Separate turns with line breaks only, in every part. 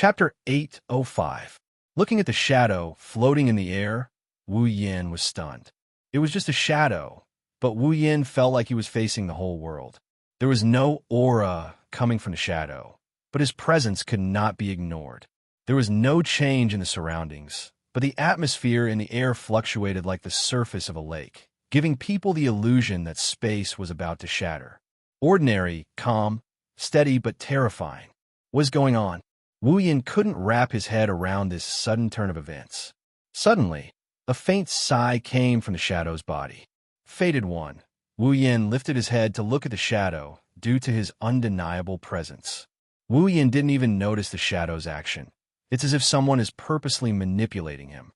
Chapter 805. Looking at the shadow floating in the air, Wu Yin was stunned. It was just a shadow, but Wu Yin felt like he was facing the whole world. There was no aura coming from the shadow, but his presence could not be ignored. There was no change in the surroundings, but the atmosphere in the air fluctuated like the surface of a lake, giving people the illusion that space was about to shatter. Ordinary, calm, steady, but terrifying. What was going on? Wu Yin couldn't wrap his head around this sudden turn of events. Suddenly, a faint sigh came from the shadow's body. Fated one. Wu Yin lifted his head to look at the shadow due to his undeniable presence. Wu Yin didn't even notice the shadow's action. It's as if someone is purposely manipulating him.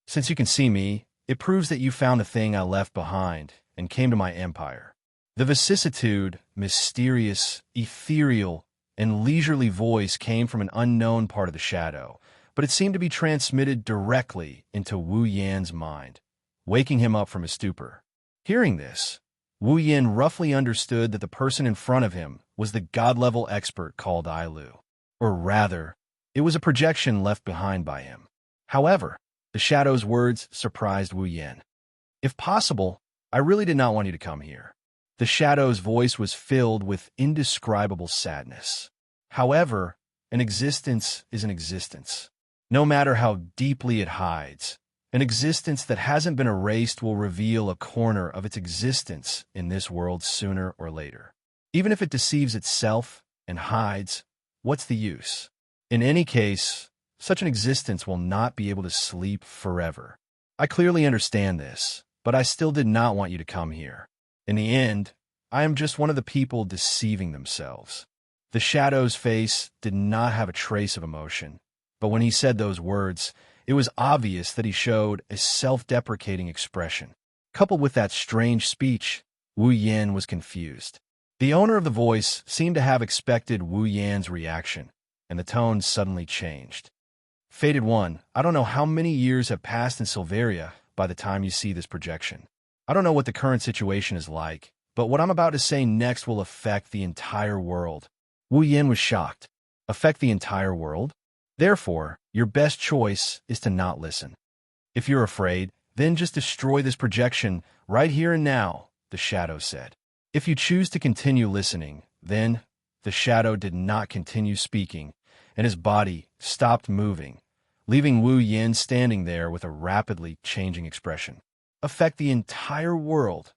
Since you can see me, it proves that you found the thing I left behind and came to my empire. The vicissitude, mysterious, ethereal, and leisurely voice came from an unknown part of the shadow, but it seemed to be transmitted directly into Wu Yan's mind, waking him up from his stupor. Hearing this, Wu Yin roughly understood that the person in front of him was the god-level expert called Ailu. Or rather, it was a projection left behind by him. However, the shadow's words surprised Wu Yin. If possible, I really did not want you to come here. The shadow's voice was filled with indescribable sadness. However, an existence is an existence. No matter how deeply it hides, an existence that hasn't been erased will reveal a corner of its existence in this world sooner or later. Even if it deceives itself and hides, what's the use? In any case, such an existence will not be able to sleep forever. I clearly understand this, but I still did not want you to come here. In the end, I am just one of the people deceiving themselves. The shadow's face did not have a trace of emotion, but when he said those words, it was obvious that he showed a self-deprecating expression. Coupled with that strange speech, Wu Yin was confused. The owner of the voice seemed to have expected Wu Yan's reaction, and the tone suddenly changed. Fated one, I don't know how many years have passed in Silveria by the time you see this projection. I don't know what the current situation is like, but what I'm about to say next will affect the entire world. Wu Yin was shocked. Affect the entire world? Therefore, your best choice is to not listen. If you're afraid, then just destroy this projection right here and now, the shadow said. If you choose to continue listening, then the shadow did not continue speaking, and his body stopped moving, leaving Wu Yin standing there with a rapidly changing expression. Affect the entire world?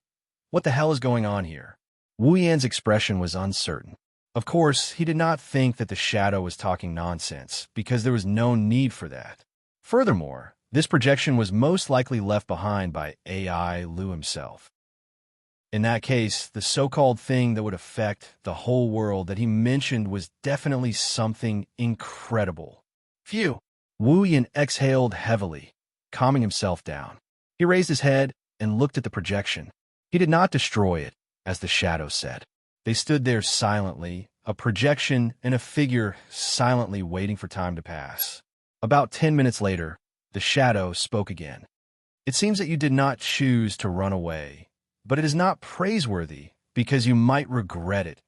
What the hell is going on here? Wu Yan's expression was uncertain. Of course, he did not think that the shadow was talking nonsense, because there was no need for that. Furthermore, this projection was most likely left behind by AI Lu himself. In that case, the so-called thing that would affect the whole world that he mentioned was definitely something incredible. Phew! Wu Yin exhaled heavily, calming himself down. He raised his head and looked at the projection. He did not destroy it, as the shadow said. They stood there silently, a projection and a figure silently waiting for time to pass. About 10 minutes later, the shadow spoke again. It seems that you did not choose to run away, but it is not praiseworthy because you might regret it.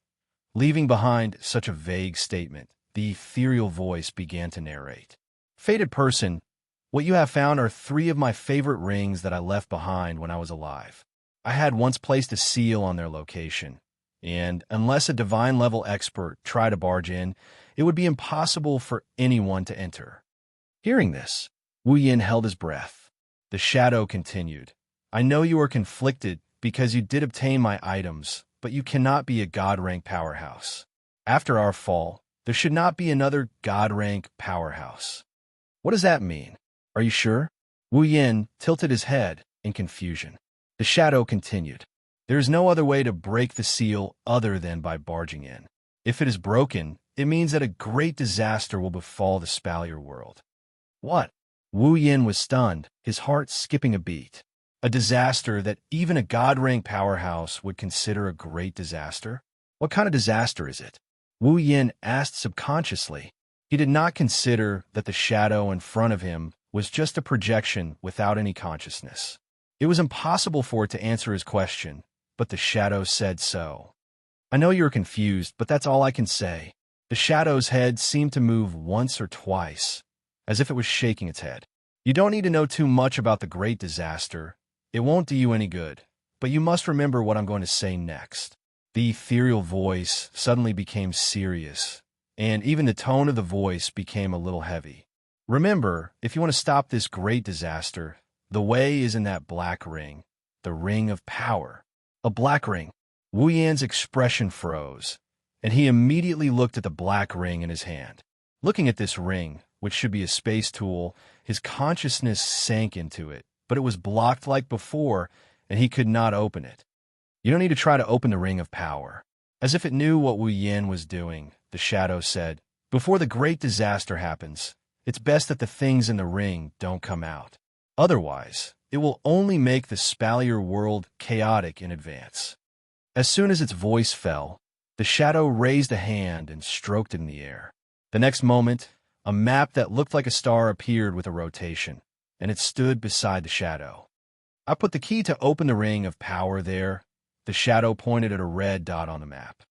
Leaving behind such a vague statement, the ethereal voice began to narrate. Fated person, what you have found are 3 of my favorite rings that I left behind when I was alive. I had once placed a seal on their location, and unless a divine-level expert tried to barge in, it would be impossible for anyone to enter. Hearing this, Wu Yin held his breath. The shadow continued. I know you are conflicted because you did obtain my items, but you cannot be a god-rank powerhouse. After our fall, there should not be another god-rank powerhouse. What does that mean? Are you sure? Wu Yin tilted his head in confusion. The shadow continued. There is no other way to break the seal other than by barging in. If it is broken, it means that a great disaster will befall the Spalier world. What? Wu Yin was stunned, his heart skipping a beat. A disaster that even a god-rank powerhouse would consider a great disaster? What kind of disaster is it? Wu Yin asked subconsciously. He did not consider that the shadow in front of him was just a projection without any consciousness. It was impossible for it to answer his question, but the shadow said so. I know you're confused, but that's all I can say. The shadow's head seemed to move once or twice, as if it was shaking its head. You don't need to know too much about the great disaster. It won't do you any good, but you must remember what I'm going to say next. The ethereal voice suddenly became serious, and even the tone of the voice became a little heavy. Remember, if you want to stop this great disaster, the way is in that black ring, the ring of power. A black ring. Wu Yan's expression froze, and he immediately looked at the black ring in his hand. Looking at this ring, which should be a space tool, his consciousness sank into it, but it was blocked like before, and he could not open it. You don't need to try to open the ring of power. As if it knew what Wu Yan was doing, the shadow said, before the great disaster happens, it's best that the things in the ring don't come out. Otherwise, it will only make the Spalier world chaotic in advance. As soon as its voice fell, the shadow raised a hand and stroked it in the air. The next moment, a map that looked like a star appeared with a rotation, and it stood beside the shadow. I put the key to open the ring of power there. The shadow pointed at a red dot on the map.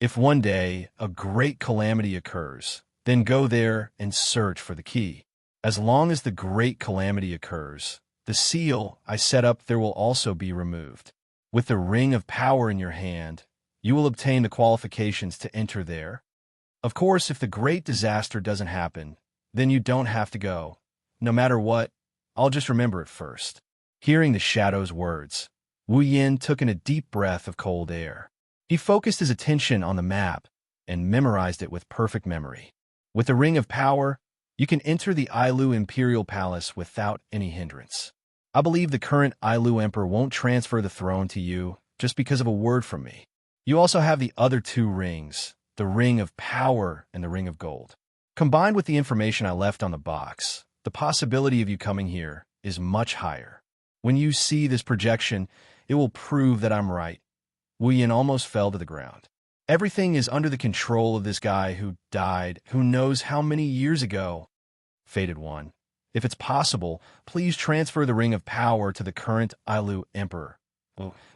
If one day a great calamity occurs, then go there and search for the key. As long as the great calamity occurs, the seal I set up there will also be removed. With the ring of power in your hand, you will obtain the qualifications to enter there. Of course, if the great disaster doesn't happen, then you don't have to go. No matter what, I'll just remember it first. Hearing the shadow's words, Wu Yan took in a deep breath of cold air. He focused his attention on the map and memorized it with perfect memory. With the ring of power, you can enter the Ailu Imperial Palace without any hindrance. I believe the current Ailu Emperor won't transfer the throne to you just because of a word from me. You also have the other two rings, the ring of power and the ring of gold. Combined with the information I left on the box, the possibility of you coming here is much higher. When you see this projection, it will prove that I'm right. Wu Yan almost fell to the ground. Everything is under the control of this guy who died, who knows how many years ago. Fated One, if it's possible, please transfer the ring of power to the current Ailu Emperor.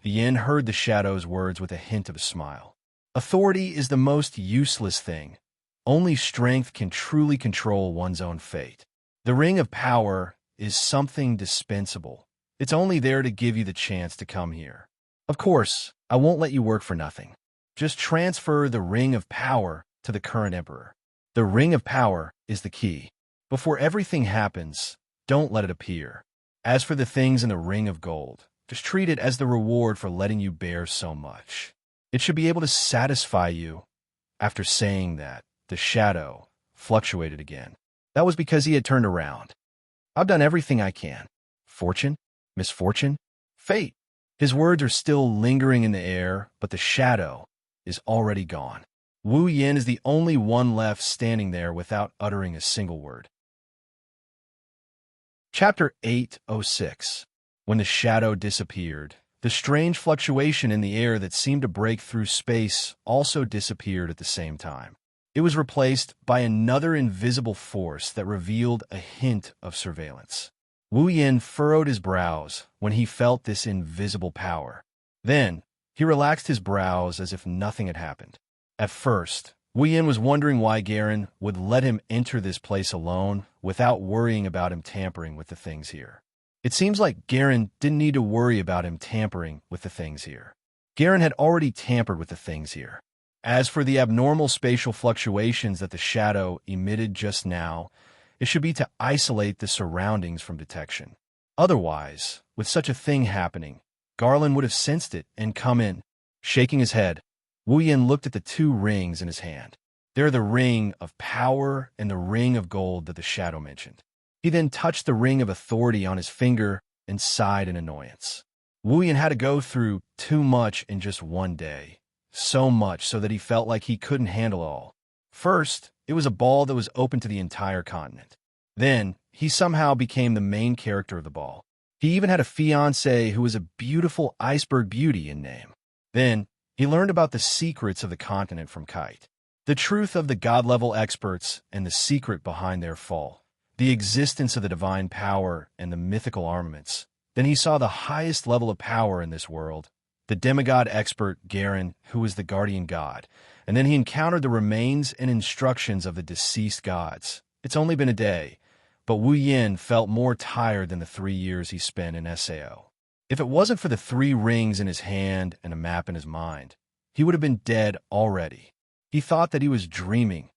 Yin heard the shadow's words with a hint of a smile. Authority is the most useless thing. Only strength can truly control one's own fate. The ring of power is something dispensable. It's only there to give you the chance to come here. Of course, I won't let you work for nothing. Just transfer the ring of power to the current emperor. The ring of power is the key. Before everything happens, don't let it appear. As for the things in the ring of gold, just treat it as the reward for letting you bear so much. It should be able to satisfy you. After saying that, the shadow fluctuated again. That was because he had turned around. I've done everything I can. Fortune? Misfortune? Fate? His words are still lingering in the air, but the shadow is already gone. Wu Yan is the only one left standing there without uttering a single word. Chapter 806. When the shadow disappeared, the strange fluctuation in the air that seemed to break through space also disappeared at the same time. It was replaced by another invisible force that revealed a hint of surveillance. Wu Yan furrowed his brows when he felt this invisible power. Then, he relaxed his brows as if nothing had happened. At first, Wu Yan was wondering why Garen would let him enter this place alone without worrying about him tampering with the things here. It seems like Garen didn't need to worry about him tampering with the things here. Garen had already tampered with the things here. As for the abnormal spatial fluctuations that the shadow emitted just now, it should be to isolate the surroundings from detection. Otherwise, with such a thing happening, Garland would have sensed it and come in. Shaking his head, Wu Yan looked at the two rings in his hand. They're the ring of power and the ring of gold that the shadow mentioned. He then touched the ring of authority on his finger and sighed in annoyance. Wu Yan had to go through too much in just one day. So much so that he felt like he couldn't handle it all. First, it was a ball that was open to the entire continent. Then, he somehow became the main character of the ball. He even had a fiancée who was a beautiful iceberg beauty in name. Then, he learned about the secrets of the continent from Kite. The truth of the god-level experts and the secret behind their fall. The existence of the divine power and the mythical armaments. Then he saw the highest level of power in this world, the demigod expert Garen, who was the guardian god, and then he encountered the remains and instructions of the deceased gods. It's only been a day, but Wu Yin felt more tired than the 3 years he spent in Sao. If it wasn't for the 3 rings in his hand and a map in his mind, he would have been dead already. He thought that he was dreaming.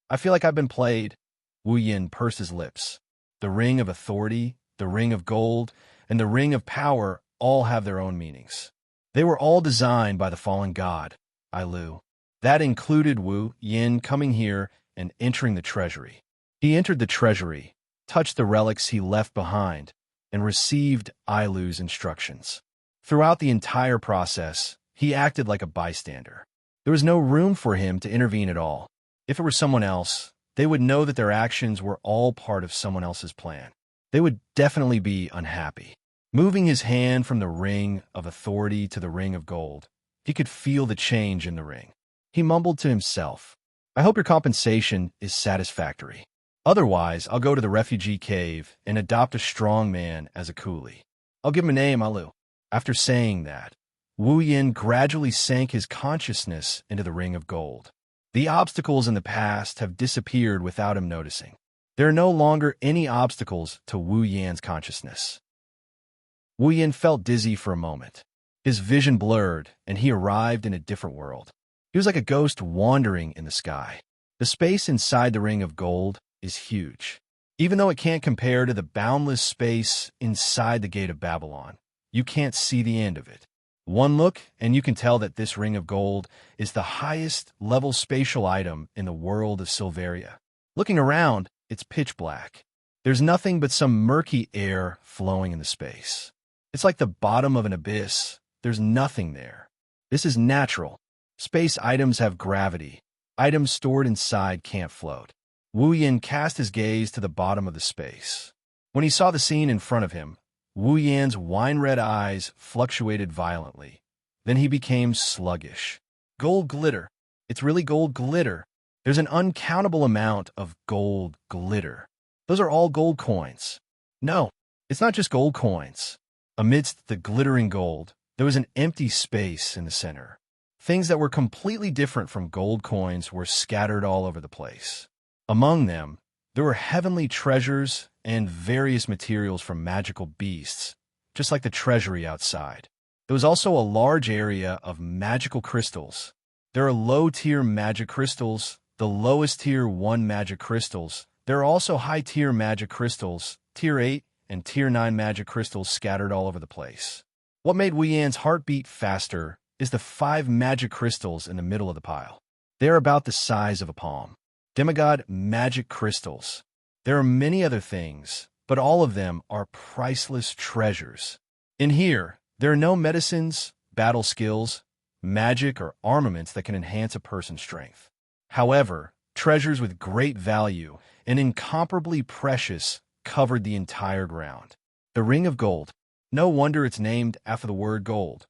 I feel like I've been played. Wu Yin pursed his lips. The ring of authority, the ring of gold, and the ring of power all have their own meanings. They were all designed by the fallen god, Ailu. That included Wu Yin coming here and entering the treasury. He entered the treasury, touched the relics he left behind, and received Ailu's instructions. Throughout the entire process, he acted like a bystander. There was no room for him to intervene at all. If it were someone else, they would know that their actions were all part of someone else's plan. They would definitely be unhappy. Moving his hand from the ring of authority to the ring of gold, he could feel the change in the ring. He mumbled to himself, "I hope your compensation is satisfactory. Otherwise, I'll go to the refugee cave and adopt a strong man as a coolie. I'll give him a name, Ailu." After saying that, Wu Yin gradually sank his consciousness into the ring of gold. The obstacles in the past have disappeared without him noticing. There are no longer any obstacles to Wu Yan's consciousness. Wu Yin felt dizzy for a moment. His vision blurred, and he arrived in a different world. He was like a ghost wandering in the sky. The space inside the ring of gold is huge. Even though it can't compare to the boundless space inside the gate of Babylon, you can't see the end of it. One look, and you can tell that this ring of gold is the highest level spatial item in the world of Silveria. Looking around, it's pitch black. There's nothing but some murky air flowing in the space. It's like the bottom of an abyss. There's nothing there. This is natural. Space items have gravity. Items stored inside can't float. Wu Yin cast his gaze to the bottom of the space. When he saw the scene in front of him, Wu Yan's wine-red eyes fluctuated violently. Then he became sluggish. Gold glitter. It's really gold glitter. There's an uncountable amount of gold glitter. Those are all gold coins. No, it's not just gold coins. Amidst the glittering gold, there was an empty space in the center. Things that were completely different from gold coins were scattered all over the place. Among them, there were heavenly treasures and various materials from magical beasts, just like the treasury outside. There was also a large area of magical crystals. There are low-tier magic crystals, the lowest tier 1 magic crystals. There are also high-tier magic crystals, tier 8 and tier 9 magic crystals scattered all over the place. What made Wu Yan's heart beat faster is the 5 magic crystals in the middle of the pile. They are about the size of a palm. Demigod magic crystals. There are many other things, but all of them are priceless treasures. In here, there are no medicines, battle skills, magic, or armaments that can enhance a person's strength. However, treasures with great value and incomparably precious covered the entire ground. The Ring of Gold. No wonder it's named after the word gold.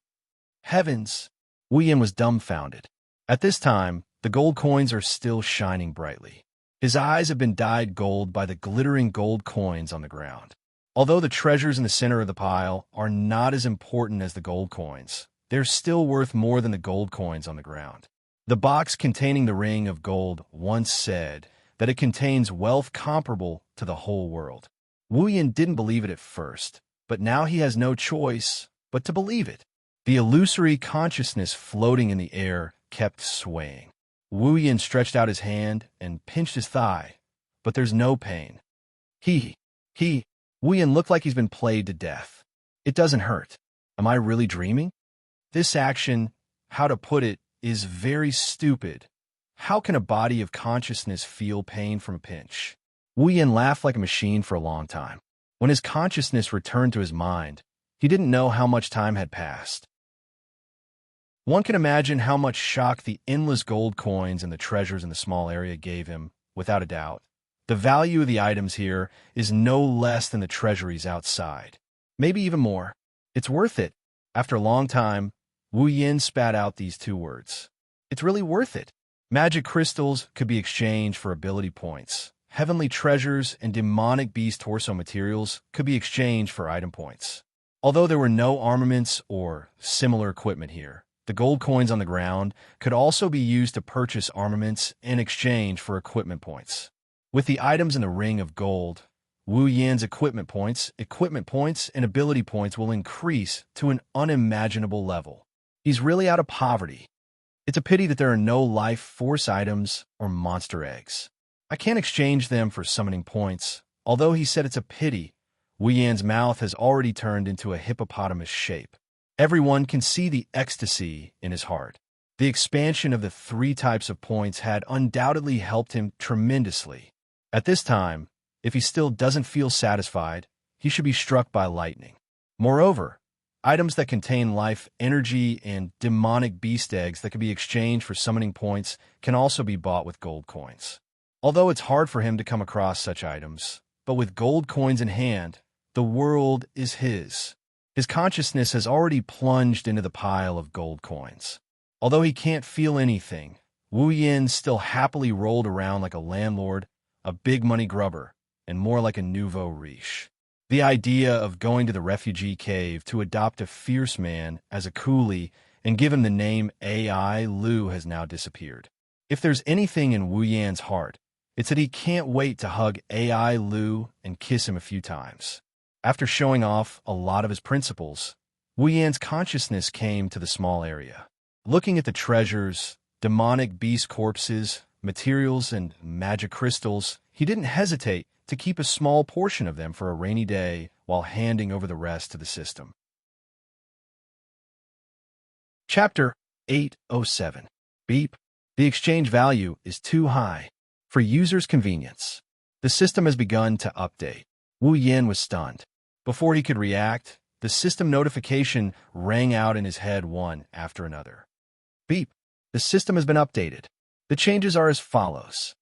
Heavens! Wu Yin was dumbfounded. At this time, the gold coins are still shining brightly. His eyes have been dyed gold by the glittering gold coins on the ground. Although the treasures in the center of the pile are not as important as the gold coins, they're still worth more than the gold coins on the ground. The box containing the ring of gold once said that it contains wealth comparable to the whole world. Wu Yin didn't believe it at first, but now he has no choice but to believe it. The illusory consciousness floating in the air kept swaying. Wu Yin stretched out his hand and pinched his thigh, but there's no pain. Wu Yin looked like he's been played to death. It doesn't hurt. Am I really dreaming? This action, how to put it, is very stupid. How can a body of consciousness feel pain from a pinch? Wu Yin laughed like a machine for a long time. When his consciousness returned to his mind, he didn't know how much time had passed. One can imagine how much shock the endless gold coins and the treasures in the small area gave him, without a doubt. The value of the items here is no less than the treasuries outside. Maybe even more. It's worth it. After a long time, Wu Yin spat out these 2 words. It's really worth it. Magic crystals could be exchanged for ability points. Heavenly treasures and demonic beast torso materials could be exchanged for item points. Although there were no armaments or similar equipment here, The gold coins on the ground could also be used to purchase armaments in exchange for equipment points. With the items in the ring of gold, Wu Yan's equipment points, and ability points will increase to an unimaginable level. He's really out of poverty. It's a pity that there are no life force items or monster eggs. I can't exchange them for summoning points. Although he said it's a pity, Wu Yan's mouth has already turned into a hippopotamus shape. Everyone can see the ecstasy in his heart. The expansion of the 3 types of points had undoubtedly helped him tremendously. At this time, if he still doesn't feel satisfied, he should be struck by lightning. Moreover, items that contain life, energy, and demonic beast eggs that can be exchanged for summoning points can also be bought with gold coins. Although it's hard for him to come across such items, but with gold coins in hand, the world is his. His consciousness has already plunged into the pile of gold coins. Although he can't feel anything, Wu Yin still happily rolled around like a landlord, a big money grubber, and more like a nouveau riche. The idea of going to the refugee cave to adopt a fierce man as a coolie and give him the name AI Lu has now disappeared. If there's anything in Wu Yan's heart, it's that he can't wait to hug AI Lu and kiss him a few times. After showing off a lot of his principles, Wu Yan's consciousness came to the small area. Looking at the treasures, demonic beast corpses, materials, and magic crystals, he didn't hesitate to keep a small portion of them for a rainy day while handing over the rest to the system. Chapter 807. Beep. The exchange value is too high. For users' convenience, the system has begun to update. Wu Yin was stunned. Before he could react, the system notification rang out in his head one after another. Beep. The system has been updated. The changes are as follows.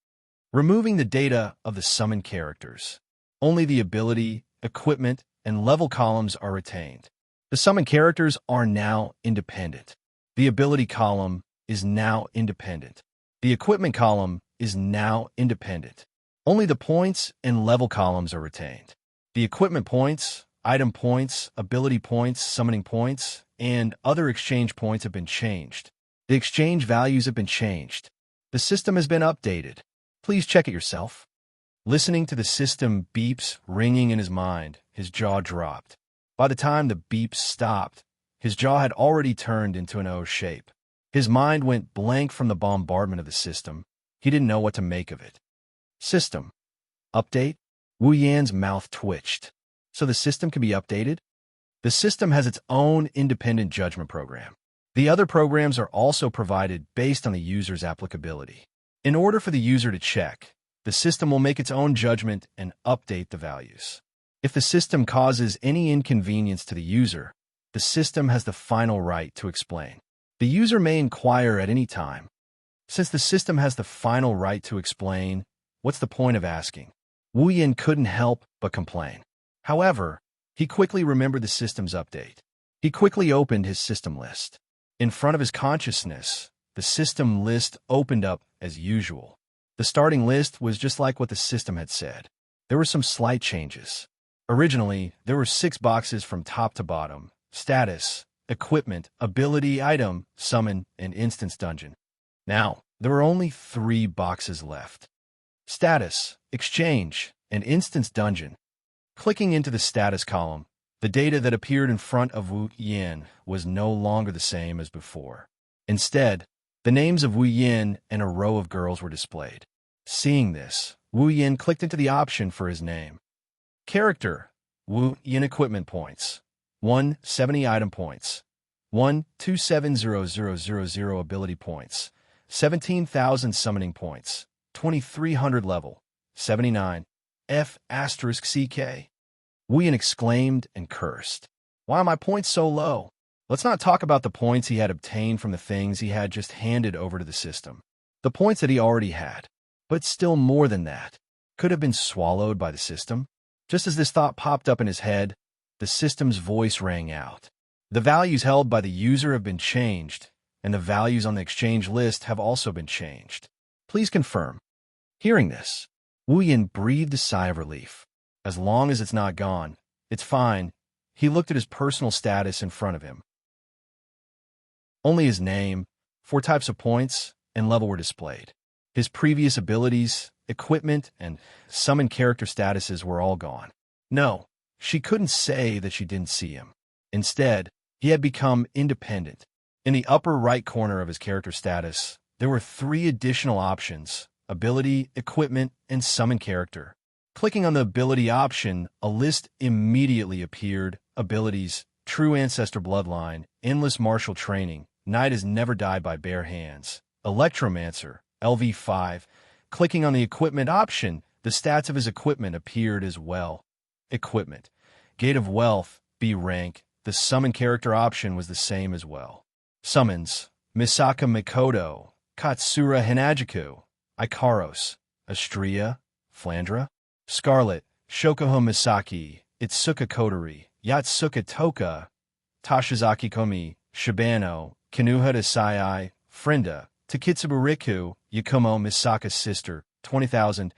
Removing the data of the summoned characters. Only the ability, equipment, and level columns are retained. The summoned characters are now independent. The ability column is now independent. The equipment column is now independent. Only the points and level columns are retained. The equipment points, item points, ability points, summoning points, and other exchange points have been changed. The exchange values have been changed. The system has been updated. Please check it yourself. Listening to the system beeps ringing in his mind, his jaw dropped. By the time the beeps stopped, his jaw had already turned into an O shape. His mind went blank from the bombardment of the system. He didn't know what to make of it. System. Update? Wu Yan's mouth twitched. So the system can be updated? The system has its own independent judgment program. The other programs are also provided based on the user's applicability. In order for the user to check, the system will make its own judgment and update the values. If the system causes any inconvenience to the user, the system has the final right to explain. The user may inquire at any time. Since the system has the final right to explain, what's the point of asking? Wu Yin couldn't help but complain. However, he quickly remembered the system's update. He quickly opened his system list. In front of his consciousness, the system list opened up as usual. The starting list was just like what the system had said. There were some slight changes. Originally, there were 6 boxes from top to bottom: status, equipment, ability, item, summon, and instance dungeon. Now, there were only 3 boxes left: status, exchange, and instance dungeon. Clicking into the status column, the data that appeared in front of Wu Yin was no longer the same as before. Instead, the names of Wu Yin and a row of girls were displayed. Seeing this, Wu Yin clicked into the option for his name. Character: Wu Yin. Equipment points: 170 item points, 127,000 ability points, 17,000 summoning points, 2,300 level, 79 F***CK. Wu Yin exclaimed and cursed. Why are my points so low? Let's not talk about the points he had obtained from the things he had just handed over to the system. The points that he already had, but still more than that, could have been swallowed by the system. Just as this thought popped up in his head, the system's voice rang out. The values held by the user have been changed, and the values on the exchange list have also been changed. Please confirm. Hearing this, Wu Yin breathed a sigh of relief. As long as it's not gone, it's fine. He looked at his personal status in front of him. Only his name, 4 types of points, and level were displayed. His previous abilities, equipment, and summon character statuses were all gone. No, she couldn't say that she didn't see him. Instead, he had become independent. In the upper right corner of his character status, there were 3 additional options: ability, equipment, and summon character. Clicking on the ability option, a list immediately appeared: abilities, True Ancestor Bloodline, Endless Martial Training, Knight Has Never Died by Bare Hands, Electromancer, LV5. Clicking on the equipment option, the stats of his equipment appeared as well. Equipment, Gate of Wealth, B rank. The summon character option was the same as well. Summons, Misaka Mikoto, Katsura Hinajiku, Ikaros, Astria, Flandra, Scarlet, Shokuho Misaki, Itsuka Kotori, Yatsuka Toka, Tashizaki Komi, Shibano, Kinuhata Sai, Frenda, Takitsubu Riku, Yakumo Misaka's sister, 20,000.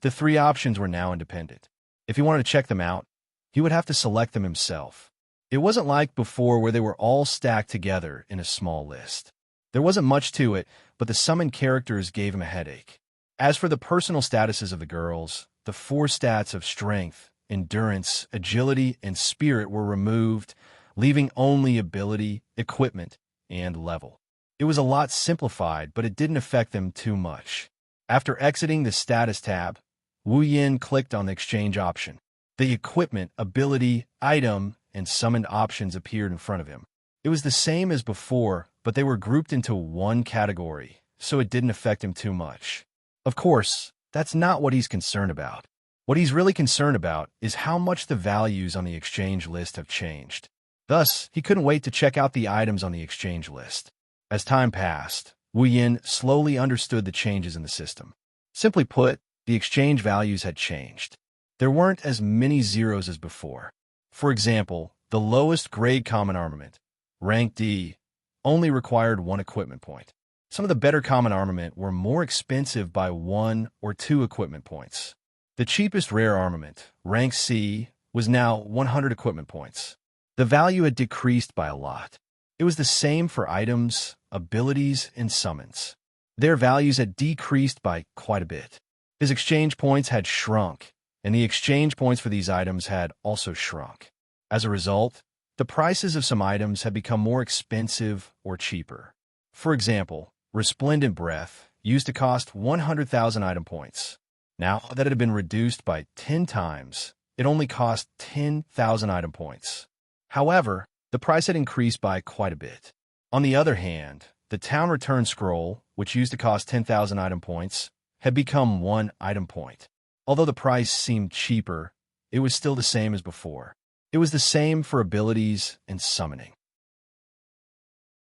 The 3 options were now independent. If he wanted to check them out, he would have to select them himself. It wasn't like before where they were all stacked together in a small list. There wasn't much to it, but the summoned characters gave him a headache. As for the personal statuses of the girls, the 4 stats of strength, endurance, agility, and spirit were removed, leaving only ability, equipment, and level. It was a lot simplified, but it didn't affect them too much. After exiting the status tab, Wu Yin clicked on the exchange option. The equipment, ability, item, and summoned options appeared in front of him. It was the same as before, but they were grouped into one category, so it didn't affect him too much. Of course, that's not what he's concerned about. What he's really concerned about is how much the values on the exchange list have changed. Thus, he couldn't wait to check out the items on the exchange list. As time passed, Wu Yin slowly understood the changes in the system. Simply put, the exchange values had changed. There weren't as many zeros as before. For example, the lowest grade common armament, rank D, only required 1 equipment point. Some of the better common armament were more expensive by 1 or 2 equipment points. The cheapest rare armament, rank C, was now 100 equipment points. The value had decreased by a lot. It was the same for items, abilities, and summons. Their values had decreased by quite a bit. His exchange points had shrunk, and the exchange points for these items had also shrunk. As a result, the prices of some items had become more expensive or cheaper. For example, Resplendent Breath used to cost 100,000 item points. Now that it had been reduced by 10 times, it only cost 10,000 item points. However, the price had increased by quite a bit. On the other hand, the Town Return Scroll, which used to cost 10,000 item points, had become 1 item point. Although the price seemed cheaper, it was still the same as before. It was the same for abilities and summoning.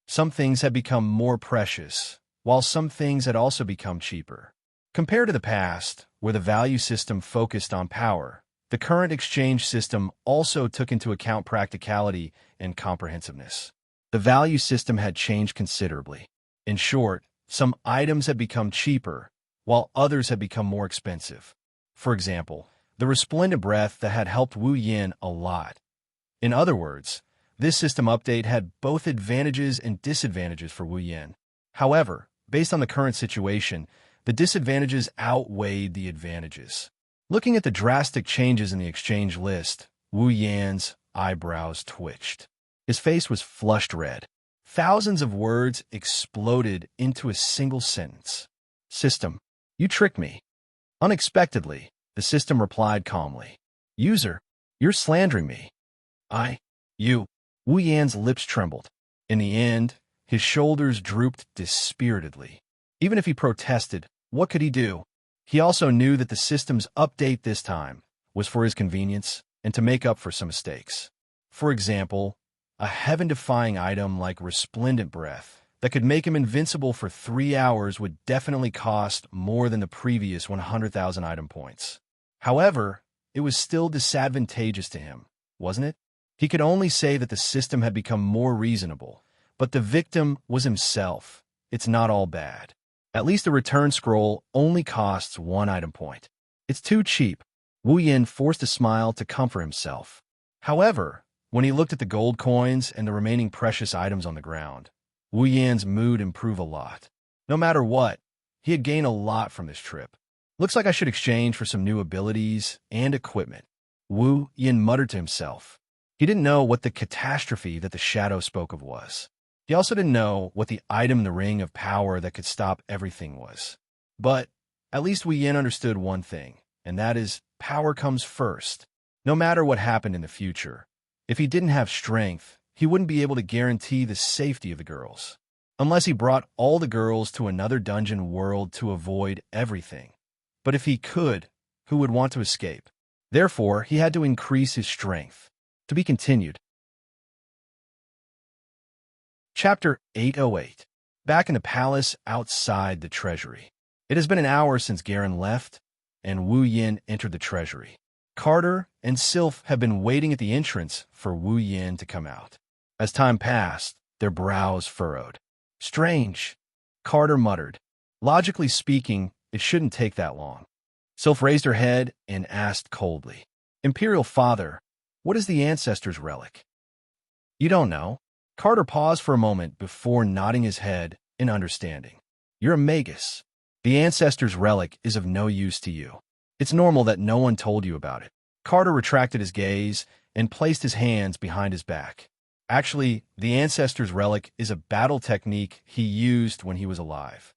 Some things had become more precious, while some things had also become cheaper. Compared to the past, where the value system focused on power, the current exchange system also took into account practicality and comprehensiveness. The value system had changed considerably. In short, some items had become cheaper, while others had become more expensive. For example, the Resplendent Breath that had helped Wu Yin a lot. In other words, this system update had both advantages and disadvantages for Wu Yin. However, based on the current situation, the disadvantages outweighed the advantages. Looking at the drastic changes in the exchange list, Wu Yan's eyebrows twitched. His face was flushed red. Thousands of words exploded into a single sentence. System, you tricked me. Unexpectedly, the system replied calmly. User, you're slandering me. You. Wu Yan's lips trembled. In the end, his shoulders drooped dispiritedly. Even if he protested, what could he do? He also knew that the system's update this time was for his convenience and to make up for some mistakes. For example, a heaven-defying item like Resplendent Breath that could make him invincible for 3 hours would definitely cost more than the previous 100,000 item points. However, it was still disadvantageous to him, wasn't it? He could only say that the system had become more reasonable, but the victim was himself. It's not all bad. At least the return scroll only costs 1 item point. It's too cheap. Wu Yin forced a smile to comfort himself. However, when he looked at the gold coins and the remaining precious items on the ground, Wu Yan's mood improved a lot. No matter what, he had gained a lot from this trip. Looks like I should exchange for some new abilities and equipment. Wu Yan muttered to himself. He didn't know what the catastrophe that the shadow spoke of was. He also didn't know what the item in the ring of power that could stop everything was. But at least Wu Yan understood one thing, and that is power comes first. No matter what happened in the future, if he didn't have strength, he wouldn't be able to guarantee the safety of the girls. Unless he brought all the girls to another dungeon world to avoid everything. But if he could, who would want to escape? Therefore, he had to increase his strength. To be continued. Chapter 808. Back in the palace outside the treasury. It has been an hour since Garen left, and Wu Yan entered the treasury. Carter and Sylph have been waiting at the entrance for Wu Yan to come out. As time passed, their brows furrowed. Strange, Carter muttered. Logically speaking, it shouldn't take that long. Sylph raised her head and asked coldly, Imperial Father, what is the Ancestor's Relic? You don't know? Carter paused for a moment before nodding his head in understanding. You're a magus. The Ancestor's Relic is of no use to you. It's normal that no one told you about it. Carter retracted his gaze and placed his hands behind his back. Actually, the Ancestor's Relic is a battle technique he used when he was alive.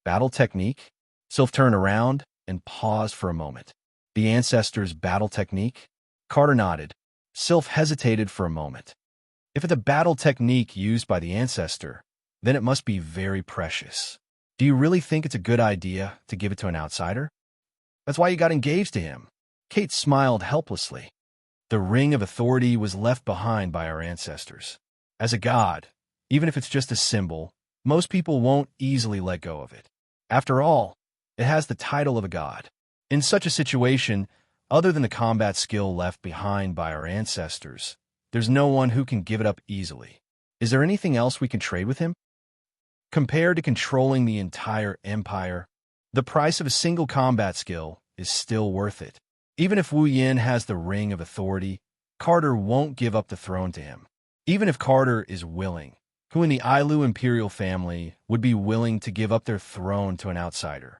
Battle technique? Sylph turned around and paused for a moment. The Ancestor's battle technique? Carter nodded. Sylph hesitated for a moment. If it's a battle technique used by the Ancestor, then it must be very precious. Do you really think it's a good idea to give it to an outsider? That's why you got engaged to him. Kate smiled helplessly. The ring of authority was left behind by our ancestors. As a god, even if it's just a symbol, most people won't easily let go of it. After all, it has the title of a god. In such a situation, other than the combat skill left behind by our ancestors, there's no one who can give it up easily. Is there anything else we can trade with him? Compared to controlling the entire empire, the price of a single combat skill is still worth it. Even if Wu Yan has the ring of authority, Carter won't give up the throne to him. Even if Carter is willing, who in the Ailu imperial family would be willing to give up their throne to an outsider?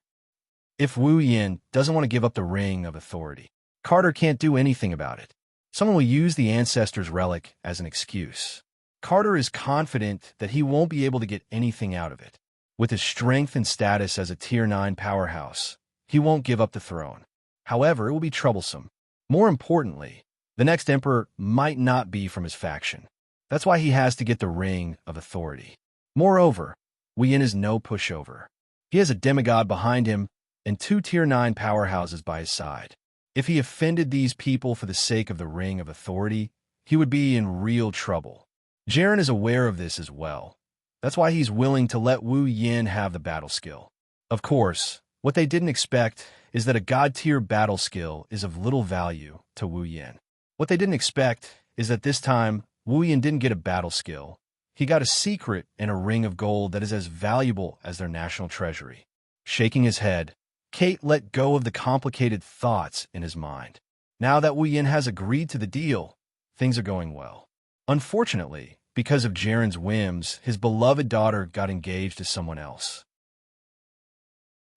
If Wu Yan doesn't want to give up the ring of authority, Carter can't do anything about it. Someone will use the Ancestor's Relic as an excuse. Carter is confident that he won't be able to get anything out of it. With his strength and status as a Tier 9 powerhouse, he won't give up the throne. However, it will be troublesome. More importantly, the next emperor might not be from his faction. That's why he has to get the ring of authority. Moreover, Wu Yan is no pushover. He has a demigod behind him and 2 Tier 9 powerhouses by his side. If he offended these people for the sake of the ring of authority, he would be in real trouble. Jaren is aware of this as well. That's why he's willing to let Wu Yan have the battle skill. Of course, what they didn't expect is that a god-tier battle skill is of little value to Wu Yan. What they didn't expect is that this time, Wu Yan didn't get a battle skill. He got a secret and a ring of gold that is as valuable as their national treasury. Shaking his head, Kate let go of the complicated thoughts in his mind. Now that Wu Yan has agreed to the deal, things are going well. Unfortunately, because of Jaren's whims, his beloved daughter got engaged to someone else.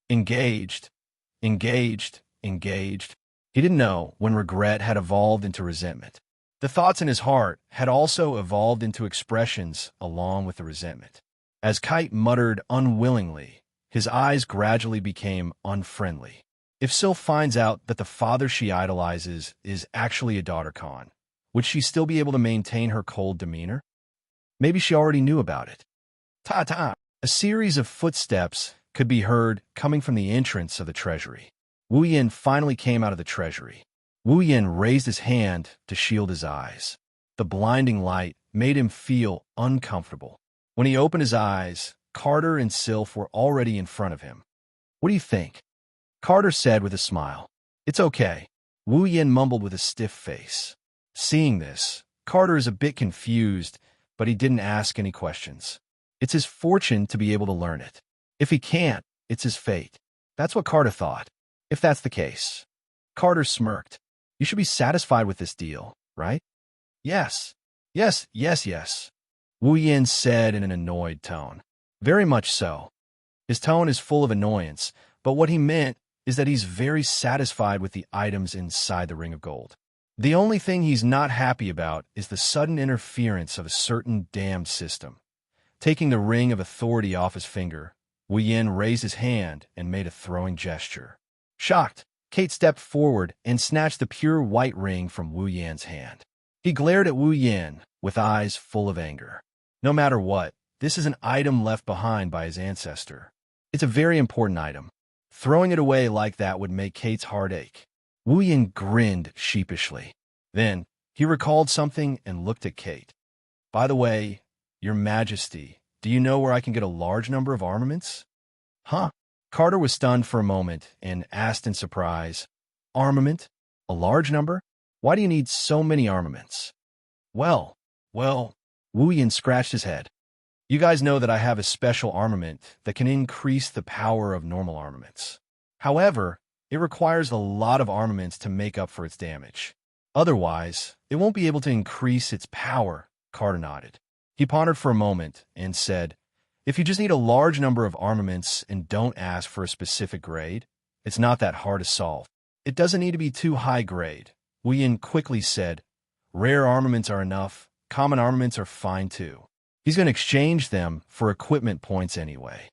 Engaged. He didn't know when regret had evolved into resentment. The thoughts in his heart had also evolved into expressions along with the resentment. As Kite muttered unwillingly, his eyes gradually became unfriendly. If Sylph finds out that the father she idolizes is actually a daughter Khan, would she still be able to maintain her cold demeanor? Maybe she already knew about it. Ta-ta! A series of footsteps could be heard coming from the entrance of the treasury. Wu Yan finally came out of the treasury. Wu Yan raised his hand to shield his eyes. The blinding light made him feel uncomfortable. When he opened his eyes, Carter and Sylph were already in front of him. What do you think? Carter said with a smile. It's okay. Wu Yan mumbled with a stiff face. Seeing this, Carter is a bit confused, but he didn't ask any questions. It's his fortune to be able to learn it. If he can't, it's his fate. That's what Carter thought. If that's the case. Carter smirked. You should be satisfied with this deal, right? Yes. Wu Yin said in an annoyed tone. Very much so. His tone is full of annoyance, but what he meant is that he's very satisfied with the items inside the ring of gold. The only thing he's not happy about is the sudden interference of a certain damned system. Taking the ring of authority off his finger, Wu Yin raised his hand and made a throwing gesture. Shocked, Kate stepped forward and snatched the pure white ring from Wu Yan's hand. He glared at Wu Yin with eyes full of anger. No matter what, this is an item left behind by his ancestor. It's a very important item. Throwing it away like that would make Kate's heart ache. Wu Yin grinned sheepishly. Then, he recalled something and looked at Kate. By the way, Your Majesty, do you know where I can get a large number of armaments? Huh? Carter was stunned for a moment and asked in surprise, Armament? A large number? Why do you need so many armaments? Well, Wu Yin scratched his head. You guys know that I have a special armament that can increase the power of normal armaments. However, it requires a lot of armaments to make up for its damage. Otherwise, it won't be able to increase its power, Carter nodded. He pondered for a moment and said, If you just need a large number of armaments and don't ask for a specific grade, it's not that hard to solve. It doesn't need to be too high grade. Wu Yin quickly said, Rare armaments are enough. Common armaments are fine too. He's going to exchange them for equipment points anyway.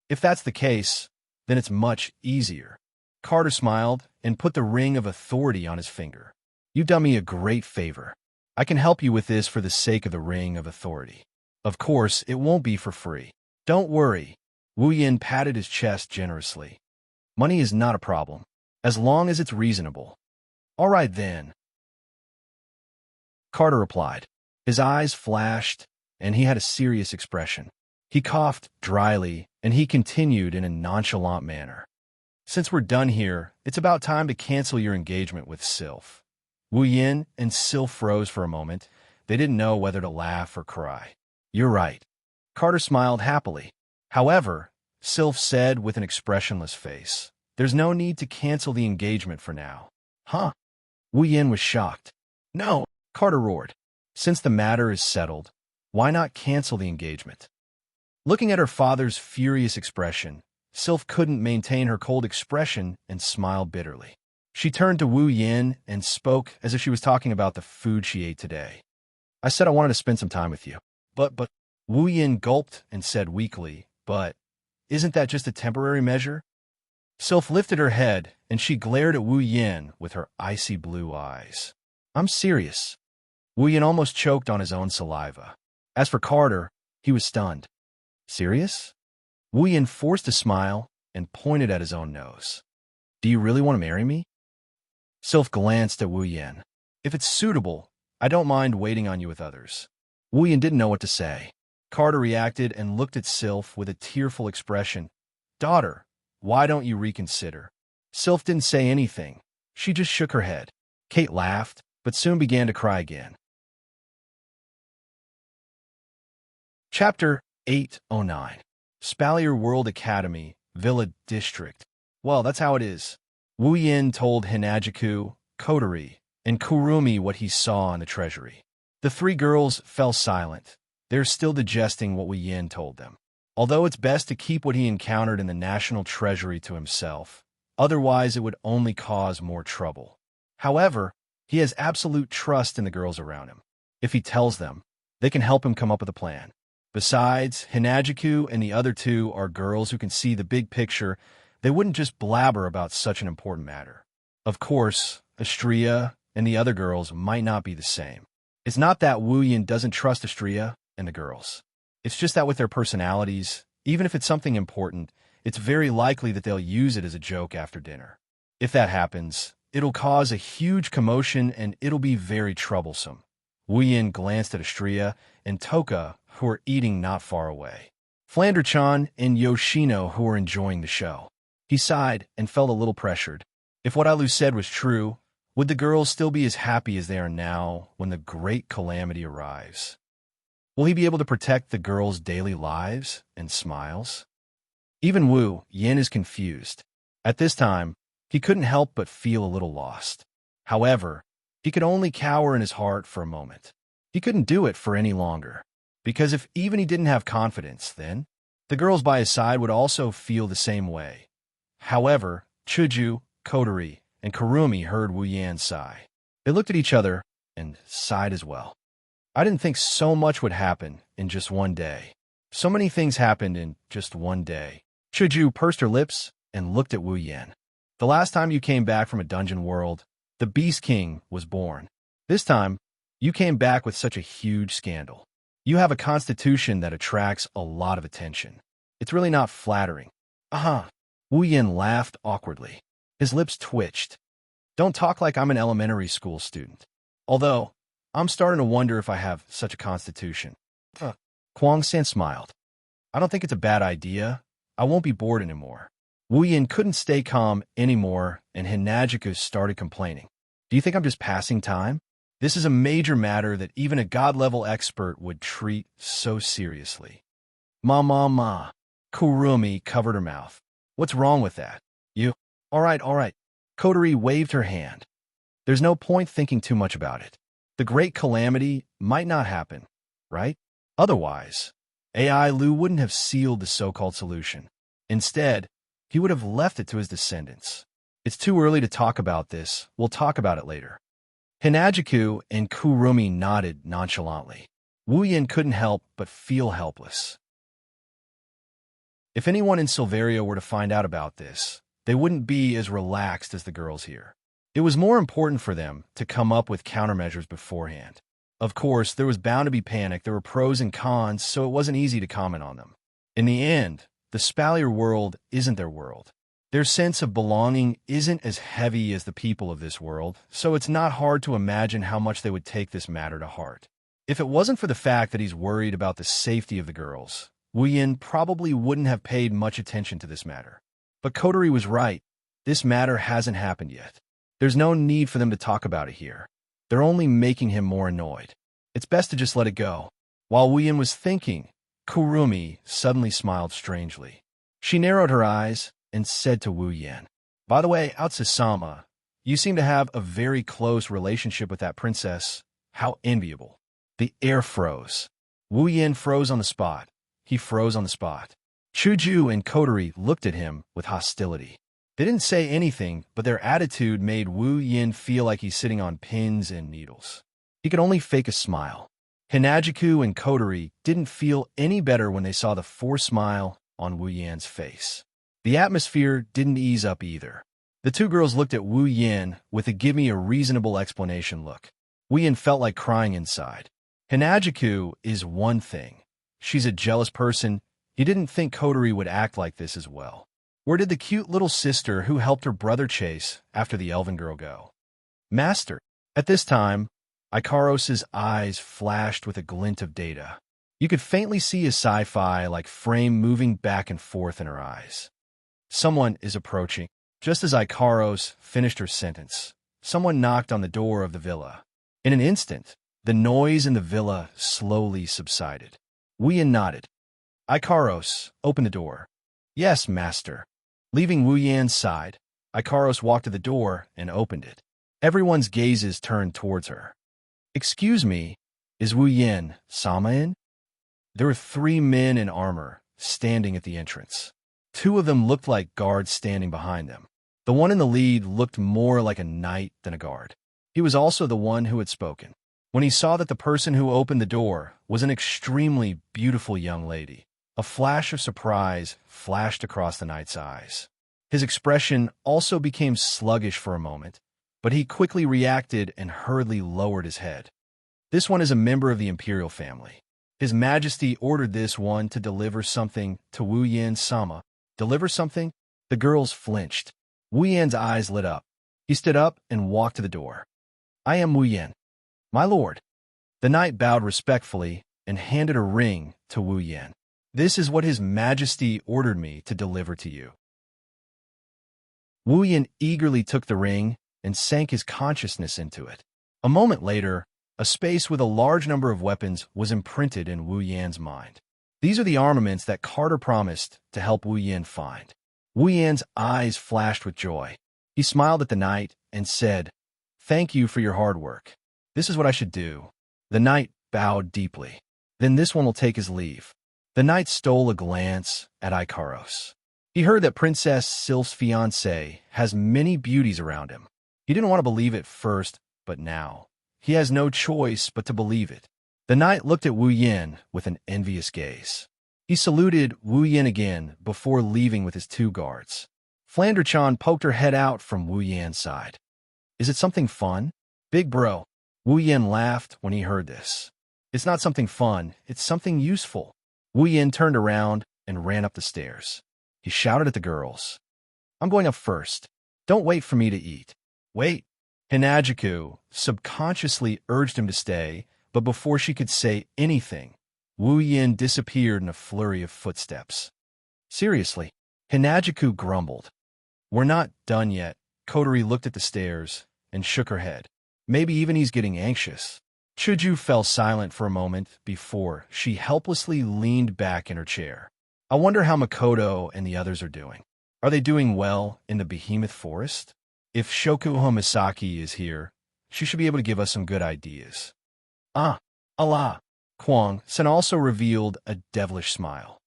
If that's the case, then it's much easier. Carter smiled and put the ring of authority on his finger. You've done me a great favor. I can help you with this for the sake of the ring of authority. Of course, it won't be for free. Don't worry. Wu Yin patted his chest generously. Money is not a problem, as long as it's reasonable. All right then. Carter replied. His eyes flashed, and he had a serious expression. He coughed dryly, and he continued in a nonchalant manner. Since we're done here, it's about time to cancel your engagement with Sylph. Wu Yin and Sylph froze for a moment. They didn't know whether to laugh or cry. You're right. Carter smiled happily. However, Sylph said with an expressionless face, There's no need to cancel the engagement for now. Huh? Wu Yin was shocked. No, Carter roared. Since the matter is settled, why not cancel the engagement? Looking at her father's furious expression, Sylph couldn't maintain her cold expression and smiled bitterly. She turned to Wu Yin and spoke as if she was talking about the food she ate today. I said I wanted to spend some time with you. But, Wu Yin gulped and said weakly, But, isn't that just a temporary measure? Sylph lifted her head and she glared at Wu Yin with her icy blue eyes. I'm serious. Wu Yin almost choked on his own saliva. As for Carter, he was stunned. Serious? Wu Yin forced a smile and pointed at his own nose. Do you really want to marry me? Sylph glanced at Wu Yin. If it's suitable, I don't mind waiting on you with others. Wu Yin didn't know what to say. Carter reacted and looked at Sylph with a tearful expression. Daughter, why don't you reconsider? Sylph didn't say anything. She just shook her head. Kate laughed, but soon began to cry again. Chapter 809. Spalier World Academy, Villa District. Well, that's how it is. Wu Yin told Hinajiku, Kotori, and Kurumi what he saw in the treasury. The three girls fell silent. They're still digesting what Wu Yin told them. Although it's best to keep what he encountered in the national treasury to himself, otherwise it would only cause more trouble. However, he has absolute trust in the girls around him. If he tells them, they can help him come up with a plan. Besides, Hinajiku and the other two are girls who can see the big picture. They wouldn't just blabber about such an important matter. Of course, Astria and the other girls might not be the same. It's not that Wu Yin doesn't trust Astria and the girls. It's just that with their personalities, even if it's something important, it's very likely that they'll use it as a joke after dinner. If that happens, it'll cause a huge commotion and it'll be very troublesome. Wu Yin glanced at Astria and Toka, who were eating not far away. Flander-chan and Yoshino, who were enjoying the show. He sighed and felt a little pressured. If what Alu said was true, would the girls still be as happy as they are now when the great calamity arrives? Will he be able to protect the girls' daily lives and smiles? Even Wu Yin is confused. At this time, he couldn't help but feel a little lost. However, he could only cower in his heart for a moment. He couldn't do it for any longer. Because if even he didn't have confidence, then the girls by his side would also feel the same way. However, Chuju, Kotori, and Kurumi heard Wu Yan sigh. They looked at each other and sighed as well. I didn't think so much would happen in just one day. So many things happened in just one day. Chuju pursed her lips and looked at Wu Yan. The last time you came back from a dungeon world, the Beast King was born. This time, you came back with such a huge scandal. You have a constitution that attracts a lot of attention. It's really not flattering. Wu Yan laughed awkwardly. His lips twitched. Don't talk like I'm an elementary school student. Although, I'm starting to wonder if I have such a constitution. Kwang-san smiled. I don't think it's a bad idea. I won't be bored anymore. Wu Yan couldn't stay calm anymore, and Hinagiku started complaining. Do you think I'm just passing time? This is a major matter that even a god-level expert would treat so seriously. Ma. Kurumi covered her mouth. What's wrong with that? You? All right. Kotori waved her hand. There's no point thinking too much about it. The great calamity might not happen, right? Otherwise, AI Lu wouldn't have sealed the so-called solution. Instead, he would have left it to his descendants. It's too early to talk about this. We'll talk about it later. Hinagiku and Kurumi nodded nonchalantly. Wu Yan couldn't help but feel helpless. If anyone in Silveria were to find out about this, they wouldn't be as relaxed as the girls here. It was more important for them to come up with countermeasures beforehand. Of course, there was bound to be panic. There were pros and cons, so it wasn't easy to comment on them. In the end, the Spalier world isn't their world. Their sense of belonging isn't as heavy as the people of this world, so it's not hard to imagine how much they would take this matter to heart. If it wasn't for the fact that he's worried about the safety of the girls, Wu Yan probably wouldn't have paid much attention to this matter. But Kotori was right. This matter hasn't happened yet. There's no need for them to talk about it here. They're only making him more annoyed. It's best to just let it go. While Wu Yan was thinking, Kurumi suddenly smiled strangely. She narrowed her eyes and said to Wu Yan, "By the way, Aotsu-sama, you seem to have a very close relationship with that princess. How enviable." The air froze. Wu Yan froze on the spot. He froze on the spot. Chuju and Kotori looked at him with hostility. They didn't say anything, but their attitude made Wu Yan feel like he's sitting on pins and needles. He could only fake a smile. Hinagiku and Kotori didn't feel any better when they saw the forced smile on Wu Yan's face. The atmosphere didn't ease up either. The two girls looked at Wu Yan with a give me a reasonable explanation look. Wu Yan felt like crying inside. Hinagiku is one thing. She's a jealous person. He didn't think Kotori would act like this as well. Where did the cute little sister who helped her brother chase after the elven girl go? Master. At this time, Ikaros's eyes flashed with a glint of data. You could faintly see a sci-fi-like frame moving back and forth in her eyes. Someone is approaching. Just as Ikaros finished her sentence, someone knocked on the door of the villa. In an instant, the noise in the villa slowly subsided. Wu Yan nodded. Ikaros, open the door. Yes, master. Leaving Wu Yan's side, Ikaros walked to the door and opened it. Everyone's gazes turned towards her. Excuse me, is Wu Yan-sama in? There were 3 men in armor standing at the entrance. 2 of them looked like guards standing behind them. The one in the lead looked more like a knight than a guard. He was also the one who had spoken. When he saw that the person who opened the door was an extremely beautiful young lady, a flash of surprise flashed across the knight's eyes. His expression also became sluggish for a moment, but he quickly reacted and hurriedly lowered his head. This one is a member of the imperial family. His Majesty ordered this one to deliver something to Wu Yan-sama. Deliver something? The girls flinched. Wu Yan's eyes lit up. He stood up and walked to the door. I am Wu Yan. My lord. The knight bowed respectfully and handed a ring to Wu Yan. This is what His Majesty ordered me to deliver to you. Wu Yan eagerly took the ring and sank his consciousness into it. A moment later, a space with a large number of weapons was imprinted in Wu Yan's mind. These are the armaments that Carter promised to help Wu Yan find. Wu Yan's eyes flashed with joy. He smiled at the knight and said, "Thank you for your hard work. This is what I should do." The knight bowed deeply. Then this one will take his leave. The knight stole a glance at Ikaros. He heard that Princess Sylph's fiancé has many beauties around him. He didn't want to believe it first, but now he has no choice but to believe it. The knight looked at Wu Yin with an envious gaze. He saluted Wu Yin again before leaving with his 2 guards. Flandre-chan poked her head out from Wu Yin's side. Is it something fun? Big bro. Wu Yin laughed when he heard this. It's not something fun, it's something useful. Wu Yin turned around and ran up the stairs. He shouted at the girls. I'm going up first. Don't wait for me to eat. Wait. Hinajiku subconsciously urged him to stay, but before she could say anything, Wu Yin disappeared in a flurry of footsteps. Seriously, Hinajiku grumbled. We're not done yet. Kotori looked at the stairs and shook her head. Maybe even he's getting anxious. Chuju fell silent for a moment before she helplessly leaned back in her chair. I wonder how Makoto and the others are doing. Are they doing well in the Behemoth Forest? If Shokuho Misaki is here, she should be able to give us some good ideas. Ah, Allah. Kwang Sen also revealed a devilish smile.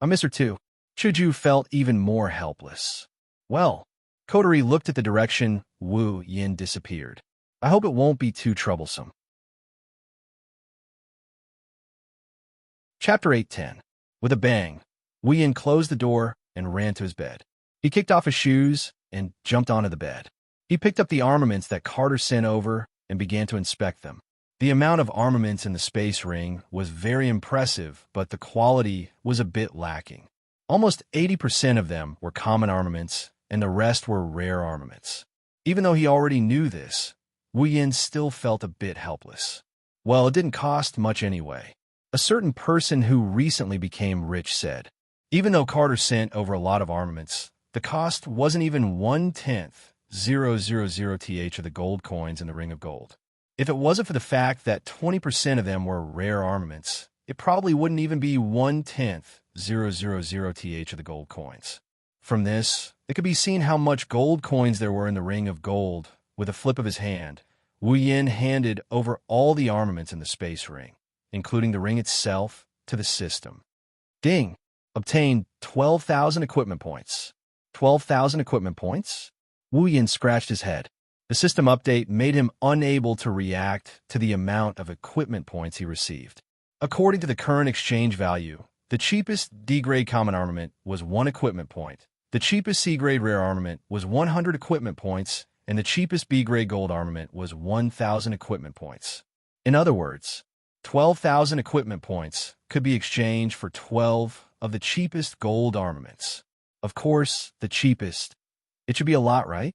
I miss her too. Chuju felt even more helpless. Well, Kotori looked at the direction Wu Yin disappeared. I hope it won't be too troublesome. Chapter 8:10. With a bang, Wu Yin closed the door and ran to his bed. He kicked off his shoes and jumped onto the bed. He picked up the armaments that Carter sent over and began to inspect them. The amount of armaments in the space ring was very impressive, but the quality was a bit lacking. Almost 80% of them were common armaments, and the rest were rare armaments. Even though he already knew this, Wu Yin still felt a bit helpless. Well, it didn't cost much anyway. A certain person who recently became rich said, even though Carter sent over a lot of armaments, the cost wasn't even 1/10,000th of the gold coins in the Ring of Gold. If it wasn't for the fact that 20% of them were rare armaments, it probably wouldn't even be 1/10,000th of the gold coins. From this, it could be seen how much gold coins there were in the Ring of Gold. With a flip of his hand, Wu Yin handed over all the armaments in the space ring, including the ring itself, to the system. Ding! Obtained 12,000 equipment points. 12,000 equipment points? Wu Yin scratched his head. The system update made him unable to react to the amount of equipment points he received. According to the current exchange value, the cheapest D-grade common armament was 1 equipment point. The cheapest C-grade rare armament was 100 equipment points, and the cheapest B-grade gold armament was 1,000 equipment points. In other words, 12,000 equipment points could be exchanged for 12 of the cheapest gold armaments. Of course, the cheapest. It should be a lot, right?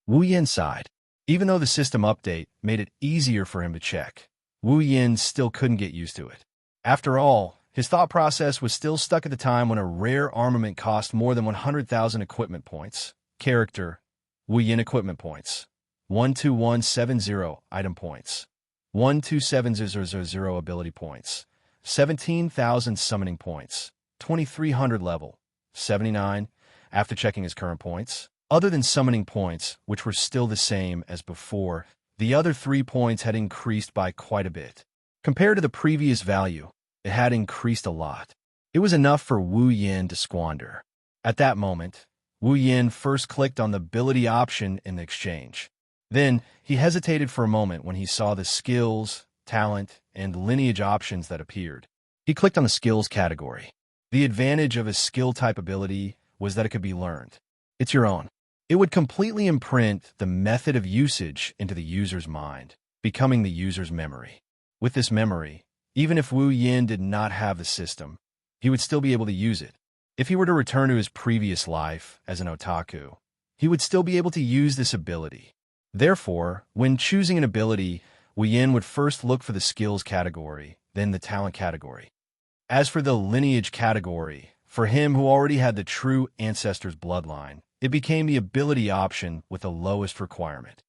Wu Yin sighed. Even though the system update made it easier for him to check, Wu Yin still couldn't get used to it. After all, his thought process was still stuck at the time when a rare armament cost more than 100,000 equipment points. Character, Wu Yin equipment points. 12170 item points. 12700 ability points. 17,000 summoning points. 2,300 level. 79 after checking his current points. Other than summoning points, which were still the same as before, the other 3 points had increased by quite a bit. Compared to the previous value, it had increased a lot. It was enough for Wu Yin to squander. At that moment, Wu Yin first clicked on the ability option in the exchange. Then, he hesitated for a moment when he saw the skills, talent, and lineage options that appeared. He clicked on the skills category. The advantage of a skill type ability was that it could be learned. It's your own. It would completely imprint the method of usage into the user's mind, becoming the user's memory. With this memory, even if Wu Yin did not have the system, he would still be able to use it. If he were to return to his previous life as an otaku, he would still be able to use this ability. Therefore, when choosing an ability, Wu Yin would first look for the skills category, then the talent category. As for the lineage category, for him who already had the true ancestor's bloodline, it became the ability option with the lowest requirement.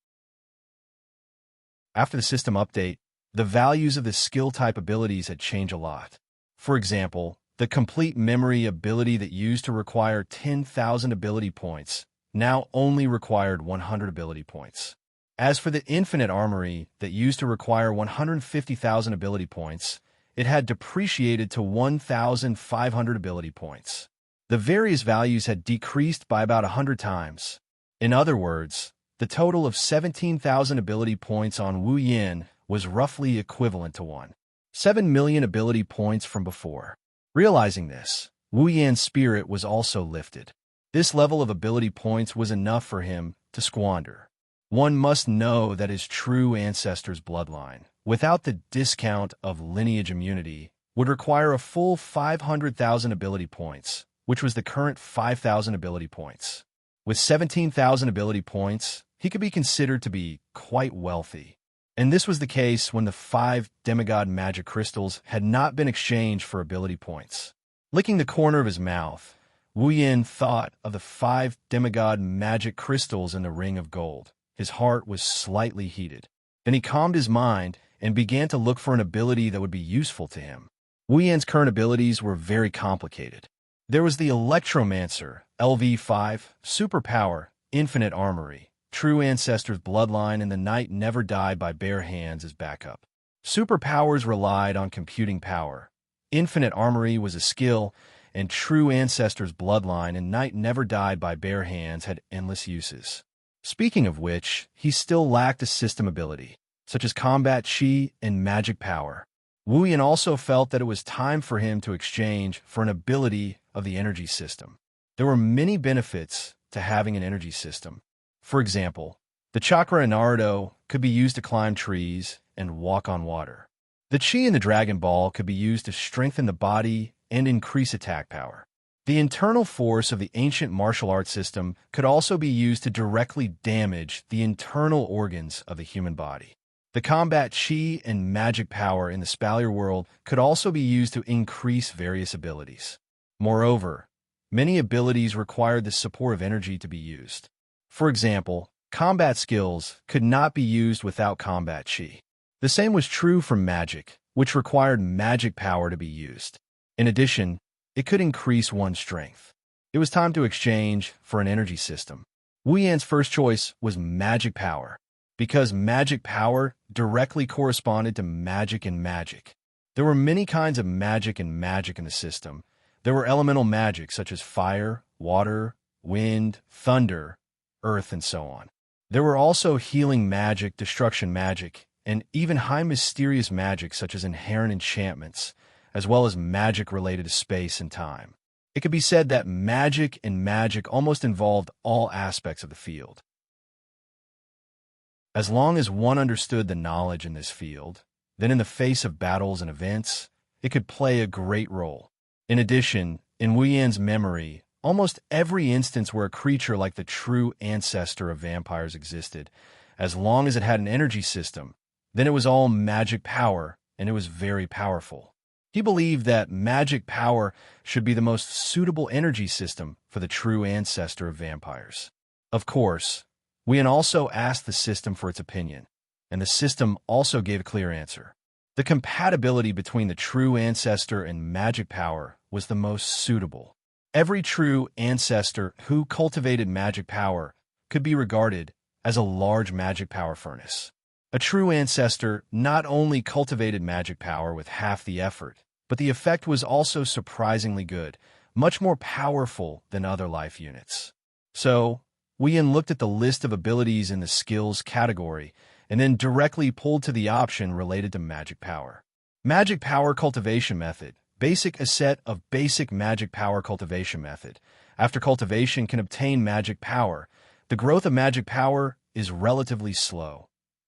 After the system update, the values of the skill type abilities had changed a lot. For example, the complete memory ability that used to require 10,000 ability points now only required 100 ability points. As for the infinite armory that used to require 150,000 ability points, it had depreciated to 1,500 ability points. The various values had decreased by about 100 times. In other words, the total of 17,000 ability points on Wu Yin was roughly equivalent to 1.7 million ability points from before. Realizing this, Wu Yan's spirit was also lifted. This level of ability points was enough for him to squander. One must know that his true ancestor's bloodline, without the discount of lineage immunity, would require a full 500,000 ability points, which was the current 5,000 ability points. With 17,000 ability points, he could be considered to be quite wealthy. And this was the case when the 5 demigod magic crystals had not been exchanged for ability points. Licking the corner of his mouth, Wu Yin thought of the 5 demigod magic crystals in the ring of gold. His heart was slightly heated. Then he calmed his mind and began to look for an ability that would be useful to him. Wu Yan's current abilities were very complicated. There was the Electromancer, LV5, Superpower, Infinite Armory, True Ancestor's Bloodline, and the Night Never Died by Bare Hands as backup. Superpowers relied on computing power. Infinite Armory was a skill, and True Ancestor's Bloodline and Night Never Died by Bare Hands had endless uses. Speaking of which, he still lacked a system ability, such as Combat Chi and Magic Power. Wu Yan also felt that it was time for him to exchange for an ability of the energy system. There were many benefits to having an energy system. For example, the chakra in Naruto could be used to climb trees and walk on water. The chi in the Dragon Ball could be used to strengthen the body and increase attack power. The internal force of the ancient martial arts system could also be used to directly damage the internal organs of the human body. The combat chi and magic power in the Spalier world could also be used to increase various abilities. Moreover, many abilities required the support of energy to be used. For example, combat skills could not be used without combat chi. The same was true for magic, which required magic power to be used. In addition, it could increase one's strength. It was time to exchange for an energy system. Wu Yan's first choice was magic power, because magic power directly corresponded to magic and magic. There were many kinds of magic and magic in the system. There were elemental magic such as fire, water, wind, thunder, earth, and so on. There were also healing magic, destruction magic, and even high mysterious magic such as inherent enchantments, as well as magic related to space and time. It could be said that magic and magic almost involved all aspects of the field. As long as one understood the knowledge in this field, then in the face of battles and events, it could play a great role. In addition, in Wu Yan's memory, almost every instance where a creature like the true ancestor of vampires existed, as long as it had an energy system, then it was all magic power, and it was very powerful. He believed that magic power should be the most suitable energy system for the true ancestor of vampires. Of course, Wu Yan also asked the system for its opinion, and the system also gave a clear answer. The compatibility between the true ancestor and magic power was the most suitable. Every true ancestor who cultivated magic power could be regarded as a large magic power furnace. A true ancestor not only cultivated magic power with half the effort, but the effect was also surprisingly good, much more powerful than other life units. So, Wu Yan looked at the list of abilities in the skills category and then directly pulled to the option related to magic power. Magic Power Cultivation Method. Basic, a set of basic magic power cultivation method. After cultivation can obtain magic power. The growth of magic power is relatively slow.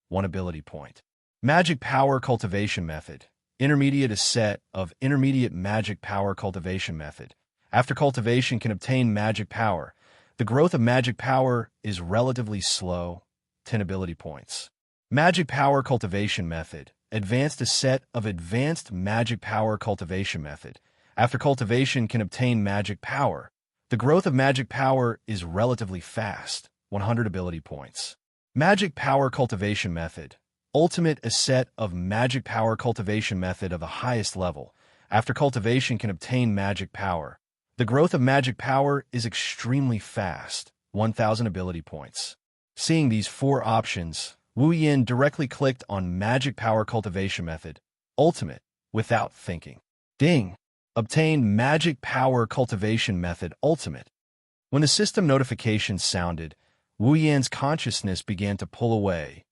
1 ability point. Magic Power Cultivation Method. Intermediate, a set of intermediate magic power cultivation method. After cultivation can obtain magic power. The growth of magic power is relatively slow. 10 ability points. Magic Power Cultivation Method. Advanced, a set of advanced magic power cultivation method. After cultivation can obtain magic power. The growth of magic power is relatively fast. 100 ability points. Magic Power Cultivation Method. Ultimate, a set of magic power cultivation method of the highest level. After cultivation can obtain magic power. The growth of magic power is extremely fast. 1,000 ability points. Seeing these 4 options, Wu Yan directly clicked on Magic Power Cultivation Method, Ultimate. without thinking. Ding! Obtained Magic Power Cultivation Method Ultimate. When the system notification sounded, Wu Yan's consciousness began to pull away.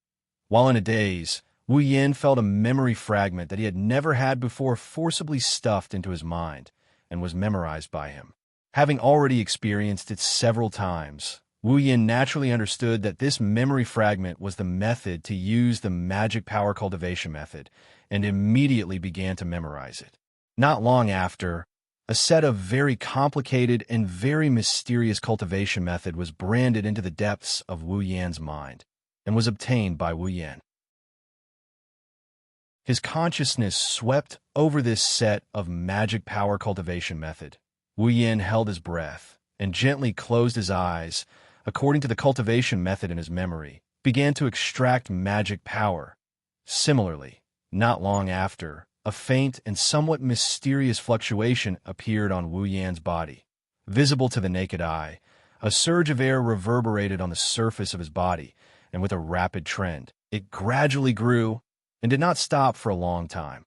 While in a daze, Wu Yan felt a memory fragment that he had never had before forcibly stuffed into his mind and was memorized by him. Having already experienced it several times, Wu Yan naturally understood that this memory fragment was the method to use the Magic Power Cultivation Method and immediately began to memorize it. Not long after, a set of very complicated and very mysterious cultivation method was branded into the depths of Wu Yan's mind and was obtained by Wu Yan. His consciousness swept over this set of Magic Power Cultivation Method. Wu Yan held his breath and gently closed his eyes, according to the cultivation method in his memory, began to extract magic power. Similarly, not long after, a faint and somewhat mysterious fluctuation appeared on Wu Yan's body. Visible to the naked eye, a surge of air reverberated on the surface of his body, and with a rapid trend, it gradually grew and did not stop for a long time.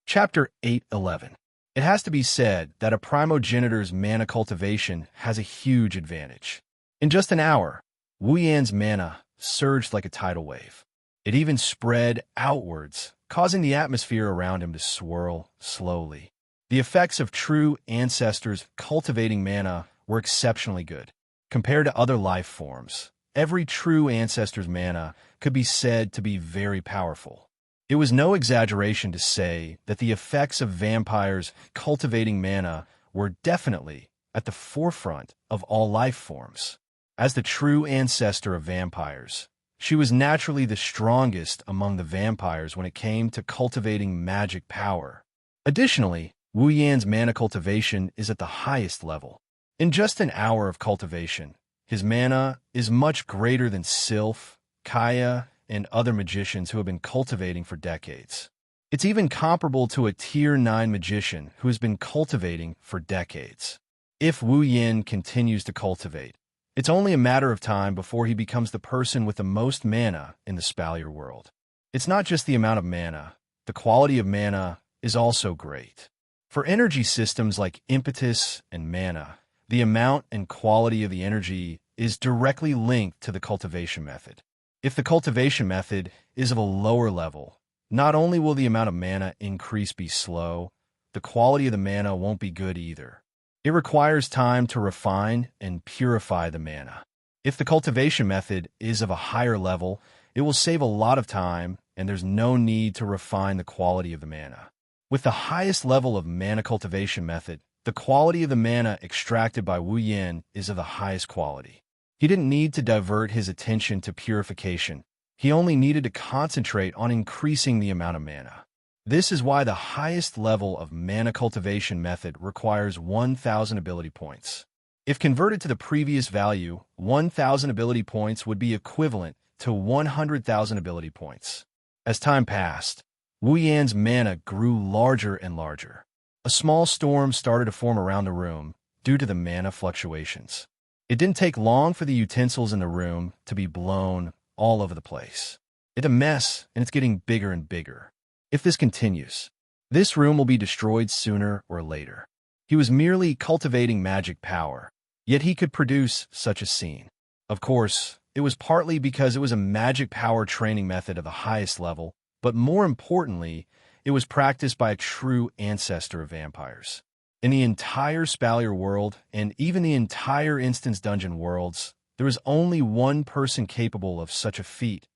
Chapter 8:11. It has to be said that a primogenitor's mana cultivation has a huge advantage. In just an hour, Wu Yan's mana surged like a tidal wave. It even spread outwards, causing the atmosphere around him to swirl slowly. The effects of true ancestors cultivating mana were exceptionally good. Compared to other life forms, every true ancestor's mana could be said to be very powerful. It was no exaggeration to say that the effects of vampires cultivating mana were definitely at the forefront of all life forms. As the true ancestor of vampires, she was naturally the strongest among the vampires when it came to cultivating magic power. Additionally, Wu Yan's mana cultivation is at the highest level. In just an hour of cultivation, his mana is much greater than Sylph, Kaya, and other magicians who have been cultivating for decades. It's even comparable to a Tier 9 magician who has been cultivating for decades. If Wu Yan continues to cultivate, it's only a matter of time before he becomes the person with the most mana in the Spalier world. It's not just the amount of mana, the quality of mana is also great. For energy systems like impetus and mana, the amount and quality of the energy is directly linked to the cultivation method. If the cultivation method is of a lower level, not only will the amount of mana increase be slow, the quality of the mana won't be good either. It requires time to refine and purify the mana. If the cultivation method is of a higher level, it will save a lot of time and there's no need to refine the quality of the mana. With the highest level of mana cultivation method, the quality of the mana extracted by Wu Yan is of the highest quality. He didn't need to divert his attention to purification. He only needed to concentrate on increasing the amount of mana. This is why the highest level of mana cultivation method requires 1,000 ability points. If converted to the previous value, 1,000 ability points would be equivalent to 100,000 ability points. As time passed, Wu Yan's mana grew larger and larger. A small storm started to form around the room due to the mana fluctuations. It didn't take long for the utensils in the room to be blown all over the place. It's a mess, and it's getting bigger and bigger. If this continues, this room will be destroyed sooner or later. He was merely cultivating magic power, yet he could produce such a scene. Of course, it was partly because it was a magic power training method of the highest level, but more importantly, it was practiced by a true ancestor of vampires. In the entire Spalier world, and even the entire Instance Dungeon worlds, there was only one person capable of such a feat.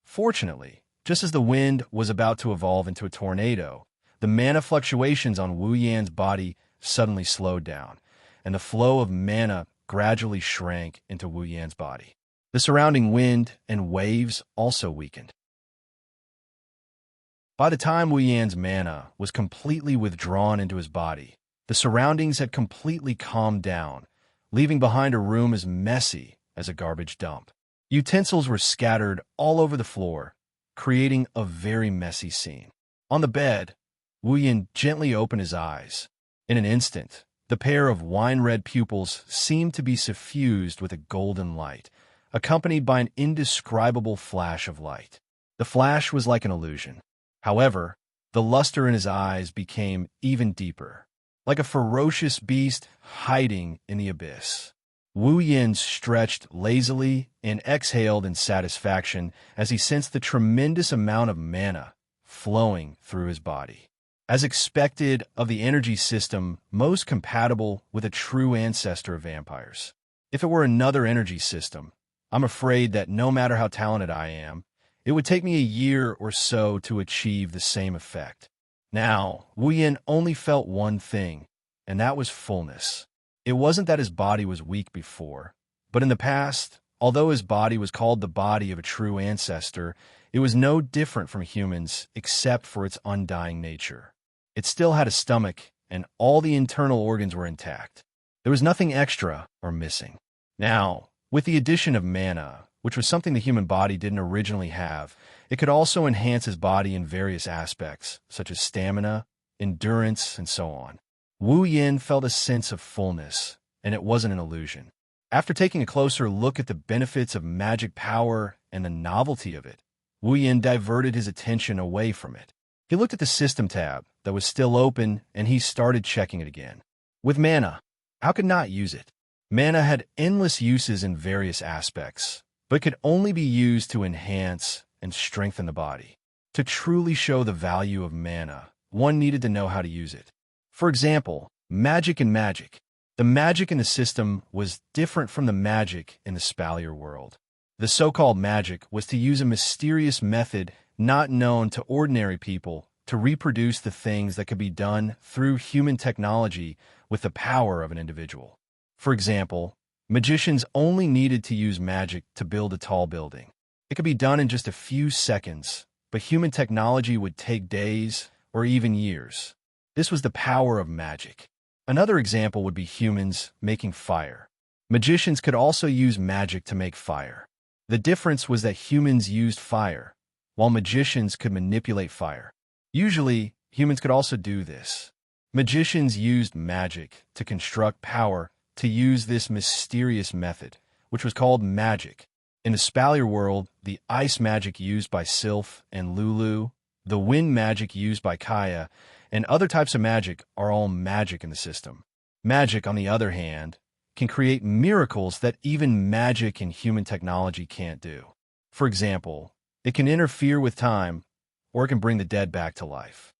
Fortunately, just as the wind was about to evolve into a tornado, the mana fluctuations on Wu Yan's body suddenly slowed down, and the flow of mana gradually shrank into Wu Yan's body. The surrounding wind and waves also weakened. By the time Wu Yan's mana was completely withdrawn into his body, the surroundings had completely calmed down, leaving behind a room as messy as a garbage dump. Utensils were scattered all over the floor, creating a very messy scene. On the bed, Wu Yan gently opened his eyes. In an instant, the pair of wine-red pupils seemed to be suffused with a golden light, accompanied by an indescribable flash of light. The flash was like an illusion. However, the luster in his eyes became even deeper, like a ferocious beast hiding in the abyss. Wu Yin stretched lazily and exhaled in satisfaction as he sensed the tremendous amount of mana flowing through his body. As expected of the energy system most compatible with a true ancestor of vampires. If it were another energy system, I'm afraid that no matter how talented I am, it would take me a year or so to achieve the same effect. Now, Wu Yin only felt one thing, and that was fullness. It wasn't that his body was weak before, but in the past, although his body was called the body of a true ancestor, it was no different from humans except for its undying nature. It still had a stomach, and all the internal organs were intact. There was nothing extra or missing. Now, with the addition of mana, which was something the human body didn't originally have, it could also enhance his body in various aspects, such as stamina, endurance, and so on. Wu Yin felt a sense of fullness, and it wasn't an illusion. After taking a closer look at the benefits of magic power and the novelty of it, Wu Yin diverted his attention away from it. He looked at the system tab that was still open, and he started checking it again. With mana, how could not use it? Mana had endless uses in various aspects, but could only be used to enhance and strengthen the body. To truly show the value of mana, one needed to know how to use it. For example, magic and magic. The magic in the system was different from the magic in the Spalier world. The so-called magic was to use a mysterious method not known to ordinary people to reproduce the things that could be done through human technology with the power of an individual. For example, magicians only needed to use magic to build a tall building. It could be done in just a few seconds, but human technology would take days or even years. This was the power of magic. Another example would be humans making fire. Magicians could also use magic to make fire. The difference was that humans used fire, while magicians could manipulate fire. Usually, humans could also do this. Magicians used magic to construct power to use this mysterious method, which was called magic. In the Spalier world, the ice magic used by Sylph and Lulu, the wind magic used by Kaya, and other types of magic are all magic in the system. Magic, on the other hand, can create miracles that even magic and human technology can't do. For example, it can interfere with time, or it can bring the dead back to life.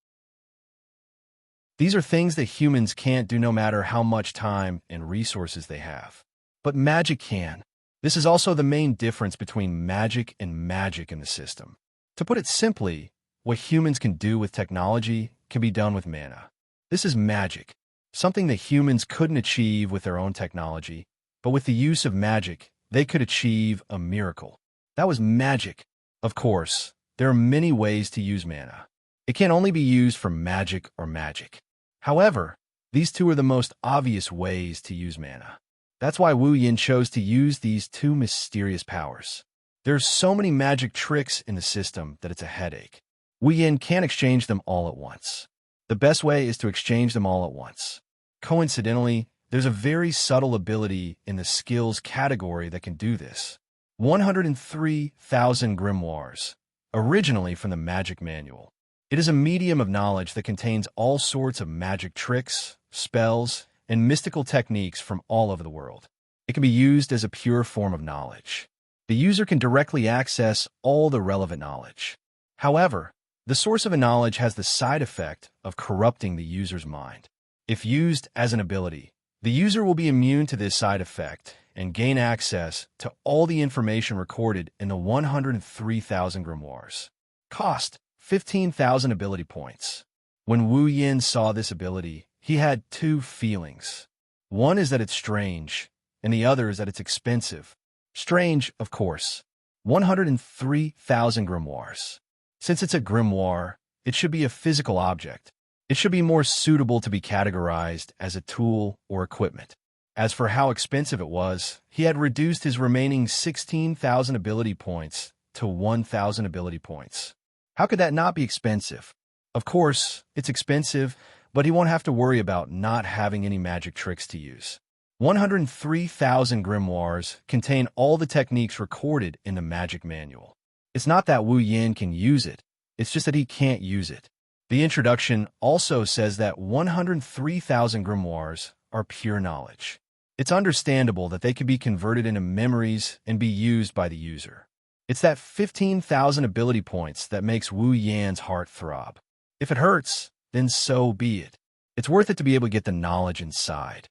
These are things that humans can't do no matter how much time and resources they have. But magic can. This is also the main difference between magic and magic in the system. To put it simply, what humans can do with technology can be done with mana. This is magic, something that humans couldn't achieve with their own technology, but with the use of magic, they could achieve a miracle. That was magic. Of course, there are many ways to use mana. It can't only be used for magic or magic. However, these two are the most obvious ways to use mana. That's why Wu Yin chose to use these two mysterious powers. There's so many magic tricks in the system that it's a headache. Wu Yin can't exchange them all at once. The best way is to exchange them all at once. Coincidentally, there's a very subtle ability in the skills category that can do this. 103,000 grimoires, originally from the Magic Manual. It is a medium of knowledge that contains all sorts of magic tricks, spells, and mystical techniques from all over the world. It can be used as a pure form of knowledge. The user can directly access all the relevant knowledge. However, the source of a knowledge has the side effect of corrupting the user's mind. If used as an ability, the user will be immune to this side effect and gain access to all the information recorded in the 103,000 grimoires. Cost: 15,000 ability points. When Wu Yin saw this ability, he had two feelings. One is that it's strange, and the other is that it's expensive. Strange, of course. 103,000 grimoires. Since it's a grimoire, it should be a physical object. It should be more suitable to be categorized as a tool or equipment. As for how expensive it was, he had reduced his remaining 16,000 ability points to 1,000 ability points. How could that not be expensive? Of course, it's expensive, but he won't have to worry about not having any magic tricks to use. 103,000 grimoires contain all the techniques recorded in the Magic Manual. It's not that Wu Yin can use it, it's just that he can't use it. The introduction also says that 103,000 grimoires are pure knowledge. It's understandable that they can be converted into memories and be used by the user. It's that 15,000 ability points that makes Wu Yan's heart throb. If it hurts, then so be it. It's worth it to be able to get the knowledge inside.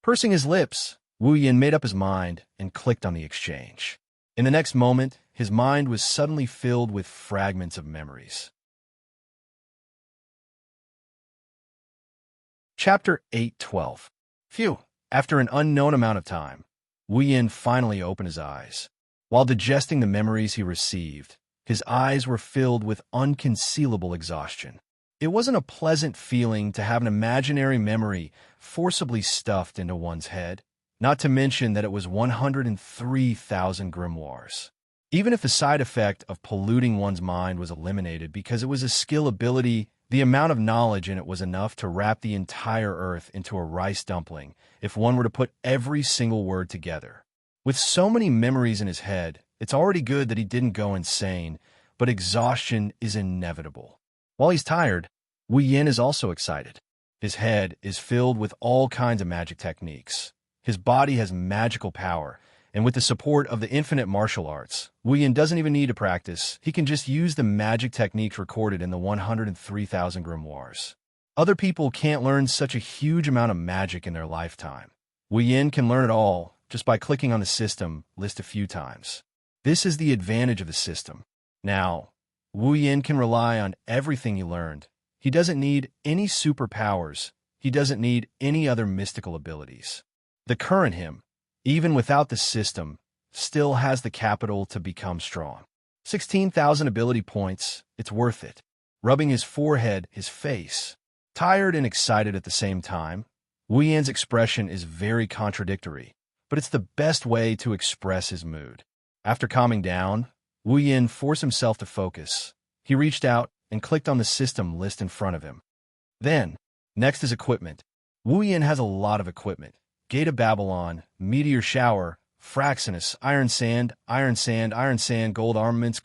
Pursing his lips, Wu Yan made up his mind and clicked on the exchange. In the next moment, his mind was suddenly filled with fragments of memories. Chapter 8:12. Phew. After an unknown amount of time, Wu Yan finally opened his eyes. While digesting the memories he received, his eyes were filled with unconcealable exhaustion. It wasn't a pleasant feeling to have an imaginary memory forcibly stuffed into one's head, not to mention that it was 103,000 grimoires. Even if the side effect of polluting one's mind was eliminated because it was a skill ability, the amount of knowledge in it was enough to wrap the entire earth into a rice dumpling if one were to put every single word together. With so many memories in his head, it's already good that he didn't go insane, but exhaustion is inevitable. While he's tired, Wu Yan is also excited. His head is filled with all kinds of magic techniques. His body has magical power, and with the support of the infinite martial arts, Wu Yan doesn't even need to practice. He can just use the magic techniques recorded in the 103,000 grimoires. Other people can't learn such a huge amount of magic in their lifetime. Wu Yan can learn it all just by clicking on the system list a few times. This is the advantage of the system. Now, Wu Yan can rely on everything he learned. He doesn't need any superpowers. He doesn't need any other mystical abilities. The current him, even without the system, still has the capital to become strong. 16,000 ability points, it's worth it. Rubbing his forehead, his face, tired and excited at the same time, Wu Yan's expression is very contradictory, but it's the best way to express his mood. After calming down, Wu Yan forced himself to focus. He reached out and clicked on the system list in front of him. Then, next is equipment. Wu Yan has a lot of equipment. Gate of Babylon, Meteor Shower, Fraxinus, Iron Sand, Iron Sand, Iron Sand, Gold Armaments,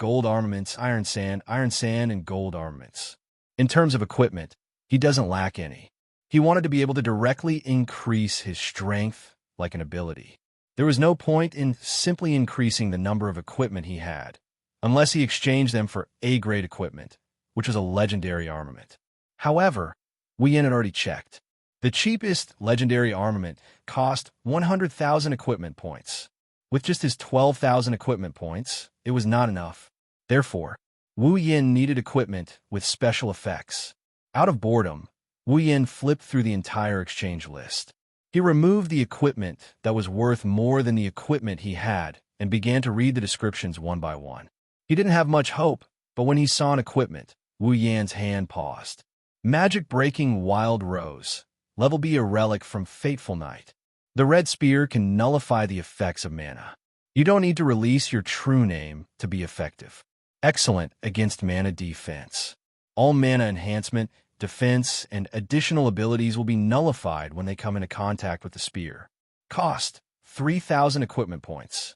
Iron Sand, and Gold Armaments. In terms of equipment, he doesn't lack any. He wanted to be able to directly increase his strength like an ability. There was no point in simply increasing the number of equipment he had, unless he exchanged them for A-grade equipment, which was a legendary armament. However, Wu Yan had already checked. The cheapest legendary armament cost 100,000 equipment points. With just his 12,000 equipment points, it was not enough. Therefore, Wu Yan needed equipment with special effects. Out of boredom, Wu Yan flipped through the entire exchange list. He removed the equipment that was worth more than the equipment he had and began to read the descriptions one by one. He didn't have much hope, but when he saw an equipment, Wu Yan's hand paused. Magic-breaking Wild Rose. Level B, a relic from Fateful Night. The red spear can nullify the effects of mana. You don't need to release your true name to be effective. Excellent against mana defense. All mana enhancement, defense, and additional abilities will be nullified when they come into contact with the spear. Cost 3,000 equipment points.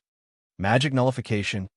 Magic nullification.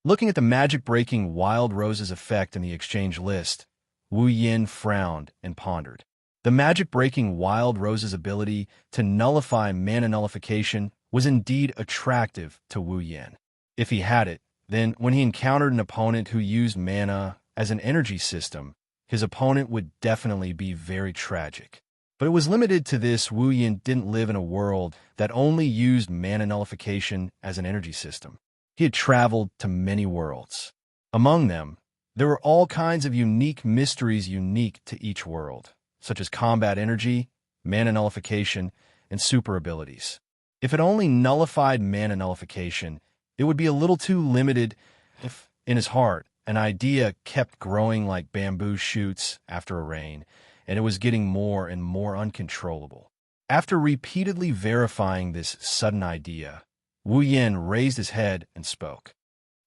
Looking at the magic-breaking Wild Rose's effect in the exchange list, Wu Yan frowned and pondered. The magic-breaking Wild Rose's ability to nullify mana nullification was indeed attractive to Wu Yan. If he had it, then when he encountered an opponent who used mana as an energy system, his opponent would definitely be very tragic. But it was limited to this. Wu Yan didn't live in a world that only used mana nullification as an energy system. He had traveled to many worlds. Among them, there were all kinds of unique mysteries unique to each world, such as combat energy, mana nullification, and super abilities. If it only nullified mana nullification, it would be a little too limited. If, in his heart, an idea kept growing like bamboo shoots after a rain, and it was getting more and more uncontrollable. After repeatedly verifying this sudden idea, Wu Yan raised his head and spoke.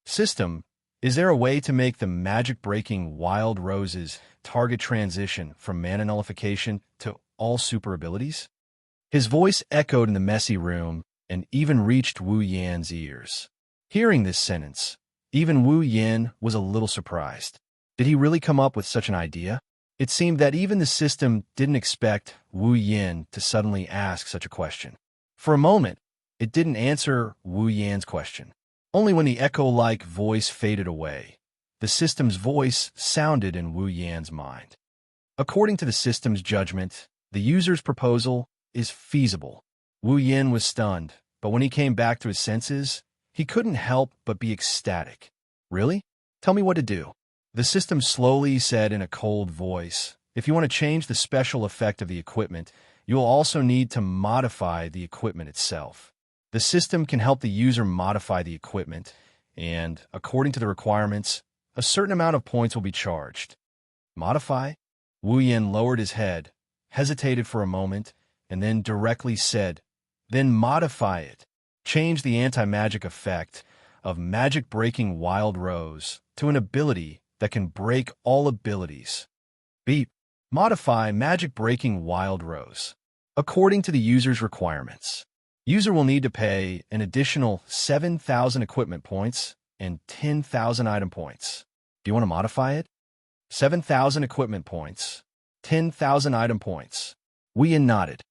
System, is there a way to make the magic-breaking Wild Rose's target transition from mana nullification to all super abilities? His voice echoed in the messy room and even reached Wu Yan's ears. Hearing this sentence, even Wu Yin was a little surprised. Did he really come up with such an idea? It seemed that even the system didn't expect Wu Yin to suddenly ask such a question. For a moment, it didn't answer Wu Yan's question. Only when the echo-like voice faded away, the system's voice sounded in Wu Yan's mind. According to the system's judgment, the user's proposal is feasible. Wu Yin was stunned, but when he came back to his senses, he couldn't help but be ecstatic. Really? Tell me what to do. The system slowly said in a cold voice, if you want to change the special effect of the equipment, you will also need to modify the equipment itself. The system can help the user modify the equipment, and, according to the requirements, a certain amount of points will be charged. Modify? Wu Yin lowered his head, hesitated for a moment, and then directly said, then modify it. Change the anti-magic effect of magic-breaking Wild Rose to an ability that can break all abilities. Beep. Modify magic-breaking Wild Rose. According to the user's requirements, user will need to pay an additional 7,000 equipment points and 10,000 item points. Do you want to modify it? 7,000 equipment points, 10,000 item points. Wu Yin nodded.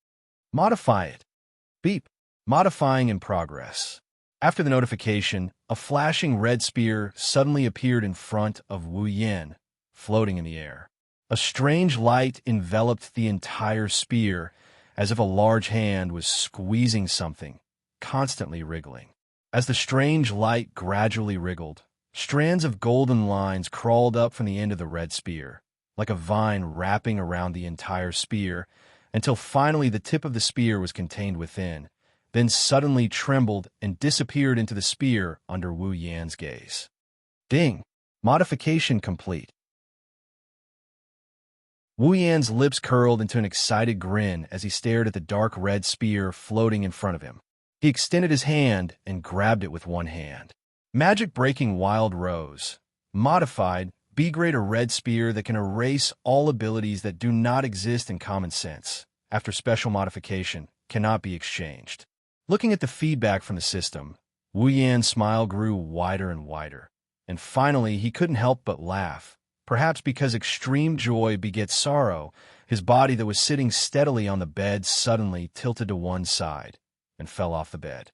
Modify it. Beep. Modifying in progress. After the notification, a flashing red spear suddenly appeared in front of Wu Yin, floating in the air. A strange light enveloped the entire spear, as if a large hand was squeezing something, constantly wriggling. As the strange light gradually wriggled, strands of golden lines crawled up from the end of the red spear, like a vine wrapping around the entire spear, until finally the tip of the spear was contained within, then suddenly trembled and disappeared into the spear under Wu Yan's gaze. Ding! Modification complete. Wu Yan's lips curled into an excited grin as he stared at the dark red spear floating in front of him. He extended his hand and grabbed it with one hand. Magic-breaking Wild Rose. Modified, B-grade a red spear that can erase all abilities that do not exist in common sense. After special modification, cannot be exchanged. Looking at the feedback from the system, Wu Yan's smile grew wider and wider, and finally he couldn't help but laugh. Perhaps because extreme joy begets sorrow, his body that was sitting steadily on the bed suddenly tilted to one side and fell off the bed.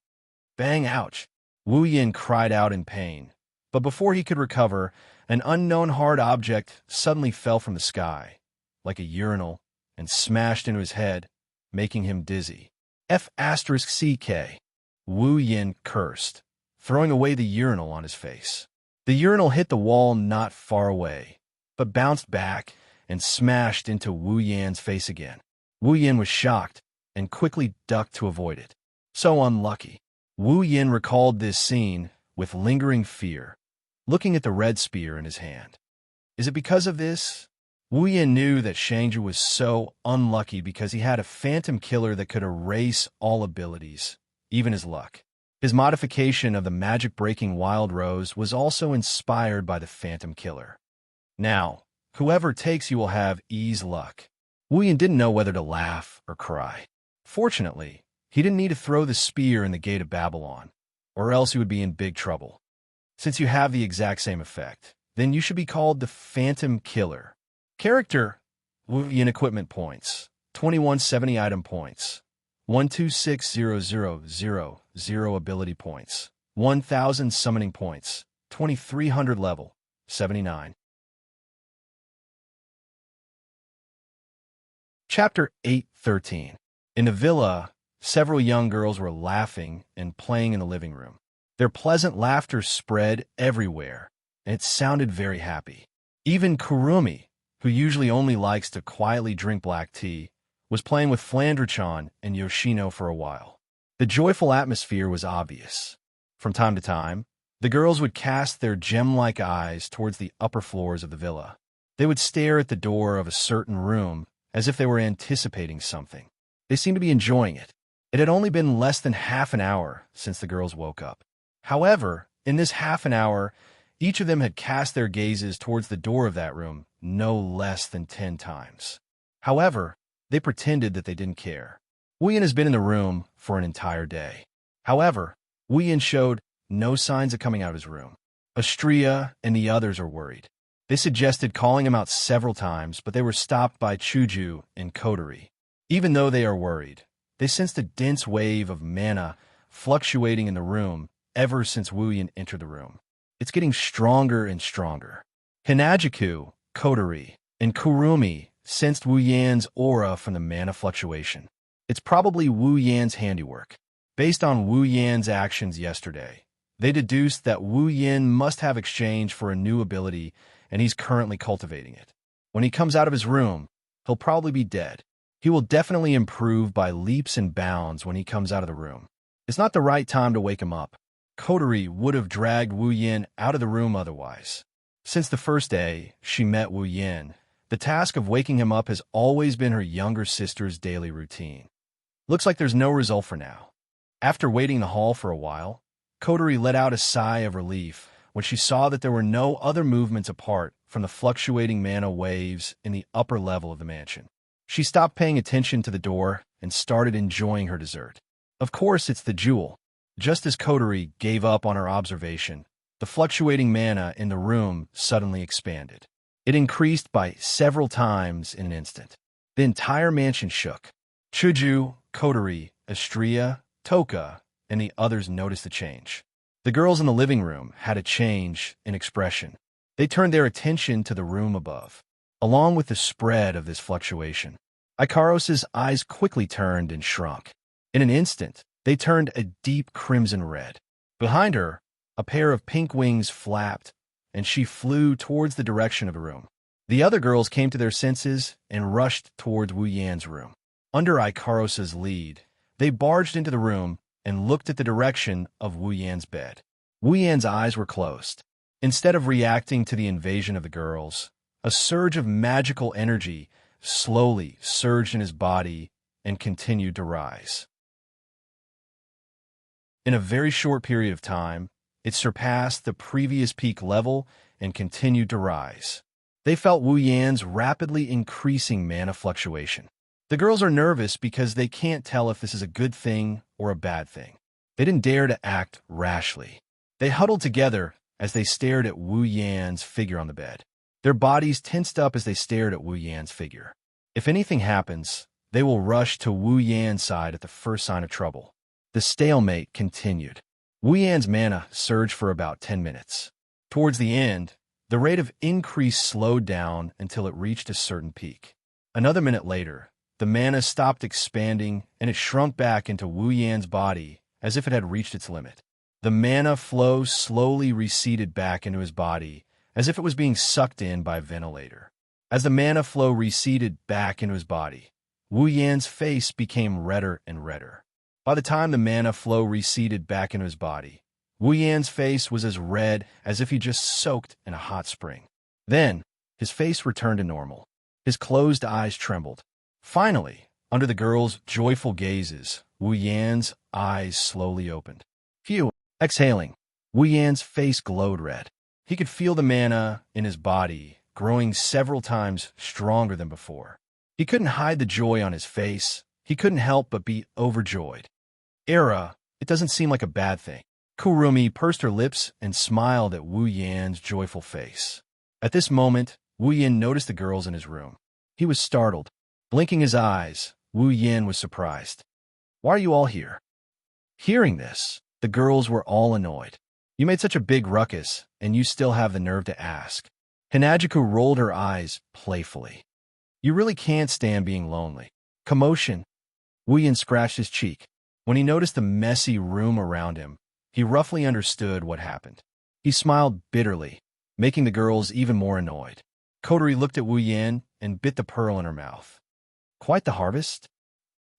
Bang! Ouch! Wu Yin cried out in pain, but before he could recover, an unknown hard object suddenly fell from the sky, like a urinal, and smashed into his head, making him dizzy. F***CK. Wu Yin cursed, throwing away the urinal on his face. The urinal hit the wall not far away, but bounced back and smashed into Wu Yan's face again. Wu Yin was shocked and quickly ducked to avoid it. So unlucky. Wu Yin recalled this scene with lingering fear, looking at the red spear in his hand. Is it because of this? Wu Yin knew that Xianxia was so unlucky because he had a phantom killer that could erase all abilities, even his luck. His modification of the magic-breaking Wild Rose was also inspired by the phantom killer. Now, whoever takes you will have ease luck. Wu Yin didn't know whether to laugh or cry. Fortunately, he didn't need to throw the spear in the gate of Babylon, or else he would be in big trouble. Since you have the exact same effect, then you should be called the Phantom Killer. Character, Wu Yin equipment points, 2170 item points, 126000 ability points, 1000 summoning points, 2300 level, 79. Chapter 8:13. In the villa, several young girls were laughing and playing in the living room. Their pleasant laughter spread everywhere, and it sounded very happy. Even Kurumi, who usually only likes to quietly drink black tea, was playing with Flandre-chan and Yoshino for a while. The joyful atmosphere was obvious. From time to time, the girls would cast their gem-like eyes towards the upper floors of the villa. They would stare at the door of a certain room as if they were anticipating something. They seemed to be enjoying it. It had only been less than half an hour since the girls woke up. However, in this half an hour, each of them had cast their gazes towards the door of that room no less than 10 times. However, they pretended that they didn't care. Wu Yin has been in the room for an entire day. However, Wu Yin showed no signs of coming out of his room. Xianxia and the others are worried. They suggested calling him out several times, but they were stopped by Chuju and Kotori. Even though they are worried, they sensed a dense wave of mana fluctuating in the room ever since Wuyan entered the room. It's getting stronger and stronger. Hinajiku, Kotori, and Kurumi sensed Wu Yan's aura from the mana fluctuation. It's probably Wu Yan's handiwork. Based on Wu Yan's actions yesterday, they deduced that Wu Yan must have exchanged for a new ability, and he's currently cultivating it. When he comes out of his room, he'll probably be dead. He will definitely improve by leaps and bounds when he comes out of the room. It's not the right time to wake him up. Kotori would have dragged Wu Yan out of the room otherwise. Since the first day she met Wu Yan, the task of waking him up has always been her younger sister's daily routine. Looks like there's no result for now. After waiting in the hall for a while, Kotori let out a sigh of relief when she saw that there were no other movements apart from the fluctuating mana waves in the upper level of the mansion. She stopped paying attention to the door and started enjoying her dessert. Of course, it's the jewel. Just as Kotori gave up on her observation, the fluctuating mana in the room suddenly expanded. It increased by several times in an instant. The entire mansion shook. Chuju, Kotori, Xianxia, Toka, and the others noticed the change. The girls in the living room had a change in expression. They turned their attention to the room above. Along with the spread of this fluctuation, Ikaros's eyes quickly turned and shrunk. In an instant, they turned a deep crimson red. Behind her, a pair of pink wings flapped, and she flew towards the direction of the room. The other girls came to their senses and rushed towards Wu Yan's room. Under Ikaros's lead, they barged into the room and looked at the direction of Wu Yan's bed. Wu Yan's eyes were closed. Instead of reacting to the invasion of the girls, a surge of magical energy slowly surged in his body and continued to rise. In a very short period of time, it surpassed the previous peak level and continued to rise. They felt Wu Yan's rapidly increasing mana fluctuation. The girls are nervous because they can't tell if this is a good thing or a bad thing. They didn't dare to act rashly. They huddled together as they stared at Wu Yan's figure on the bed. Their bodies tensed up as they stared at Wu Yan's figure. If anything happens, they will rush to Wu Yan's side at the first sign of trouble. The stalemate continued. Wu Yan's mana surged for about 10 minutes. Towards the end, the rate of increase slowed down until it reached a certain peak. Another minute later, the mana stopped expanding and it shrunk back into Wu Yan's body as if it had reached its limit. The mana flow slowly receded back into his body as if it was being sucked in by a ventilator. As the mana flow receded back into his body, Wu Yan's face became redder and redder. By the time the mana flow receded back into his body, Wu Yan's face was as red as if he just soaked in a hot spring. Then, his face returned to normal. His closed eyes trembled. Finally, under the girls' joyful gazes, Wu Yan's eyes slowly opened. Phew! Exhaling, Wu Yan's face glowed red. He could feel the mana in his body growing several times stronger than before. He couldn't hide the joy on his face. He couldn't help but be overjoyed. It doesn't seem like a bad thing. Kurumi pursed her lips and smiled at Wu Yan's joyful face. At this moment, Wu Yan noticed the girls in his room. He was startled. Blinking his eyes, Wu Yan was surprised. Why are you all here? Hearing this, the girls were all annoyed. You made such a big ruckus, and you still have the nerve to ask. Hinajiku rolled her eyes playfully. You really can't stand being lonely. Commotion. Wu Yan scratched his cheek. When he noticed the messy room around him, he roughly understood what happened. He smiled bitterly, making the girls even more annoyed. Kotori looked at Wu Yan and bit the pearl in her mouth. Quite the harvest?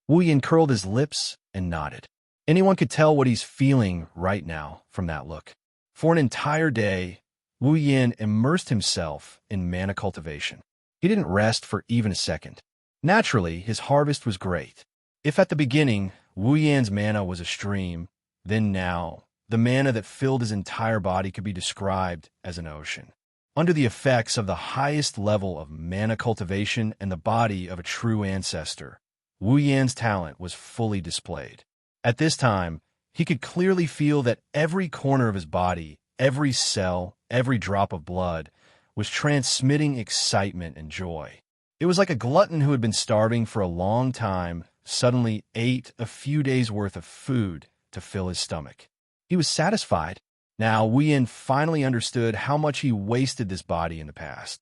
Wu Yan curled his lips and nodded. Anyone could tell what he's feeling right now from that look. For an entire day, Wu Yan immersed himself in mana cultivation. He didn't rest for even a second. Naturally, his harvest was great. If at the beginning, Wu Yan's mana was a stream, then now, the mana that filled his entire body could be described as an ocean. Under the effects of the highest level of mana cultivation and the body of a true ancestor, Wu Yan's talent was fully displayed. At this time, He could clearly feel that every corner of his body, every cell, every drop of blood, was transmitting excitement and joy. It was like a glutton who had been starving for a long time suddenly ate a few days' worth of food to fill his stomach. He was satisfied. Now, Wuyin finally understood how much he wasted this body in the past.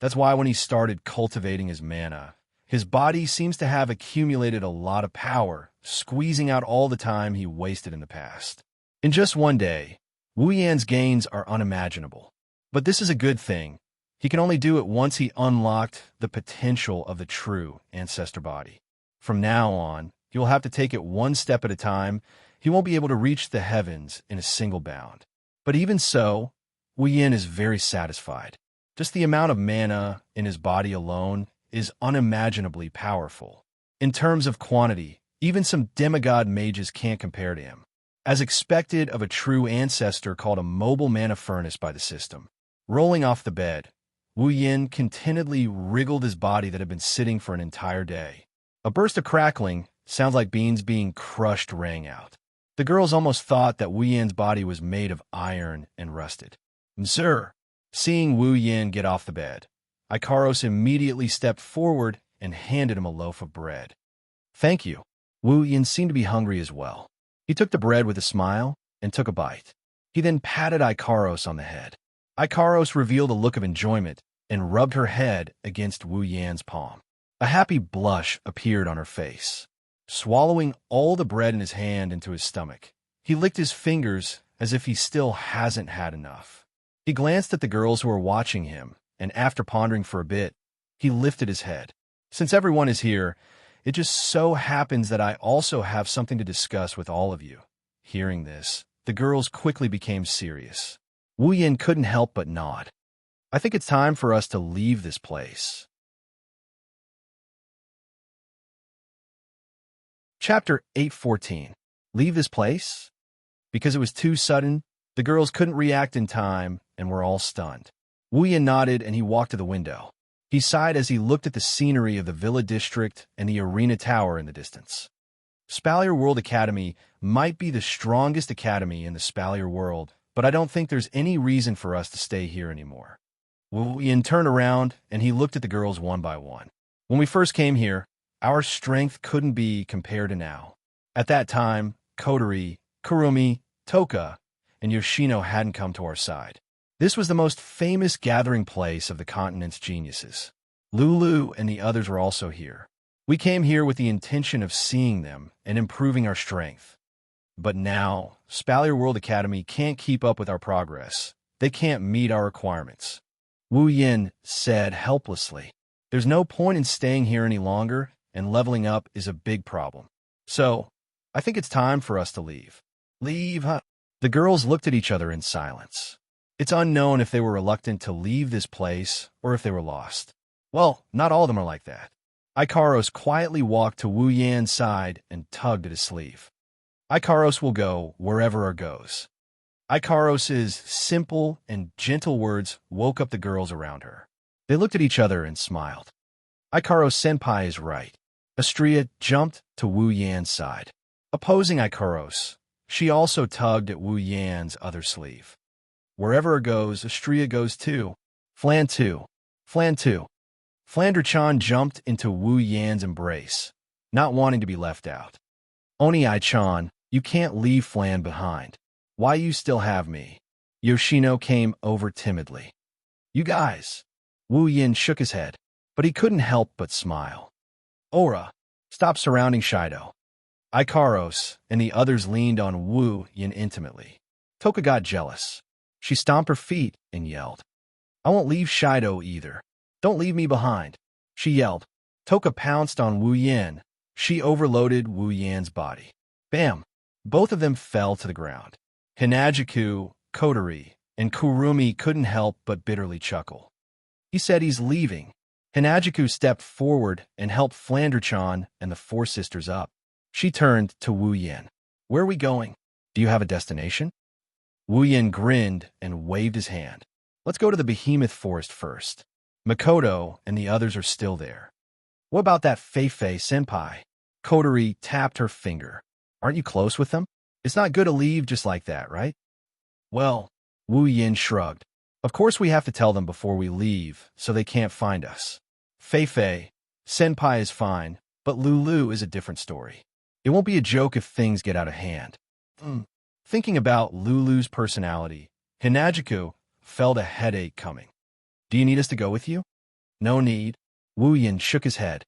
That's why when he started cultivating his mana, his body seems to have accumulated a lot of power, squeezing out all the time he wasted in the past. In just one day, Wu Yan's gains are unimaginable. But this is a good thing. He can only do it once he unlocked the potential of the true ancestor body. From now on, he will have to take it one step at a time. He won't be able to reach the heavens in a single bound. But even so, Wu Yan is very satisfied. Just the amount of mana in his body alone is unimaginably powerful. In terms of quantity, even some demigod mages can't compare to him. As expected of a true ancestor called a mobile mana furnace by the system. Rolling off the bed, Wu Yan contentedly wriggled his body that had been sitting for an entire day. A burst of crackling, sounds like beans being crushed, rang out. The girls almost thought that Wu Yan's body was made of iron and rusted. Sir, seeing Wu Yan get off the bed, Ikaros immediately stepped forward and handed him a loaf of bread. Thank you. Wu Yan seemed to be hungry as well. He took the bread with a smile and took a bite. He then patted Ikaros on the head. Ikaros revealed a look of enjoyment and rubbed her head against Wu Yan's palm. A happy blush appeared on her face. Swallowing all the bread in his hand into his stomach, he licked his fingers as if he still hasn't had enough. He glanced at the girls who were watching him, and after pondering for a bit, he lifted his head. Since everyone is here, it just so happens that I also have something to discuss with all of you. Hearing this, the girls quickly became serious. Wu Yan couldn't help but nod. I think it's time for us to leave this place. Chapter 8:14. Leave this place? Because it was too sudden, the girls couldn't react in time and were all stunned. Wu Yan nodded and he walked to the window. He sighed as he looked at the scenery of the Villa District and the Arena Tower in the distance. Spalier World Academy might be the strongest academy in the Spalier world, but I don't think there's any reason for us to stay here anymore. Wu Yan turned around and he looked at the girls one by one. When we first came here, our strength couldn't be compared to now. At that time, Kotori, Kurumi, Toka, and Yoshino hadn't come to our side. This was the most famous gathering place of the continent's geniuses. Lulu and the others were also here. We came here with the intention of seeing them and improving our strength. But now, Spalier World Academy can't keep up with our progress. They can't meet our requirements. Wu Yan said helplessly. There's no point in staying here any longer, and leveling up is a big problem. So, I think it's time for us to leave. Leave, huh? The girls looked at each other in silence. It's unknown if they were reluctant to leave this place or if they were lost. Well, not all of them are like that. Ikaros quietly walked to Wu Yan's side and tugged at his sleeve. Ikaros will go wherever it goes. Ikaros's simple and gentle words woke up the girls around her. They looked at each other and smiled. Ikaros-senpai is right. Astria jumped to Wu Yan's side. Opposing Ikaros, she also tugged at Wu Yan's other sleeve. Wherever it goes, Astria goes too. Flan too. Flan too. Flander-chan jumped into Wu Yan's embrace, not wanting to be left out. Oni-chan, you can't leave Flan behind. Why you still have me? Yoshino came over timidly. You guys. Wu Yan shook his head, but he couldn't help but smile. Ora, stop surrounding Shido. Ikaros and the others leaned on Wu Yan intimately. Toka got jealous. She stomped her feet and yelled. I won't leave Shido either. Don't leave me behind, she yelled. Toka pounced on Wu Yan. She overloaded Wu Yan's body. Bam! Both of them fell to the ground. Hinajiku, Kotori, and Kurumi couldn't help but bitterly chuckle. He said he's leaving. Hinajiku stepped forward and helped Flander-chan and the four sisters up. She turned to Wu Yan. Where are we going? Do you have a destination? Wu Yan grinned and waved his hand. Let's go to the Behemoth Forest first. Makoto and the others are still there. What about that Fei-Fei senpai? Coterie tapped her finger. Aren't you close with them? It's not good to leave just like that, right? Well, Wu Yin shrugged. Of course we have to tell them before we leave, so they can't find us. Fei Fei, Senpai is fine, but Lulu is a different story. It won't be a joke if things get out of hand. Thinking about Lulu's personality, Hinajiku felt a headache coming. Do you need us to go with you? No need. Wu Yin shook his head.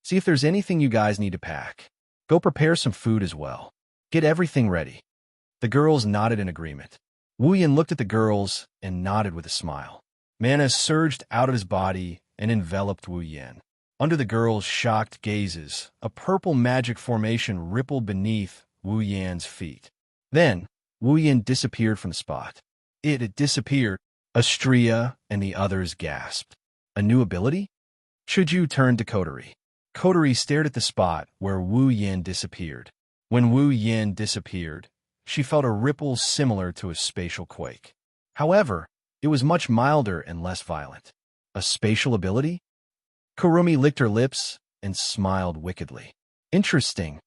See if there's anything you guys need to pack. Go prepare some food as well. Get everything ready. The girls nodded in agreement. Wu Yin looked at the girls and nodded with a smile. Mana surged out of his body and enveloped Wu Yin. Under the girls' shocked gazes, a purple magic formation rippled beneath Wu Yan's feet. Then, Wu Yin disappeared from the spot. It had disappeared. Astria and the others gasped. A new ability? Chuju turned to Coterie. Coterie stared at the spot where Wu Yin disappeared. When Wu Yin disappeared, she felt a ripple similar to a spatial quake. However, it was much milder and less violent. A spatial ability? Kurumi licked her lips and smiled wickedly. Interesting.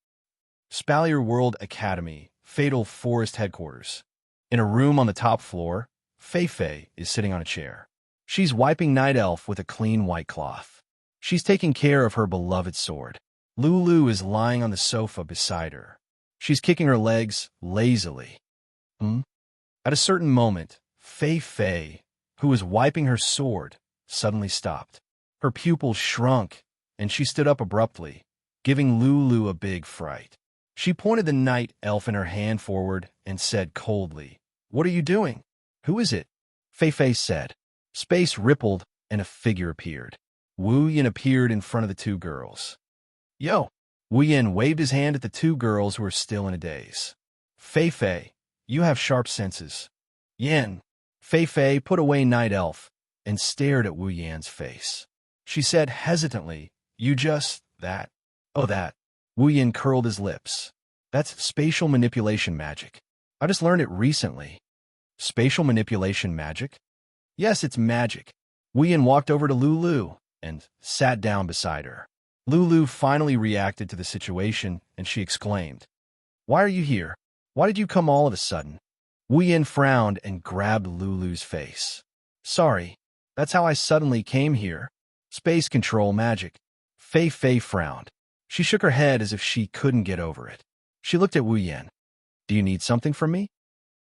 Spalier World Academy, Fatal Forest Headquarters. In a room on the top floor, Fei Fei is sitting on a chair. She's wiping Night Elf with a clean white cloth. She's taking care of her beloved sword. Lulu is lying on the sofa beside her. She's kicking her legs lazily. At a certain moment, Fei Fei, who was wiping her sword, suddenly stopped. Her pupils shrunk, and she stood up abruptly, giving Lulu a big fright. She pointed the night elf in her hand forward and said coldly, "What are you doing?" "Who is it?" Fei Fei said. Space rippled, and a figure appeared. Wu Yin appeared in front of the two girls. "Yo!" Wu Yin waved his hand at the two girls who were still in a daze. "Fei Fei, you have sharp senses." "Yin." Fei Fei put away Night Elf and stared at Wu Yan's face. She said hesitantly, "You just, that." "Oh, that." Wu Yin curled his lips. "That's spatial manipulation magic. I just learned it recently." "Spatial manipulation magic?" "Yes, it's magic." Wu Yin walked over to Lulu and sat down beside her. Lulu finally reacted to the situation, and she exclaimed, "Why are you here? Why did you come all of a sudden?" Wu Yin frowned and grabbed Lulu's face. "Sorry, that's how I suddenly came here. Space control magic." Fei Fei frowned. She shook her head as if she couldn't get over it. She looked at Wu Yin. "Do you need something from me?"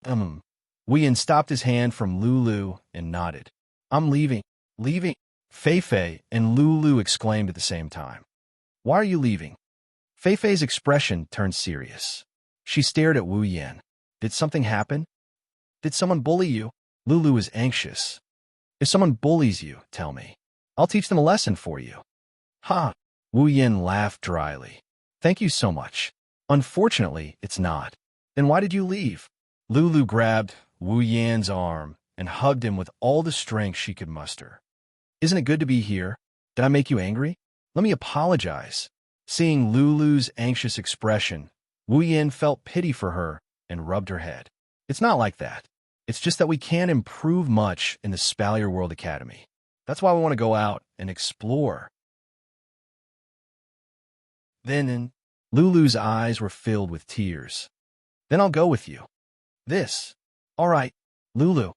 Wu Yin stopped his hand from Lulu and nodded. "I'm leaving." "Leaving?" Fei Fei and Lulu exclaimed at the same time. "Why are you leaving?" Fei Fei's expression turned serious. She stared at Wu Yin. "Did something happen? Did someone bully you?" Lulu was anxious. "If someone bullies you, tell me. I'll teach them a lesson for you." "Ha!" Wu Yin laughed dryly. "Thank you so much. Unfortunately, it's not." "Then why did you leave?" Lulu grabbed Wu Yan's arm and hugged him with all the strength she could muster. "Isn't it good to be here? Did I make you angry? Let me apologize." Seeing Lulu's anxious expression, Wu Yin felt pity for her and rubbed her head. "It's not like that. It's just that we can't improve much in the Spalier World Academy. That's why we want to go out and explore." Then Lulu's eyes were filled with tears. "Then I'll go with you." "This." "All right, Lulu."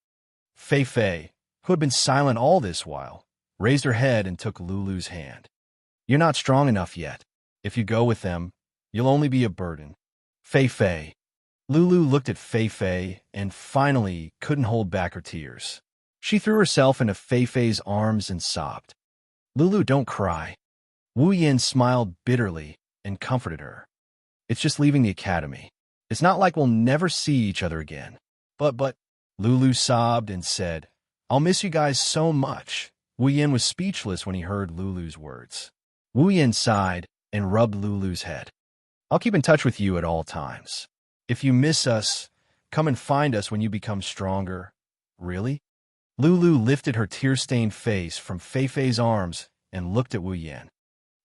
Fei Fei, who had been silent all this while, raised her head and took Lulu's hand. "You're not strong enough yet. If you go with them, you'll only be a burden." Fei Fei. Lulu looked at Fei Fei and finally couldn't hold back her tears. She threw herself into Fei Fei's arms and sobbed. "Lulu, don't cry." Wu Yin smiled bitterly and comforted her. "It's just leaving the academy. It's not like we'll never see each other again." But, Lulu sobbed and said, "I'll miss you guys so much." Wu Yin was speechless when he heard Lulu's words. Wu Yin sighed and rubbed Lulu's head. "I'll keep in touch with you at all times. If you miss us, come and find us when you become stronger." "Really?" Lulu lifted her tear-stained face from Fei Fei's arms and looked at Wu Yin.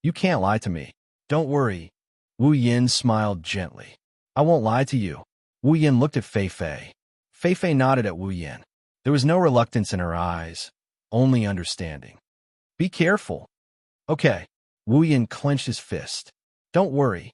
"You can't lie to me." "Don't worry." Wu Yin smiled gently. "I won't lie to you." Wu Yin looked at Fei Fei. Fei Fei nodded at Wu Yin. There was no reluctance in her eyes, only understanding. "Be careful." "Okay." Wu Yin clenched his fist. Don't worry.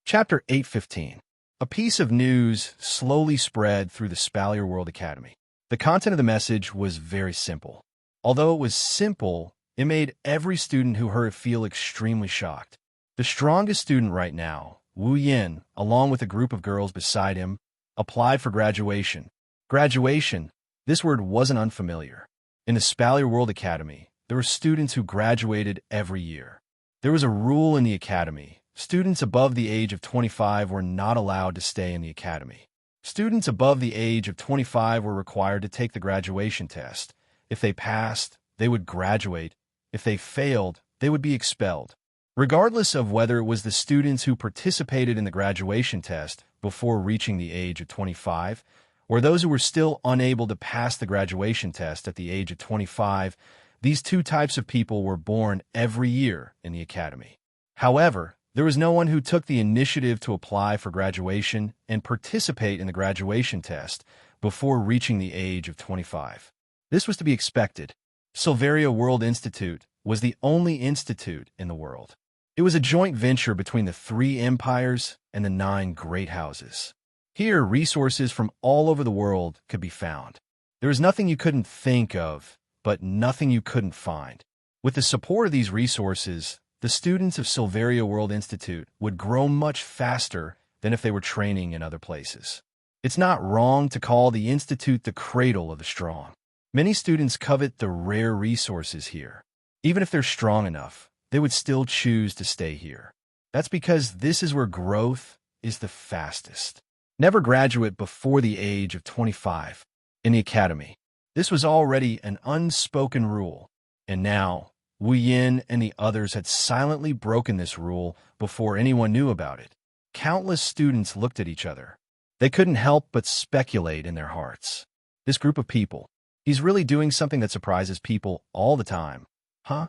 Chapter 815. A piece of news slowly spread through the Spalier World Academy. The content of the message was very simple. Although it was simple, it made every student who heard it feel extremely shocked. The strongest student right now, Wu Yin, along with a group of girls beside him, applied for graduation. Graduation, this word wasn't unfamiliar. In the Spalier World Academy, there were students who graduated every year. There was a rule in the academy. Students above the age of 25 were not allowed to stay in the academy. Students above the age of 25 were required to take the graduation test. If they passed, they would graduate. If they failed, they would be expelled. Regardless of whether it was the students who participated in the graduation test before reaching the age of 25, or those who were still unable to pass the graduation test at the age of 25, these two types of people were born every year in the academy. However, there was no one who took the initiative to apply for graduation and participate in the graduation test before reaching the age of 25. This was to be expected. Silveria World Institute was the only institute in the world. It was a joint venture between the 3 empires and the 9 great houses. Here, resources from all over the world could be found. There was nothing you couldn't think of, but nothing you couldn't find. With the support of these resources, the students of Silveria World Institute would grow much faster than if they were training in other places. It's not wrong to call the institute the cradle of the strong. Many students covet the rare resources here. Even if they're strong enough, they would still choose to stay here. That's because this is where growth is the fastest. Never graduate before the age of 25 in the academy. This was already an unspoken rule, and now Wu Yin and the others had silently broken this rule before anyone knew about it. Countless students looked at each other. They couldn't help but speculate in their hearts. This group of people, he's really doing something that surprises people all the time, huh?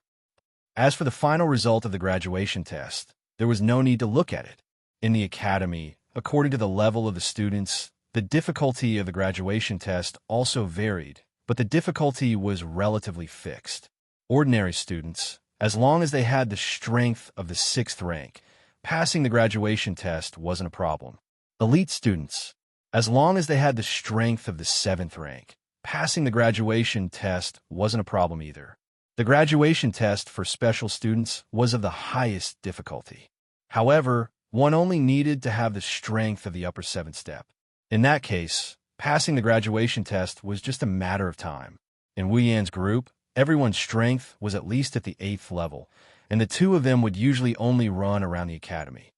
As for the final result of the graduation test, there was no need to look at it. In the academy, according to the level of the students, the difficulty of the graduation test also varied, but the difficulty was relatively fixed. Ordinary students, as long as they had the strength of the 6th rank, passing the graduation test wasn't a problem. Elite students, as long as they had the strength of the 7th rank, passing the graduation test wasn't a problem either. The graduation test for special students was of the highest difficulty. However, one only needed to have the strength of the upper 7th step. In that case, passing the graduation test was just a matter of time. In Wu Yan's group, everyone's strength was at least at the 8th level, and the 2 of them would usually only run around the academy.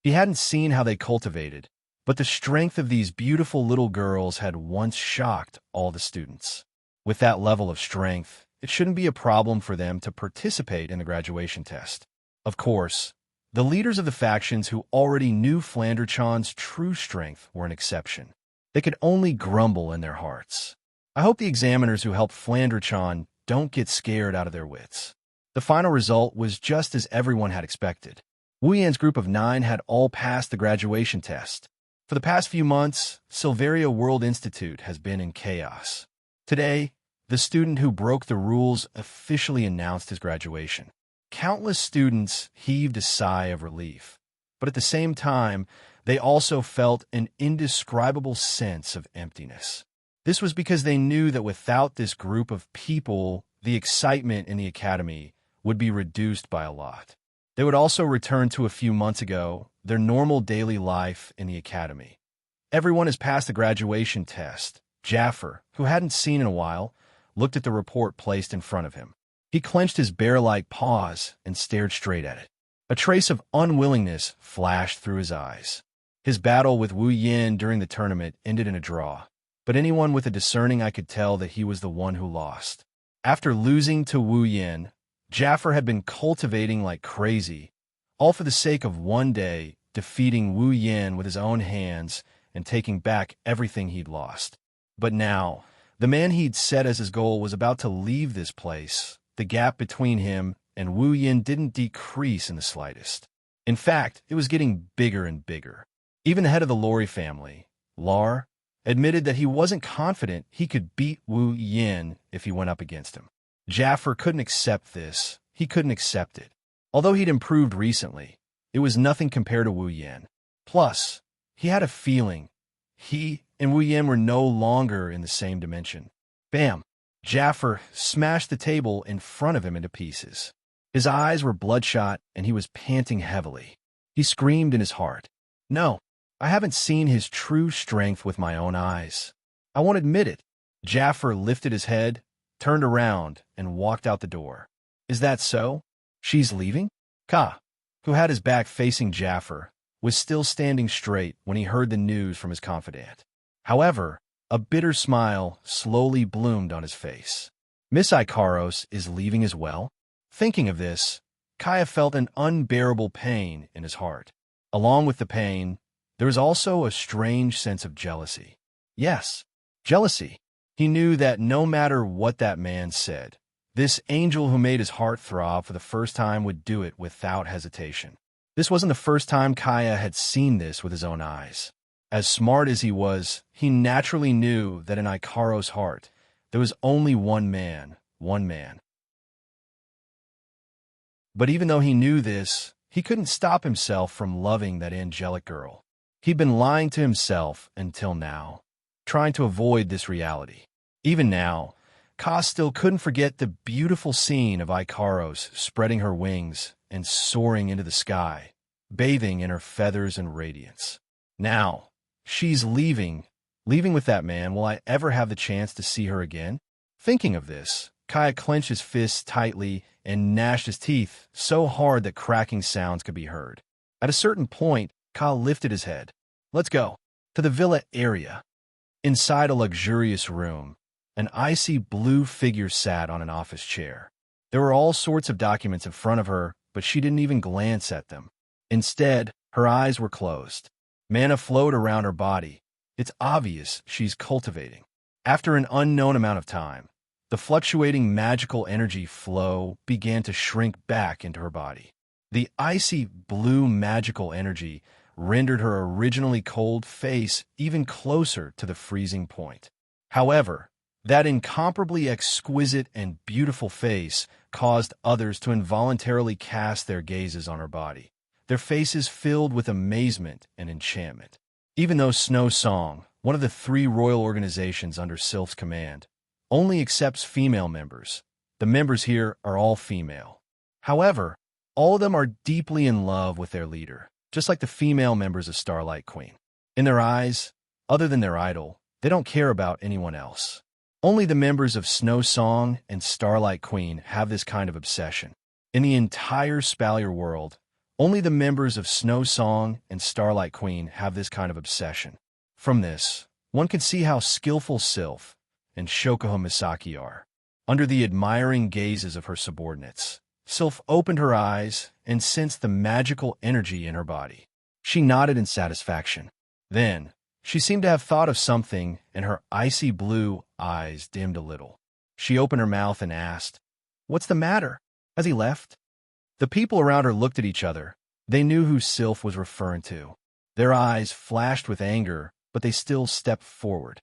He hadn't seen how they cultivated, but the strength of these beautiful little girls had once shocked all the students. With that level of strength, it shouldn't be a problem for them to participate in the graduation test. Of course, the leaders of the factions who already knew Flanderchan's true strength were an exception. They could only grumble in their hearts. I hope the examiners who helped Flanderchan don't get scared out of their wits. The final result was just as everyone had expected. Wu Yan's group of 9 had all passed the graduation test. For the past few months, Silveria World Institute has been in chaos. Today, the student who broke the rules officially announced his graduation. Countless students heaved a sigh of relief, but at the same time, they also felt an indescribable sense of emptiness. This was because they knew that without this group of people, the excitement in the academy would be reduced by a lot. They would also return to a few months ago, their normal daily life in the academy. Everyone has passed the graduation test. Jaffer, who hadn't seen in a while, looked at the report placed in front of him. He clenched his bear-like paws and stared straight at it. A trace of unwillingness flashed through his eyes. His battle with Wu Yin during the tournament ended in a draw, but anyone with a discerning eye could tell that he was the one who lost. After losing to Wu Yin, Jaffer had been cultivating like crazy, all for the sake of one day defeating Wu Yin with his own hands and taking back everything he'd lost. But now, the man he'd set as his goal was about to leave this place. The gap between him and Wu Yin didn't decrease in the slightest. In fact, it was getting bigger and bigger. Even the head of the Lori family, Lar, admitted that he wasn't confident he could beat Wu Yin if he went up against him. Jaffer couldn't accept this. He couldn't accept it. Although he'd improved recently, it was nothing compared to Wu Yin. Plus, he had a feeling he and Wu Yin were no longer in the same dimension. Bam! Jaffer smashed the table in front of him into pieces. His eyes were bloodshot, and he was panting heavily. He screamed in his heart, "No, I haven't seen his true strength with my own eyes. I won't admit it." Jaffer lifted his head, turned around, and walked out the door. "Is that so? She's leaving?" Ka, who had his back facing Jaffer, was still standing straight when he heard the news from his confidant. However, a bitter smile slowly bloomed on his face. "Miss Ikaros is leaving as well?" Thinking of this, Kaya felt an unbearable pain in his heart. Along with the pain, there was also a strange sense of jealousy. Yes, jealousy. He knew that no matter what that man said, this angel who made his heart throb for the first time would do it without hesitation. This wasn't the first time Kaya had seen this with his own eyes. As smart as he was, he naturally knew that in Ikaros' heart, there was only one man. But even though he knew this, he couldn't stop himself from loving that angelic girl. He'd been lying to himself until now, trying to avoid this reality. Even now, Ka still couldn't forget the beautiful scene of Ikaros spreading her wings and soaring into the sky, bathing in her feathers and radiance. Now, she's leaving with that man. Will I ever have the chance to see her again? Thinking of this, Kaya clenched his fists tightly and gnashed his teeth so hard that cracking sounds could be heard. At a certain point, Ka lifted his head. "Let's go." To the villa area. Inside a luxurious room, an icy blue figure sat on an office chair. There were all sorts of documents in front of her, but she didn't even glance at them. Instead, her eyes were closed. Mana flowed around her body. It's obvious she's cultivating. After an unknown amount of time, the fluctuating magical energy flow began to shrink back into her body. The icy blue magical energy rendered her originally cold face even closer to the freezing point. However, that incomparably exquisite and beautiful face caused others to involuntarily cast their gazes on her body, their faces filled with amazement and enchantment. Even though Snow Song, one of the 3 royal organizations under Sylph's command, only accepts female members, the members here are all female. However, all of them are deeply in love with their leader, just like the female members of Starlight Queen. In their eyes, other than their idol, they don't care about anyone else. Only the members of Snow Song and Starlight Queen have this kind of obsession. In the entire Spalier world, only the members of Snow Song and Starlight Queen have this kind of obsession. From this, one can see how skillful Sylph and Shokuha Misaki are. Under the admiring gazes of her subordinates, Sylph opened her eyes and sensed the magical energy in her body. She nodded in satisfaction. Then, she seemed to have thought of something, and her icy blue eyes dimmed a little. She opened her mouth and asked, "What's the matter? Has he left?" The people around her looked at each other. They knew who Sylph was referring to. Their eyes flashed with anger, but they still stepped forward.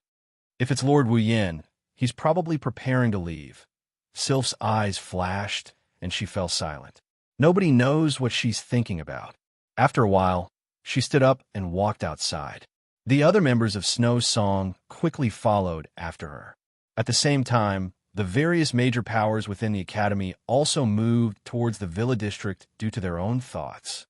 "If it's Lord Wu Yin, he's probably preparing to leave." Sylph's eyes flashed, and she fell silent. Nobody knows what she's thinking about. After a while, she stood up and walked outside. The other members of Snow Song quickly followed after her. At the same time, the various major powers within the academy also moved towards the Villa District due to their own thoughts.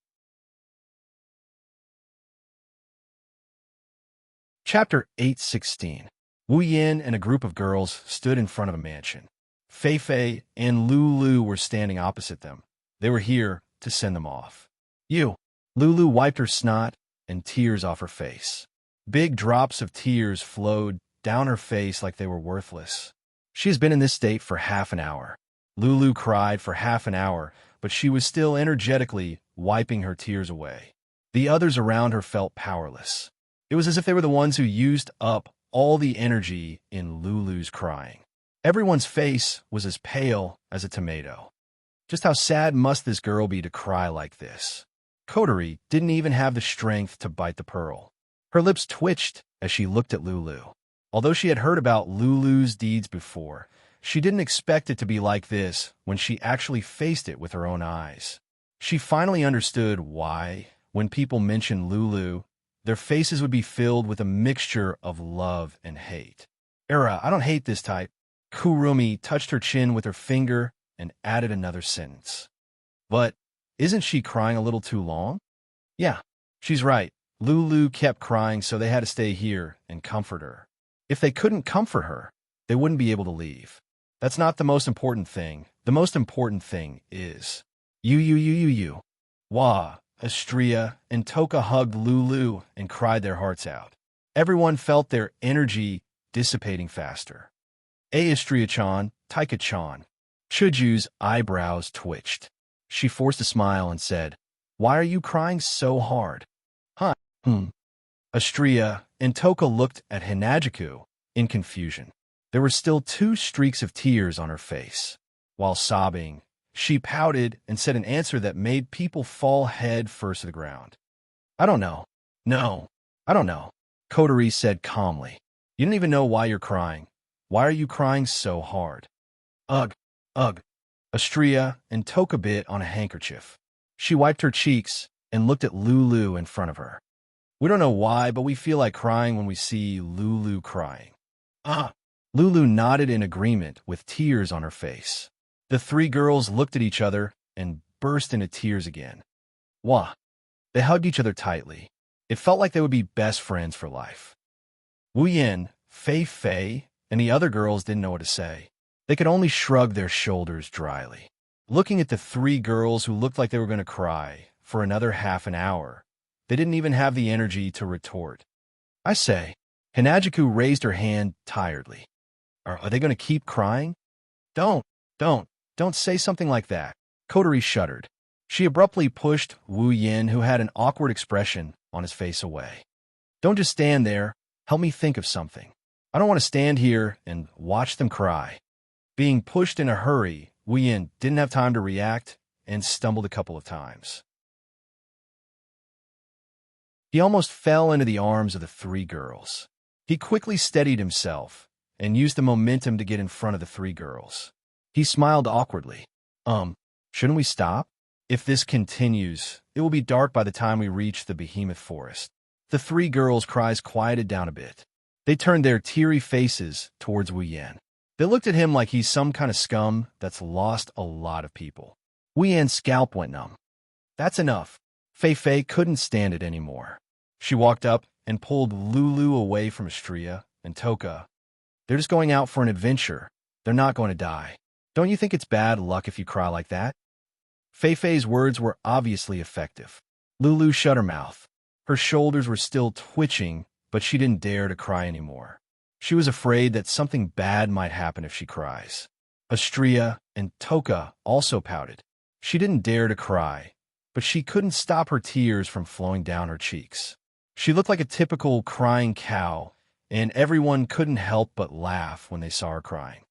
Chapter 816. Wu Yin and a group of girls stood in front of a mansion. Fei Fei and Lulu were standing opposite them. They were here to send them off. "You." Lulu wiped her snot and tears off her face. Big drops of tears flowed down her face like they were worthless. She has been in this state for half an hour. Lulu cried for half an hour, but she was still energetically wiping her tears away. The others around her felt powerless. It was as if they were the ones who used up all the energy in Lulu's crying. Everyone's face was as pale as a tomato. Just how sad must this girl be to cry like this? Coterie didn't even have the strength to bite the pearl. Her lips twitched as she looked at Lulu. Although she had heard about Lulu's deeds before, she didn't expect it to be like this when she actually faced it with her own eyes. She finally understood why, when people mentioned Lulu, their faces would be filled with a mixture of love and hate. I don't hate this type. Kurumi touched her chin with her finger and added another sentence. But isn't she crying a little too long? Yeah, she's right. Lulu kept crying, so they had to stay here and comfort her. If they couldn't comfort her, they wouldn't be able to leave. That's not the most important thing. The most important thing is you. Wah, Astria, and Toka hugged Lulu and cried their hearts out. Everyone felt their energy dissipating faster. Astria-chan, Taika-chan. Chuju's eyebrows twitched. She forced a smile and said, "Why are you crying so hard?" Huh? Astria and Toka looked at Hinajiku in confusion. There were still 2 streaks of tears on her face. While sobbing, she pouted and said an answer that made people fall head first to the ground. "I don't know. No, I don't know," Kotori said calmly. "You don't even know why you're crying. Why are you crying so hard?" Ugh. Astria and Toka bit on a handkerchief. She wiped her cheeks and looked at Lulu in front of her. "We don't know why, but we feel like crying when we see Lulu crying." Lulu nodded in agreement with tears on her face. The 3 girls looked at each other and burst into tears again. Wah! They hugged each other tightly. It felt like they would be best friends for life. Wu Yin, Fei Fei, and the other girls didn't know what to say. They could only shrug their shoulders dryly. Looking at the 3 girls who looked like they were going to cry for another half an hour, they didn't even have the energy to retort. "I say," Hinajiku raised her hand tiredly. Are they going to keep crying?" Don't say something like that." Kotori shuddered. She abruptly pushed Wu Yin, who had an awkward expression on his face, away. "Don't just stand there. Help me think of something. I don't want to stand here and watch them cry." Being pushed in a hurry, Wu Yin didn't have time to react and stumbled a couple of times. He almost fell into the arms of the 3 girls. He quickly steadied himself and used the momentum to get in front of the 3 girls. He smiled awkwardly. Shouldn't we stop? If this continues, it will be dark by the time we reach the behemoth forest." The 3 girls' cries quieted down a bit. They turned their teary faces towards Wu Yan. They looked at him like he's some kind of scum that's lost a lot of people. Wu Yan's scalp went numb. "That's enough." Fei Fei couldn't stand it anymore. She walked up and pulled Lulu away from Astria and Toka. "They're just going out for an adventure. They're not going to die. Don't you think it's bad luck if you cry like that?" Fei Fei's words were obviously effective. Lulu shut her mouth. Her shoulders were still twitching, but she didn't dare to cry anymore. She was afraid that something bad might happen if she cries. Astria and Toka also pouted. She didn't dare to cry, but she couldn't stop her tears from flowing down her cheeks. She looked like a typical crying cow, and everyone couldn't help but laugh when they saw her crying.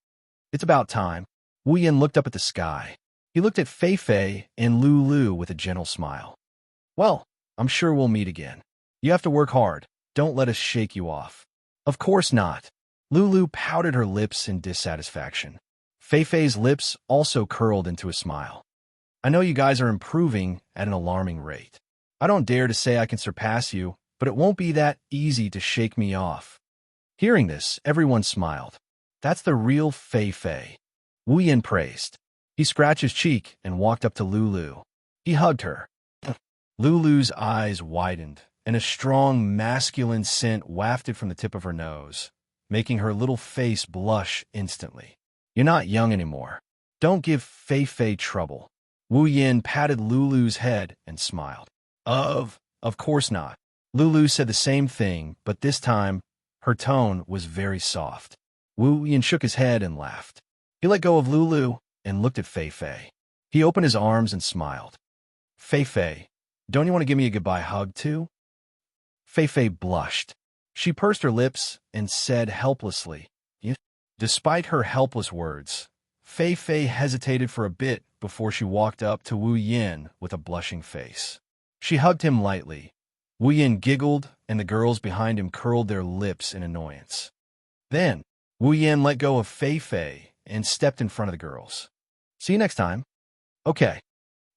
"It's about time." Wu Yin looked up at the sky. He looked at Fei Fei and Lulu with a gentle smile. "Well, I'm sure we'll meet again. You have to work hard. Don't let us shake you off." "Of course not." Lulu pouted her lips in dissatisfaction. Fei Fei's lips also curled into a smile. "I know you guys are improving at an alarming rate. I don't dare to say I can surpass you, but it won't be that easy to shake me off." Hearing this, everyone smiled. "That's the real Fei Fei." Wu Yin praised. He scratched his cheek and walked up to Lulu. He hugged her. Lulu's eyes widened, and a strong masculine scent wafted from the tip of her nose, making her little face blush instantly. "You're not young anymore. Don't give Fei Fei trouble." Wu Yin patted Lulu's head and smiled. Of course not." Lulu said the same thing, but this time, her tone was very soft. Wu Yin shook his head and laughed. He let go of Lulu and looked at Fei Fei. He opened his arms and smiled. "Fei Fei, don't you want to give me a goodbye hug, too?" Fei Fei blushed. She pursed her lips and said helplessly, "Yes." Despite her helpless words, Fei Fei hesitated for a bit before she walked up to Wu Yin with a blushing face. She hugged him lightly, Wu Yin giggled, and the girls behind him curled their lips in annoyance. Then, Wu Yin let go of Fei Fei and stepped in front of the girls. See you next time. Okay.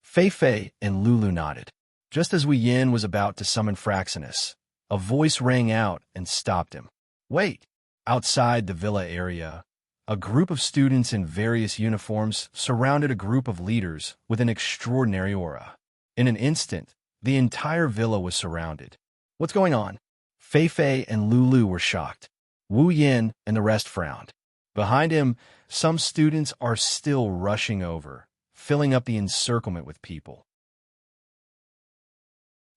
Fei Fei and Lulu nodded. Just as Wu Yin was about to summon Fraxinus, a voice rang out and stopped him. Wait! Outside the villa area, a group of students in various uniforms surrounded a group of leaders with an extraordinary aura. In an instant, the entire villa was surrounded. What's going on? Fei Fei and Lulu were shocked. Wu Yin and the rest frowned. Behind him, some students are still rushing over, filling up the encirclement with people.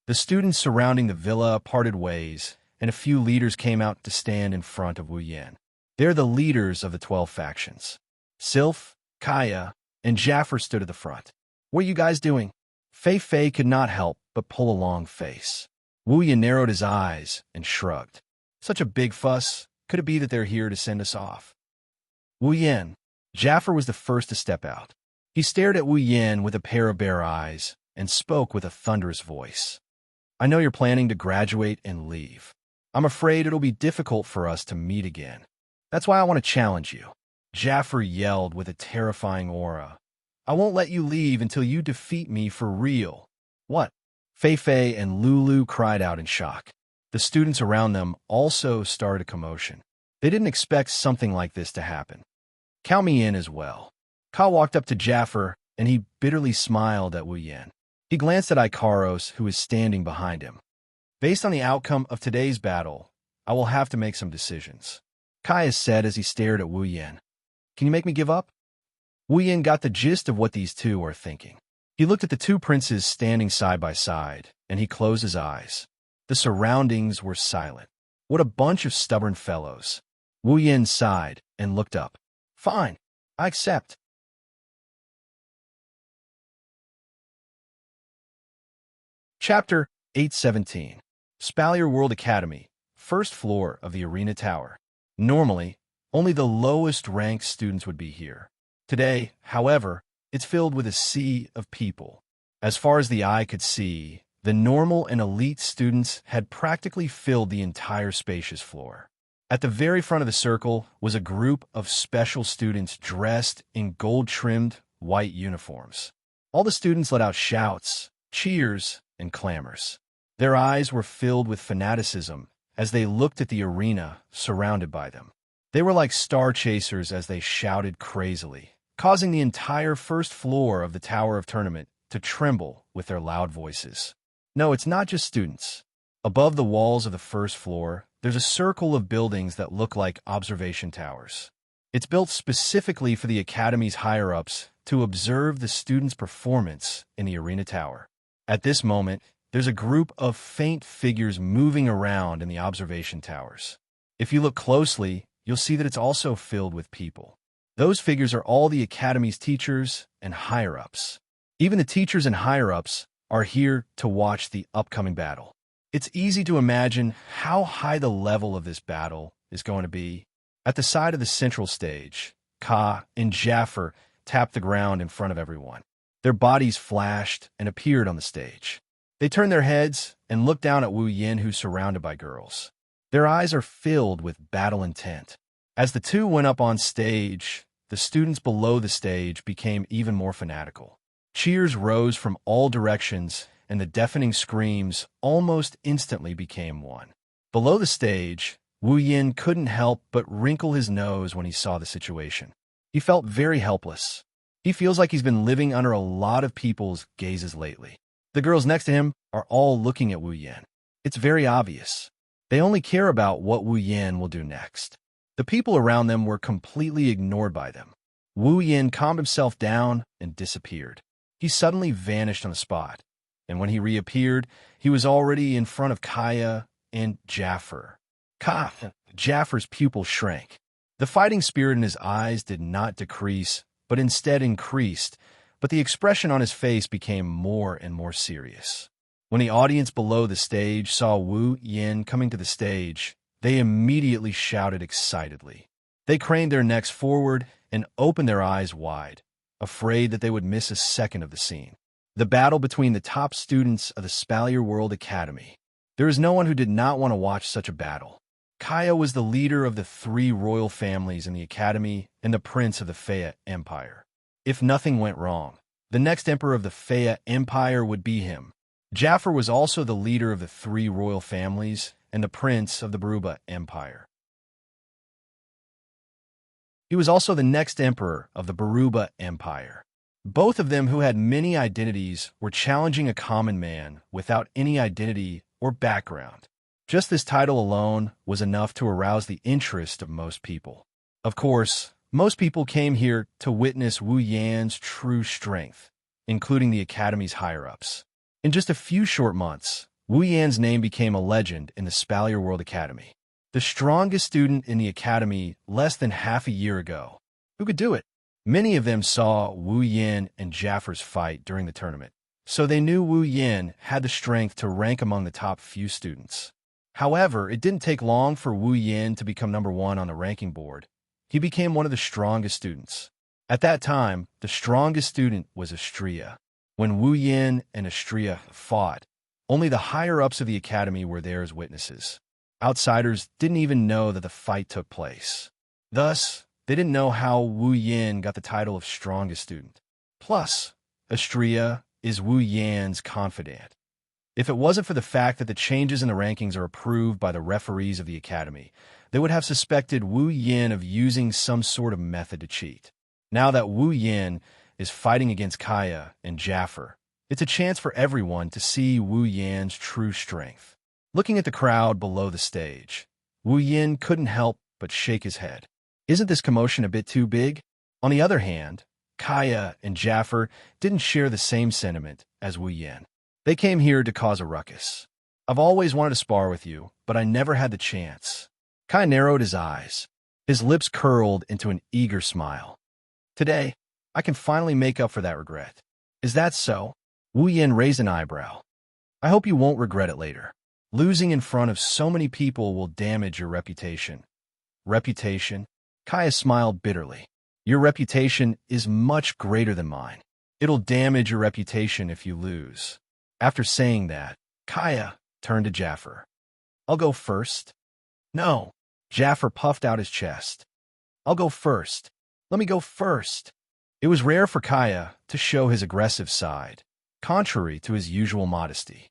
The students surrounding the villa parted ways, and a few leaders came out to stand in front of Wu Yin. They're the leaders of the 12 factions. Sylph, Kaya, and Jaffer stood at the front. What are you guys doing? Fei Fei could not help but pull a long face. Wu Yin narrowed his eyes and shrugged. Such a big fuss. Could it be that they're here to send us off? Wu Yin. Jaffer was the first to step out. He stared at Wu Yin with a pair of bare eyes and spoke with a thunderous voice. I know you're planning to graduate and leave. I'm afraid it'll be difficult for us to meet again. That's why I want to challenge you. Jaffer yelled with a terrifying aura. I won't let you leave until you defeat me for real. What? Fei Fei and Lulu cried out in shock. The students around them also started a commotion. They didn't expect something like this to happen. Count me in as well. Ka walked up to Jaffer, and he bitterly smiled at Wu Yin. He glanced at Ikaros, who was standing behind him. Based on the outcome of today's battle, I will have to make some decisions. Kaya said as he stared at Wu Yin. Can you make me give up? Wu Yin got the gist of what these two are thinking. He looked at the two princes standing side by side, and he closed his eyes. The surroundings were silent. What a bunch of stubborn fellows. Wu Yin sighed and looked up. Fine, I accept. Chapter 817. Spalier World Academy, first floor of the Arena Tower. Normally, only the lowest-ranked students would be here. Today, however, it's filled with a sea of people. As far as the eye could see, the normal and elite students had practically filled the entire spacious floor. At the very front of the circle was a group of special students dressed in gold-trimmed white uniforms. All the students let out shouts, cheers, and clamors. Their eyes were filled with fanaticism as they looked at the arena surrounded by them. They were like star chasers as they shouted crazily, causing the entire first floor of the Tower of Tournament to tremble with their loud voices. No, it's not just students. Above the walls of the first floor, there's a circle of buildings that look like observation towers. It's built specifically for the Academy's higher-ups to observe the students' performance in the Arena Tower. At this moment, there's a group of faint figures moving around in the observation towers. If you look closely, you'll see that it's also filled with people. Those figures are all the Academy's teachers and higher-ups. Even the teachers and higher-ups are here to watch the upcoming battle. It's easy to imagine how high the level of this battle is going to be. At the side of the central stage, Ka and Jaffer tapped the ground in front of everyone. Their bodies flashed and appeared on the stage. They turned their heads and looked down at Wu Yin, who's surrounded by girls. Their eyes are filled with battle intent. As the two went up on stage, the students below the stage became even more fanatical. Cheers rose from all directions, and the deafening screams almost instantly became one. Below the stage, Wu Yin couldn't help but wrinkle his nose when he saw the situation. He felt very helpless. He feels like he's been living under a lot of people's gazes lately. The girls next to him are all looking at Wu Yin. It's very obvious. They only care about what Wu Yin will do next. The people around them were completely ignored by them. Wu Yin calmed himself down and disappeared. He suddenly vanished on the spot, and when he reappeared, he was already in front of Kaya and Jaffer. Jaffer's pupil shrank. The fighting spirit in his eyes did not decrease, but instead increased, but the expression on his face became more and more serious. When the audience below the stage saw Wu Yin coming to the stage, they immediately shouted excitedly. They craned their necks forward and opened their eyes wide, afraid that they would miss a second of the scene. The battle between the top students of the Spalier World Academy. There is no one who did not want to watch such a battle. Kaya was the leader of the three royal families in the academy and the prince of the Faya Empire. If nothing went wrong, the next emperor of the Faya Empire would be him. Jafar was also the leader of the three royal families and the prince of the Baruba Empire. He was also the next emperor of the Baruba Empire. Both of them, who had many identities, were challenging a common man without any identity or background. Just this title alone was enough to arouse the interest of most people. Of course, most people came here to witness Wu Yan's true strength, including the academy's higher-ups. In just a few short months, Wu Yan's name became a legend in the Spalier World Academy. The strongest student in the academy less than half a year ago. Who could do it? Many of them saw Wu Yan and Jafar's fight during the tournament, so they knew Wu Yan had the strength to rank among the top few students. However, it didn't take long for Wu Yan to become number one on the ranking board. He became one of the strongest students. At that time, the strongest student was Xianxia. When Wu Yan and Xianxia fought, only the higher-ups of the academy were there as witnesses. Outsiders didn't even know that the fight took place. Thus, they didn't know how Wu Yan got the title of strongest student. Plus, Xianxia is Wu Yan's confidant. If it wasn't for the fact that the changes in the rankings are approved by the referees of the academy, they would have suspected Wu Yan of using some sort of method to cheat. Now that Wu Yan is fighting against Kaya and Jafar, it's a chance for everyone to see Wu Yan's true strength. Looking at the crowd below the stage, Wu Yan couldn't help but shake his head. Isn't this commotion a bit too big? On the other hand, Kaya and Jafar didn't share the same sentiment as Wu Yan. They came here to cause a ruckus. I've always wanted to spar with you, but I never had the chance. Kaya narrowed his eyes. His lips curled into an eager smile. Today, I can finally make up for that regret. Is that so? Wu Yan raised an eyebrow. I hope you won't regret it later. Losing in front of so many people will damage your reputation. Reputation? Kaya smiled bitterly. Your reputation is much greater than mine. It'll damage your reputation if you lose. After saying that, Kaya turned to Jafar. I'll go first. No. Jafar puffed out his chest. I'll go first. Let me go first. It was rare for Kaya to show his aggressive side, contrary to his usual modesty.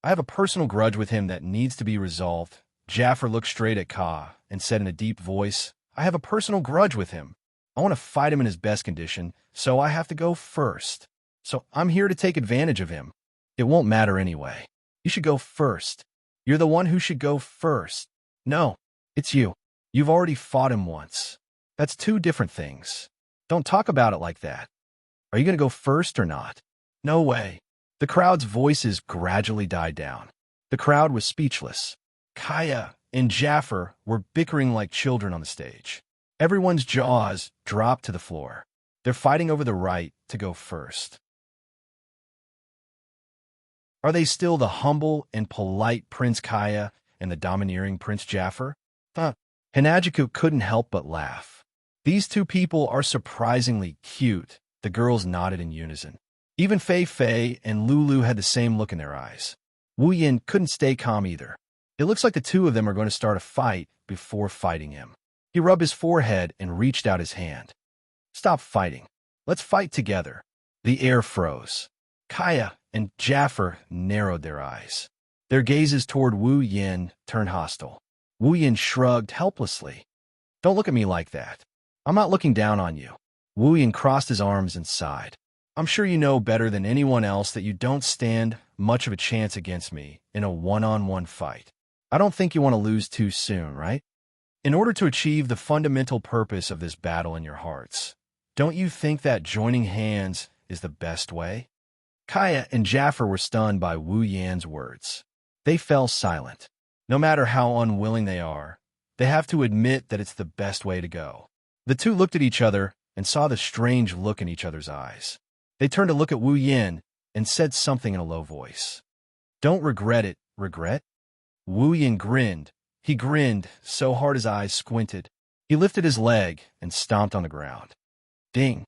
I have a personal grudge with him that needs to be resolved. Jafar looked straight at Ka and said in a deep voice, I have a personal grudge with him. I want to fight him in his best condition, so I have to go first. So I'm here to take advantage of him. It won't matter anyway. You should go first. You're the one who should go first. No, it's you. You've already fought him once. That's two different things. Don't talk about it like that. Are you going to go first or not? No way. The crowd's voices gradually died down. The crowd was speechless. Kaya and Jafar were bickering like children on the stage. Everyone's jaws dropped to the floor. They're fighting over the right to go first. Are they still the humble and polite Prince Kaya and the domineering Prince Jafar? Hinajiku couldn't help but laugh. These two people are surprisingly cute. The girls nodded in unison. Even Fei Fei and Lulu had the same look in their eyes. Wu Yan couldn't stay calm either. It looks like the two of them are going to start a fight before fighting him. He rubbed his forehead and reached out his hand. Stop fighting. Let's fight together. The air froze. Kaya and Jafar narrowed their eyes. Their gazes toward Wu Yan turned hostile. Wu Yan shrugged helplessly. Don't look at me like that. I'm not looking down on you. Wu Yan crossed his arms and sighed. I'm sure you know better than anyone else that you don't stand much of a chance against me in a one-on-one fight. I don't think you want to lose too soon, right? In order to achieve the fundamental purpose of this battle in your hearts, don't you think that joining hands is the best way? Kaya and Jafar were stunned by Wu Yan's words. They fell silent. No matter how unwilling they are, they have to admit that it's the best way to go. The two looked at each other and saw the strange look in each other's eyes. They turned to look at Wu Yan and said something in a low voice. Don't regret it, regret? Wu Yan grinned. He grinned so hard his eyes squinted. He lifted his leg and stomped on the ground. Ding!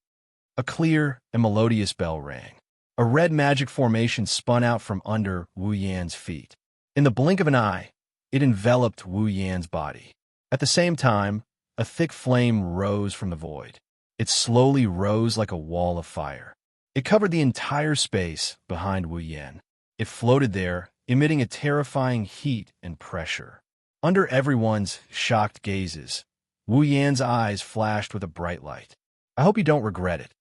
A clear and melodious bell rang. A red magic formation spun out from under Wu Yan's feet. In the blink of an eye, it enveloped Wu Yan's body. At the same time, a thick flame rose from the void. It slowly rose like a wall of fire. It covered the entire space behind Wu Yan. It floated there, emitting a terrifying heat and pressure. Under everyone's shocked gazes, Wu Yan's eyes flashed with a bright light. I hope you don't regret it.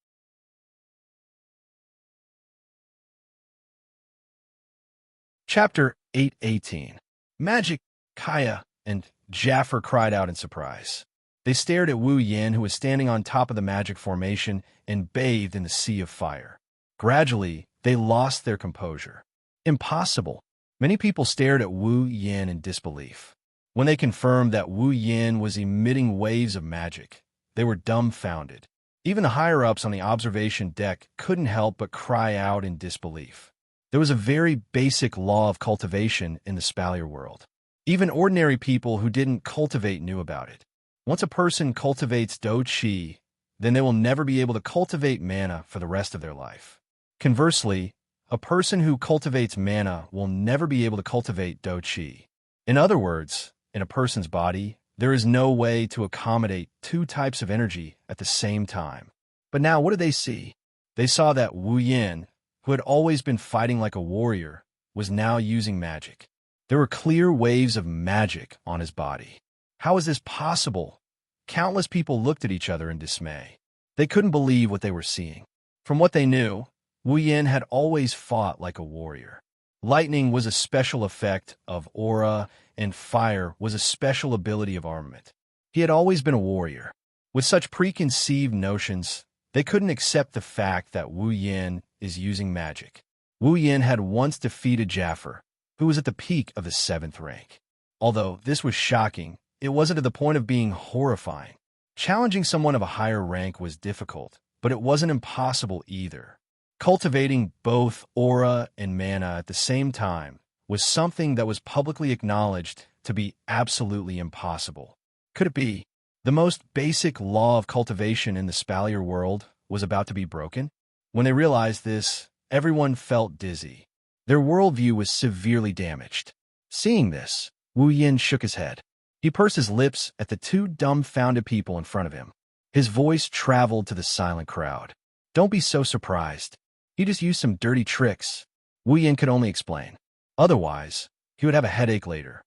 Chapter 818. Magic, Kaya, and Jaffer cried out in surprise. They stared at Wu Yan, who was standing on top of the magic formation and bathed in the sea of fire. Gradually, they lost their composure. Impossible. Many people stared at Wu Yan in disbelief. When they confirmed that Wu Yan was emitting waves of magic, they were dumbfounded. Even the higher-ups on the observation deck couldn't help but cry out in disbelief. There was a very basic law of cultivation in the Spalier world. Even ordinary people who didn't cultivate knew about it. Once a person cultivates Do Qi, then they will never be able to cultivate mana for the rest of their life. Conversely, a person who cultivates mana will never be able to cultivate Do Qi. In other words, in a person's body, there is no way to accommodate two types of energy at the same time. But now what did they see? They saw that Wu Yan, who had always been fighting like a warrior, was now using magic. There were clear waves of magic on his body. How is this possible? Countless people looked at each other in dismay. They couldn't believe what they were seeing. From what they knew, Wu Yan had always fought like a warrior. Lightning was a special effect of aura, and fire was a special ability of armament. He had always been a warrior. With such preconceived notions, they couldn't accept the fact that Wu Yan is using magic. Wu Yan had once defeated Jaffer, who was at the peak of the 7th rank. Although this was shocking, it wasn't to the point of being horrifying. Challenging someone of a higher rank was difficult, but it wasn't impossible either. Cultivating both aura and mana at the same time was something that was publicly acknowledged to be absolutely impossible. Could it be? The most basic law of cultivation in the Spalier world was about to be broken? When they realized this, everyone felt dizzy. Their worldview was severely damaged. Seeing this, Wu Yan shook his head. He pursed his lips at the two dumbfounded people in front of him. His voice traveled to the silent crowd. Don't be so surprised. He just used some dirty tricks. Wu Yan could only explain. Otherwise, he would have a headache later.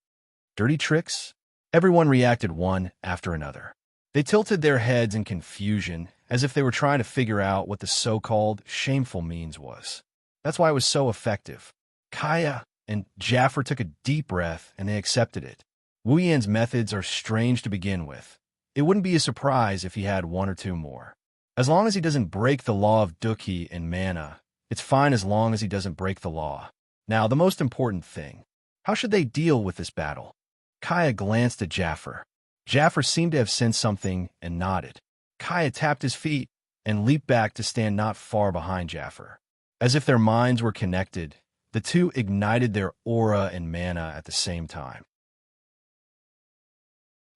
Dirty tricks? Everyone reacted one after another. They tilted their heads in confusion, as if they were trying to figure out what the so-called shameful means was. That's why it was so effective. Kaya and Jaffer took a deep breath, and they accepted it. Wu Yan's methods are strange to begin with. It wouldn't be a surprise if he had one or two more. As long as he doesn't break the law of Duki and mana, it's fine as long as he doesn't break the law. Now, the most important thing. How should they deal with this battle? Kaya glanced at Jaffer. Jaffer seemed to have sensed something and nodded. Kaya tapped his feet and leaped back to stand not far behind Jaffer. As if their minds were connected, the two ignited their aura and mana at the same time.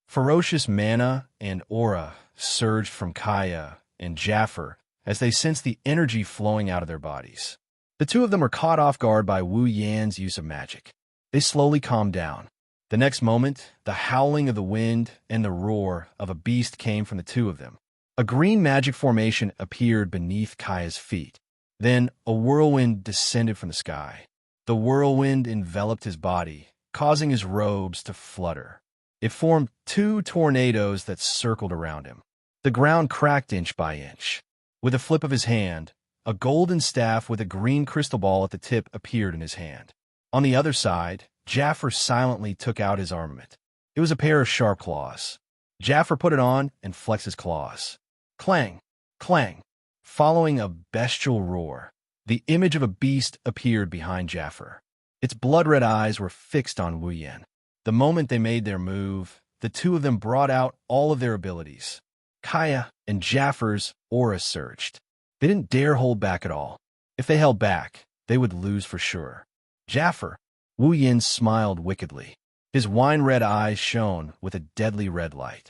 Ferocious mana and aura surged from Kaya and Jaffer as they sensed the energy flowing out of their bodies. The two of them were caught off guard by Wu Yan's use of magic. They slowly calmed down. The next moment, the howling of the wind and the roar of a beast came from the two of them. A green magic formation appeared beneath Kaya's feet. Then a whirlwind descended from the sky. The whirlwind enveloped his body, causing his robes to flutter. It formed two tornadoes that circled around him. The ground cracked inch by inch. With a flip of his hand, a golden staff with a green crystal ball at the tip appeared in his hand. On the other side, Jaffer silently took out his armament. It was a pair of sharp claws. Jaffer put it on and flexed his claws. Clang! Clang! Following a bestial roar, the image of a beast appeared behind Jaffer. Its blood-red eyes were fixed on Wu Yan. The moment they made their move, the two of them brought out all of their abilities. Kaya and Jaffer's aura surged. They didn't dare hold back at all. If they held back, they would lose for sure. Jaffer! Wu Yan smiled wickedly. His wine-red eyes shone with a deadly red light.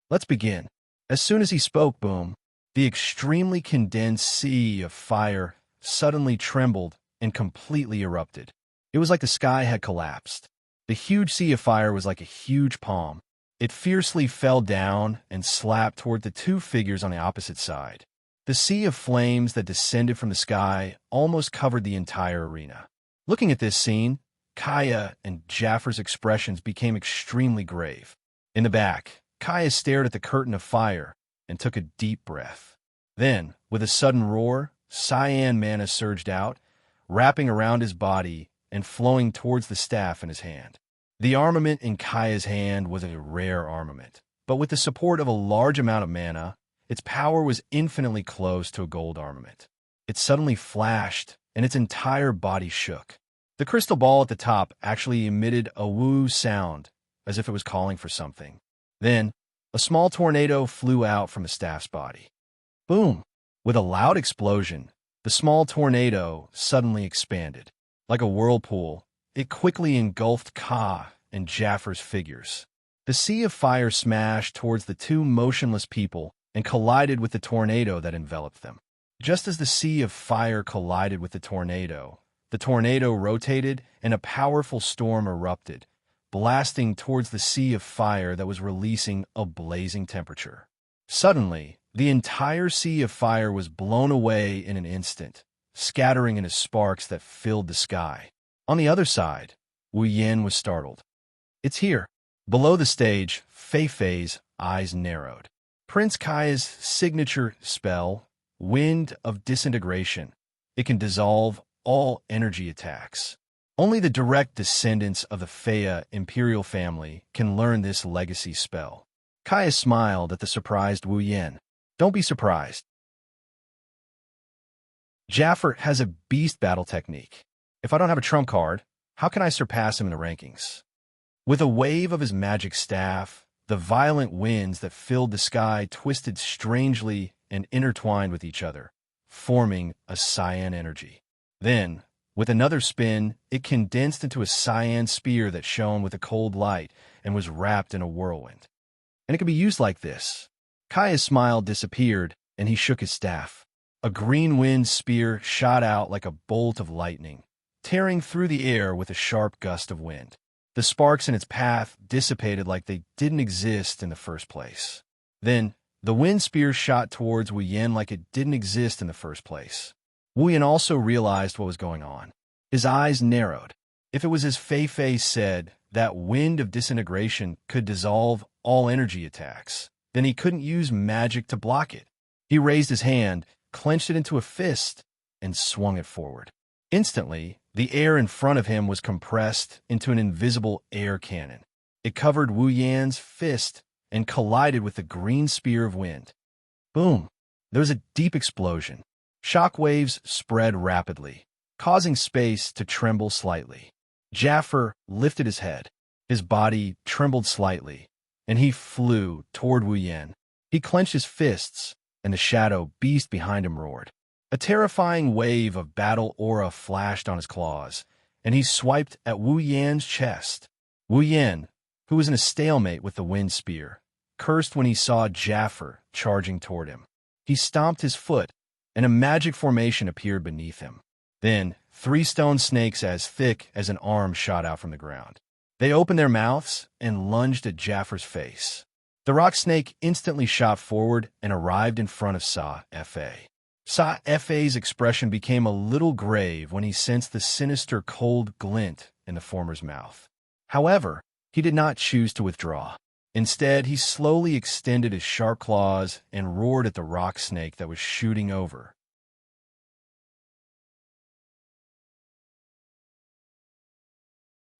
Let's begin. As soon as he spoke, boom, the extremely condensed sea of fire suddenly trembled and completely erupted. It was like the sky had collapsed. The huge sea of fire was like a huge palm. It fiercely fell down and slapped toward the two figures on the opposite side. The sea of flames that descended from the sky almost covered the entire arena. Looking at this scene, Kaya and Jaffer's expressions became extremely grave. In the back, Kaya stared at the curtain of fire and took a deep breath. Then, with a sudden roar, cyan mana surged out, wrapping around his body and flowing towards the staff in his hand. The armament in Kaya's hand was a rare armament, but with the support of a large amount of mana, its power was infinitely close to a gold armament. It suddenly flashed, and its entire body shook. The crystal ball at the top actually emitted a woo sound, as if it was calling for something. Then, a small tornado flew out from the staff's body. Boom! With a loud explosion, the small tornado suddenly expanded. Like a whirlpool, it quickly engulfed Ka and Jaffer's figures. The sea of fire smashed towards the two motionless people and collided with the tornado that enveloped them. Just as the sea of fire collided with the tornado rotated and a powerful storm erupted, blasting towards the sea of fire that was releasing a blazing temperature. Suddenly, the entire sea of fire was blown away in an instant, scattering into sparks that filled the sky. On the other side, Wuyan was startled. It's here. Below the stage, Fei-Fei's eyes narrowed. Prince Kaya's signature spell, Wind of Disintegration. It can dissolve all energy attacks. Only the direct descendants of the Fei imperial family can learn this legacy spell. Kaya smiled at the surprised Wuyan. Don't be surprised. Jaffer has a beast battle technique. If I don't have a trump card, how can I surpass him in the rankings? With a wave of his magic staff, the violent winds that filled the sky twisted strangely and intertwined with each other, forming a cyan energy. Then, with another spin, it condensed into a cyan spear that shone with a cold light and was wrapped in a whirlwind. And it could be used like this. Kaya's smile disappeared, and he shook his staff. A green wind spear shot out like a bolt of lightning, tearing through the air with a sharp gust of wind. The sparks in its path dissipated like they didn't exist in the first place. Then, the wind spear shot towards Wuyan like it didn't exist in the first place. Wuyan also realized what was going on. His eyes narrowed. If it was as Fei-Fei said, that wind of disintegration could dissolve all energy attacks, then he couldn't use magic to block it. He raised his hand, clenched it into a fist, and swung it forward. Instantly, the air in front of him was compressed into an invisible air cannon. It covered Wuyan's fist and collided with the green spear of wind. Boom! There was a deep explosion. Shock waves spread rapidly, causing space to tremble slightly. Jaffer lifted his head. His body trembled slightly, and he flew toward Wuyan. He clenched his fists, and the shadow beast behind him roared. A terrifying wave of battle aura flashed on his claws, and he swiped at Wuyan's chest. Wuyan, who was in a stalemate with the wind spear, cursed when he saw Jaffer charging toward him. He stomped his foot, and a magic formation appeared beneath him. Then, 3 stone snakes as thick as an arm shot out from the ground. They opened their mouths and lunged at Jaffer's face. The rock snake instantly shot forward and arrived in front of Sa-Fa. Sa-Fa's expression became a little grave when he sensed the sinister cold glint in the former's mouth. However, he did not choose to withdraw. Instead, he slowly extended his sharp claws and roared at the rock snake that was shooting over.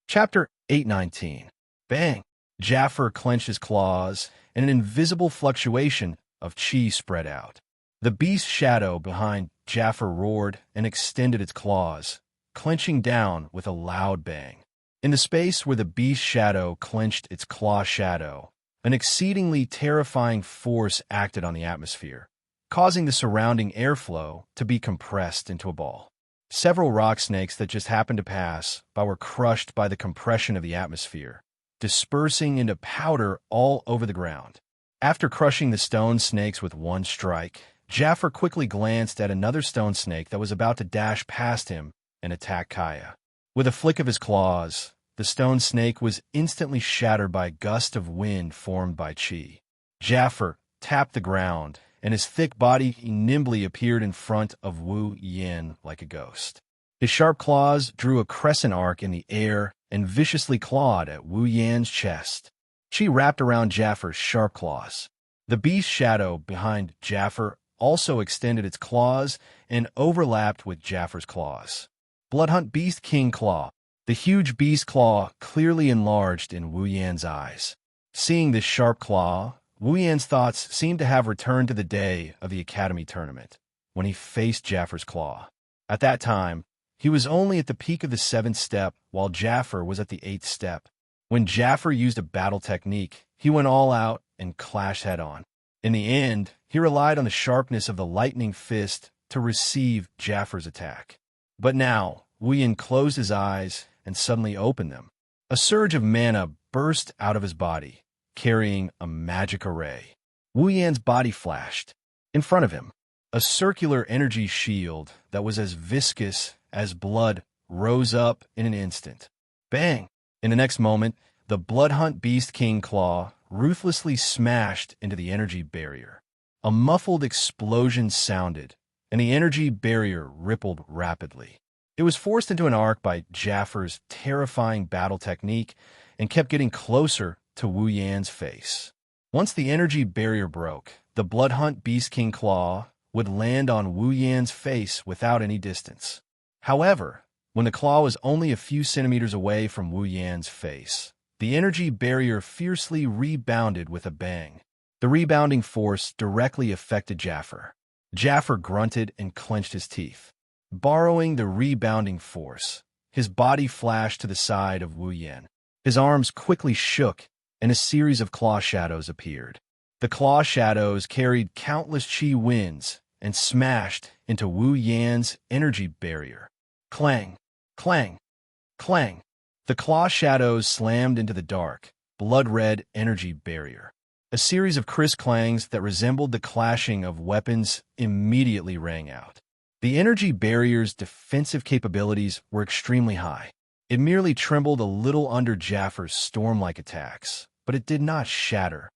Chapter 819. Bang! Jaffer clenched his claws, and an invisible fluctuation of chi spread out. The beast's shadow behind Jaffer roared and extended its claws, clenching down with a loud bang. In the space where the beast's shadow clenched its claw shadow, an exceedingly terrifying force acted on the atmosphere, causing the surrounding airflow to be compressed into a ball. Several rock snakes that just happened to pass by were crushed by the compression of the atmosphere, dispersing into powder all over the ground. After crushing the stone snakes with one strike, Jaffer quickly glanced at another stone snake that was about to dash past him and attack Kaya. With a flick of his claws, the stone snake was instantly shattered by a gust of wind formed by qi. Jaffer tapped the ground, and his thick body nimbly appeared in front of Wu Yin like a ghost. His sharp claws drew a crescent arc in the air and viciously clawed at Wu Yan's chest. Qi wrapped around Jaffer's sharp claws. The beast shadow behind Jaffer also extended its claws and overlapped with Jaffer's claws. Bloodhunt Beast King Claw. The huge beast claw clearly enlarged in Wu Yan's eyes. Seeing this sharp claw, Wu Yan's thoughts seemed to have returned to the day of the Academy tournament, when he faced Jaffer's claw. At that time, he was only at the peak of the 7th step, while Jaffer was at the 8th step. When Jaffer used a battle technique, he went all out and clashed head-on. In the end, he relied on the sharpness of the lightning fist to receive Jaffer's attack. But now, Wu Yan closed his eyes and suddenly opened them. A surge of mana burst out of his body, carrying a magic array. Wu Yan's body flashed. In front of him, a circular energy shield that was as viscous as blood rose up in an instant. Bang! In the next moment, the Bloodhunt Beast King Claw ruthlessly smashed into the energy barrier. A muffled explosion sounded, and the energy barrier rippled rapidly. It was forced into an arc by Jaffer's terrifying battle technique and kept getting closer to Wu Yan's face. Once the energy barrier broke, the Bloodhunt Beast King Claw would land on Wu Yan's face without any distance. However, when the claw was only a few centimeters away from Wu Yan's face, the energy barrier fiercely rebounded with a bang. The rebounding force directly affected Jaffer. Jaffer grunted and clenched his teeth. Borrowing the rebounding force, his body flashed to the side of Wu Yan. His arms quickly shook, and a series of claw shadows appeared. The claw shadows carried countless qi winds and smashed into Wu Yan's energy barrier. Clang, clang, clang. The claw shadows slammed into the dark, blood-red energy barrier. A series of crisp clangs that resembled the clashing of weapons immediately rang out. The energy barrier's defensive capabilities were extremely high. It merely trembled a little under Jaffer's storm-like attacks, but it did not shatter.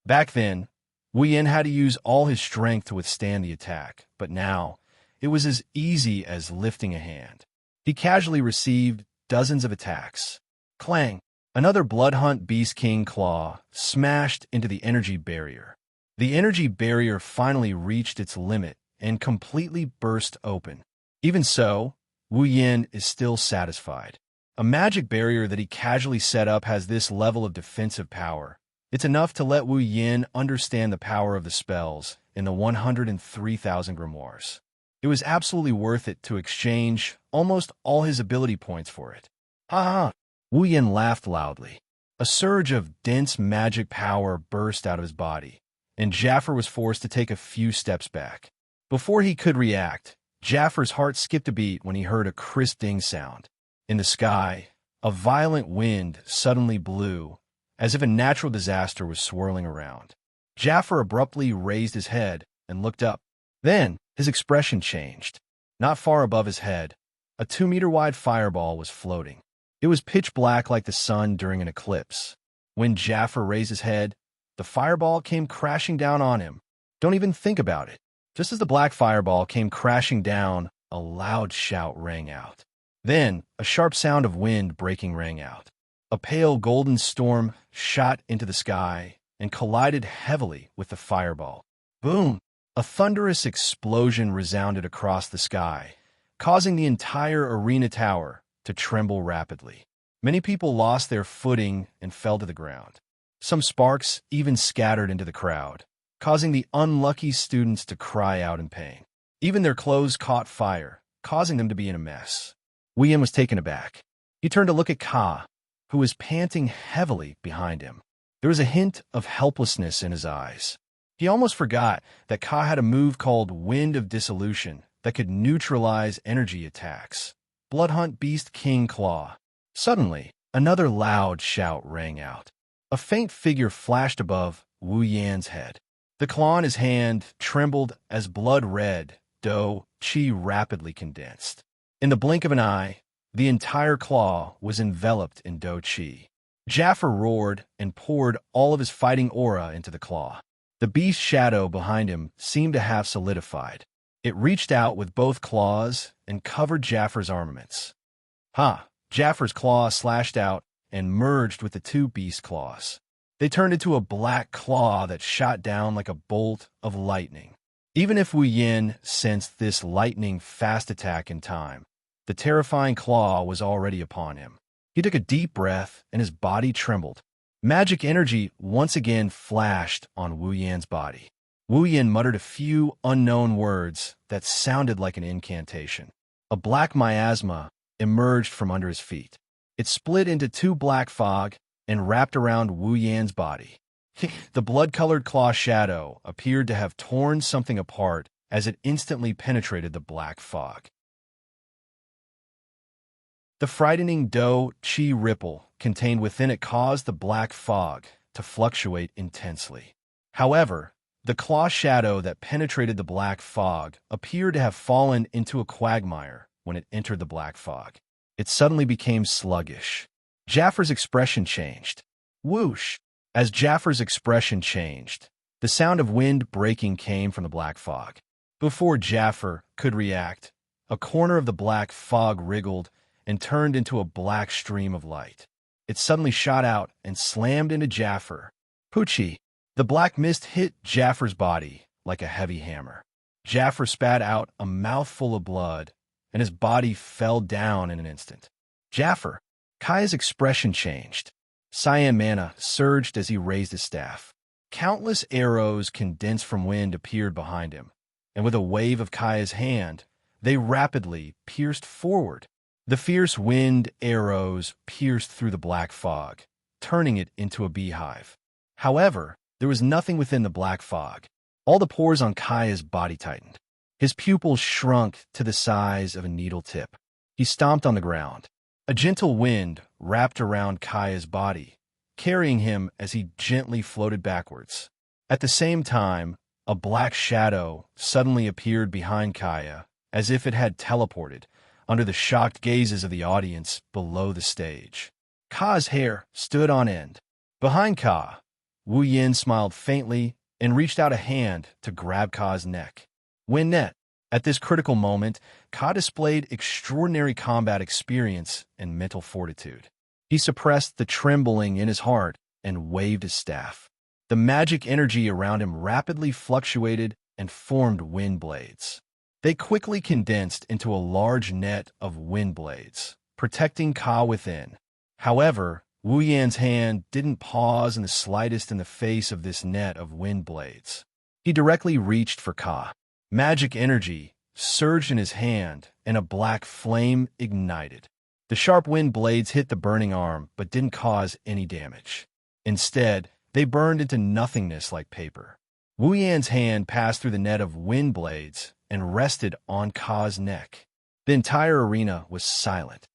Back then, Wu Yan had to use all his strength to withstand the attack, but now, it was as easy as lifting a hand. He casually received dozens of attacks. Clang! Another Bloodhunt Beast King Claw smashed into the energy barrier. The energy barrier finally reached its limit and completely burst open. Even so, Wu Yan is still satisfied. A magic barrier that he casually set up has this level of defensive power. It's enough to let Wu Yan understand the power of the spells in the 103,000 grimoires. It was absolutely worth it to exchange almost all his ability points for it. Ha ha! Wu Yan laughed loudly. A surge of dense magic power burst out of his body, and Jaffer was forced to take a few steps back. Before he could react, Jaffer's heart skipped a beat when he heard a crisp ding sound. In the sky, a violent wind suddenly blew, as if a natural disaster was swirling around. Jaffer abruptly raised his head and looked up. Then, his expression changed. Not far above his head, a 2-meter-wide fireball was floating. It was pitch black like the sun during an eclipse. When Jaffer raised his head, the fireball came crashing down on him. Don't even think about it. Just as the black fireball came crashing down, a loud shout rang out. Then, a sharp sound of wind breaking rang out. A pale golden storm shot into the sky and collided heavily with the fireball. Boom! A thunderous explosion resounded across the sky, causing the entire arena tower to tremble rapidly. Many people lost their footing and fell to the ground. Some sparks even scattered into the crowd, causing the unlucky students to cry out in pain. Even their clothes caught fire, causing them to be in a mess. Wu Yan was taken aback. He turned to look at Ka, who was panting heavily behind him. There was a hint of helplessness in his eyes. He almost forgot that Ka had a move called Wind of Dissolution that could neutralize energy attacks. Bloodhunt Beast King Claw. Suddenly, another loud shout rang out. A faint figure flashed above Wu Yan's head. The claw in his hand trembled as blood-red dough qi rapidly condensed. In the blink of an eye, the entire claw was enveloped in Do Qi. Jaffer roared and poured all of his fighting aura into the claw. The beast's shadow behind him seemed to have solidified. It reached out with both claws and covered Jaffer's armaments. Ha! Jaffer's claw slashed out and merged with the two beast claws. They turned into a black claw that shot down like a bolt of lightning. Even if Wu Yin sensed this lightning-fast attack in time, the terrifying claw was already upon him. He took a deep breath, and his body trembled. Magic energy once again flashed on Wu Yan's body. Wu Yin muttered a few unknown words that sounded like an incantation. A black miasma emerged from under his feet. It split into two black fog and wrapped around Wu Yan's body. The blood-colored claw shadow appeared to have torn something apart as it instantly penetrated the black fog. The frightening Do Qi ripple contained within it caused the black fog to fluctuate intensely. However, the claw shadow that penetrated the black fog appeared to have fallen into a quagmire when it entered the black fog. It suddenly became sluggish. Jaffer's expression changed. Whoosh! As Jaffer's expression changed, the sound of wind breaking came from the black fog. Before Jaffer could react, a corner of the black fog wriggled and turned into a black stream of light. It suddenly shot out and slammed into Jaffer. Poochie! The black mist hit Jaffer's body like a heavy hammer. Jaffer spat out a mouthful of blood, and his body fell down in an instant. Jaffer! Kai's expression changed. Cyan mana surged as he raised his staff. Countless arrows condensed from wind appeared behind him, and with a wave of Kai's hand, they rapidly pierced forward. The fierce wind arrows pierced through the black fog, turning it into a beehive. However, there was nothing within the black fog. All the pores on Kai's body tightened. His pupils shrunk to the size of a needle tip. He stomped on the ground. A gentle wind wrapped around Kai's body, carrying him as he gently floated backwards. At the same time, a black shadow suddenly appeared behind Kaya, as if it had teleported, under the shocked gazes of the audience below the stage. Ka's hair stood on end. Behind Ka, Wu Yin smiled faintly and reached out a hand to grab Ka's neck. When net. At this critical moment, Ka displayed extraordinary combat experience and mental fortitude. He suppressed the trembling in his heart and waved his staff. The magic energy around him rapidly fluctuated and formed wind blades. They quickly condensed into a large net of wind blades, protecting Ka within. However, Wu Yan's hand didn't pause in the slightest in the face of this net of wind blades. He directly reached for Ka. Magic energy surged in his hand, and a black flame ignited. The sharp wind blades hit the burning arm, but didn't cause any damage. Instead, they burned into nothingness like paper. Wu Yan's hand passed through the net of wind blades and rested on Ka's neck. The entire arena was silent.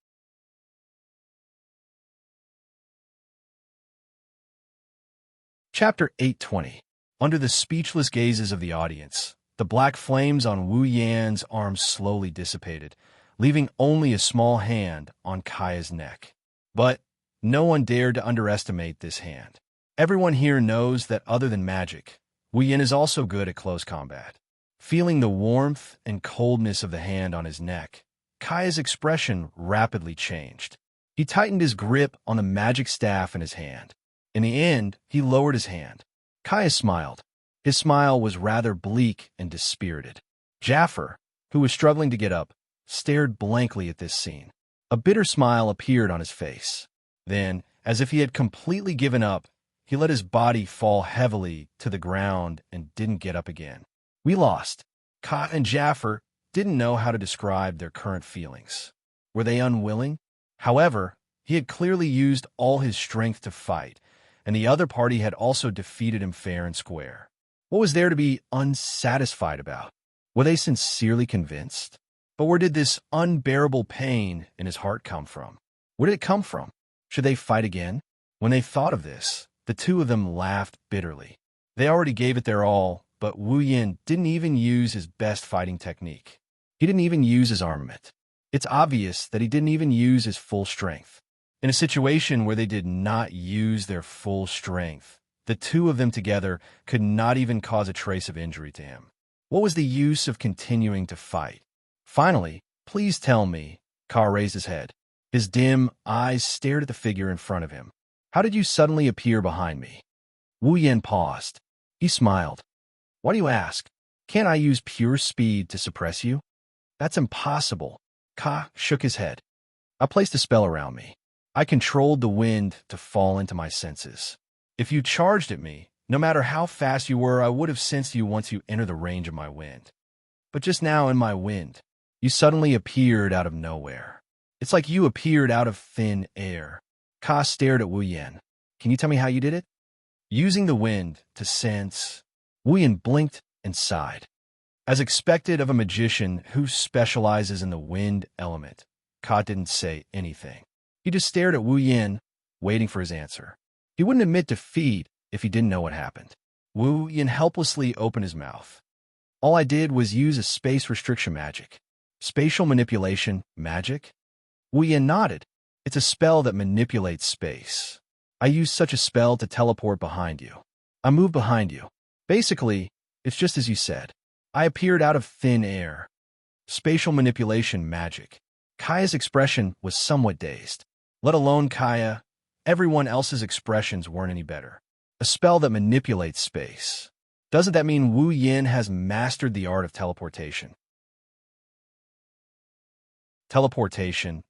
Chapter 820. Under the speechless gazes of the audience, the black flames on Wu Yan's arms slowly dissipated, leaving only a small hand on Kaya's neck. But no one dared to underestimate this hand. Everyone here knows that other than magic, Wu Yan is also good at close combat. Feeling the warmth and coldness of the hand on his neck, Kaya's expression rapidly changed. He tightened his grip on the magic staff in his hand. In the end, he lowered his hand. Kaya smiled. His smile was rather bleak and dispirited. Jaffer, who was struggling to get up, stared blankly at this scene. A bitter smile appeared on his face. Then, as if he had completely given up, he let his body fall heavily to the ground and didn't get up again. We lost. Ka and Jaffer didn't know how to describe their current feelings. Were they unwilling? However, he had clearly used all his strength to fight, and the other party had also defeated him fair and square. What was there to be unsatisfied about? Were they sincerely convinced? But where did this unbearable pain in his heart come from? Where did it come from? Should they fight again? When they thought of this, the two of them laughed bitterly. They already gave it their all, but Wu Yin didn't even use his best fighting technique. He didn't even use his armament. It's obvious that he didn't even use his full strength. In a situation where they did not use their full strength, the two of them together could not even cause a trace of injury to him. What was the use of continuing to fight? Finally, please tell me, Ka raised his head. His dim eyes stared at the figure in front of him. How did you suddenly appear behind me? Wu Yin paused. He smiled. Why do you ask? Can't I use pure speed to suppress you? That's impossible. Ka shook his head. I placed a spell around me. I controlled the wind to fall into my senses. If you charged at me, no matter how fast you were, I would have sensed you once you enter the range of my wind. But just now in my wind, you suddenly appeared out of nowhere. It's like you appeared out of thin air. Ka stared at Wu Yin. Can you tell me how you did it? Using the wind to sense. Wu Yin blinked and sighed. As expected of a magician who specializes in the wind element, Ka didn't say anything. He just stared at Wu Yin, waiting for his answer. He wouldn't admit defeat if he didn't know what happened. Wu Yin helplessly opened his mouth. All I did was use a space restriction magic. Spatial manipulation magic? Wu Yin nodded. It's a spell that manipulates space. I used such a spell to teleport behind you. I moved behind you. Basically, it's just as you said. I appeared out of thin air. Spatial manipulation magic. Kaya's expression was somewhat dazed. Let alone Kaya, everyone else's expressions weren't any better. A spell that manipulates space. Doesn't that mean Wu Yin has mastered the art of teleportation? Teleportation.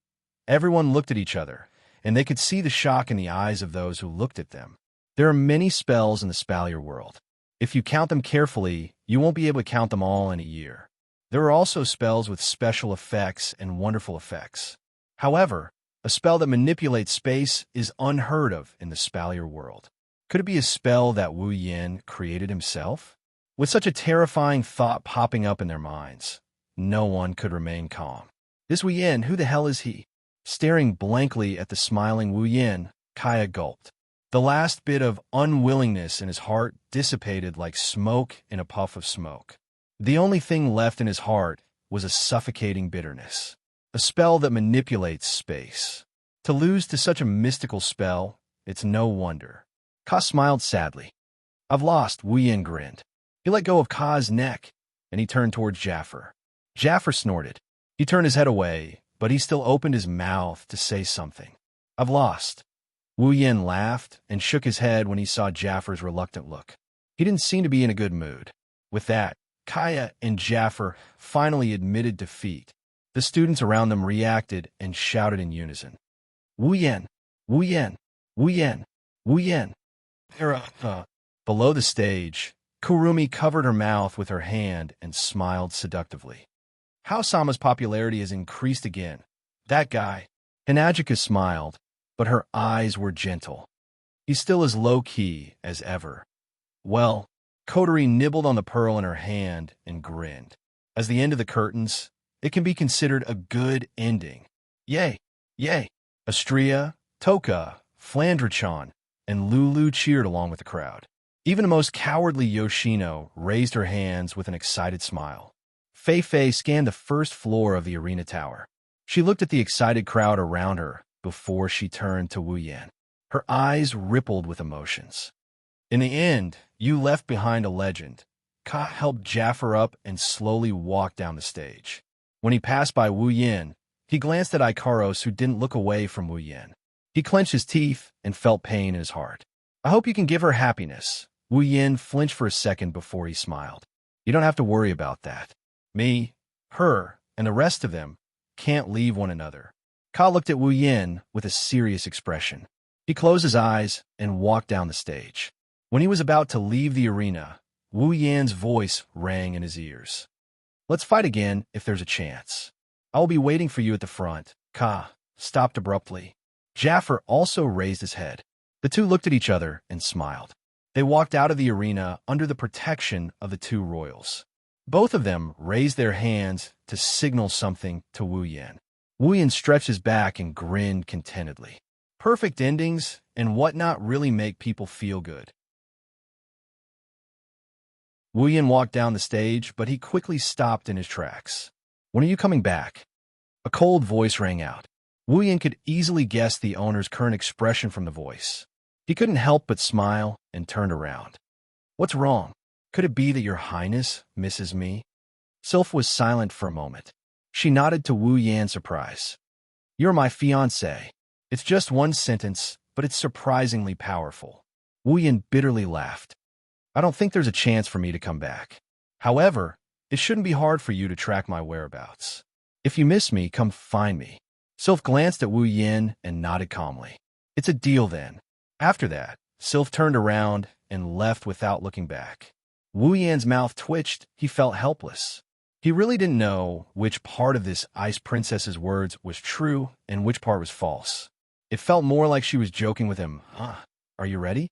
Everyone looked at each other, and they could see the shock in the eyes of those who looked at them. There are many spells in the Spalier world. If you count them carefully, you won't be able to count them all in a year. There are also spells with special effects and wonderful effects. However, a spell that manipulates space is unheard of in the Spalier world. Could it be a spell that Wu Yin created himself? With such a terrifying thought popping up in their minds, no one could remain calm. This Wu Yin, who the hell is he? Staring blankly at the smiling Wu Yin, Kaya gulped. The last bit of unwillingness in his heart dissipated like smoke in a puff of smoke. The only thing left in his heart was a suffocating bitterness. A spell that manipulates space. To lose to such a mystical spell, it's no wonder. Ka smiled sadly. I've lost, Wu Yin grinned. He let go of Ka's neck, and he turned towards Jaffer. Jaffer snorted. He turned his head away, but he still opened his mouth to say something. I've lost. Wu Yin laughed and shook his head when he saw Jaffer's reluctant look. He didn't seem to be in a good mood. With that, Kaya and Jaffer finally admitted defeat. The students around them reacted and shouted in unison. Wu Yin! Wu Yin! Wu Yin! Wu Yin! Below the stage, Kurumi covered her mouth with her hand and smiled seductively. How Sama's popularity has increased again. That guy. Hinajika smiled, but her eyes were gentle. He's still as low-key as ever. Well, Kotori nibbled on the pearl in her hand and grinned. As the end of the curtains, it can be considered a good ending. Yay! Yay! Astria, Toka, Flandrachan, and Lulu cheered along with the crowd. Even the most cowardly Yoshino raised her hands with an excited smile. Fei Fei scanned the first floor of the arena tower. She looked at the excited crowd around her before she turned to Wu Yin. Her eyes rippled with emotions. In the end, you left behind a legend. Ka helped Jaffer up and slowly walked down the stage. When he passed by Wu Yin, he glanced at Ikaros, who didn't look away from Wu Yin. He clenched his teeth and felt pain in his heart. I hope you can give her happiness. Wu Yin flinched for a second before he smiled. You don't have to worry about that. Me, her, and the rest of them can't leave one another. Ka looked at Wu Yin with a serious expression. He closed his eyes and walked down the stage. When he was about to leave the arena, Wu Yin's voice rang in his ears. Let's fight again if there's a chance. I will be waiting for you at the front. Ka stopped abruptly. Jaffer also raised his head. The two looked at each other and smiled. They walked out of the arena under the protection of the two royals. Both of them raised their hands to signal something to Wu Yin. Wu Yin stretched his back and grinned contentedly. Perfect endings and whatnot really make people feel good. Wu Yin walked down the stage, but he quickly stopped in his tracks. When are you coming back? A cold voice rang out. Wu Yin could easily guess the owner's current expression from the voice. He couldn't help but smile and turned around. What's wrong? Could it be that your highness misses me? Sylph was silent for a moment. She nodded to Wu Yan in surprise. You're my fiancé. It's just one sentence, but it's surprisingly powerful. Wu Yan bitterly laughed. I don't think there's a chance for me to come back. However, it shouldn't be hard for you to track my whereabouts. If you miss me, come find me. Sylph glanced at Wu Yin and nodded calmly. It's a deal then. After that, Sylph turned around and left without looking back. Wu Yan's mouth twitched. He felt helpless. He really didn't know which part of this ice princess's words was true and which part was false. It felt more like she was joking with him. Are you ready?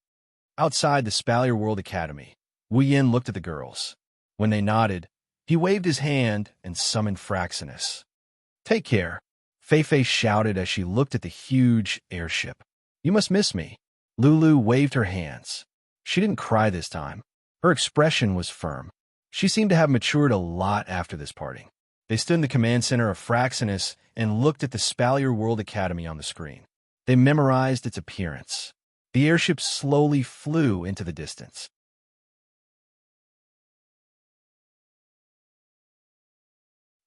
Outside the Spalier World Academy, Wu Yin looked at the girls. When they nodded, he waved his hand and summoned Fraxinus. Take care, Fei shouted as she looked at the huge airship. You must miss me. Lulu waved her hands. She didn't cry this time. Her expression was firm. She seemed to have matured a lot after this parting. They stood in the command center of Fraxinus and looked at the Spalier World Academy on the screen. They memorized its appearance. The airship slowly flew into the distance.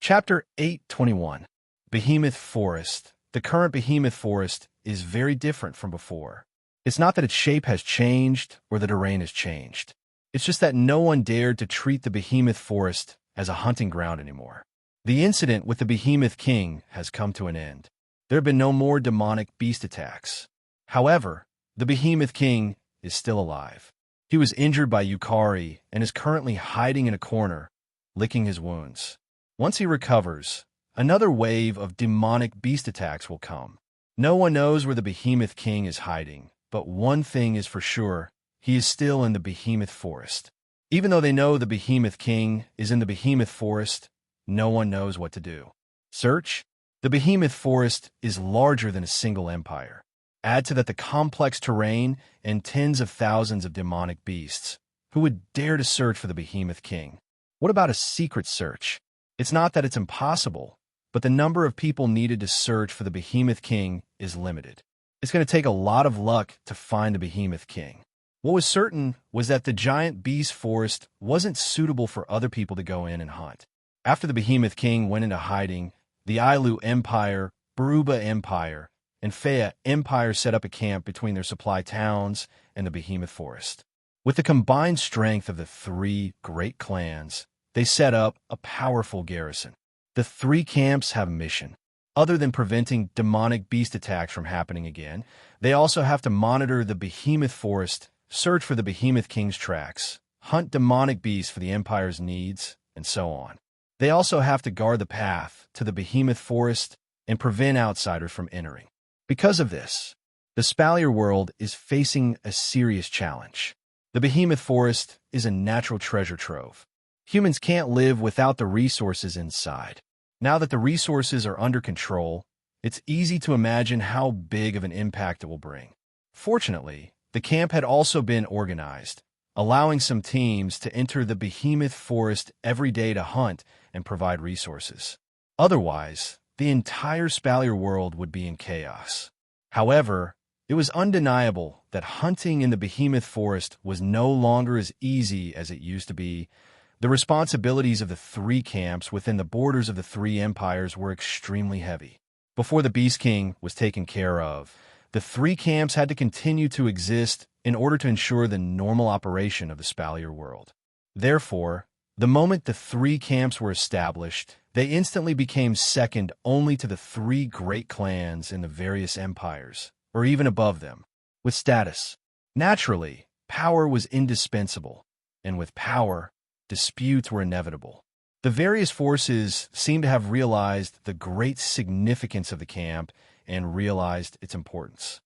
Chapter 821. Behemoth Forest. The current Behemoth Forest is very different from before. It's not that its shape has changed or the terrain has changed. It's just that no one dared to treat the Behemoth Forest as a hunting ground anymore. The incident with the Behemoth King has come to an end. There have been no more demonic beast attacks. However, the Behemoth King is still alive. He was injured by Yukari and is currently hiding in a corner, licking his wounds. Once he recovers, another wave of demonic beast attacks will come. No one knows where the Behemoth King is hiding, but one thing is for sure, he is still in the Behemoth Forest. Even though they know the Behemoth King is in the Behemoth Forest, no one knows what to do. Search? The Behemoth Forest is larger than a single empire. Add to that the complex terrain and tens of thousands of demonic beasts. Who would dare to search for the Behemoth King? What about a secret search? It's not that it's impossible, but the number of people needed to search for the Behemoth King is limited. It's going to take a lot of luck to find the Behemoth King. What was certain was that the giant beast forest wasn't suitable for other people to go in and hunt. After the Behemoth King went into hiding, the Ailu Empire, Baruba Empire, and Fea Empire set up a camp between their supply towns and the Behemoth Forest. With the combined strength of the three great clans, they set up a powerful garrison. The three camps have a mission. Other than preventing demonic beast attacks from happening again, they also have to monitor the Behemoth Forest, search for the Behemoth King's tracks, hunt demonic beasts for the Empire's needs, and so on. They also have to guard the path to the Behemoth Forest and prevent outsiders from entering. Because of this, the Spalier world is facing a serious challenge. The Behemoth Forest is a natural treasure trove. Humans can't live without the resources inside. Now that the resources are under control, it's easy to imagine how big of an impact it will bring. Fortunately, the camp had also been organized, allowing some teams to enter the Behemoth Forest every day to hunt and provide resources. Otherwise, the entire Spalier world would be in chaos. However, it was undeniable that hunting in the Behemoth Forest was no longer as easy as it used to be. The responsibilities of the three camps within the borders of the three empires were extremely heavy. Before the Beast King was taken care of, the three camps had to continue to exist in order to ensure the normal operation of the Spalier world. Therefore, the moment the three camps were established, they instantly became second only to the three great clans in the various empires, or even above them, with status. Naturally, power was indispensable, and with power, disputes were inevitable. The various forces seemed to have realized the great significance of the camp and realized its importance.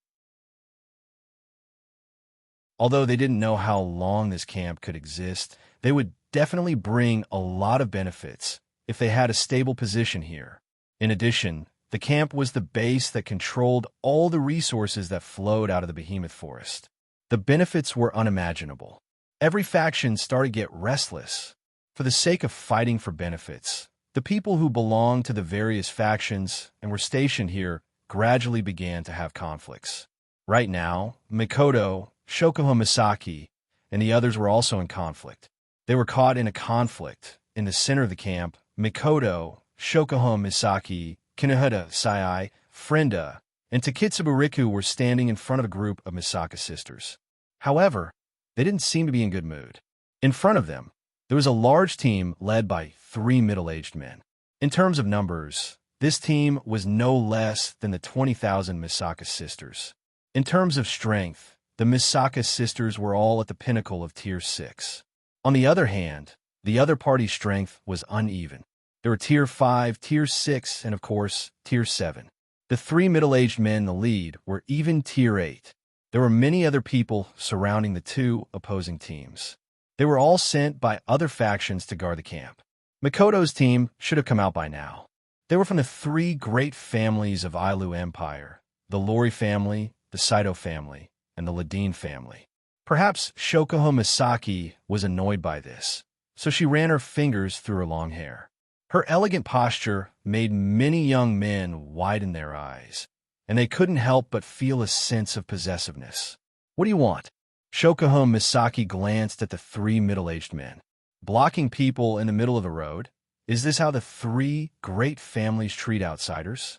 Although they didn't know how long this camp could exist, they would definitely bring a lot of benefits if they had a stable position here. In addition, the camp was the base that controlled all the resources that flowed out of the Behemoth Forest. The benefits were unimaginable. Every faction started to get restless. For the sake of fighting for benefits, The people who belonged to the various factions and were stationed here gradually began to have conflicts. Right now, Mikoto, Shokuho Misaki, and the others were also in conflict. They were caught in a conflict. In the center of the camp, Mikoto, Shokuho Misaki, Kinohita Sai, Frenda, and Takitsubu Riku were standing in front of a group of Misaka sisters. However, they didn't seem to be in good mood. In front of them, there was a large team led by 3 middle-aged men. In terms of numbers, this team was no less than the 20,000 Misaka sisters. In terms of strength, the Misaka sisters were all at the pinnacle of Tier 6. On the other hand, the other party's strength was uneven. There were Tier 5, Tier 6, and of course, Tier 7. The 3 middle-aged men in the lead were even Tier 8. There were many other people surrounding the 2 opposing teams. They were all sent by other factions to guard the camp. Mikoto's team should have come out by now. They were from the 3 great families of Ailu Empire, the Lori family, the Saito family, and the Ladine family. Perhaps Shokuho Misaki was annoyed by this, so she ran her fingers through her long hair. Her elegant posture made many young men widen their eyes, and they couldn't help but feel a sense of possessiveness. "What do you want?" Shokuho Misaki glanced at the 3 middle-aged men. "Blocking people in the middle of the road? Is this how the 3 great families treat outsiders?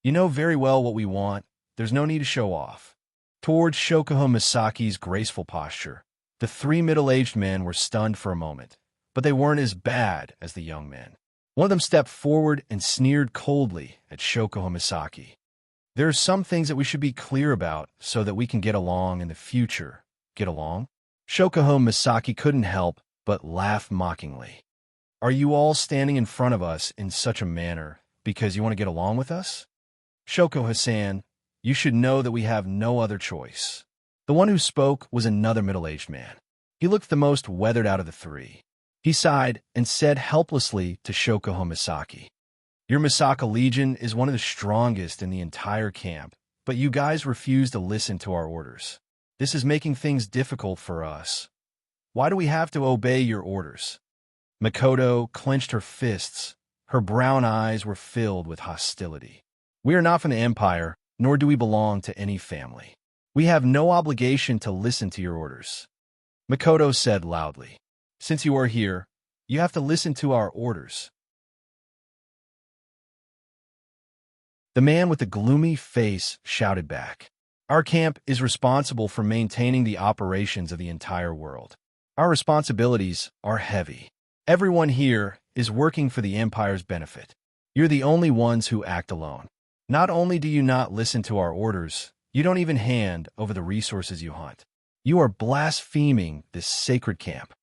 You know very well what we want. There's no need to show off." Towards Shokuho Misaki's graceful posture, the 3 middle-aged men were stunned for a moment, but they weren't as bad as the young men. One of them stepped forward and sneered coldly at Shokuho Misaki. "There are some things that we should be clear about so that we can get along in the future." "Get along?" Shokuho Misaki couldn't help but laugh mockingly. "Are you all standing in front of us in such a manner because you want to get along with us? Shokuho-san, you should know that we have no other choice." The one who spoke was another middle-aged man. He looked the most weathered out of the 3. He sighed and said helplessly to Shokuho Misaki, "Your Misaka Legion is one of the strongest in the entire camp, but you guys refuse to listen to our orders. This is making things difficult for us. Why do we have to obey your orders?" Mikoto clenched her fists. Her brown eyes were filled with hostility. "We are not from the Empire, nor do we belong to any family. We have no obligation to listen to your orders," Mikoto said loudly. "Since you are here, you have to listen to our orders." The man with the gloomy face shouted back, "Our camp is responsible for maintaining the operations of the entire world. Our responsibilities are heavy. Everyone here is working for the Empire's benefit. You're the only ones who act alone. Not only do you not listen to our orders, you don't even hand over the resources you hunt. You are blaspheming this sacred camp."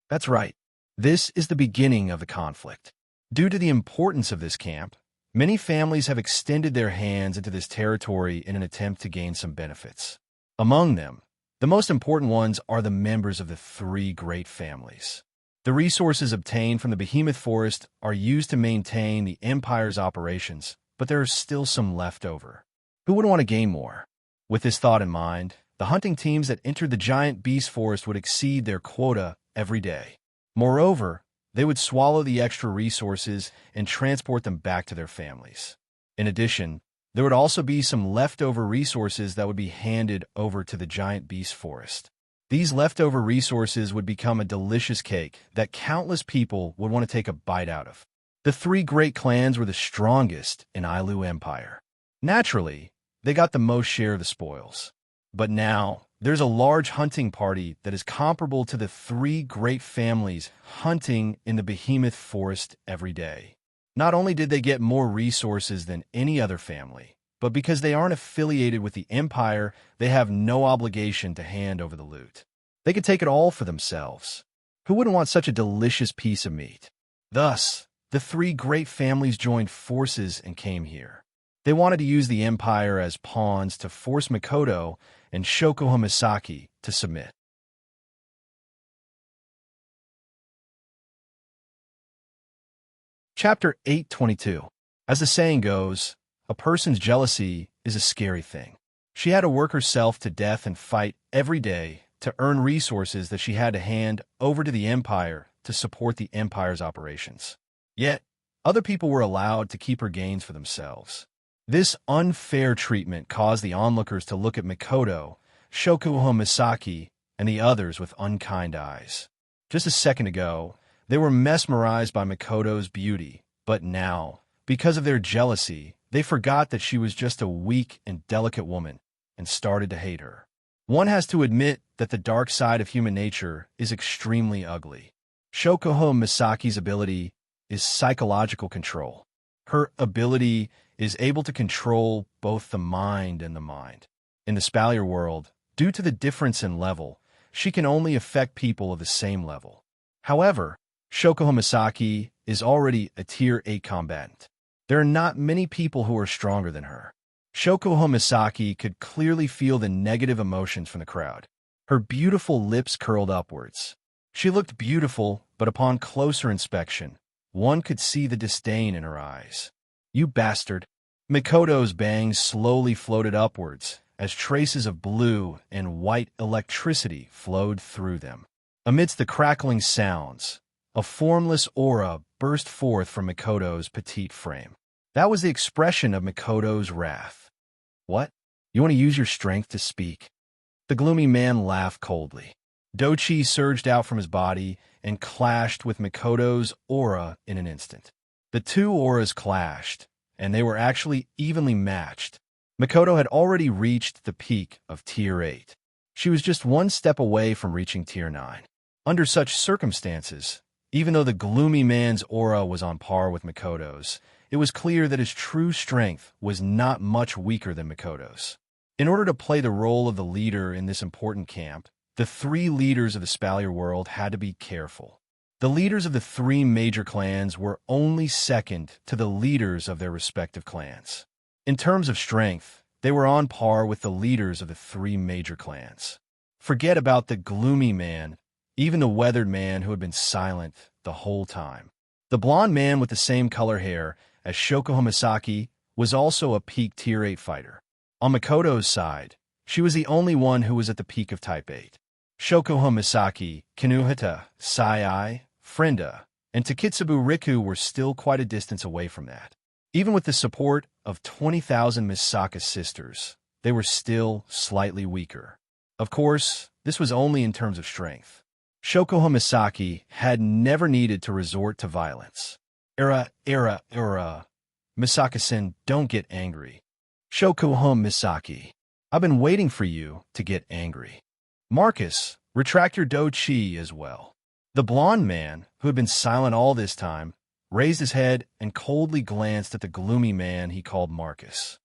That's right. This is the beginning of the conflict. Due to the importance of this camp, many families have extended their hands into this territory in an attempt to gain some benefits. Among them, the most important ones are the members of the 3 great families. The resources obtained from the Behemoth Forest are used to maintain the Empire's operations, but there is still some left over. Who would want to gain more? With this thought in mind, the hunting teams that entered the giant beast forest would exceed their quota every day. Moreover, they would swallow the extra resources and transport them back to their families. In addition, there would also be some leftover resources that would be handed over to the giant beast forest. These leftover resources would become a delicious cake that countless people would want to take a bite out of. The 3 great clans were the strongest in Ailu Empire. Naturally, they got the most share of the spoils. But now, there's a large hunting party that is comparable to the 3 great families hunting in the Behemoth Forest every day. Not only did they get more resources than any other family, but because they aren't affiliated with the Empire, they have no obligation to hand over the loot. They could take it all for themselves. Who wouldn't want such a delicious piece of meat? Thus, the 3 great families joined forces and came here. They wanted to use the Empire as pawns to force Mikoto and Shokuho Misaki to submit. Chapter 822. As the saying goes, a person's jealousy is a scary thing. She had to work herself to death and fight every day to earn resources that she had to hand over to the Empire to support the Empire's operations. Yet, Other people were allowed to keep her gains for themselves. This unfair treatment caused the onlookers to look at Mikoto, Shokuho Misaki, and the others with unkind eyes. Just a second ago, they were mesmerized by Mikoto's beauty, but now, because of their jealousy, they forgot that she was just a weak and delicate woman and started to hate her. One has to admit that the dark side of human nature is extremely ugly. Shokuho Misaki's ability is psychological control. Her ability is able to control both the mind and the mind. In the Spalier world, due to the difference in level, she can only affect people of the same level. However, Shokuho Misaki is already a Tier 8 combatant. There are not many people who are stronger than her. Shokuho Misaki could clearly feel the negative emotions from the crowd. Her beautiful lips curled upwards. She looked beautiful, but upon closer inspection, one could see the disdain in her eyes. "You bastard!" Mikoto's bangs slowly floated upwards as traces of blue and white electricity flowed through them. Amidst the crackling sounds, a formless aura burst forth from Mikoto's petite frame. That was the expression of Mikoto's wrath. "What? You want to use your strength to speak?" The gloomy man laughed coldly. Dochi surged out from his body and clashed with Mikoto's aura in an instant. The two auras clashed, and they were actually evenly matched. Mikoto had already reached the peak of Tier 8. She was just one step away from reaching Tier 9. Under such circumstances, even though the gloomy man's aura was on par with Mikoto's, it was clear that his true strength was not much weaker than Mikoto's. In order to play the role of the leader in this important camp, the three leaders of the Spalier world had to be careful. The leaders of the three major clans were only second to the leaders of their respective clans. In terms of strength, they were on par with the leaders of the three major clans. Forget about the gloomy man, even the weathered man who had been silent the whole time. The blonde man with the same color hair as Shokuho Misaki was also a peak Tier 8 fighter. On Mikoto's side, she was the only one who was at the peak of Type 8. Shokuho Misaki, Kinuhita, Sai, Frenda, and Takitsubu Riku were still quite a distance away from that. Even with the support of 20,000 Misaka's sisters, they were still slightly weaker. Of course, this was only in terms of strength. Shokuho Misaki had never needed to resort to violence. Misaka-sen, don't get angry. Shokuho Misaki, I've been waiting for you to get angry. Marcus, retract your do-chi as well. The blonde man, who had been silent all this time, raised his head and coldly glanced at the gloomy man he called Marcus.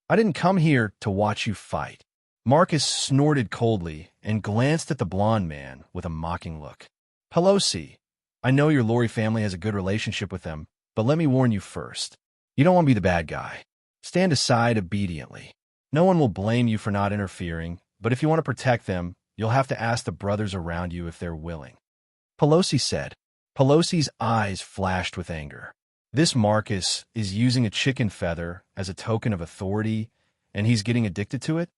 I didn't come here to watch you fight. Marcus snorted coldly and glanced at the blonde man with a mocking look. Pelosi, I know your Lori family has a good relationship with them, but let me warn you first. You don't want to be the bad guy. Stand aside obediently. No one will blame you for not interfering, but if you want to protect them, you'll have to ask the brothers around you if they're willing. Pelosi said. Pelosi's eyes flashed with anger. This Marcus is using a chicken feather as a token of authority, and he's getting addicted to it?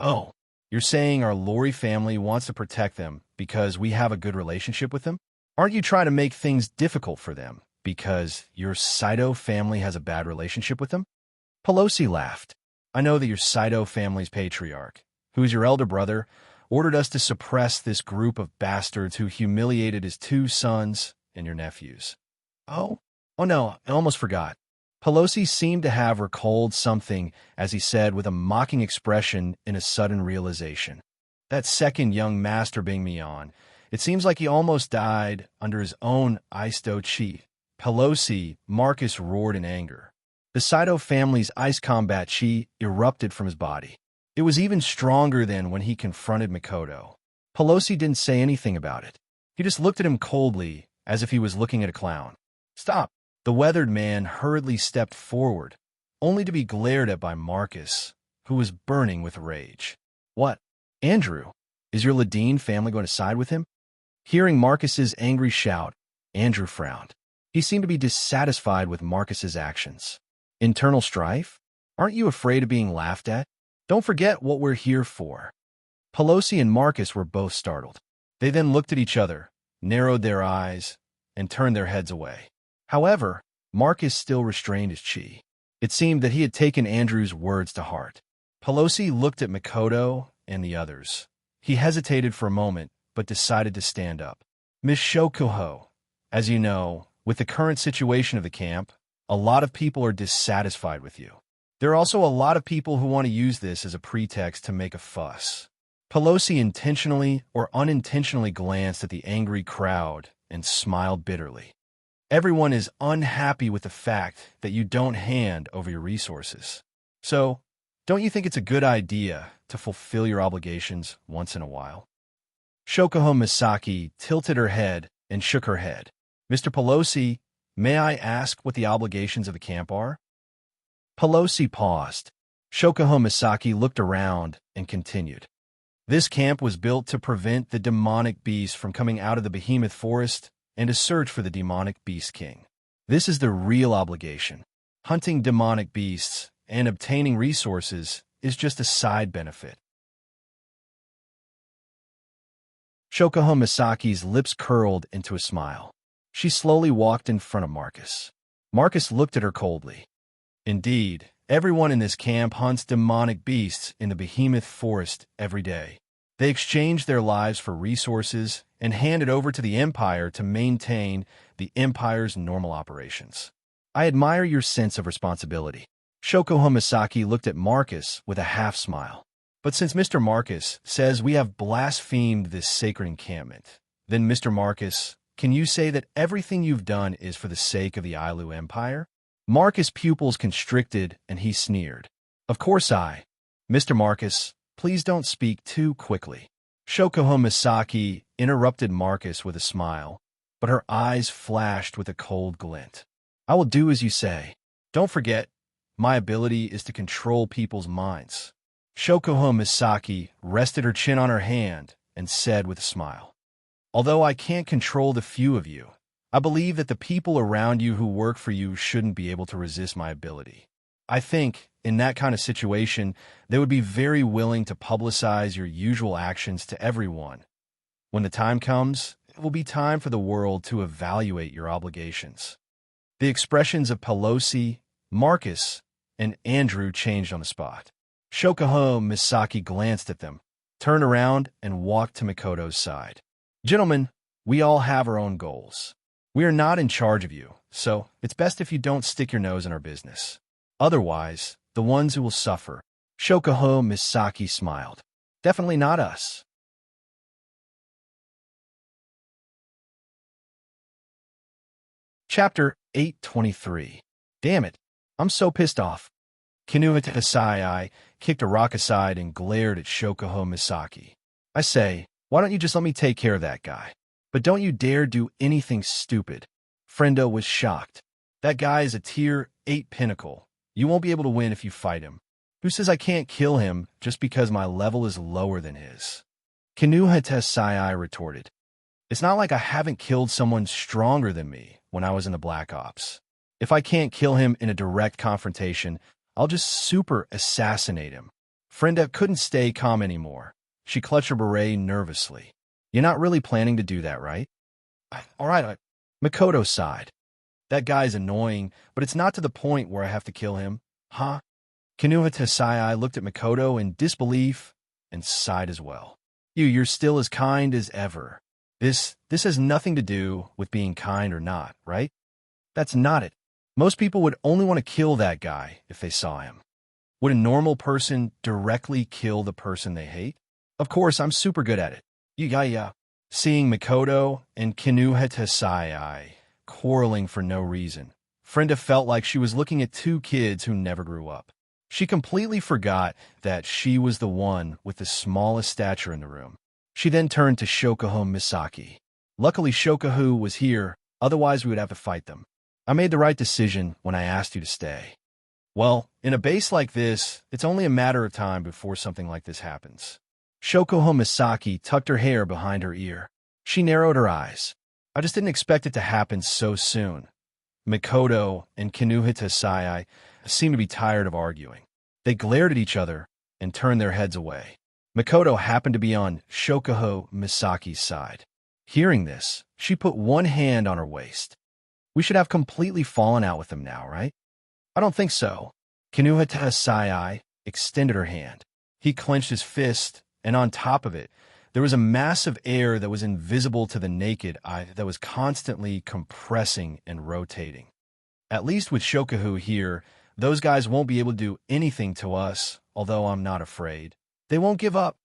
Oh, you're saying our Lori family wants to protect them because we have a good relationship with them? Aren't you trying to make things difficult for them because your Saito family has a bad relationship with them? Pelosi laughed. I know that your Saito family's patriarch, who is your elder brother, ordered us to suppress this group of bastards who humiliated his two sons and your nephews. Oh no, I almost forgot. Pelosi seemed to have recalled something as he said with a mocking expression in a sudden realization. That second young master being me on, it seems like he almost died under his own ice do-chi. Pelosi, Marcus roared in anger. The Saito family's ice combat chi erupted from his body. It was even stronger than when he confronted Mikoto. Pelosi didn't say anything about it. He just looked at him coldly, as if he was looking at a clown. Stop! The weathered man hurriedly stepped forward, only to be glared at by Marcus, who was burning with rage. What? Andrew? Is your Ladine family going to side with him? Hearing Marcus's angry shout, Andrew frowned. He seemed to be dissatisfied with Marcus's actions. Internal strife? Aren't you afraid of being laughed at? Don't forget what we're here for. Pelosi and Marcus were both startled. They then looked at each other, narrowed their eyes, and turned their heads away. However, Marcus still restrained his chi. It seemed that he had taken Andrew's words to heart. Pelosi looked at Makoto and the others. He hesitated for a moment, but decided to stand up. Miss Shokuho, as you know, with the current situation of the camp, a lot of people are dissatisfied with you. There are also a lot of people who want to use this as a pretext to make a fuss. Pelosi intentionally or unintentionally glanced at the angry crowd and smiled bitterly. Everyone is unhappy with the fact that you don't hand over your resources. So, don't you think it's a good idea to fulfill your obligations once in a while? Shokuho Misaki tilted her head and shook her head. Mr. Pelosi, may I ask what the obligations of the camp are? Pelosi paused. Shokuho Misaki looked around and continued. This camp was built to prevent the demonic beast from coming out of the behemoth forest and to search for the demonic beast king. This is the real obligation. Hunting demonic beasts and obtaining resources is just a side benefit. Shokuho Misaki's lips curled into a smile. She slowly walked in front of Marcus. Marcus looked at her coldly. Indeed, everyone in this camp hunts demonic beasts in the behemoth forest every day. They exchange their lives for resources and hand it over to the Empire to maintain the Empire's normal operations. I admire your sense of responsibility. Shokuho Misaki looked at Marcus with a half-smile. But since Mr. Marcus says we have blasphemed this sacred encampment, then Mr. Marcus, can you say that everything you've done is for the sake of the Ailu Empire? Marcus' pupils constricted and he sneered. Of course Mr. Marcus, please don't speak too quickly. Shokuho Misaki interrupted Marcus with a smile, but her eyes flashed with a cold glint. I will do as you say. Don't forget, my ability is to control people's minds. Shokuho Misaki rested her chin on her hand and said with a smile, although I can't control the few of you, I believe that the people around you who work for you shouldn't be able to resist my ability. I think, in that kind of situation, they would be very willing to publicize your usual actions to everyone. When the time comes, it will be time for the world to evaluate your obligations. The expressions of Pelosi, Marcus, and Andrew changed on the spot. Shokuho Misaki glanced at them, turned around, and walked to Makoto's side. Gentlemen, we all have our own goals. We are not in charge of you, so it's best if you don't stick your nose in our business. Otherwise, the ones who will suffer. Shokuho Misaki smiled. Definitely not us. Chapter 823. Damn it, I'm so pissed off. Kinuhita Hisai kicked a rock aside and glared at Shokuho Misaki. I say, why don't you just let me take care of that guy? But don't you dare do anything stupid. Friendo was shocked. That guy is a tier 8 pinnacle. You won't be able to win if you fight him. Who says I can't kill him just because my level is lower than his? Kinuhita Hisai retorted. It's not like I haven't killed someone stronger than me when I was in the Black Ops. If I can't kill him in a direct confrontation, I'll just super assassinate him. Frenda couldn't stay calm anymore. She clutched her beret nervously. You're not really planning to do that, right? All right, Makoto sighed. That guy's annoying, but it's not to the point where I have to kill him. Huh? Kinuhita Hisai looked at Makoto in disbelief and sighed as well. You're still as kind as ever. This has nothing to do with being kind or not, right? That's not it. Most people would only want to kill that guy if they saw him. Would a normal person directly kill the person they hate? Of course, I'm super good at it. Yeah. Seeing Makoto and Kinuhita Hisai quarreling for no reason, Frenda felt like she was looking at two kids who never grew up. She completely forgot that she was the one with the smallest stature in the room. She then turned to Shokuho Misaki. Luckily, Shokuho was here, otherwise we would have to fight them. I made the right decision when I asked you to stay. Well, in a base like this, it's only a matter of time before something like this happens. Shokuho Misaki tucked her hair behind her ear. She narrowed her eyes. I just didn't expect it to happen so soon. Makoto and Kinuhita Hisai seemed to be tired of arguing. They glared at each other and turned their heads away. Makoto happened to be on Shokuho Misaki's side. Hearing this, she put one hand on her waist. We should have completely fallen out with them now, right? I don't think so. Kinuhata Sai extended her hand. He clenched his fist, and on top of it, there was a mass of air that was invisible to the naked eye that was constantly compressing and rotating. At least with Shokahu here, those guys won't be able to do anything to us, although I'm not afraid. They won't give up.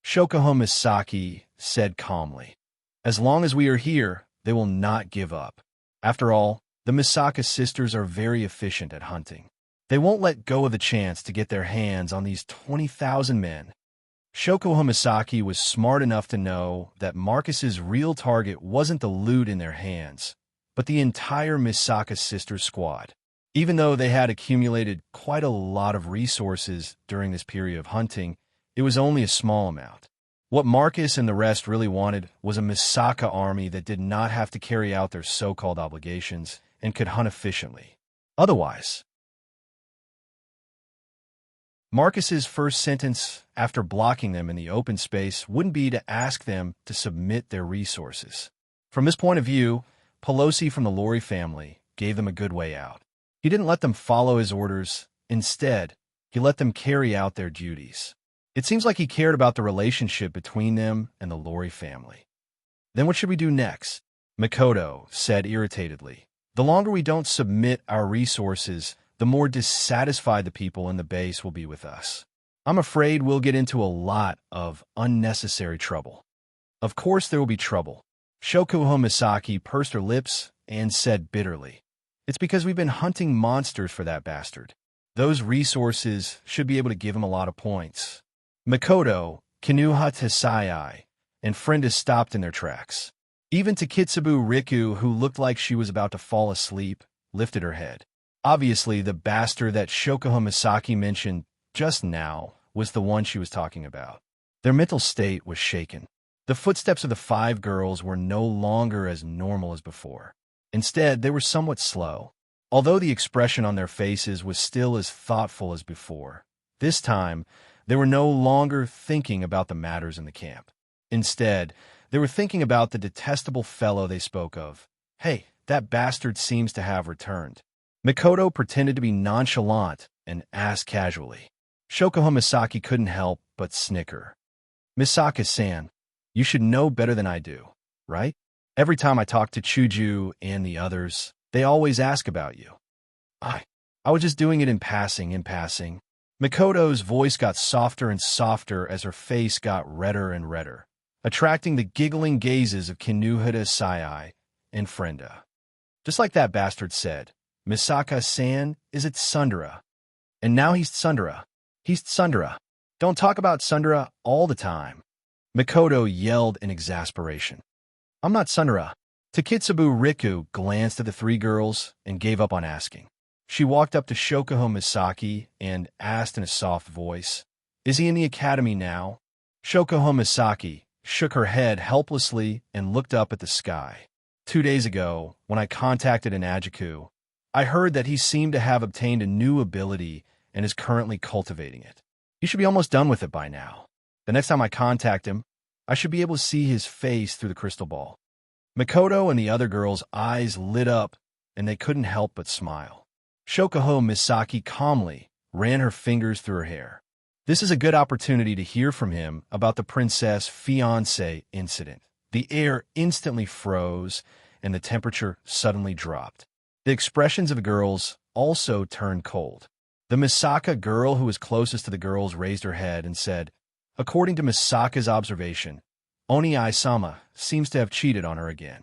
Shokahu Misaki said calmly. As long as we are here, they will not give up. After all, the Misaka sisters are very efficient at hunting. They won't let go of the chance to get their hands on these 20,000 men. Shokahu Misaki was smart enough to know that Marcus's real target wasn't the loot in their hands, but the entire Misaka sisters squad. Even though they had accumulated quite a lot of resources during this period of hunting, it was only a small amount. What Marcus and the rest really wanted was a Misaka army that did not have to carry out their so-called obligations and could hunt efficiently. Otherwise, Marcus's first sentence after blocking them in the open space wouldn't be to ask them to submit their resources. From this point of view, Pelosi from the Lori family gave them a good way out. He didn't let them follow his orders. Instead, he let them carry out their duties. It seems like he cared about the relationship between them and the Lori family. Then what should we do next? Makoto said irritatedly. The longer we don't submit our resources, the more dissatisfied the people in the base will be with us. I'm afraid we'll get into a lot of unnecessary trouble. Of course there will be trouble. Shokuho Misaki pursed her lips and said bitterly, "It's because we've been hunting monsters for that bastard. Those resources should be able to give him a lot of points." Makoto, Kinuha Tesai, and Frenda stopped in their tracks. Even Takitsubu Riku, who looked like she was about to fall asleep, lifted her head. Obviously, the bastard that Shokuho Misaki mentioned just now was the one she was talking about. Their mental state was shaken. The footsteps of the 5 girls were no longer as normal as before. Instead, they were somewhat slow. Although the expression on their faces was still as thoughtful as before, this time, they were no longer thinking about the matters in the camp. Instead, they were thinking about the detestable fellow they spoke of. Hey, that bastard seems to have returned. Makoto pretended to be nonchalant and asked casually. Shokuho Misaki couldn't help but snicker. Misaka-san, you should know better than I do, right? Every time I talk to Chuju and the others, they always ask about you. I was just doing it in passing. Makoto's voice got softer and softer as her face got redder and redder, attracting the giggling gazes of Kinuhata Sai and Frenda. Just like that bastard said, Misaka-san is at Sundara. And now he's Sundara. He's Sundara. Don't talk about Sundara all the time. Makoto yelled in exasperation. I'm not Sundara. Takitsubu Riku glanced at the 3 girls and gave up on asking. She walked up to Shokuho Misaki and asked in a soft voice, "Is he in the academy now?" Shokuho Misaki shook her head helplessly and looked up at the sky. 2 days ago, when I contacted an Ajiku, I heard that he seemed to have obtained a new ability and is currently cultivating it. He should be almost done with it by now. The next time I contact him, I should be able to see his face through the crystal ball. Makoto and the other girls' eyes lit up, and they couldn't help but smile. Shokuho Misaki calmly ran her fingers through her hair. This is a good opportunity to hear from him about the princess fiancé incident. The air instantly froze, and the temperature suddenly dropped. The expressions of the girls also turned cold. The Misaka girl who was closest to the girls raised her head and said, according to Misaka's observation, Oni-sama seems to have cheated on her again.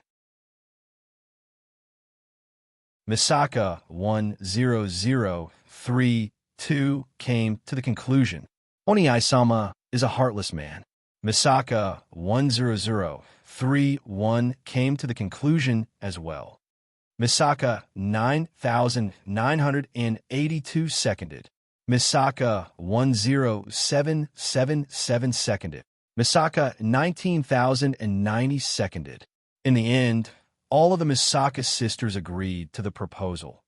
Misaka 10032 came to the conclusion. Oni-sama is a heartless man. Misaka 10031 came to the conclusion as well. Misaka 9982 seconded. Misaka 10777 seconded. Misaka 19090 seconded. In the end, all of the Misaka sisters agreed to the proposal.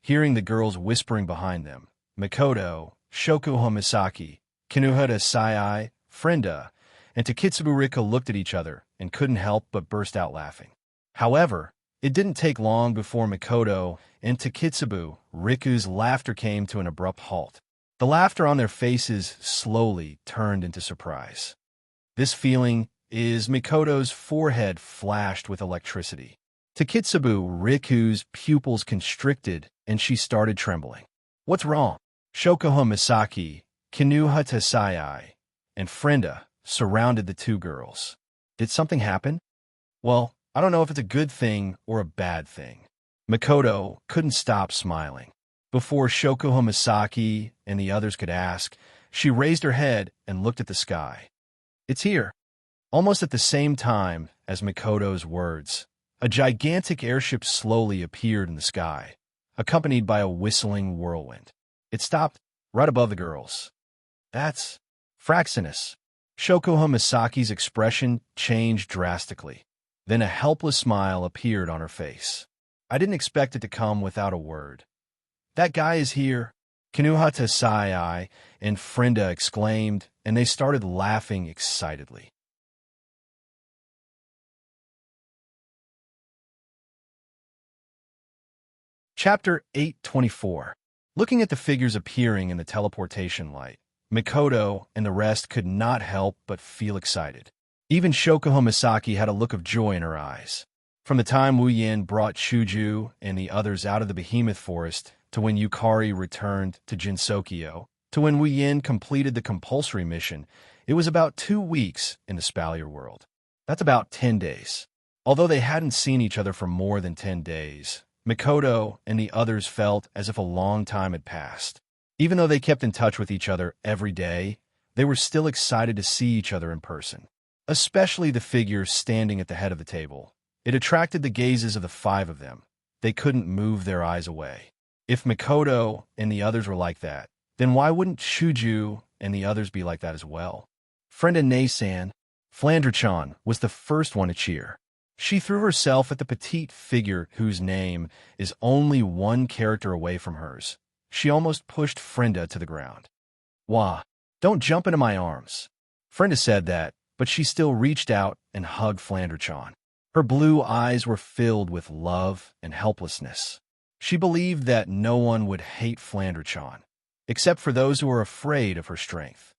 Hearing the girls whispering behind them, Makoto, Shokuho Misaki, Kinuhata Sai, Frenda, and Takitsubu Rika looked at each other and couldn't help but burst out laughing. However, it didn't take long before Mikoto and Takitsubu Riku's laughter came to an abrupt halt. The laughter on their faces slowly turned into surprise. This feeling is Mikoto's forehead flashed with electricity. Takitsubu Riku's pupils constricted and she started trembling. What's wrong? Shokuha Misaki, Kinuhata Sayai, and Frenda surrounded the two girls. Did something happen? Well, I don't know if it's a good thing or a bad thing. Mikoto couldn't stop smiling. Before Shokuha Misaki and the others could ask, she raised her head and looked at the sky. It's here. Almost at the same time as Mikoto's words, a gigantic airship slowly appeared in the sky, accompanied by a whistling whirlwind. It stopped right above the girls. That's Fraxinus. Shokuha Misaki's expression changed drastically. Then a helpless smile appeared on her face. I didn't expect it to come without a word. That guy is here. Kinuhata Sayai and Frenda exclaimed, and they started laughing excitedly. Chapter 824. Looking at the figures appearing in the teleportation light, Mikoto and the rest could not help but feel excited. Even Shokuha Misaki had a look of joy in her eyes. From the time Wu Yin brought Chuju and the others out of the behemoth forest, to when Yukari returned to Jinsokyo, to when Wu Yin completed the compulsory mission, it was about 2 weeks in the Spalier world. That's about 10 days. Although they hadn't seen each other for more than 10 days, Mikoto and the others felt as if a long time had passed. Even though they kept in touch with each other every day, they were still excited to see each other in person. Especially the figure standing at the head of the table. It attracted the gazes of the 5 of them. They couldn't move their eyes away. If Mikoto and the others were like that, then why wouldn't Shuju and the others be like that as well? Frenda Naysan, Flandra-chan, was the first one to cheer. She threw herself at the petite figure whose name is only one character away from hers. She almost pushed Frenda to the ground. Wah, don't jump into my arms. Frenda said that, but she still reached out and hugged Flandra-chan. Her blue eyes were filled with love and helplessness. She believed that no one would hate Flandra-chan, except for those who were afraid of her strength.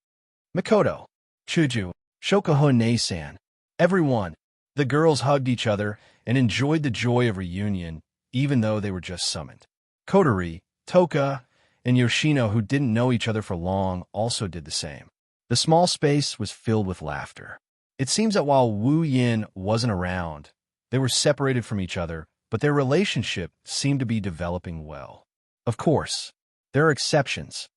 Mikoto, Chuju, Shokuha Naysan, everyone. The girls hugged each other and enjoyed the joy of reunion, even though they were just summoned. Kotori, Toka, and Yoshino, who didn't know each other for long, also did the same. The small space was filled with laughter. It seems that while Wu Yin wasn't around, they were separated from each other, but their relationship seemed to be developing well. Of course, there are exceptions.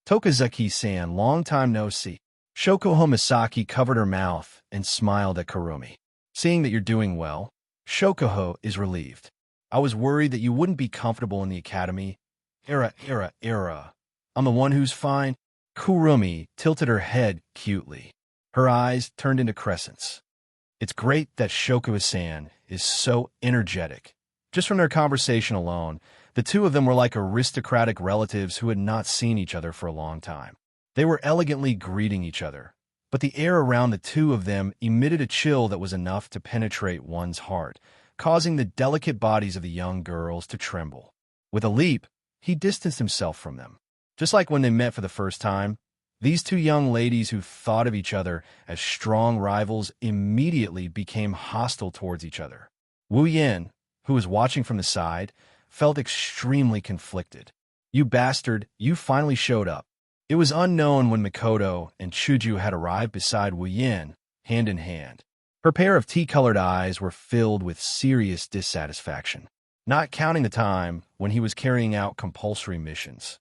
Tokazuki-san, long time no see. Shokuha Misaki covered her mouth and smiled at Kurumi. Seeing that you're doing well, Shokuha is relieved. I was worried that you wouldn't be comfortable in the academy. I'm the one who's fine. Kurumi tilted her head cutely. Her eyes turned into crescents. It's great that Shokuha-san is so energetic. Just from their conversation alone, the two of them were like aristocratic relatives who had not seen each other for a long time. They were elegantly greeting each other, but the air around the two of them emitted a chill that was enough to penetrate one's heart, causing the delicate bodies of the young girls to tremble. With a leap, he distanced himself from them. Just like when they met for the first time, these two young ladies who thought of each other as strong rivals immediately became hostile towards each other. Wu Yin, who was watching from the side, felt extremely conflicted. You bastard, you finally showed up. It was unknown when Mikoto and Chuju had arrived beside Wu Yin, hand in hand. Her pair of tea-colored eyes were filled with serious dissatisfaction, not counting the time when he was carrying out compulsory missions.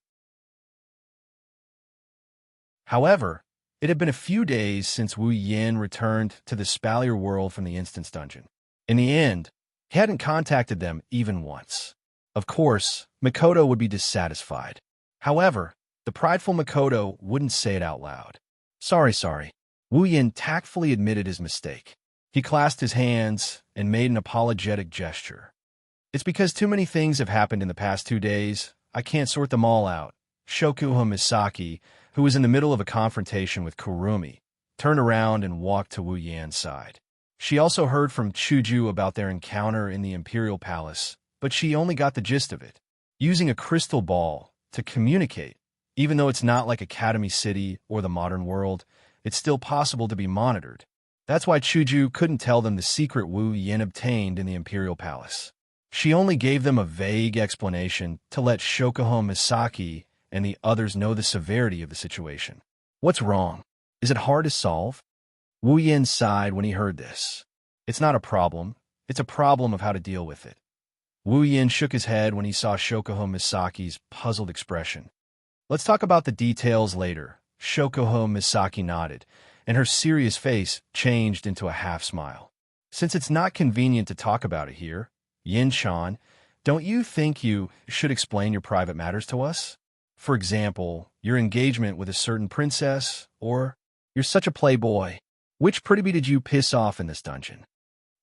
However, it had been a few days since Wu Yin returned to the Spalier world from the instance dungeon. In the end, he hadn't contacted them even once. Of course, Mikoto would be dissatisfied. However, the prideful Mikoto wouldn't say it out loud. Sorry. Wu Yin tactfully admitted his mistake. He clasped his hands and made an apologetic gesture. It's because too many things have happened in the past 2 days. I can't sort them all out. Shokuha Misaki, who was in the middle of a confrontation with Kurumi, turned around and walked to Wu Yan's side. She also heard from Chuju about their encounter in the Imperial Palace, but she only got the gist of it. Using a crystal ball to communicate, even though it's not like Academy City or the modern world, it's still possible to be monitored. That's why Chuju couldn't tell them the secret Wu Yin obtained in the Imperial Palace. She only gave them a vague explanation to let Shokuho Misaki and the others know the severity of the situation. What's wrong? Is it hard to solve? Wu Yin sighed when he heard this. It's not a problem. It's a problem of how to deal with it. Wu Yin shook his head when he saw Shokuho Misaki's puzzled expression. Let's talk about the details later. Shokuho Misaki nodded, and her serious face changed into a half-smile. Since it's not convenient to talk about it here, Yin-chan, don't you think you should explain your private matters to us? For example, your engagement with a certain princess, or you're such a playboy. Which pretty bee did you piss off in this dungeon?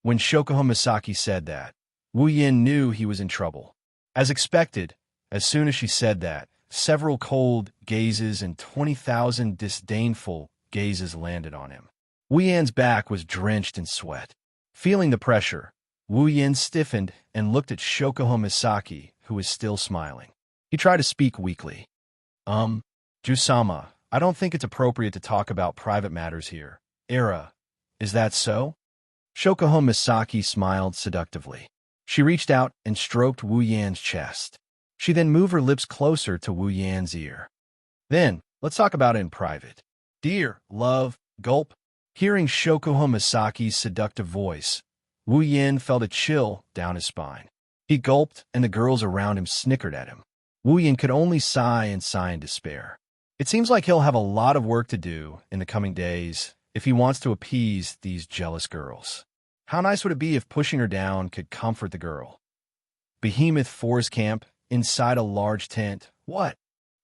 When Shokuho Misaki said that, Wu Yin knew he was in trouble. As expected, as soon as she said that, several cold gazes and 20,000 disdainful gazes landed on him. Wu Yan's back was drenched in sweat. Feeling the pressure, Wu Yin stiffened and looked at Shokuho Misaki, who was still smiling. He tried to speak weakly. Jusama, I don't think it's appropriate to talk about private matters here. Is that so? Shokuho Misaki smiled seductively. She reached out and stroked Wu Yan's chest. She then moved her lips closer to Wu Yan's ear. Then, let's talk about it in private. Dear, love, gulp. Hearing Shokuho Misaki's seductive voice, Wu Yin felt a chill down his spine. He gulped, and the girls around him snickered at him. Wu Yin could only sigh in despair. It seems like he'll have a lot of work to do in the coming days if he wants to appease these jealous girls. How nice would it be if pushing her down could comfort the girl? Behemoth Forest Camp, inside a large tent. What?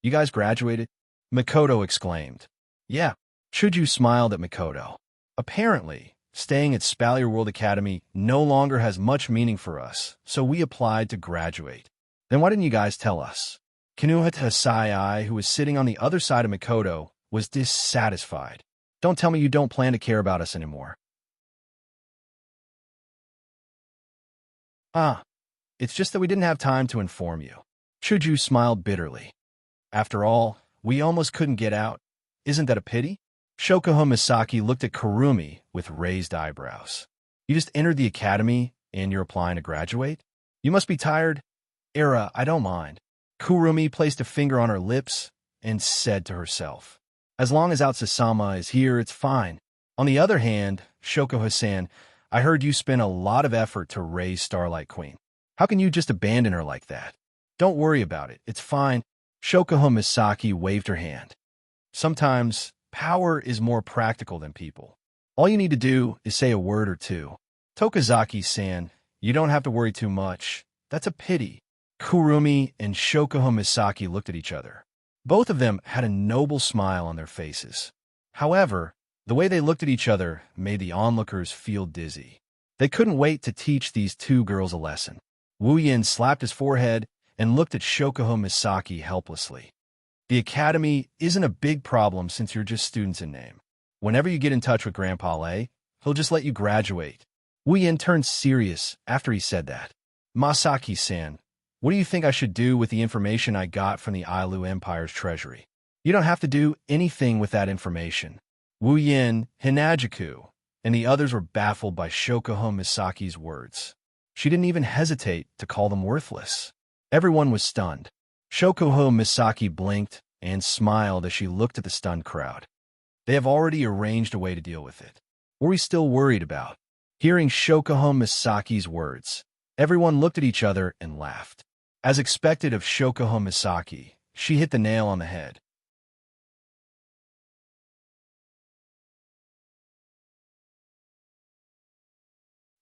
You guys graduated? Makoto exclaimed. Yeah. Chuju smiled at Makoto. Apparently, staying at Spalier World Academy no longer has much meaning for us, so we applied to graduate. Then why didn't you guys tell us? Kinuhata Sai, who was sitting on the other side of Makoto, was dissatisfied. Don't tell me you don't plan to care about us anymore. It's just that we didn't have time to inform you. Chuju smiled bitterly. After all, we almost couldn't get out. Isn't that a pity? Shokuho Misaki looked at Kurumi with raised eyebrows. You just entered the academy and you're applying to graduate? You must be tired. I don't mind. Kurumi placed a finger on her lips and said to herself, as long as Outsa-sama is here, it's fine. On the other hand, Shokuho-san, I heard you spent a lot of effort to raise Starlight Queen. How can you just abandon her like that? Don't worry about it. It's fine. Shokuho Misaki waved her hand. Sometimes, power is more practical than people. All you need to do is say a word or two. Tokazaki-san, you don't have to worry too much. That's a pity. Kurumi and Shokuho Misaki looked at each other. Both of them had a noble smile on their faces. However, the way they looked at each other made the onlookers feel dizzy. They couldn't wait to teach these two girls a lesson. Wu Yin slapped his forehead and looked at Shokuho Misaki helplessly. The academy isn't a big problem since you're just students in name. Whenever you get in touch with Grandpa Lei, he'll just let you graduate. Wu Yin turned serious after he said that. Masaki-san, what do you think I should do with the information I got from the Ailu Empire's treasury? You don't have to do anything with that information. Wu Yin, Hinajuku, and the others were baffled by Shokuho Misaki's words. She didn't even hesitate to call them worthless. Everyone was stunned. Shokuho Misaki blinked and smiled as she looked at the stunned crowd. They have already arranged a way to deal with it. What are we still worried about? Hearing Shokuho Misaki's words, everyone looked at each other and laughed. As expected of Shokuho Misaki, she hit the nail on the head.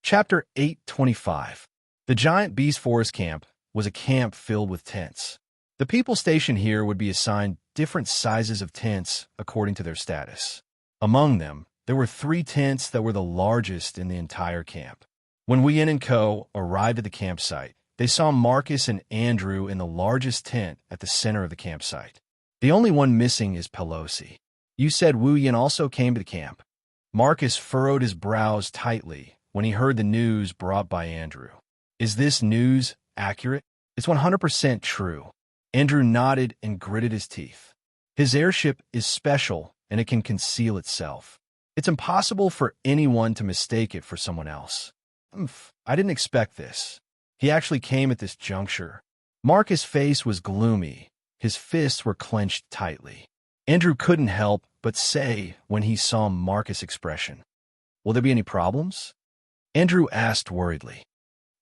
Chapter 825. The Giant Beast Forest Camp was a camp filled with tents. The people stationed here would be assigned different sizes of tents according to their status. Among them, there were 3 tents that were the largest in the entire camp. When Wien and Co. arrived at the campsite, they saw Marcus and Andrew in the largest tent at the center of the campsite. The only one missing is Pelosi. You said Wu Yin also came to the camp. Marcus furrowed his brows tightly when he heard the news brought by Andrew. Is this news accurate? It's 100% true. Andrew nodded and gritted his teeth. His airship is special and it can conceal itself. It's impossible for anyone to mistake it for someone else. I didn't expect this. He actually came at this juncture. Marcus' face was gloomy. His fists were clenched tightly. Andrew couldn't help but say when he saw Marcus' expression, "Will there be any problems?" Andrew asked worriedly.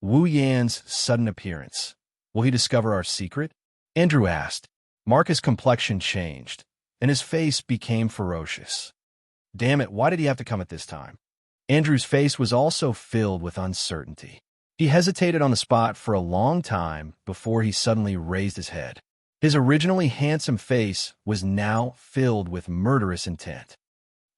Wu Yan's sudden appearance. Will he discover our secret? Andrew asked. Marcus' complexion changed, and his face became ferocious. Damn it, why did he have to come at this time? Andrew's face was also filled with uncertainty. He hesitated on the spot for a long time before he suddenly raised his head. His originally handsome face was now filled with murderous intent.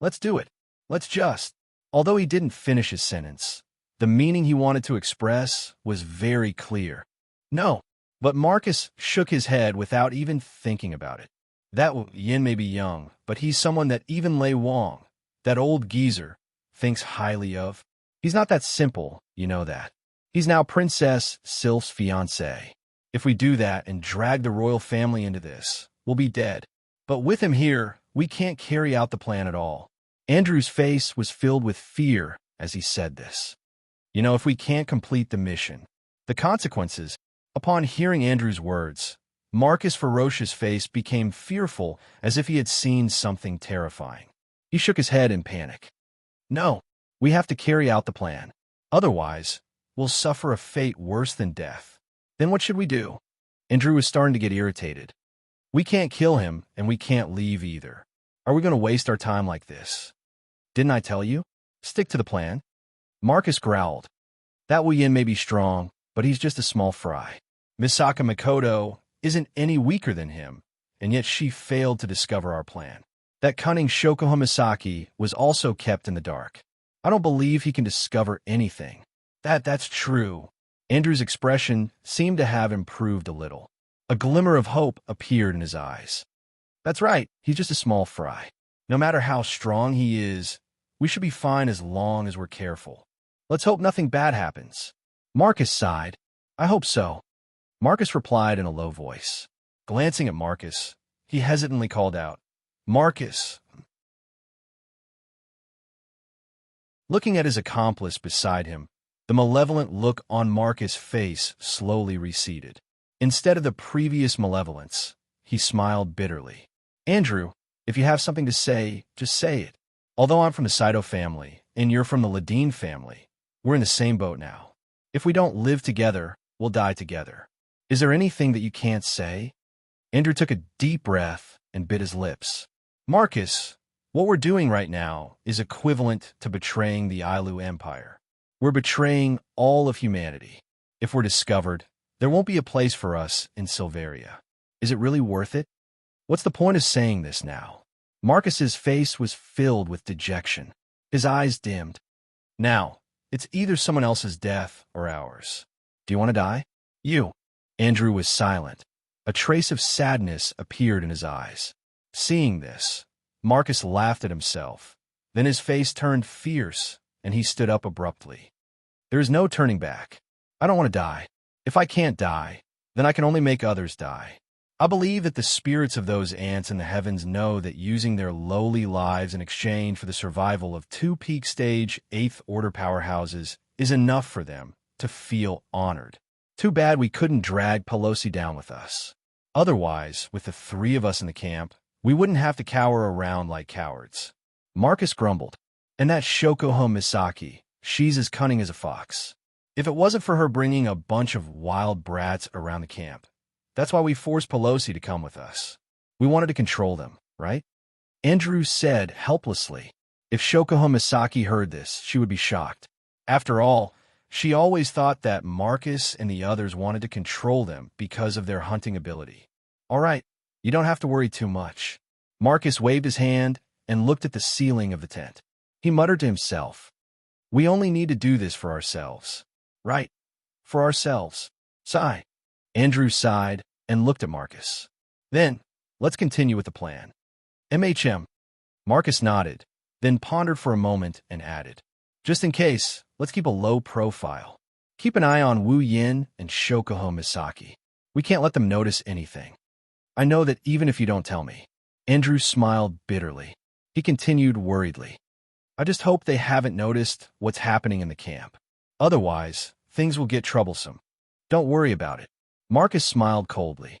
Let's do it. Let's just. Although he didn't finish his sentence, the meaning he wanted to express was very clear. No. But Marcus shook his head without even thinking about it. That Yin may be young, but he's someone that even Lei Wang, that old geezer, thinks highly of. He's not that simple, you know that. He's now Princess Sylph's fiancé. If we do that and drag the royal family into this, we'll be dead. But with him here, we can't carry out the plan at all. Andrew's face was filled with fear as he said this. You know, if we can't complete the mission, the consequences. Upon hearing Andrew's words, Marcus' ferocious face became fearful as if he had seen something terrifying. He shook his head in panic. No, we have to carry out the plan. Otherwise, we'll suffer a fate worse than death. Then what should we do? Andrew was starting to get irritated. We can't kill him, and we can't leave either. Are we going to waste our time like this? Didn't I tell you? Stick to the plan. Marcus growled. That Wu Yin may be strong, but he's just a small fry. Misaka Makoto isn't any weaker than him, and yet she failed to discover our plan. That cunning Shokoha Misaki was also kept in the dark. I don't believe he can discover anything. That's true. Andrew's expression seemed to have improved a little. A glimmer of hope appeared in his eyes. That's right, he's just a small fry. No matter how strong he is, we should be fine as long as we're careful. Let's hope nothing bad happens. Marcus sighed. I hope so. Marcus replied in a low voice. Glancing at Marcus, he hesitantly called out, Marcus. Looking at his accomplice beside him, the malevolent look on Marcus' face slowly receded. Instead of the previous malevolence, he smiled bitterly. Andrew, if you have something to say, just say it. Although I'm from the Saito family, and you're from the Ladine family, we're in the same boat now. If we don't live together, we'll die together. Is there anything that you can't say? Andrew took a deep breath and bit his lips. Marcus, what we're doing right now is equivalent to betraying the Ailu Empire. We're betraying all of humanity. If we're discovered, there won't be a place for us in Silveria. Is it really worth it? What's the point of saying this now? Marcus's face was filled with dejection. His eyes dimmed. Now, it's either someone else's death or ours. Do you want to die? You. Andrew was silent. A trace of sadness appeared in his eyes. Seeing this, Marcus laughed at himself. Then his face turned fierce, and he stood up abruptly. There is no turning back. I don't want to die. If I can't die, then I can only make others die. I believe that the spirits of those ants in the heavens know that using their lowly lives in exchange for the survival of 2 peak stage 8th order powerhouses is enough for them to feel honored. Too bad we couldn't drag Pelosi down with us. Otherwise, with the 3 of us in the camp, we wouldn't have to cower around like cowards. Marcus grumbled. And that Shokoho Misaki, she's as cunning as a fox. If it wasn't for her bringing a bunch of wild brats around the camp, that's why we forced Pelosi to come with us. We wanted to control them, right? Andrew said helplessly. If Shokoho Misaki heard this, she would be shocked. After all, she always thought that Marcus and the others wanted to control them because of their hunting ability. All right, you don't have to worry too much. Marcus waved his hand and looked at the ceiling of the tent. He muttered to himself, we only need to do this for ourselves. Right, for ourselves. Sigh. Andrew sighed and looked at Marcus. Then, let's continue with the plan. MHM. Marcus nodded, then pondered for a moment and added, "Just in case, let's keep a low profile. Keep an eye on Wu Yin and Shokuho Misaki. We can't let them notice anything. I know that even if you don't tell me." Andrew smiled bitterly. He continued worriedly, "I just hope they haven't noticed what's happening in the camp. Otherwise, things will get troublesome. Don't worry about it." Marcus smiled coldly.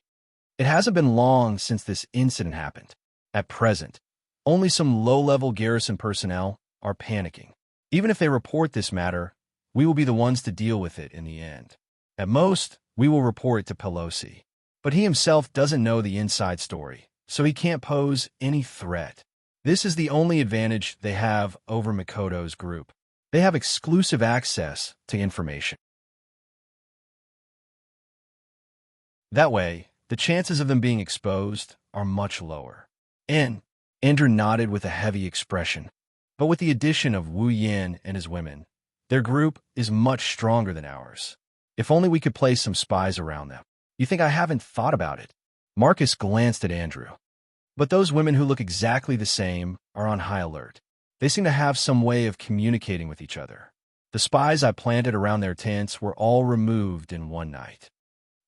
It hasn't been long since this incident happened. At present, only some low-level garrison personnel are panicking. Even if they report this matter, we will be the ones to deal with it in the end. At most, we will report it to Pelosi. But he himself doesn't know the inside story, so he can't pose any threat. This is the only advantage they have over Makoto's group. They have exclusive access to information. That way, the chances of them being exposed are much lower. And Andrew nodded with a heavy expression. But with the addition of Wu Yin and his women, their group is much stronger than ours. If only we could place some spies around them. You think I haven't thought about it? Marcus glanced at Andrew. But those women who look exactly the same are on high alert. They seem to have some way of communicating with each other. The spies I planted around their tents were all removed in one night.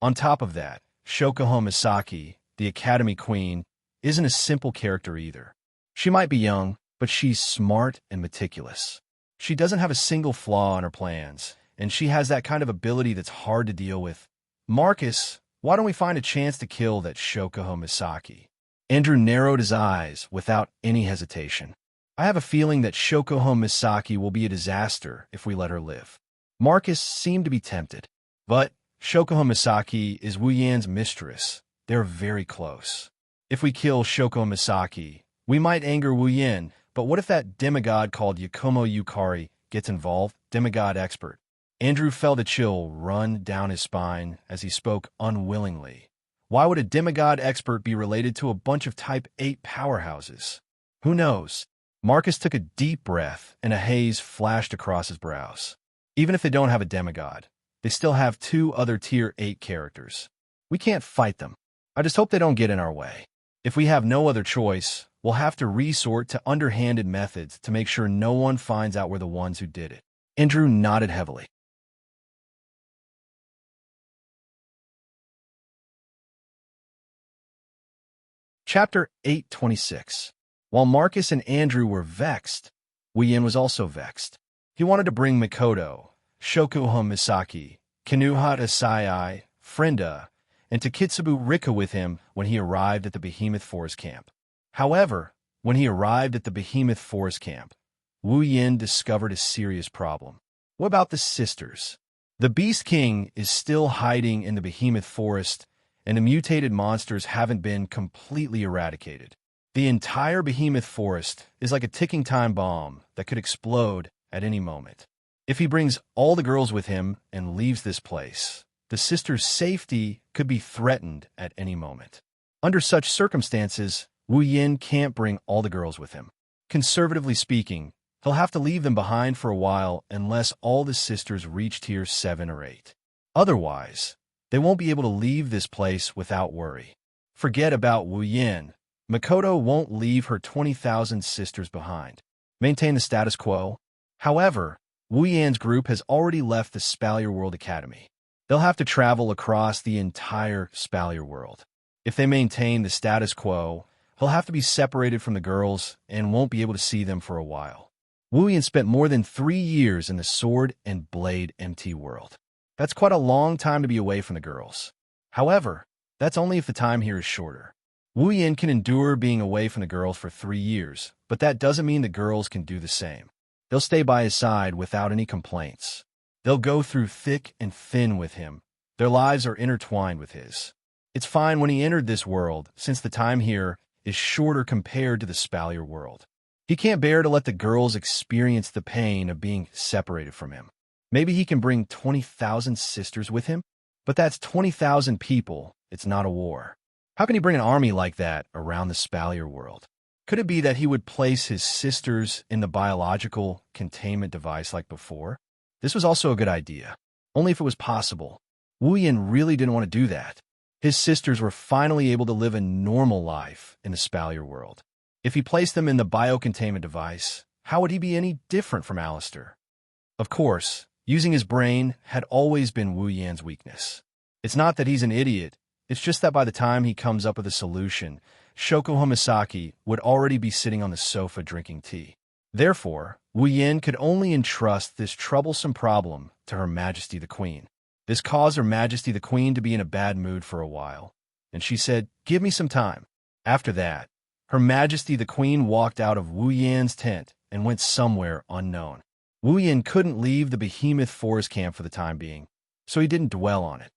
On top of that, Shokuho Misaki, the Academy Queen, isn't a simple character either. She might be young, but she's smart and meticulous. She doesn't have a single flaw in her plans, and she has that kind of ability that's hard to deal with. Marcus, why don't we find a chance to kill that Shokuho Misaki? Andrew narrowed his eyes without any hesitation. I have a feeling that Shokuho Misaki will be a disaster if we let her live. Marcus seemed to be tempted. But Shokuho Misaki is Wu Yan's mistress. They're very close. If we kill Shokuho Misaki, we might anger Wu Yan, but what if that demigod called Yakumo Yukari gets involved? Demigod expert. Andrew felt a chill run down his spine as he spoke unwillingly. Why would a demigod expert be related to a bunch of Type 8 powerhouses? Who knows? Marcus took a deep breath, and a haze flashed across his brows. Even if they don't have a demigod, they still have 2 other Tier 8 characters. We can't fight them. I just hope they don't get in our way. If we have no other choice, we'll have to resort to underhanded methods to make sure no one finds out we're the ones who did it. Andrew nodded heavily. Chapter 826. While Marcus and Andrew were vexed, Wu Yan was also vexed. He wanted to bring Makoto, Shokuho Misaki, Kinuhata Sai, Frenda, and Takitsubu Rika with him when he arrived at the Behemoth Forest Camp. However, when he arrived at the Behemoth Forest Camp, Wu Yan discovered a serious problem. What about the sisters? The Beast King is still hiding in the Behemoth Forest, and the mutated monsters haven't been completely eradicated. The entire Behemoth Forest is like a ticking time bomb that could explode at any moment. If he brings all the girls with him and leaves this place, the sisters' safety could be threatened at any moment. Under such circumstances, Wu Yan can't bring all the girls with him. Conservatively speaking, he'll have to leave them behind for a while unless all the sisters reach Tier 7 or 8. Otherwise, they won't be able to leave this place without worry. Forget about Wu Yan. Makoto won't leave her 20,000 sisters behind. Maintain the status quo. However, Wu Yan's group has already left the Spalier World Academy. They'll have to travel across the entire Spalier World. If they maintain the status quo, he'll have to be separated from the girls and won't be able to see them for a while. Wu Yan spent more than 3 years in the Sword and Blade MT world. That's quite a long time to be away from the girls. However, that's only if the time here is shorter. Wu Yan can endure being away from the girls for 3 years, but that doesn't mean the girls can do the same. They'll stay by his side without any complaints. They'll go through thick and thin with him. Their lives are intertwined with his. It's fine when he entered this world, since the time here is shorter compared to the Spalier world. He can't bear to let the girls experience the pain of being separated from him. Maybe he can bring 20,000 sisters with him? But that's 20,000 people. It's not a war. How can he bring an army like that around the Spalier world? Could it be that he would place his sisters in the biological containment device like before? This was also a good idea, only if it was possible. Wu Yan really didn't want to do that. His sisters were finally able to live a normal life in the Spalier world. If he placed them in the biocontainment device, how would he be any different from Alistair? Of course, using his brain had always been Wu Yan's weakness. It's not that he's an idiot, it's just that by the time he comes up with a solution, Shoko Homisaki would already be sitting on the sofa drinking tea. Therefore, Wu Yan could only entrust this troublesome problem to Her Majesty the Queen. This caused Her Majesty the Queen to be in a bad mood for a while, and she said, "Give me some time." After that, Her Majesty the Queen walked out of Wu Yan's tent and went somewhere unknown. Wu Yan couldn't leave the behemoth forest camp for the time being, so he didn't dwell on it.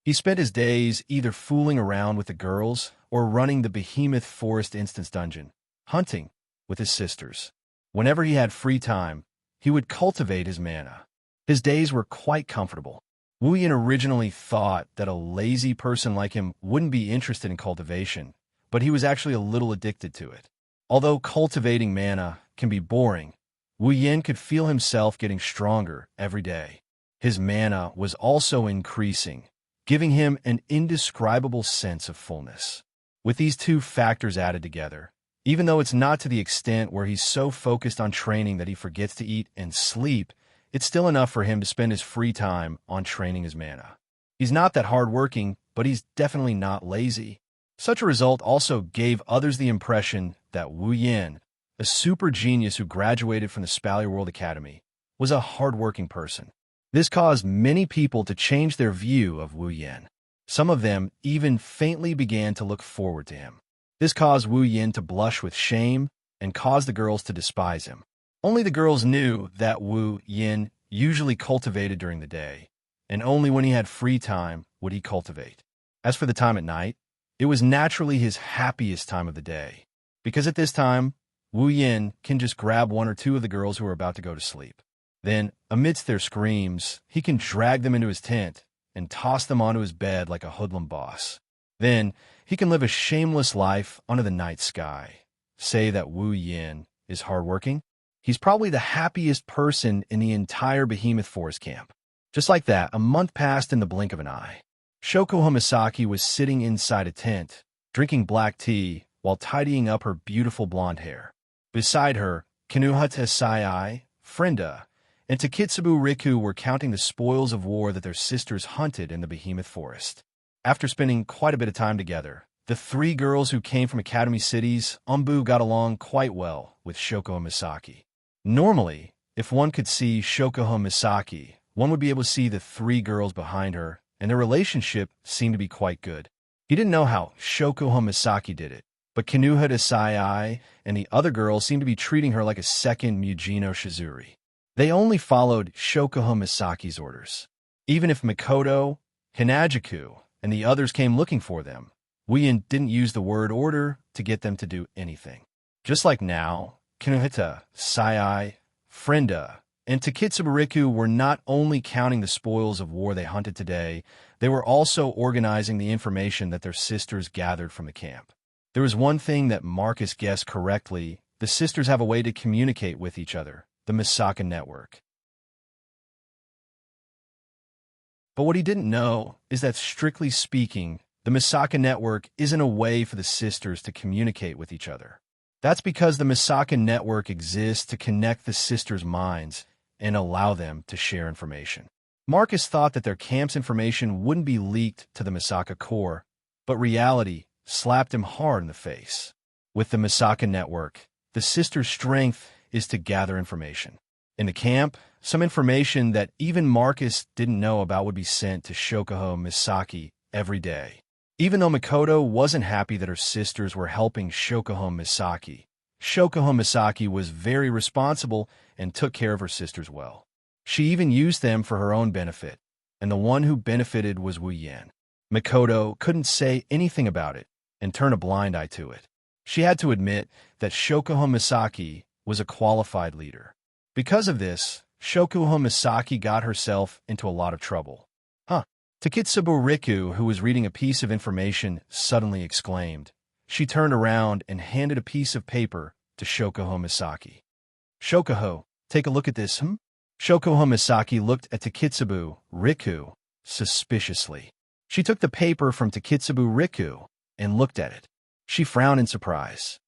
He spent his days either fooling around with the girls or running the behemoth forest instance dungeon, hunting with his sisters. Whenever he had free time, he would cultivate his mana. His days were quite comfortable. Wu Yan originally thought that a lazy person like him wouldn't be interested in cultivation, but he was actually a little addicted to it. Although cultivating mana can be boring, Wu Yan could feel himself getting stronger every day. His mana was also increasing, giving him an indescribable sense of fullness. With these two factors added together, even though it's not to the extent where he's so focused on training that he forgets to eat and sleep, it's still enough for him to spend his free time on training his mana. He's not that hardworking, but he's definitely not lazy. Such a result also gave others the impression that Wu Yan, a super genius who graduated from the Spalier World Academy, was a hardworking person. This caused many people to change their view of Wu Yan. Some of them even faintly began to look forward to him. This caused Wu Yan to blush with shame and caused the girls to despise him. Only the girls knew that Wu Yan usually cultivated during the day, and only when he had free time would he cultivate. As for the time at night, it was naturally his happiest time of the day, because at this time, Wu Yan can just grab one or two of the girls who are about to go to sleep. Then, amidst their screams, he can drag them into his tent and toss them onto his bed like a hoodlum boss. Then, he can live a shameless life under the night sky. Say that Wu Yan is hardworking? He's probably the happiest person in the entire Behemoth Forest camp. Just like that, a month passed in the blink of an eye. Shoko Homisaki was sitting inside a tent, drinking black tea while tidying up her beautiful blonde hair. Beside her, Kinuhata Sai, Frenda, and Takitsubu Riku were counting the spoils of war that their sisters hunted in the Behemoth Forest. After spending quite a bit of time together, the three girls who came from Academy cities, Umbu got along quite well with Shoko Misaki. Normally, if one could see Shoko Misaki, one would be able to see the three girls behind her, and their relationship seemed to be quite good. He didn't know how Shoko Misaki did it, but Kinuhata Sai and the other girls seemed to be treating her like a second Mujino Shizuri. They only followed Shoko Misaki's orders. Even if Mikoto, Hinajiku, and the others came looking for them, Wu Yan didn't use the word order to get them to do anything. Just like now, Kinuhata, Sai, Frenda, and Takitsubu Riku were not only counting the spoils of war they hunted today, they were also organizing the information that their sisters gathered from the camp. There was one thing that Marcus guessed correctly: the sisters have a way to communicate with each other, the Misaka Network. But what he didn't know is that, strictly speaking, the Misaka Network isn't a way for the sisters to communicate with each other. That's because the Misaka Network exists to connect the sisters' minds and allow them to share information. Marcus thought that their camp's information wouldn't be leaked to the Misaka core, but reality slapped him hard in the face. With the Misaka Network, the sisters' strength is to gather information. In the camp, some information that even Marcus didn't know about would be sent to Shoko Misaki every day. Even though Mikoto wasn't happy that her sisters were helping Shoko Misaki was very responsible and took care of her sisters well. She even used them for her own benefit, and the one who benefited was Wu Yan. Mikoto couldn't say anything about it and turn a blind eye to it. She had to admit that Shoko Misaki was a qualified leader. Because of this, Shoko Misaki got herself into a lot of trouble. Takitsubu Riku, who was reading a piece of information, suddenly exclaimed. She turned around and handed a piece of paper to Shoko Misaki. "Shoko, take a look at this, Shoko Misaki looked at Takitsubu Riku suspiciously. She took the paper from Takitsubu Riku and looked at it. She frowned in surprise.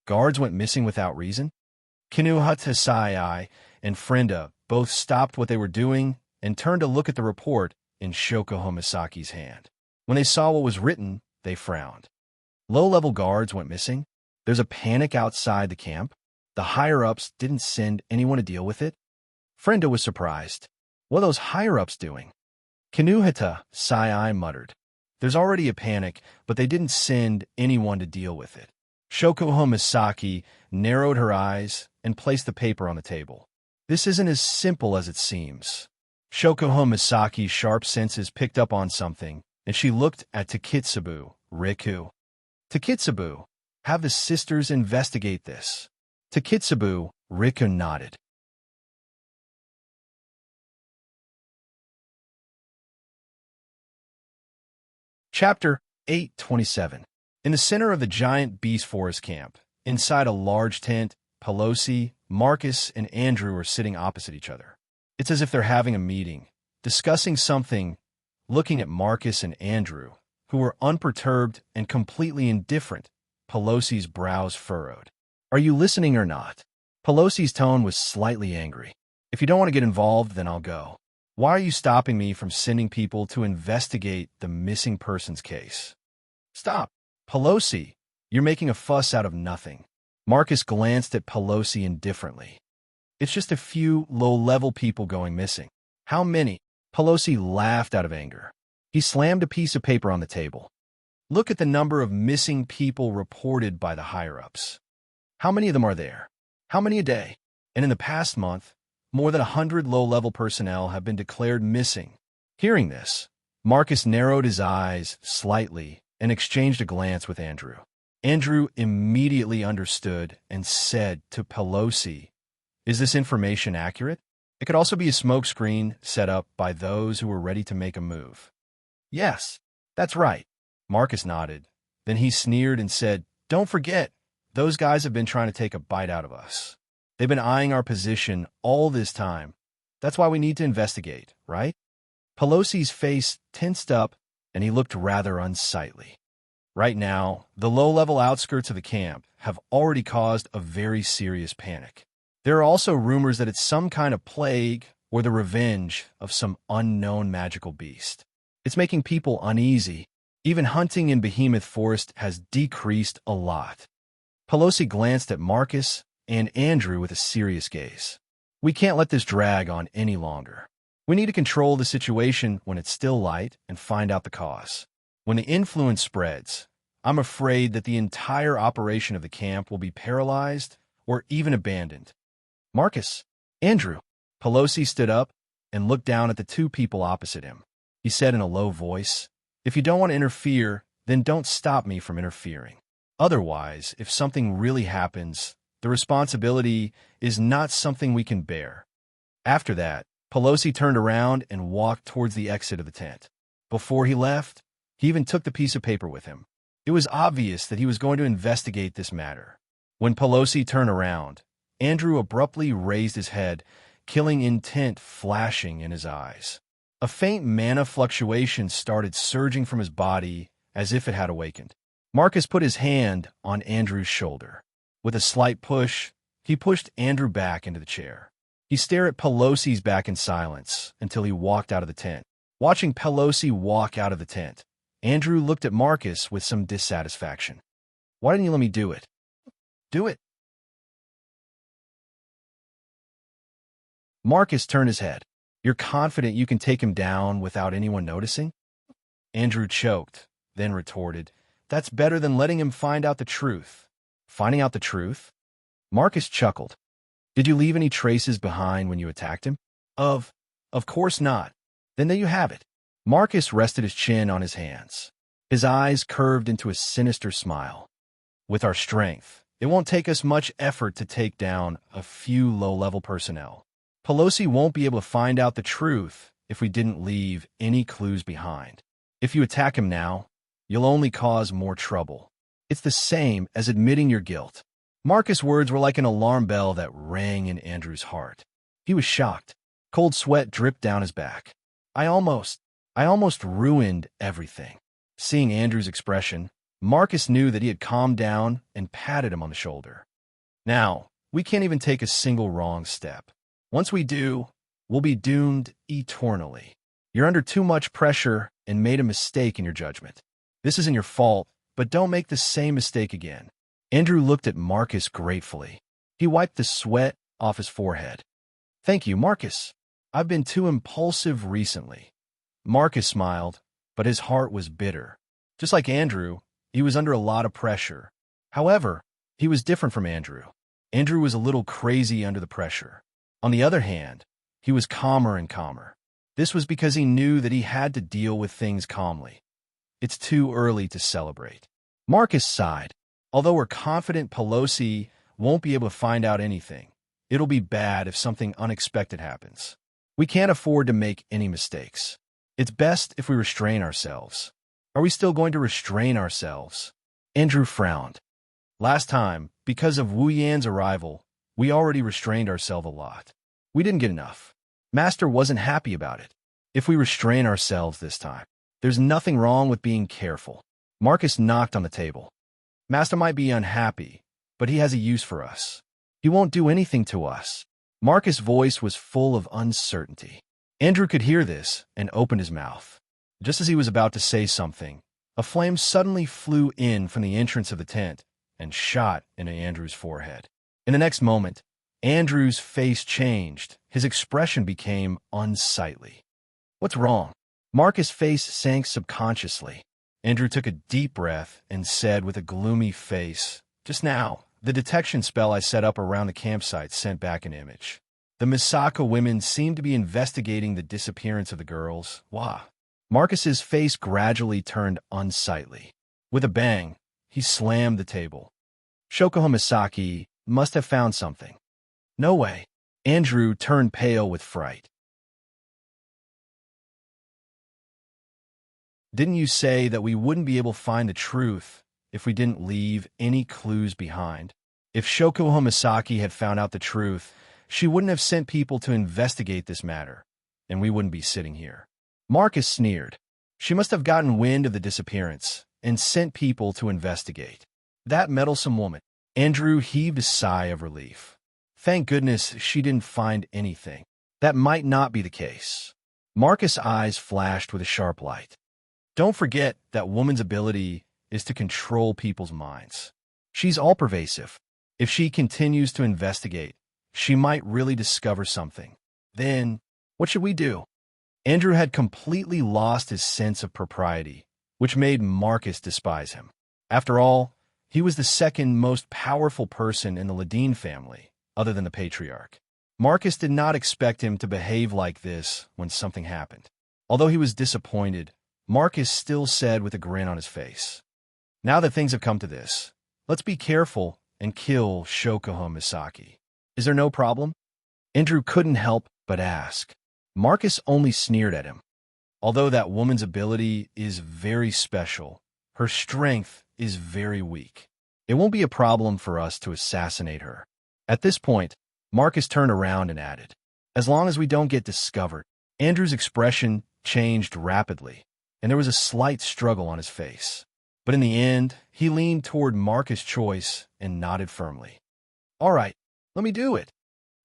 Guards went missing without reason? Kinuhatasai and Frenda both stopped what they were doing and turned to look at the report in Shoko Homisaki's hand. When they saw what was written, they frowned. Low-level guards went missing. There's a panic outside the camp. The higher-ups didn't send anyone to deal with it. Frenda was surprised. What are those higher-ups doing? Kinuhata muttered. There's already a panic, but they didn't send anyone to deal with it. Shoko Homisaki narrowed her eyes and placed the paper on the table. This isn't as simple as it seems. Shoko Homisaki's sharp senses picked up on something, and she looked at Takitsubu, Riku. Takitsubu, have the sisters investigate this. Takitsubu, Riku nodded. Chapter 827. In the center of the giant beast forest camp, inside a large tent, Pelosi, Marcus, and Andrew are sitting opposite each other. It's as if they're having a meeting, discussing something, looking at Marcus and Andrew, who were unperturbed and completely indifferent. Pelosi's brows furrowed. Are you listening or not? Pelosi's tone was slightly angry. If you don't want to get involved, then I'll go. Why are you stopping me from sending people to investigate the missing persons case? Stop. Pelosi, you're making a fuss out of nothing. Marcus glanced at Pelosi indifferently. It's just a few low-level people going missing. How many? Pelosi laughed out of anger. He slammed a piece of paper on the table. Look at the number of missing people reported by the higher-ups. How many of them are there? How many a day? And in the past month, more than 100 low-level personnel have been declared missing. Hearing this, Marcus narrowed his eyes slightly and exchanged a glance with Andrew. Andrew immediately understood and said to Pelosi, "Is this information accurate? It could also be a smokescreen set up by those who were ready to make a move." "Yes, that's right." Marcus nodded. Then he sneered and said, "Don't forget, those guys have been trying to take a bite out of us. They've been eyeing our position all this time. That's why we need to investigate, right?" Pelosi's face tensed up, and he looked rather unsightly. Right now, the low-level outskirts of the camp have already caused a very serious panic. There are also rumors that it's some kind of plague or the revenge of some unknown magical beast. It's making people uneasy. Even hunting in Behemoth Forest has decreased a lot. Pelosi glanced at Marcus and Andrew with a serious gaze. We can't let this drag on any longer. We need to control the situation when it's still light and find out the cause. When the influence spreads, I'm afraid that the entire operation of the camp will be paralyzed or even abandoned. Marcus, Andrew. Pelosi stood up and looked down at the two people opposite him. He said in a low voice, "If you don't want to interfere, then don't stop me from interfering. Otherwise, if something really happens, the responsibility is not something we can bear." After that, Pelosi turned around and walked towards the exit of the tent. Before he left, he even took the piece of paper with him. It was obvious that he was going to investigate this matter. When Pelosi turned around, Andrew abruptly raised his head, killing intent flashing in his eyes. A faint mana fluctuation started surging from his body as if it had awakened. Marcus put his hand on Andrew's shoulder. With a slight push, he pushed Andrew back into the chair. He stared at Pelosi's back in silence until he walked out of the tent. Watching Pelosi walk out of the tent, Andrew looked at Marcus with some dissatisfaction. "Why didn't you let me do it?" "Do it." Marcus turned his head. "You're confident you can take him down without anyone noticing?" Andrew choked, then retorted, "That's better than letting him find out the truth." "Finding out the truth?" Marcus chuckled. "Did you leave any traces behind when you attacked him?" Of course not." "Then there you have it." Marcus rested his chin on his hands. His eyes curved into a sinister smile. "With our strength, it won't take us much effort to take down a few low-level personnel. Pelosi won't be able to find out the truth if we didn't leave any clues behind. If you attack him now, you'll only cause more trouble. It's the same as admitting your guilt." Marcus' words were like an alarm bell that rang in Andrew's heart. He was shocked. Cold sweat dripped down his back. I almost ruined everything." Seeing Andrew's expression, Marcus knew that he had calmed down and patted him on the shoulder. Now, we can't even take a single wrong step. Once we do, we'll be doomed eternally. You're under too much pressure and made a mistake in your judgment. This isn't your fault, but don't make the same mistake again. Andrew looked at Marcus gratefully. He wiped the sweat off his forehead. Thank you, Marcus. I've been too impulsive recently. Marcus smiled, but his heart was bitter. Just like Andrew, he was under a lot of pressure. However, he was different from Andrew. Andrew was a little crazy under the pressure. On the other hand, he was calmer and calmer. This was because he knew that he had to deal with things calmly. It's too early to celebrate. Marcus sighed. Although we're confident Pelosi won't be able to find out anything, it'll be bad if something unexpected happens. We can't afford to make any mistakes. It's best if we restrain ourselves. Are we still going to restrain ourselves? Andrew frowned. Last time, because of Wu Yan's arrival, we already restrained ourselves a lot. We didn't get enough. Master wasn't happy about it. If we restrain ourselves this time, there's nothing wrong with being careful. Marcus knocked on the table. Master might be unhappy, but he has a use for us. He won't do anything to us. Marcus' voice was full of uncertainty. Andrew could hear this and opened his mouth. Just as he was about to say something, a flame suddenly flew in from the entrance of the tent and shot into Andrew's forehead. In the next moment, Andrew's face changed. His expression became unsightly. What's wrong? Marcus' face sank subconsciously. Andrew took a deep breath and said with a gloomy face, "Just now, the detection spell I set up around the campsite sent back an image. The Misaka women seem to be investigating the disappearance of the girls. Wah." Marcus's face gradually turned unsightly. With a bang, he slammed the table. Shokoha Misaki must have found something. No way. Andrew turned pale with fright. Didn't you say that we wouldn't be able to find the truth if we didn't leave any clues behind? If Shokoha Misaki had found out the truth, she wouldn't have sent people to investigate this matter, and we wouldn't be sitting here. Marcus sneered. She must have gotten wind of the disappearance and sent people to investigate. That meddlesome woman. Andrew heaved a sigh of relief. Thank goodness she didn't find anything. That might not be the case. Marcus' eyes flashed with a sharp light. Don't forget that woman's ability is to control people's minds. She's all-pervasive. If she continues to investigate, she might really discover something. Then, what should we do? Andrew had completely lost his sense of propriety, which made Marcus despise him. After all, he was the second most powerful person in the Ladine family, other than the patriarch. Marcus did not expect him to behave like this when something happened. Although he was disappointed, Marcus still said with a grin on his face, "Now that things have come to this, let's be careful and kill Shokoha Misaki. Is there no problem?" Andrew couldn't help but ask. Marcus only sneered at him. Although that woman's ability is very special, her strength is very weak. It won't be a problem for us to assassinate her. At this point, Marcus turned around and added, "As long as we don't get discovered." Andrew's expression changed rapidly, and there was a slight struggle on his face. But in the end, he leaned toward Marcus' choice and nodded firmly. "All right, let me do it."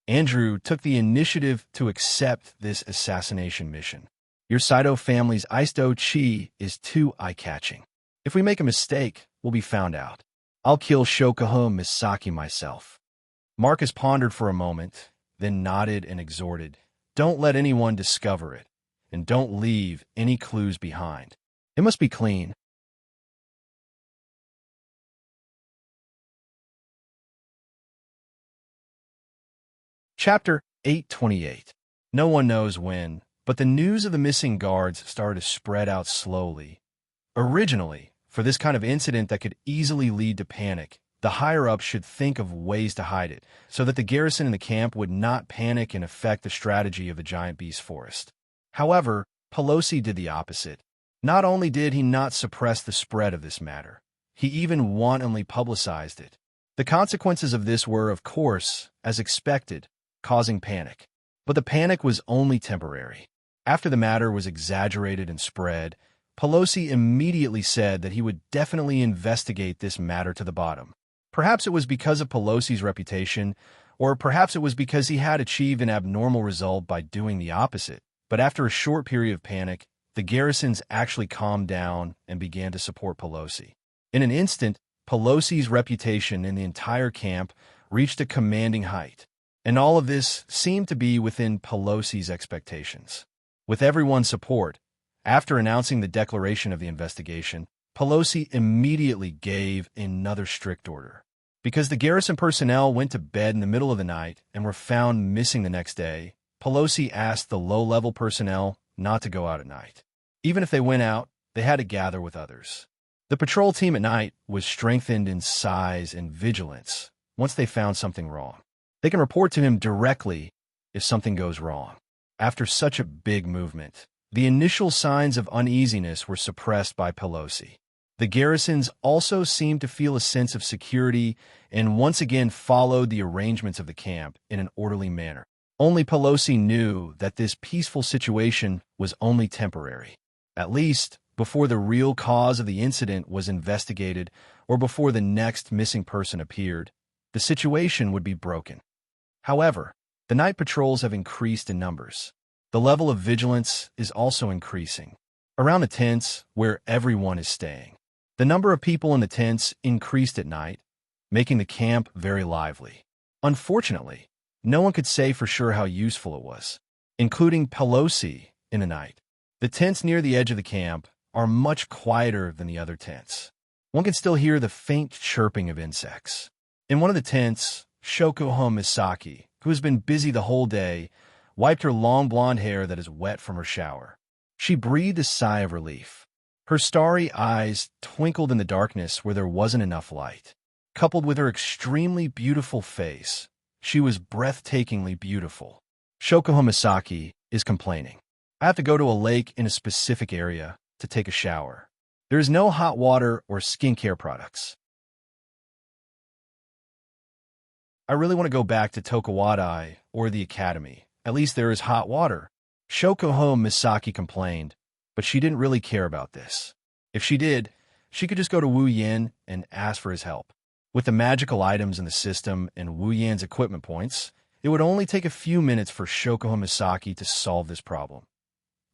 Andrew took the initiative to accept this assassination mission. Your Saito family's Aisto Chi is too eye-catching. If we make a mistake, we'll be found out. I'll kill Shokoha Misaki myself. Marcus pondered for a moment, then nodded and exhorted, "Don't let anyone discover it, and don't leave any clues behind. It must be clean." Chapter 828. No one knows when, but the news of the missing guards started to spread out slowly. Originally, for this kind of incident that could easily lead to panic, the higher-ups should think of ways to hide it, so that the garrison in the camp would not panic and affect the strategy of the giant beast forest. However, Pelosi did the opposite. Not only did he not suppress the spread of this matter, he even wantonly publicized it. The consequences of this were, of course, as expected, causing panic. But the panic was only temporary. After the matter was exaggerated and spread, Pelosi immediately said that he would definitely investigate this matter to the bottom. Perhaps it was because of Pelosi's reputation, or perhaps it was because he had achieved an abnormal result by doing the opposite. But after a short period of panic, the garrisons actually calmed down and began to support Pelosi. In an instant, Pelosi's reputation in the entire camp reached a commanding height, and all of this seemed to be within Pelosi's expectations. With everyone's support, after announcing the declaration of the investigation, Pelosi immediately gave another strict order. Because the garrison personnel went to bed in the middle of the night and were found missing the next day, Pelosi asked the low-level personnel not to go out at night. Even if they went out, they had to gather with others. The patrol team at night was strengthened in size and vigilance once they found something wrong. They can report to him directly if something goes wrong. After such a big movement, the initial signs of uneasiness were suppressed by Pelosi. The garrisons also seemed to feel a sense of security and once again followed the arrangements of the camp in an orderly manner. Only Pelosi knew that this peaceful situation was only temporary. At least, before the real cause of the incident was investigated or before the next missing person appeared, the situation would be broken. However, the night patrols have increased in numbers. The level of vigilance is also increasing. Around the tents, where everyone is staying, the number of people in the tents increased at night, making the camp very lively. Unfortunately, no one could say for sure how useful it was, including Pelosi in the night. The tents near the edge of the camp are much quieter than the other tents. One can still hear the faint chirping of insects. In one of the tents, Shokuho Misaki, who has been busy the whole day, wiped her long blonde hair that is wet from her shower. She breathed a sigh of relief. Her starry eyes twinkled in the darkness where there wasn't enough light. Coupled with her extremely beautiful face, she was breathtakingly beautiful. Shokuho Misaki is complaining. I have to go to a lake in a specific area to take a shower. There is no hot water or skincare products. I really want to go back to Tokuwadai or the academy. At least there is hot water. Shokuho Misaki complained, but she didn't really care about this. If she did, she could just go to Wu Yin and ask for his help. With the magical items in the system and Wu Yin's equipment points, it would only take a few minutes for Shokuho Misaki to solve this problem.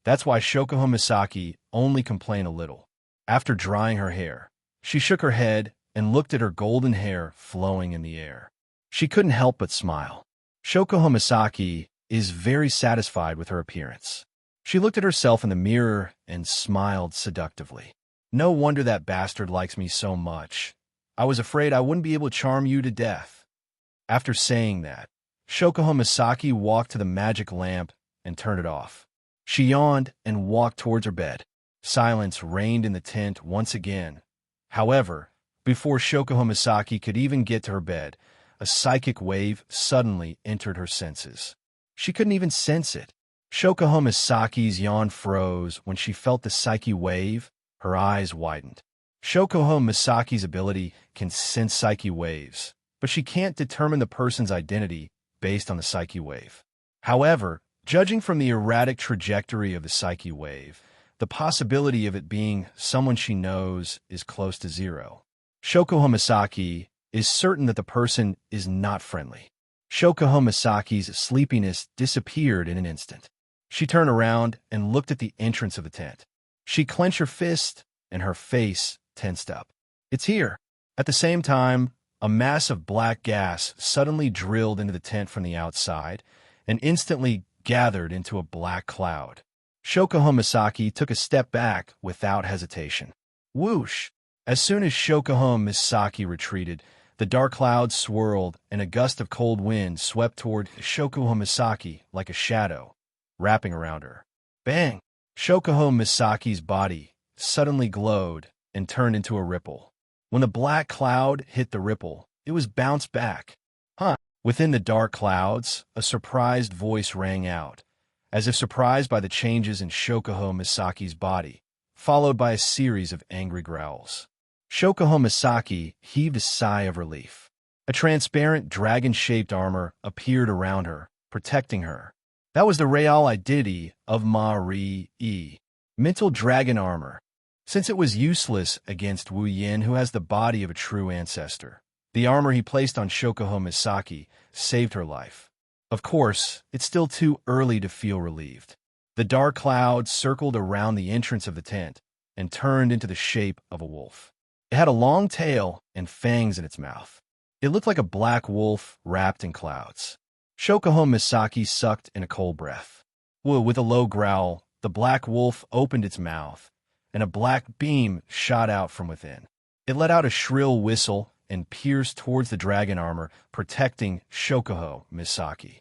That's why Shokuho Misaki only complained a little. After drying her hair, she shook her head and looked at her golden hair flowing in the air. She couldn't help but smile. Shokuho Misaki is very satisfied with her appearance. She looked at herself in the mirror and smiled seductively. No wonder that bastard likes me so much. I was afraid I wouldn't be able to charm you to death. After saying that, Shokuho Misaki walked to the magic lamp and turned it off. She yawned and walked towards her bed. Silence reigned in the tent once again. However, before Shokuho Misaki could even get to her bed, a psychic wave suddenly entered her senses. She couldn't even sense it. Shokuho Misaki's yawn froze when she felt the psychic wave. Her eyes widened. Shokuho Misaki's ability can sense psychic waves, but she can't determine the person's identity based on the psychic wave. However, judging from the erratic trajectory of the psychic wave, the possibility of it being someone she knows is close to zero. Shokuho Misaki is certain that the person is not friendly. Shokuho Misaki's sleepiness disappeared in an instant. She turned around and looked at the entrance of the tent. She clenched her fist, and her face tensed up. It's here. At the same time, a mass of black gas suddenly drilled into the tent from the outside and instantly gathered into a black cloud. Shokuho Misaki took a step back without hesitation. Whoosh! As soon as Shokuho Misaki retreated, the dark clouds swirled and a gust of cold wind swept toward Shokuho Misaki like a shadow, wrapping around her. Bang! Shokuho Misaki's body suddenly glowed and turned into a ripple. When the black cloud hit the ripple, it was bounced back. Huh! Within the dark clouds, a surprised voice rang out, as if surprised by the changes in Shokuho Misaki's body, followed by a series of angry growls. Shokuho Misaki heaved a sigh of relief. A transparent dragon-shaped armor appeared around her, protecting her. That was the real identity of Ma-Ri-E. Mental dragon armor. since it was useless against Wu Yin, who has the body of a true ancestor. The armor he placed on Shokuho Misaki saved her life. Of course, it's still too early to feel relieved. The dark cloud circled around the entrance of the tent and turned into the shape of a wolf. It had a long tail and fangs in its mouth. It looked like a black wolf wrapped in clouds. Shokuho Misaki sucked in a cold breath. With a low growl, the black wolf opened its mouth, and a black beam shot out from within. It let out a shrill whistle and pierced towards the dragon armor, protecting Shokuho Misaki.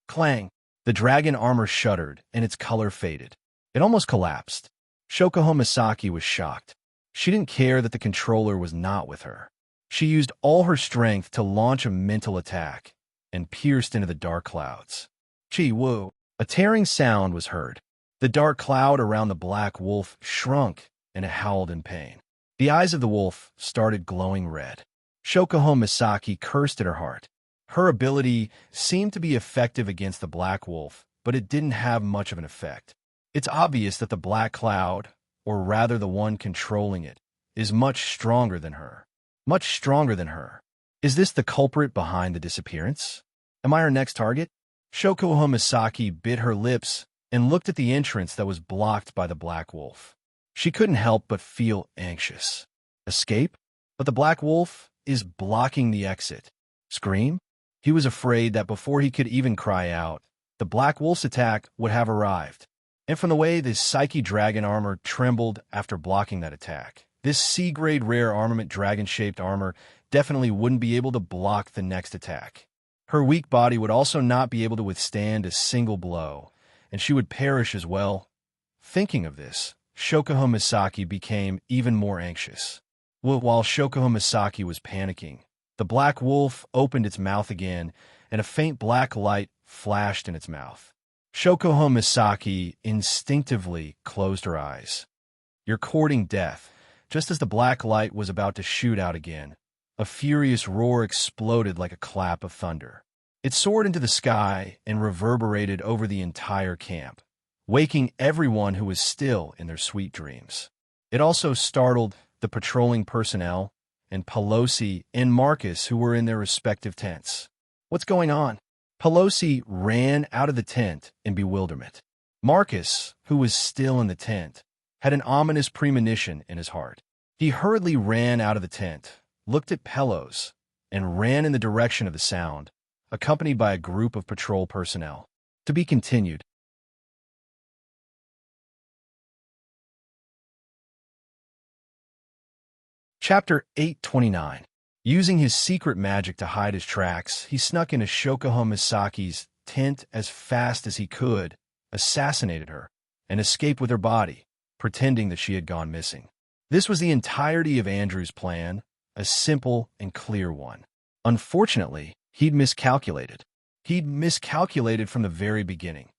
Clang! The dragon armor shuddered, and its color faded. It almost collapsed. Shokuho Misaki was shocked. She didn't care that the controller was not with her. She used all her strength to launch a mental attack and pierced into the dark clouds. Chi Wu! A tearing sound was heard. The dark cloud around the black wolf shrunk, and it howled in pain. The eyes of the wolf started glowing red. Shokuho Misaki cursed at her heart. Her ability seemed to be effective against the black wolf, but it didn't have much of an effect. It's obvious that the black cloud, or rather the one controlling it, is much stronger than her. Much stronger than her. Is this the culprit behind the disappearance? Am I her next target? Shokuho Misaki bit her lips and looked at the entrance that was blocked by the black wolf. She couldn't help but feel anxious. Escape? But the black wolf is blocking the exit. Scream? He was afraid that before he could even cry out, the black wolf's attack would have arrived. And from the way the Psyche dragon armor trembled after blocking that attack, this C-grade rare armament dragon-shaped armor definitely wouldn't be able to block the next attack. Her weak body would also not be able to withstand a single blow, and she would perish as well. Thinking of this, Shokuho Misaki became even more anxious. While Shokuho Misaki was panicking, the black wolf opened its mouth again, and a faint black light flashed in its mouth. Shokuho Misaki instinctively closed her eyes. "You're courting death." Just as the black light was about to shoot out again, a furious roar exploded like a clap of thunder. It soared into the sky and reverberated over the entire camp, waking everyone who was still in their sweet dreams. It also startled the patrolling personnel and Pelosi and Marcus, who were in their respective tents. "What's going on?" Pelosi ran out of the tent in bewilderment. Marcus, who was still in the tent, had an ominous premonition in his heart. He hurriedly ran out of the tent, looked at Pelos, and ran in the direction of the sound, accompanied by a group of patrol personnel. To be continued. Chapter 829. Using his secret magic to hide his tracks, he snuck into Shokuho Misaki's tent as fast as he could, assassinated her, and escaped with her body, pretending that she had gone missing. This was the entirety of Andrew's plan, a simple and clear one. Unfortunately, he'd miscalculated. He'd miscalculated from the very beginning.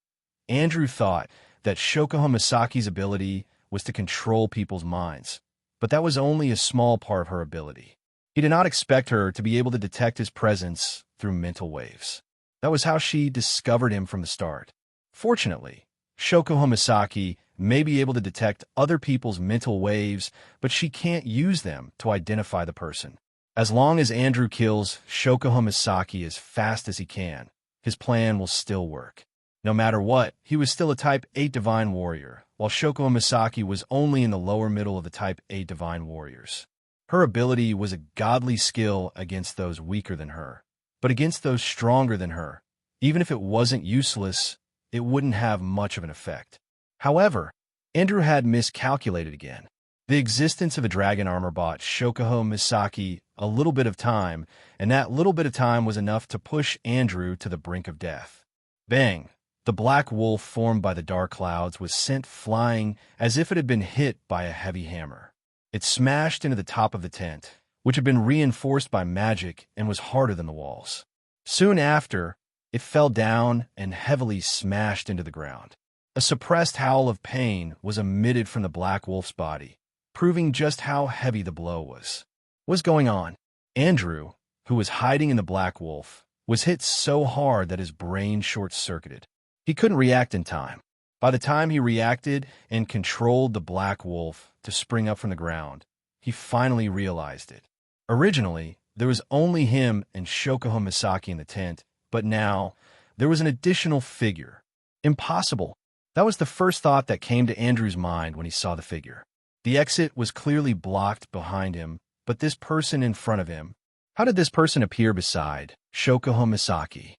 Andrew thought that Shokuho Misaki's ability was to control people's minds, but that was only a small part of her ability. He did not expect her to be able to detect his presence through mental waves. That was how she discovered him from the start. Fortunately, Shokuho Misaki may be able to detect other people's mental waves, but she can't use them to identify the person. As long as Andrew kills Shokuho Misaki as fast as he can, his plan will still work. No matter what, he was still a Type 8 Divine Warrior, while Shokuho Misaki was only in the lower middle of the Type 8 Divine Warriors. Her ability was a godly skill against those weaker than her, but against those stronger than her, even if it wasn't useless, it wouldn't have much of an effect. However, Andrew had miscalculated again. The existence of a dragon armor bought Shokuho Misaki a little bit of time, and that little bit of time was enough to push Andrew to the brink of death. Bang! The black wolf formed by the dark clouds was sent flying as if it had been hit by a heavy hammer. It smashed into the top of the tent, which had been reinforced by magic and was harder than the walls. Soon after, it fell down and heavily smashed into the ground. A suppressed howl of pain was emitted from the black wolf's body, proving just how heavy the blow was. What's going on? Andrew, who was hiding in the black wolf, was hit so hard that his brain short-circuited. He couldn't react in time. By the time he reacted and controlled the black wolf to spring up from the ground, he finally realized it. Originally, there was only him and Shokuho Misaki in the tent, but now there was an additional figure. Impossible. That was the first thought that came to Andrew's mind when he saw the figure. The exit was clearly blocked behind him, but this person in front of him, how did this person appear beside Shokuho Misaki?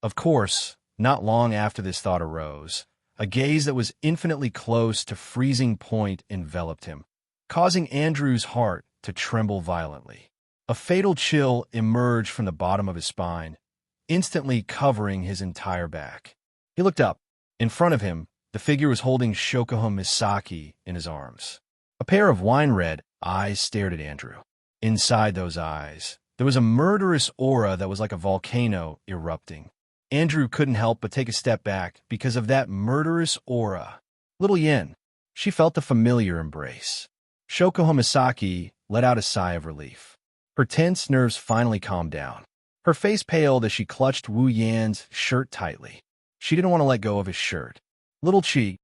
Of course, not long after this thought arose, a gaze that was infinitely close to freezing point enveloped him, causing Andrew's heart to tremble violently. A fatal chill emerged from the bottom of his spine, instantly covering his entire back. He looked up. In front of him, the figure was holding Shokuho Misaki in his arms. A pair of wine-red eyes stared at Andrew. Inside those eyes, there was a murderous aura that was like a volcano erupting. Andrew couldn't help but take a step back because of that murderous aura. Little Yin, she felt the familiar embrace. Shokuho Misaki let out a sigh of relief. Her tense nerves finally calmed down. Her face paled as she clutched Wu Yan's shirt tightly. She didn't want to let go of his shirt. Little Chi.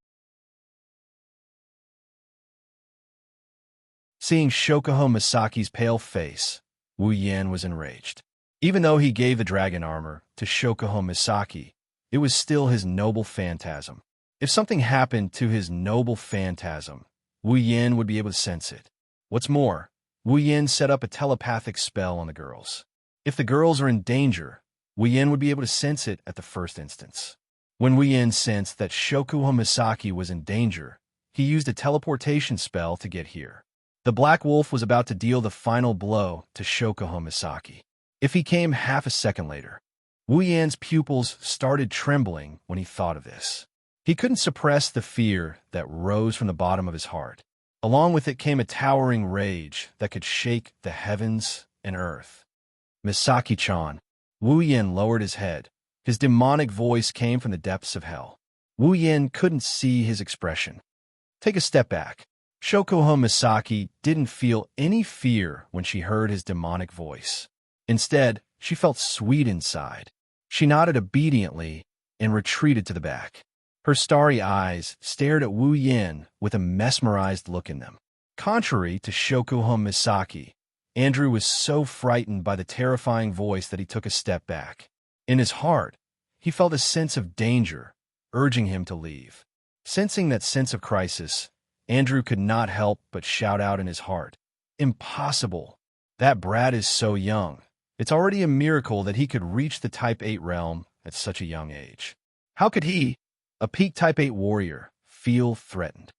Seeing Shokuho Misaki's pale face, Wu Yan was enraged. Even though he gave the dragon armor to Shokuho Misaki, it was still his noble phantasm. If something happened to his noble phantasm, Wu Yan would be able to sense it. What's more, Wu Yan set up a telepathic spell on the girls. If the girls are in danger, Wu Yan would be able to sense it at the first instance. When Wu Yan sensed that Shokuho Misaki was in danger, he used a teleportation spell to get here. The Black Wolf was about to deal the final blow to Shokuho Misaki. If he came half a second later, Wu Yan's pupils started trembling when he thought of this. He couldn't suppress the fear that rose from the bottom of his heart. Along with it came a towering rage that could shake the heavens and earth. Misaki-chan. Wu Yan lowered his head. His demonic voice came from the depths of hell. Wu Yan couldn't see his expression. Take a step back. Shokuho Misaki didn't feel any fear when she heard his demonic voice. Instead, she felt sweet inside. She nodded obediently and retreated to the back. Her starry eyes stared at Wu Yan with a mesmerized look in them. Contrary to Shokuho Misaki, Andrew was so frightened by the terrifying voice that he took a step back. In his heart, he felt a sense of danger, urging him to leave. Sensing that sense of crisis, Andrew could not help but shout out in his heart, "Impossible! That brat is so young. It's already a miracle that he could reach the Type 8 realm at such a young age. How could he, a peak Type 8 warrior, feel threatened?"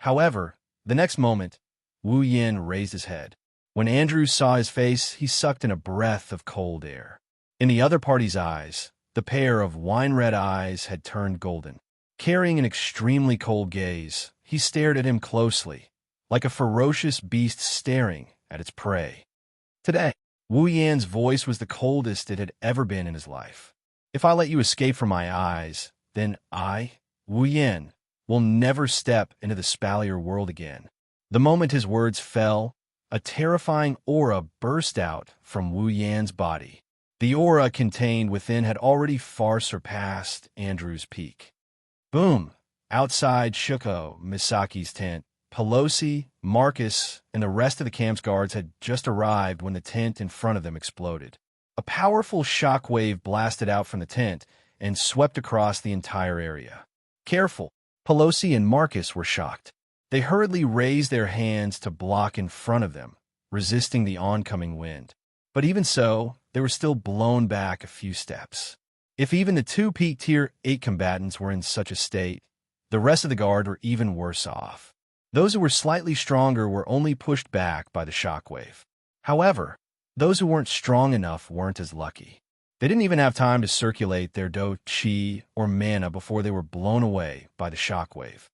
However, the next moment, Wu Yan raised his head. When Andrew saw his face, he sucked in a breath of cold air. In the other party's eyes, the pair of wine-red eyes had turned golden. Carrying an extremely cold gaze, he stared at him closely, like a ferocious beast staring at its prey. Today, Wu Yan's voice was the coldest it had ever been in his life. "If I let you escape from my eyes, then I, Wu Yan, will never step into the Spalier world again." The moment his words fell, a terrifying aura burst out from Wu Yan's body. The aura contained within had already far surpassed Andrew's peak. Boom! Outside Shokuho Misaki's tent, Pelosi, Marcus, and the rest of the camp's guards had just arrived when the tent in front of them exploded. A powerful shockwave blasted out from the tent and swept across the entire area. Careful! Pelosi and Marcus were shocked. They hurriedly raised their hands to block in front of them, resisting the oncoming wind. But even so, they were still blown back a few steps. If even the two peak Tier 8 combatants were in such a state, the rest of the guard were even worse off. Those who were slightly stronger were only pushed back by the shockwave. However, those who weren't strong enough weren't as lucky. They didn't even have time to circulate their do, chi, or mana before they were blown away by the shockwave.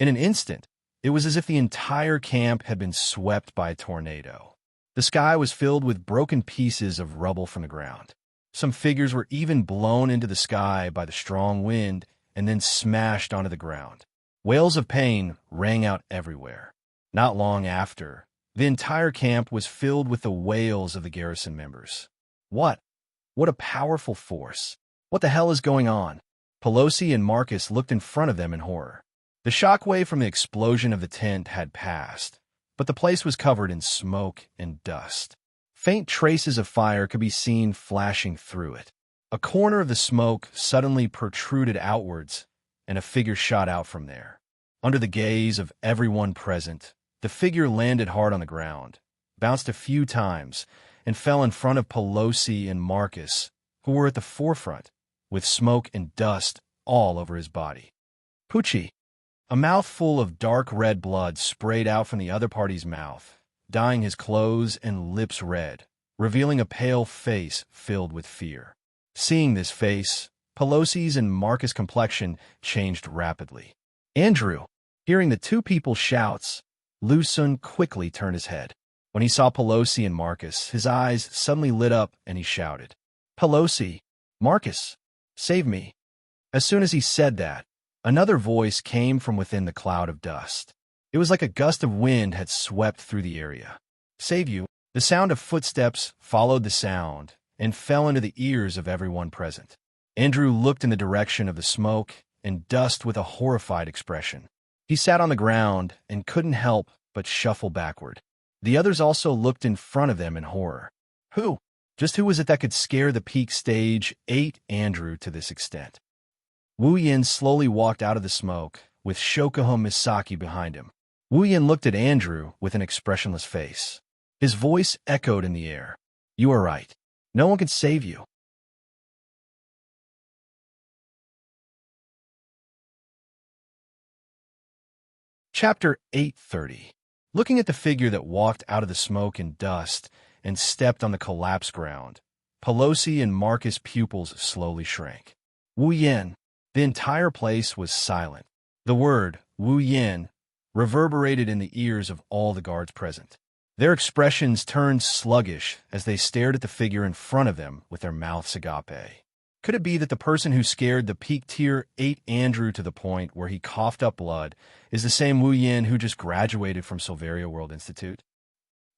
In an instant, it was as if the entire camp had been swept by a tornado. The sky was filled with broken pieces of rubble from the ground. Some figures were even blown into the sky by the strong wind and then smashed onto the ground. Wails of pain rang out everywhere. Not long after, the entire camp was filled with the wails of the garrison members. What? What a powerful force. What the hell is going on? Pelosi and Marcus looked in front of them in horror. The shockwave from the explosion of the tent had passed, but the place was covered in smoke and dust. Faint traces of fire could be seen flashing through it. A corner of the smoke suddenly protruded outwards, and a figure shot out from there. Under the gaze of everyone present, the figure landed hard on the ground, bounced a few times, and fell in front of Pelosi and Marcus, who were at the forefront, with smoke and dust all over his body. Pucci. A mouthful of dark red blood sprayed out from the other party's mouth, dyeing his clothes and lips red, revealing a pale face filled with fear. Seeing this face, Pelosi's and Marcus' complexion changed rapidly. Andrew. Hearing the two people's shouts, Lu Sun quickly turned his head. When he saw Pelosi and Marcus, his eyes suddenly lit up and he shouted, "Pelosi! Marcus! Save me!" As soon as he said that, another voice came from within the cloud of dust. It was like a gust of wind had swept through the area. "Save you!" The sound of footsteps followed the sound and fell into the ears of everyone present. Andrew looked in the direction of the smoke and dust with a horrified expression. He sat on the ground and couldn't help but shuffle backward. The others also looked in front of them in horror. Who? Just who was it that could scare the peak stage 8 Andrew to this extent? Wu Yin slowly walked out of the smoke, with Shokuho Misaki behind him. Wu Yin looked at Andrew with an expressionless face. His voice echoed in the air. "You are right. No one can save you." Chapter 830. Looking at the figure that walked out of the smoke and dust and stepped on the collapsed ground, Pelosi and Marcus' pupils slowly shrank. Wu Yin. The entire place was silent. The word, Wu Yin, reverberated in the ears of all the guards present. Their expressions turned sluggish as they stared at the figure in front of them with their mouths agape. Could it be that the person who scared the peak tier 8 Andrew to the point where he coughed up blood is the same Wu Yin who just graduated from Silveria World Institute?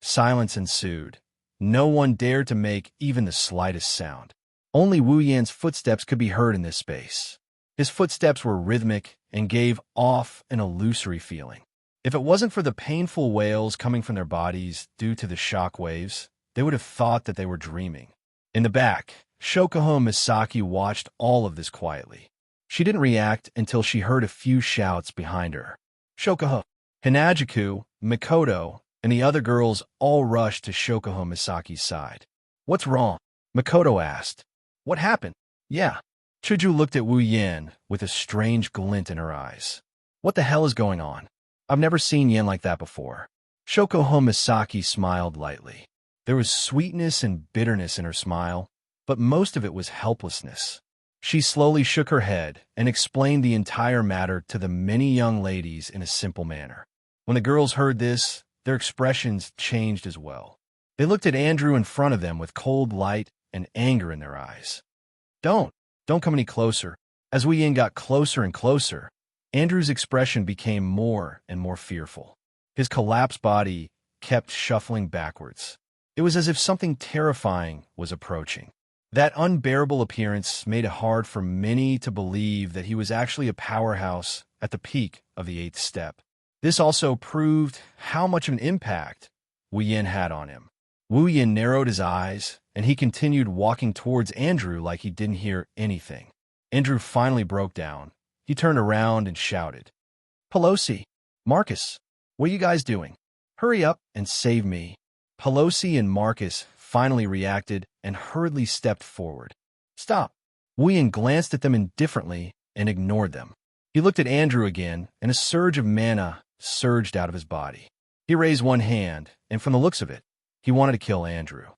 Silence ensued. No one dared to make even the slightest sound. Only Wu Yin's footsteps could be heard in this space. His footsteps were rhythmic and gave off an illusory feeling. If it wasn't for the painful wails coming from their bodies due to the shock waves, they would have thought that they were dreaming. In the back, Shokuho Misaki watched all of this quietly. She didn't react until she heard a few shouts behind her. Shokuho, Hinajiku, Mikoto, and the other girls all rushed to Shokuho Misaki's side. "What's wrong?" Mikoto asked. "What happened?" "Yeah." Chuju looked at Wu Yin with a strange glint in her eyes. "What the hell is going on? I've never seen Yin like that before." Shokuho Misaki smiled lightly. There was sweetness and bitterness in her smile, but most of it was helplessness. She slowly shook her head and explained the entire matter to the many young ladies in a simple manner. When the girls heard this, their expressions changed as well. They looked at Andrew in front of them with cold light and anger in their eyes. Don't come any closer." As Wu Yin got closer and closer, Andrew's expression became more and more fearful. His collapsed body kept shuffling backwards. It was as if something terrifying was approaching. That unbearable appearance made it hard for many to believe that he was actually a powerhouse at the peak of the 8th step. This also proved how much of an impact Wu Yin had on him. Wu Yin narrowed his eyes, and he continued walking towards Andrew like he didn't hear anything. Andrew finally broke down. He turned around and shouted, "Pelosi! Marcus! What are you guys doing? Hurry up and save me." Pelosi and Marcus finally reacted and hurriedly stepped forward. "Stop!" Wu Yin glanced at them indifferently and ignored them. He looked at Andrew again, and a surge of mana surged out of his body. He raised one hand, and from the looks of it, he wanted to kill Andrew.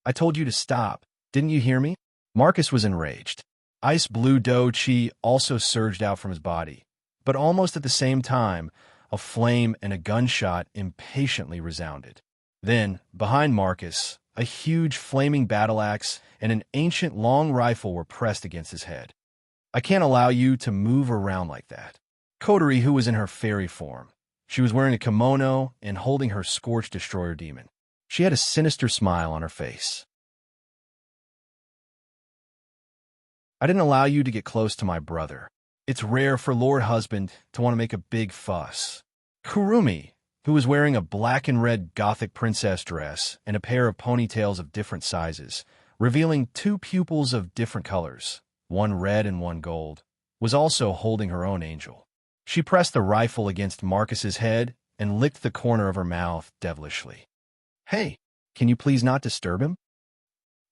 "I told you to stop. Didn't you hear me?" Marcus was enraged. Ice blue Do Chi also surged out from his body, but almost at the same time, a flame and a gunshot impatiently resounded. Then, behind Marcus, a huge flaming battle axe and an ancient long rifle were pressed against his head. "I can't allow you to move around like that." Kotori, who was in her fairy form. She was wearing a kimono and holding her Scorch Destroyer demon. She had a sinister smile on her face. I didn't allow you to get close to my brother. It's rare for Lord Husband to want to make a big fuss. Kurumi, who was wearing a black and red Gothic princess dress and a pair of ponytails of different sizes, revealing two pupils of different colors, one red and one gold, was also holding her own angel. She pressed the rifle against Marcus's head and licked the corner of her mouth devilishly. Hey, can you please not disturb him?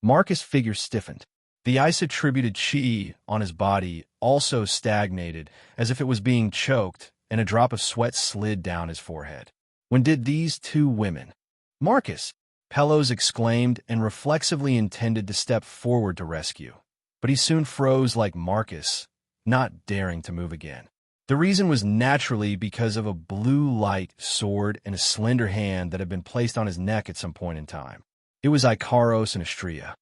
Marcus' figure stiffened. The ice-attributed chi on his body also stagnated as if it was being choked, and a drop of sweat slid down his forehead. When did these two women? Marcus, Pelos exclaimed and reflexively intended to step forward to rescue. But he soon froze like Marcus, not daring to move again. The reason was naturally because of a blue-light sword and a slender hand that had been placed on his neck at some point in time. It was Ikaros and Astria.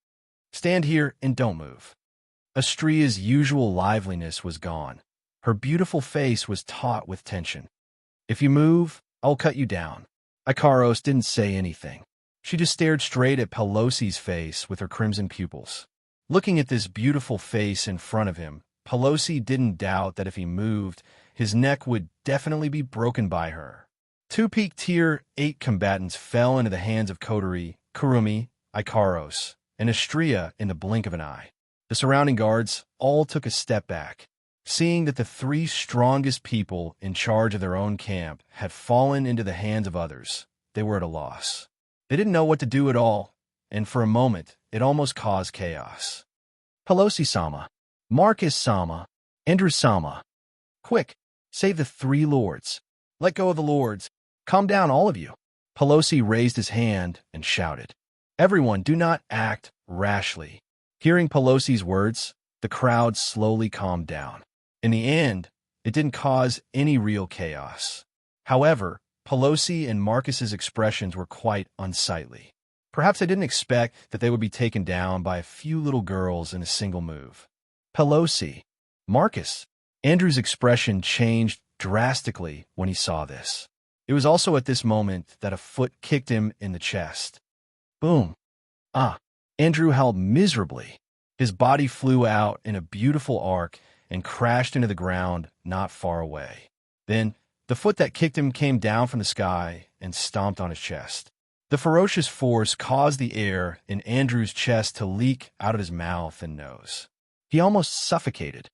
Stand here and don't move. Astria's usual liveliness was gone. Her beautiful face was taut with tension. If you move, I'll cut you down. Ikaros didn't say anything. She just stared straight at Pelosi's face with her crimson pupils. Looking at this beautiful face in front of him, Pelosi didn't doubt that if he moved, his neck would definitely be broken by her. Two peak Tier 8 combatants fell into the hands of Coterie, Kurumi, Ikaros, and Astria in the blink of an eye. The surrounding guards all took a step back. Seeing that the three strongest people in charge of their own camp had fallen into the hands of others, they were at a loss. They didn't know what to do at all, and for a moment, it almost caused chaos. Pelosi-sama, Marcus-sama, Andrew-sama. Quick, save the three lords. Let go of the lords. Calm down, all of you. Pelosi raised his hand and shouted. Everyone, do not act rashly. Hearing Pelosi's words, the crowd slowly calmed down. In the end, it didn't cause any real chaos. However, Pelosi and Marcus's expressions were quite unsightly. Perhaps they didn't expect that they would be taken down by a few little girls in a single move. Pelosi, Marcus, Andrew's expression changed drastically when he saw this. It was also at this moment that a foot kicked him in the chest. Boom. Andrew howled miserably. His body flew out in a beautiful arc and crashed into the ground not far away. Then, the foot that kicked him came down from the sky and stomped on his chest. The ferocious force caused the air in Andrew's chest to leak out of his mouth and nose. He almost suffocated.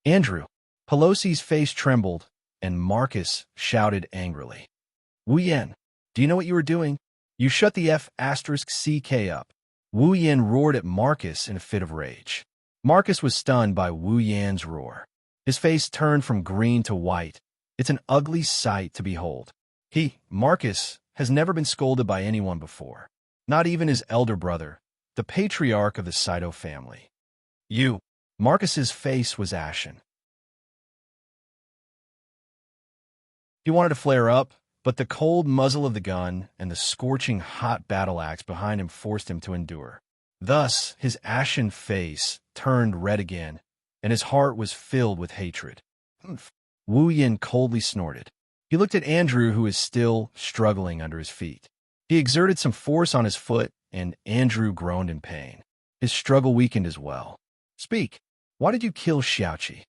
Andrew, Pelosi's face trembled, and Marcus shouted angrily. Wu Yan, do you know what you were doing? You shut the F***CK up. Wu Yan roared at Marcus in a fit of rage. Marcus was stunned by Wu Yan's roar. His face turned from green to white. It's an ugly sight to behold. Marcus, has never been scolded by anyone before. Not even his elder brother, the patriarch of the Saito family. Marcus's face was ashen. He wanted to flare up, but the cold muzzle of the gun and the scorching hot battle axe behind him forced him to endure. Thus, his ashen face turned red again, and his heart was filled with hatred. Wu Yan coldly snorted. He looked at Andrew, who was still struggling under his feet. He exerted some force on his foot, and Andrew groaned in pain. His struggle weakened as well. Speak. Why did you kill Xiaoqi?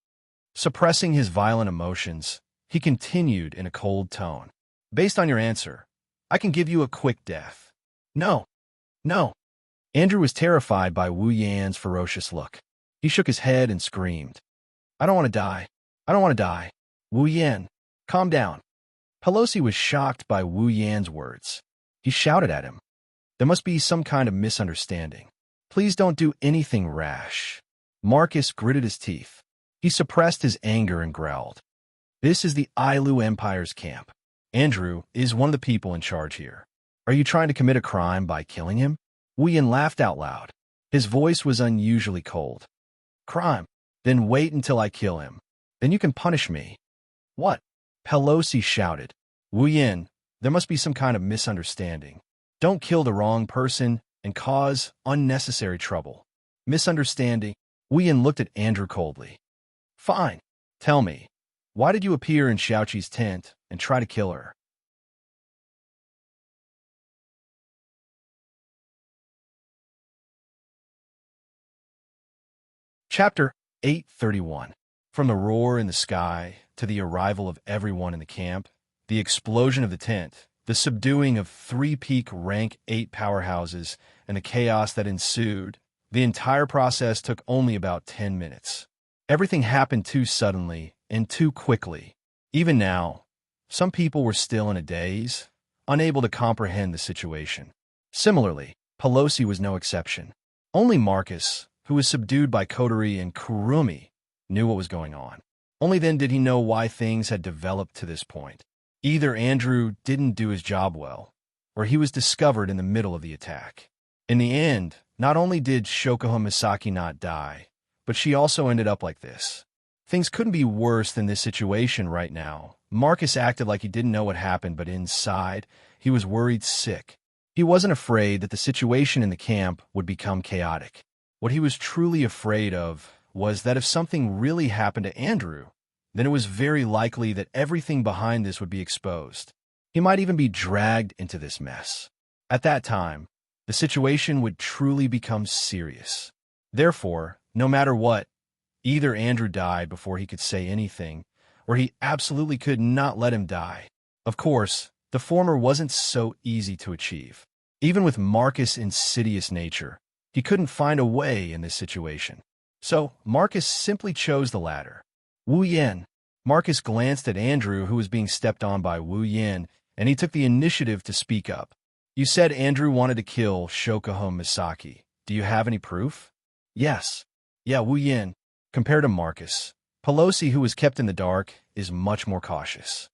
Suppressing his violent emotions, he continued in a cold tone. Based on your answer, I can give you a quick death. No. Andrew was terrified by Wu Yan's ferocious look. He shook his head and screamed. I don't want to die. Wu Yan, calm down. Pelosi was shocked by Wu Yan's words. He shouted at him. There must be some kind of misunderstanding. Please don't do anything rash. Marcus gritted his teeth. He suppressed his anger and growled. This is the Ailu Empire's camp. Andrew is one of the people in charge here. Are you trying to commit a crime by killing him? Wu Yan laughed out loud. His voice was unusually cold. Crime? Then wait until I kill him. Then you can punish me. What? Pelosi shouted. Wu Yan, there must be some kind of misunderstanding. Don't kill the wrong person and cause unnecessary trouble. Misunderstanding? Wu Yan looked at Andrew coldly. Fine. Tell me, why did you appear in Xiaoqi's tent and try to kill her? Chapter 8:31. From the roar in the sky to the arrival of everyone in the camp, the explosion of the tent, the subduing of 3 peak rank 8 powerhouses, and the chaos that ensued, the entire process took only about 10 minutes. Everything happened too suddenly and too quickly. Even now, some people were still in a daze, unable to comprehend the situation. Similarly, Pelosi was no exception. Only Marcus, who was subdued by Coterie and Kurumi, knew what was going on. Only then did he know why things had developed to this point. Either Andrew didn't do his job well, or he was discovered in the middle of the attack. In the end, not only did Shokuho Misaki not die, but she also ended up like this. Things couldn't be worse than this situation right now. Marcus acted like he didn't know what happened, but inside, he was worried sick. He wasn't afraid that the situation in the camp would become chaotic. What he was truly afraid of was that if something really happened to Andrew, then it was very likely that everything behind this would be exposed. He might even be dragged into this mess. At that time, the situation would truly become serious. Therefore, no matter what, either Andrew died before he could say anything, or he absolutely could not let him die. Of course, the former wasn't so easy to achieve. Even with Marcus' insidious nature, he couldn't find a way in this situation. So, Marcus simply chose the latter. Wu Yan. Marcus glanced at Andrew, who was being stepped on by Wu Yan, and he took the initiative to speak up. You said Andrew wanted to kill Shokuho Misaki. Do you have any proof? Yes. Yeah, Wu Yan. Compared to Marcus, Pelosi, who was kept in the dark, is much more cautious.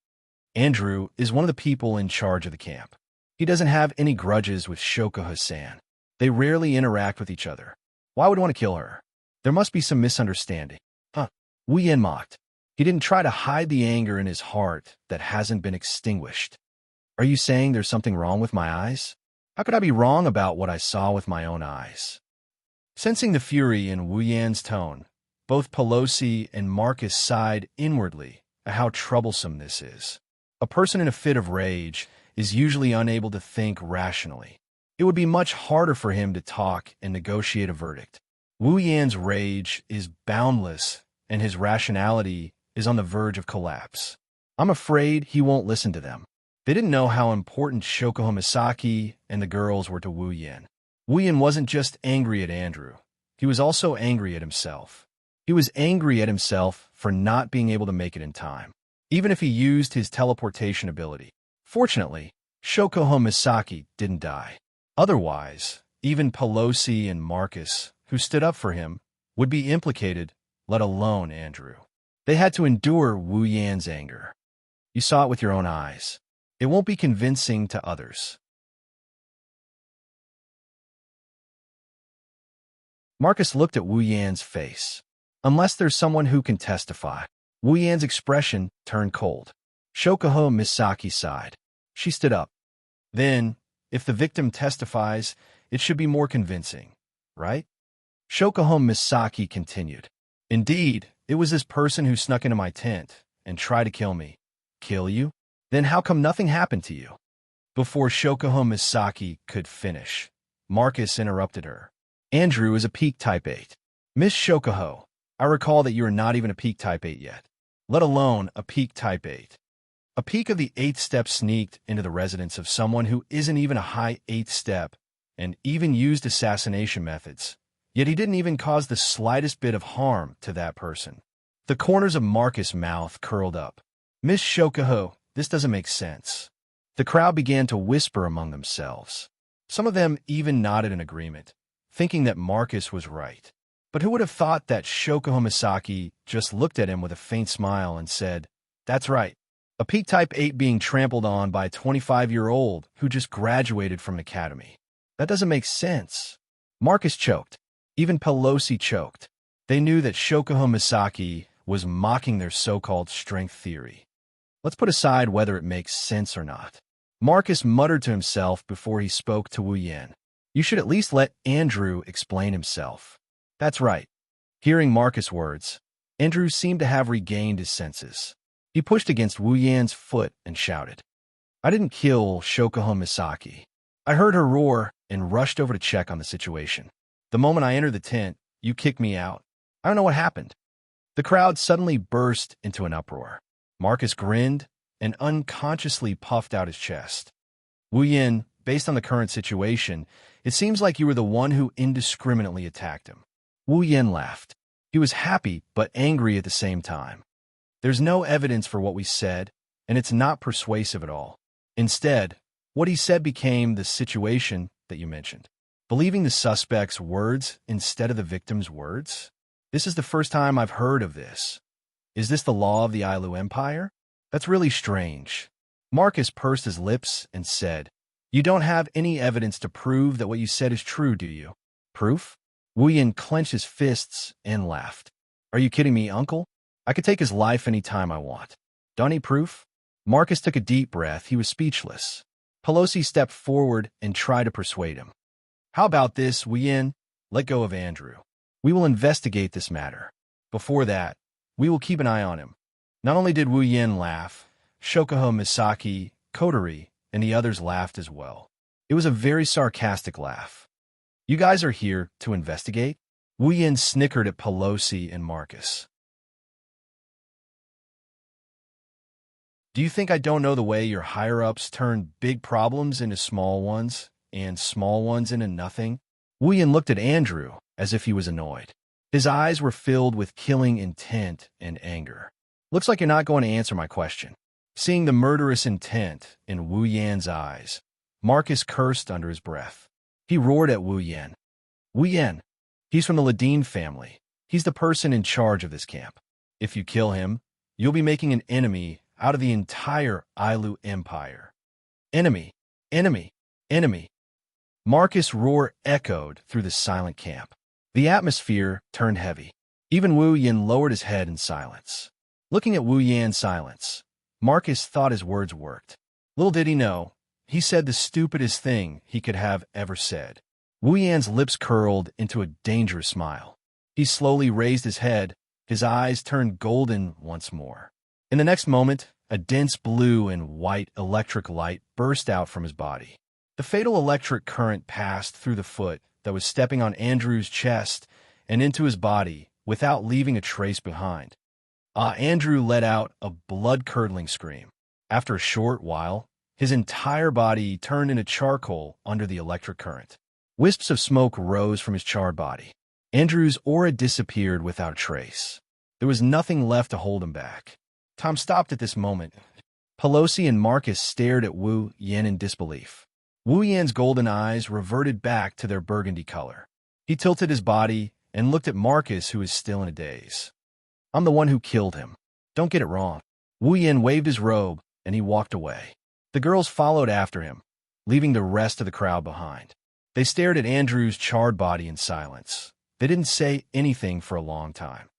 Andrew is one of the people in charge of the camp. He doesn't have any grudges with Shokuho-san. They rarely interact with each other. Why would he want to kill her? There must be some misunderstanding. Wu Yan mocked. He didn't try to hide the anger in his heart that hasn't been extinguished. Are you saying there's something wrong with my eyes? How could I be wrong about what I saw with my own eyes? Sensing the fury in Wu Yan's tone, both Pelosi and Marcus sighed inwardly at how troublesome this is. A person in a fit of rage is usually unable to think rationally. It would be much harder for him to talk and negotiate a verdict. Wu Yan's rage is boundless, and his rationality is on the verge of collapse. I'm afraid he won't listen to them. They didn't know how important Shokuho Misaki and the girls were to Wu Yan. Wu Yan wasn't just angry at Andrew. He was also angry at himself. He was angry at himself for not being able to make it in time, even if he used his teleportation ability. Fortunately, Shokuho Misaki didn't die. Otherwise, even Pelosi and Marcus, who stood up for him, would be implicated, let alone Andrew. They had to endure Wu Yan's anger. You saw it with your own eyes. It won't be convincing to others. Marcus looked at Wu Yan's face. Unless there's someone who can testify. Wu Yan's expression turned cold. Shokuho Misaki sighed. She stood up. Then, if the victim testifies, it should be more convincing, right? Shokuho Misaki continued. Indeed, it was this person who snuck into my tent and tried to kill me. Kill you? Then how come nothing happened to you? Before Shokuho Misaki could finish, Marcus interrupted her. Andrew is a peak type 8. Miss Shokuho, I recall that you are not even a peak type 8 yet, let alone a peak type 8. A peak of the 8th step sneaked into the residence of someone who isn't even a high 8th step and even used assassination methods. Yet he didn't even cause the slightest bit of harm to that person. The corners of Marcus' mouth curled up. Miss Shokuho, this doesn't make sense. The crowd began to whisper among themselves. Some of them even nodded in agreement, thinking that Marcus was right. But who would have thought that Shokuho Misaki just looked at him with a faint smile and said, "That's right. A peak type 8 being trampled on by a 25-year-old who just graduated from an academy. That doesn't make sense." Marcus choked. Even Pelosi choked. They knew that Shokuho Misaki was mocking their so-called strength theory. Let's put aside whether it makes sense or not. Marcus muttered to himself before he spoke to Wu Yan. You should at least let Andrew explain himself. That's right. Hearing Marcus' words, Andrew seemed to have regained his senses. He pushed against Wu Yan's foot and shouted, I didn't kill Shokuho Misaki. I heard her roar and rushed over to check on the situation. The moment I entered the tent, you kicked me out. I don't know what happened. The crowd suddenly burst into an uproar. Marcus grinned and unconsciously puffed out his chest. Wu Yin, based on the current situation, it seems like you were the one who indiscriminately attacked him. Wu Yin laughed. He was happy but angry at the same time. There's no evidence for what we said, and it's not persuasive at all. Instead, what he said became the situation that you mentioned. Believing the suspect's words instead of the victim's words? This is the first time I've heard of this. Is this the law of the Ailu Empire? That's really strange. Marcus pursed his lips and said, "You don't have any evidence to prove that what you said is true, do you?" Proof? Wu Yin clenched his fists and laughed. Are you kidding me, uncle? I could take his life any time I want. Don't need proof? Marcus took a deep breath. He was speechless. Pelosi stepped forward and tried to persuade him. How about this, Wu Yin? Let go of Andrew. We will investigate this matter. Before that, we will keep an eye on him. Not only did Wu Yin laugh, Shokuho Misaki, Kotori, and the others laughed as well. It was a very sarcastic laugh. You guys are here to investigate? Wu Yin snickered at Pelosi and Marcus. Do you think I don't know the way your higher-ups turn big problems into small ones, and small ones into nothing? Wu Yin looked at Andrew as if he was annoyed. His eyes were filled with killing intent and anger. Looks like you're not going to answer my question. Seeing the murderous intent in Wu Yan's eyes, Marcus cursed under his breath. He roared at Wu Yan. Wu Yan, he's from the Ladine family. He's the person in charge of this camp. If you kill him, you'll be making an enemy out of the entire Ailu Empire. Enemy, enemy, enemy. Marcus' roar echoed through the silent camp. The atmosphere turned heavy. Even Wu Yan lowered his head in silence. Looking at Wu Yan's silence, Marcus thought his words worked. Little did he know, he said the stupidest thing he could have ever said. Wu Yan's lips curled into a dangerous smile. He slowly raised his head, his eyes turned golden once more. In the next moment, a dense blue and white electric light burst out from his body. The fatal electric current passed through the foot that was stepping on Andrew's chest and into his body without leaving a trace behind. Andrew let out a blood-curdling scream. After a short while, his entire body turned into charcoal under the electric current. Wisps of smoke rose from his charred body. Andrew's aura disappeared without a trace. There was nothing left to hold him back. Tom stopped at this moment. Pelosi and Marcus stared at Wu Yan in disbelief. Wu Yan's golden eyes reverted back to their burgundy color. He tilted his body and looked at Marcus, who was still in a daze. I'm the one who killed him. Don't get it wrong. Wu Yan waved his robe, and he walked away. The girls followed after him, leaving the rest of the crowd behind. They stared at Andrew's charred body in silence. They didn't say anything for a long time.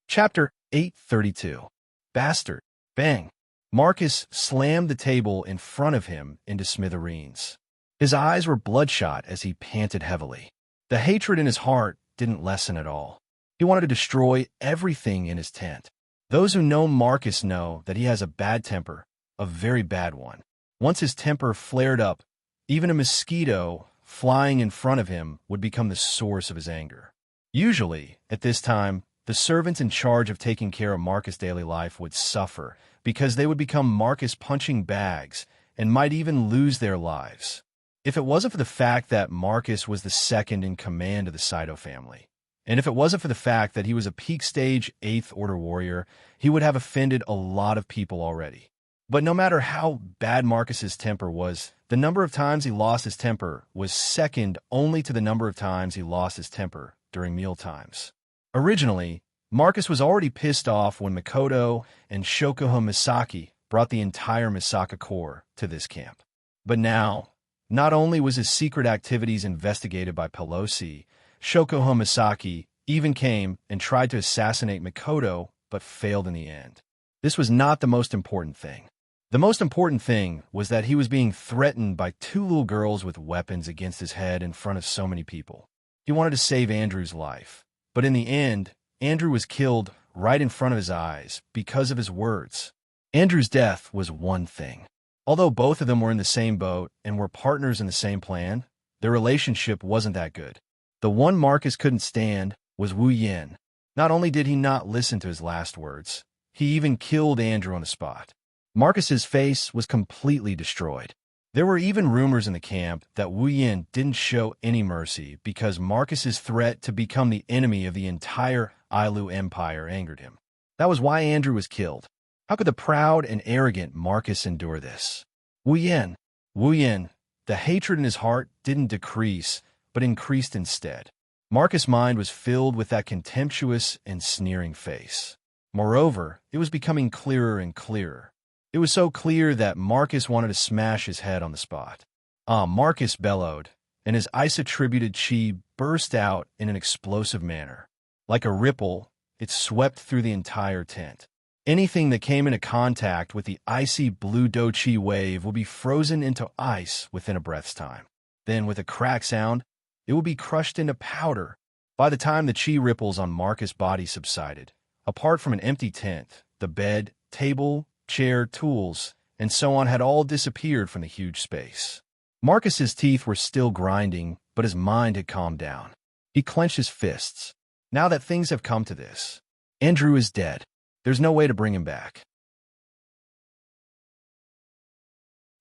Chapter 832. Bastard. Bang. Marcus slammed the table in front of him into smithereens. His eyes were bloodshot as he panted heavily. The hatred in his heart didn't lessen at all. He wanted to destroy everything in his tent. Those who know Marcus know that he has a bad temper, a very bad one. Once his temper flared up, even a mosquito flying in front of him would become the source of his anger. Usually, at this time, the servants in charge of taking care of Marcus' daily life would suffer because they would become Marcus punching bags and might even lose their lives. If it wasn't for the fact that Marcus was the second in command of the Saito family, and if it wasn't for the fact that he was a peak stage 8th Order warrior, he would have offended a lot of people already. But no matter how bad Marcus's temper was, the number of times he lost his temper was second only to the number of times he lost his temper during meal times. Originally, Marcus was already pissed off when Makoto and Shokuho Misaki brought the entire Misaka Corps to this camp. But now, not only was his secret activities investigated by Pelosi, Shokuho Misaki even came and tried to assassinate Makoto, but failed in the end. This was not the most important thing. The most important thing was that he was being threatened by 2 little girls with weapons against his head in front of so many people. He wanted to save Andrew's life. But in the end, Andrew was killed right in front of his eyes because of his words. Andrew's death was one thing. Although both of them were in the same boat and were partners in the same plan, their relationship wasn't that good. The one Marcus couldn't stand was Wu Yin. Not only did he not listen to his last words, he even killed Andrew on the spot. Marcus's face was completely destroyed. There were even rumors in the camp that Wu Yin didn't show any mercy because Marcus's threat to become the enemy of the entire Ailu Empire angered him. That was why Andrew was killed. How could the proud and arrogant Marcus endure this? Wu Yin, the hatred in his heart didn't decrease, but increased instead. Marcus' mind was filled with that contemptuous and sneering face. Moreover, it was becoming clearer and clearer. It was so clear that Marcus wanted to smash his head on the spot. Marcus bellowed, and his ice-attributed chi burst out in an explosive manner. Like a ripple, it swept through the entire tent. Anything that came into contact with the icy blue do chi wave would be frozen into ice within a breath's time. Then, with a crack sound, it would be crushed into powder. By the time the chi ripples on Marcus' body subsided, apart from an empty tent, the bed, table, chair, tools, and so on had all disappeared from the huge space. Marcus's teeth were still grinding, but his mind had calmed down. He clenched his fists. Now that things have come to this, Andrew is dead. There's no way to bring him back.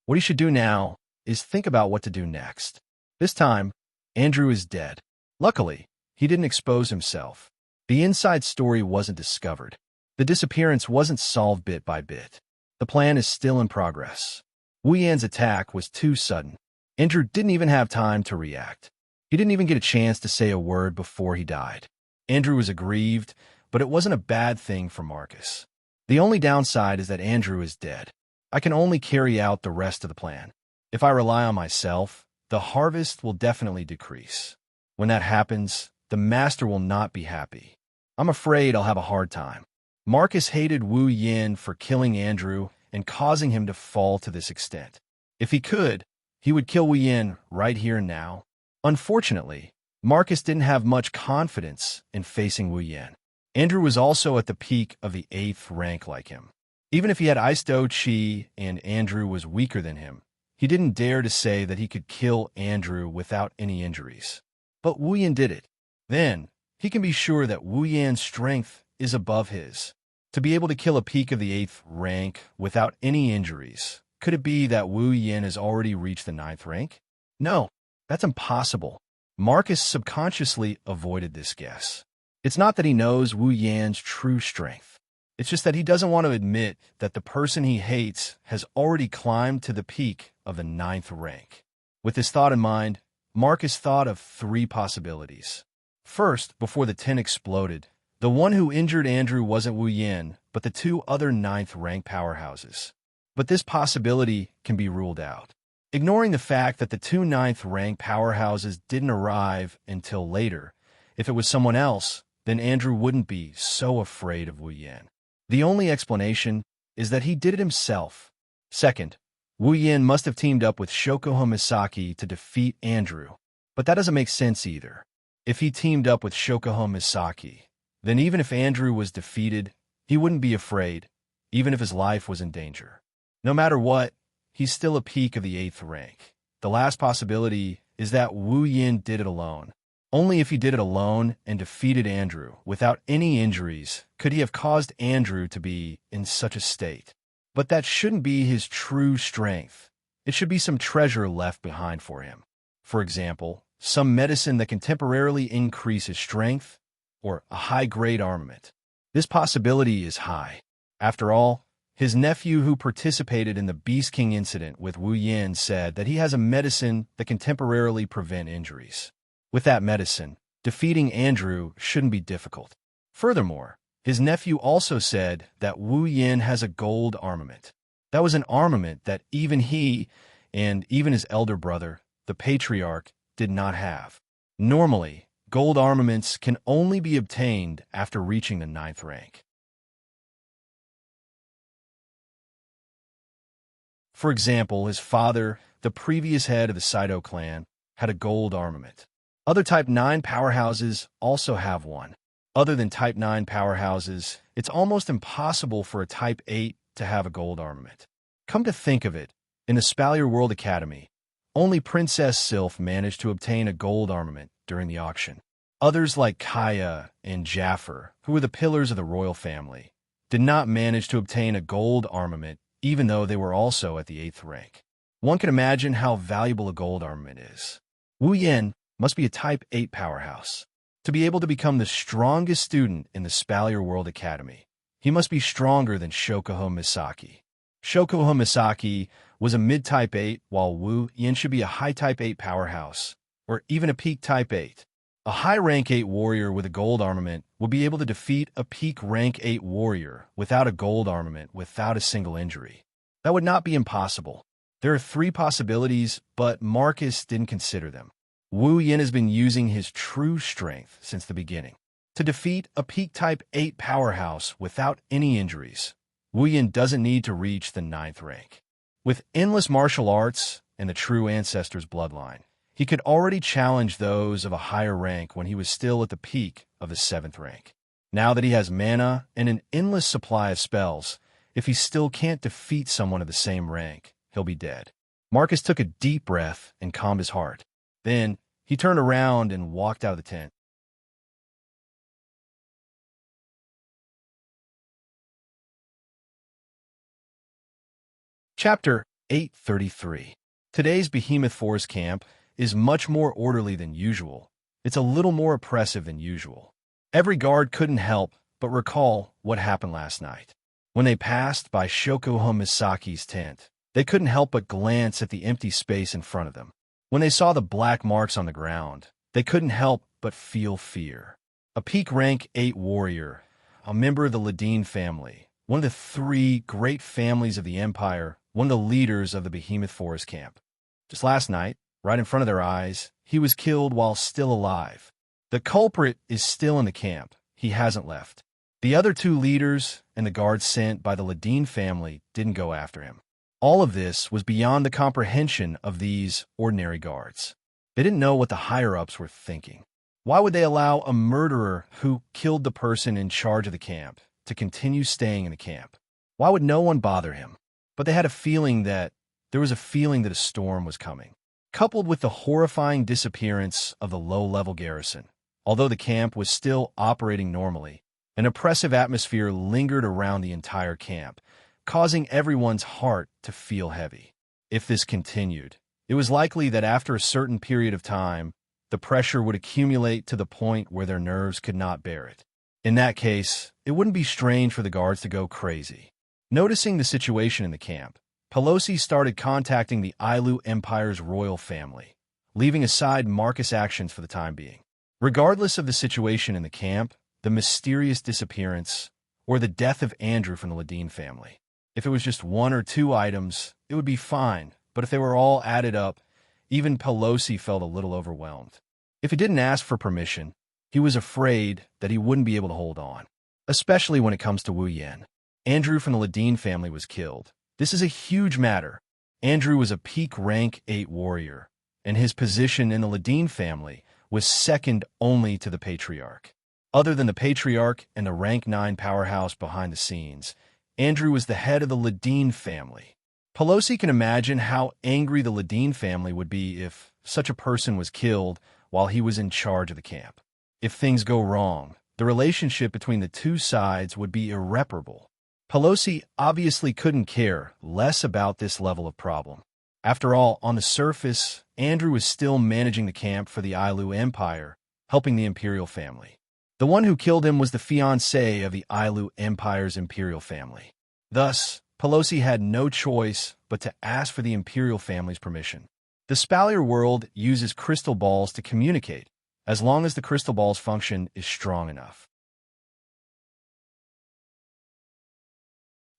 What he should do now is think about what to do next. This time, Andrew is dead. Luckily, he didn't expose himself. The inside story wasn't discovered. The disappearance wasn't solved bit by bit. The plan is still in progress. Wu Yan's attack was too sudden. Andrew didn't even have time to react. He didn't even get a chance to say a word before he died. Andrew was aggrieved, but it wasn't a bad thing for Marcus. The only downside is that Andrew is dead. I can only carry out the rest of the plan. If I rely on myself, the harvest will definitely decrease. When that happens, the master will not be happy. I'm afraid I'll have a hard time. Marcus hated Wu Yin for killing Andrew and causing him to fall to this extent. If he could, he would kill Wu Yin right here and now. Unfortunately, Marcus didn't have much confidence in facing Wu Yin. Andrew was also at the peak of the 8th rank like him. Even if he had Ice Do Chi and Andrew was weaker than him, he didn't dare to say that he could kill Andrew without any injuries. But Wu Yin did it. Then, he can be sure that Wu Yan's strength is above his. To be able to kill a peak of the 8th rank without any injuries, could it be that Wu Yin has already reached the 9th rank? No, that's impossible. Marcus subconsciously avoided this guess. It's not that he knows Wu Yan's true strength. It's just that he doesn't want to admit that the person he hates has already climbed to the peak of the 9th rank. With this thought in mind, Marcus thought of 3 possibilities. First, before the tent exploded, the one who injured Andrew wasn't Wu Yin, but the 2 other 9th rank powerhouses. But this possibility can be ruled out. Ignoring the fact that the 2 9th rank powerhouses didn't arrive until later, if it was someone else, then Andrew wouldn't be so afraid of Wu Yin. The only explanation is that he did it himself. Second, Wu Yin must have teamed up with Shokoho Misaki to defeat Andrew, but that doesn't make sense either. If he teamed up with Shokoho Misaki, then even if Andrew was defeated, he wouldn't be afraid, even if his life was in danger. No matter what, he's still a peak of the 8th rank. The last possibility is that Wu Yin did it alone. Only if he did it alone and defeated Andrew without any injuries could he have caused Andrew to be in such a state. But that shouldn't be his true strength. It should be some treasure left behind for him. For example, some medicine that can temporarily increase his strength, or a high-grade armament. This possibility is high. After all, his nephew who participated in the Beast King incident with Wu Yin said that he has a medicine that can temporarily prevent injuries. With that medicine, defeating Andrew shouldn't be difficult. Furthermore, his nephew also said that Wu Yin has a gold armament. That was an armament that even he, and even his elder brother, the patriarch, did not have. Normally, gold armaments can only be obtained after reaching the 9th rank. For example, his father, the previous head of the Saito clan, had a gold armament. Other Type 9 powerhouses also have one. Other than Type 9 powerhouses, it's almost impossible for a Type 8 to have a gold armament. Come to think of it, In the Spalier World Academy, only Princess Sylph managed to obtain a gold armament during the auction. Others like Kaya and Jaffer, who were the pillars of the royal family, did not manage to obtain a gold armament even though they were also at the 8th rank. One can imagine how valuable a gold armament is. Wu Yin must be a Type 8 powerhouse. To be able to become the strongest student in the Spalier World Academy, he must be stronger than Shokuho Misaki. Shokuho Misaki was a mid-Type 8, while Wu Yin should be a high Type 8 powerhouse, or even a peak Type 8. A high rank 8 warrior with a gold armament would be able to defeat a peak rank 8 warrior without a gold armament without a single injury. That would not be impossible. There are 3 possibilities, but Marcus didn't consider them. Wu Yin has been using his true strength since the beginning. To defeat a peak Type 8 powerhouse without any injuries, Wu Yin doesn't need to reach the 9th rank. With endless martial arts and the true ancestor's bloodline, he could already challenge those of a higher rank when he was still at the peak of the 7th rank. Now that he has mana and an endless supply of spells, if he still can't defeat someone of the same rank, he'll be dead. Marcus took a deep breath and calmed his heart. Then, he turned around and walked out of the tent. Chapter 833. Today's Behemoth Forest Camp is much more orderly than usual. It's a little more oppressive than usual. Every guard couldn't help but recall what happened last night. When they passed by Shokuho Misaki's tent, they couldn't help but glance at the empty space in front of them. When they saw the black marks on the ground, they couldn't help but feel fear. A peak rank 8 warrior, a member of the Ladine family, one of the 3 great families of the Empire, one of the leaders of the Behemoth Forest Camp. Just last night, right in front of their eyes, he was killed while still alive. The culprit is still in the camp. He hasn't left. The other 2 leaders and the guards sent by the Ladine family didn't go after him. All of this was beyond the comprehension of these ordinary guards. They didn't know what the higher-ups were thinking. Why would they allow a murderer who killed the person in charge of the camp to continue staying in the camp? Why would no one bother him? But they had a feeling that a storm was coming. Coupled with the horrifying disappearance of the low-level garrison, although the camp was still operating normally, an oppressive atmosphere lingered around the entire camp, causing everyone's heart to feel heavy. If this continued, it was likely that after a certain period of time, the pressure would accumulate to the point where their nerves could not bear it. In that case, it wouldn't be strange for the guards to go crazy. Noticing the situation in the camp, Pelosi started contacting the Ailu Empire's royal family, leaving aside Marcus' actions for the time being. Regardless of the situation in the camp, the mysterious disappearance, or the death of Andrew from the Ladine family, if it was just 1 or 2 items, it would be fine, but if they were all added up, even Pelosi felt a little overwhelmed. If he didn't ask for permission, he was afraid that he wouldn't be able to hold on, especially when it comes to Wu Yin. Andrew from the Ladine family was killed. This is a huge matter. Andrew was a peak rank 8 warrior, and his position in the Ladine family was second only to the Patriarch. Other than the Patriarch and the rank 9 powerhouse behind the scenes, Andrew was the head of the Ladine family. Pelosi can imagine how angry the Ladine family would be if such a person was killed while he was in charge of the camp. If things go wrong, the relationship between the 2 sides would be irreparable. Pelosi obviously couldn't care less about this level of problem. After all, on the surface, Andrew was still managing the camp for the Ailu Empire, helping the imperial family. The one who killed him was the fiancé of the Ailu Empire's imperial family. Thus, Pelosi had no choice but to ask for the imperial family's permission. The Spalier world uses crystal balls to communicate, as long as the crystal ball's function is strong enough.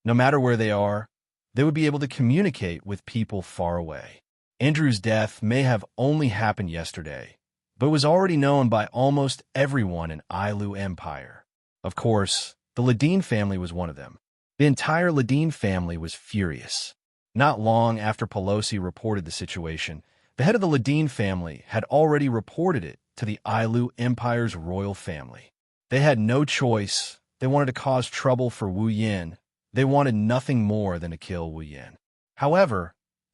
No matter where they are, they would be able to communicate with people far away. Andrew's death may have only happened yesterday, but was already known by almost everyone in Ailu Empire. Of course, the Ladine family was one of them. The entire Ladine family was furious. Not long after Pelosi reported the situation, the head of the Ladine family had already reported it to the Ailu Empire's royal family. They had no choice. They wanted to cause trouble for Wu Yin. They wanted nothing more than to kill Wu Yin. However,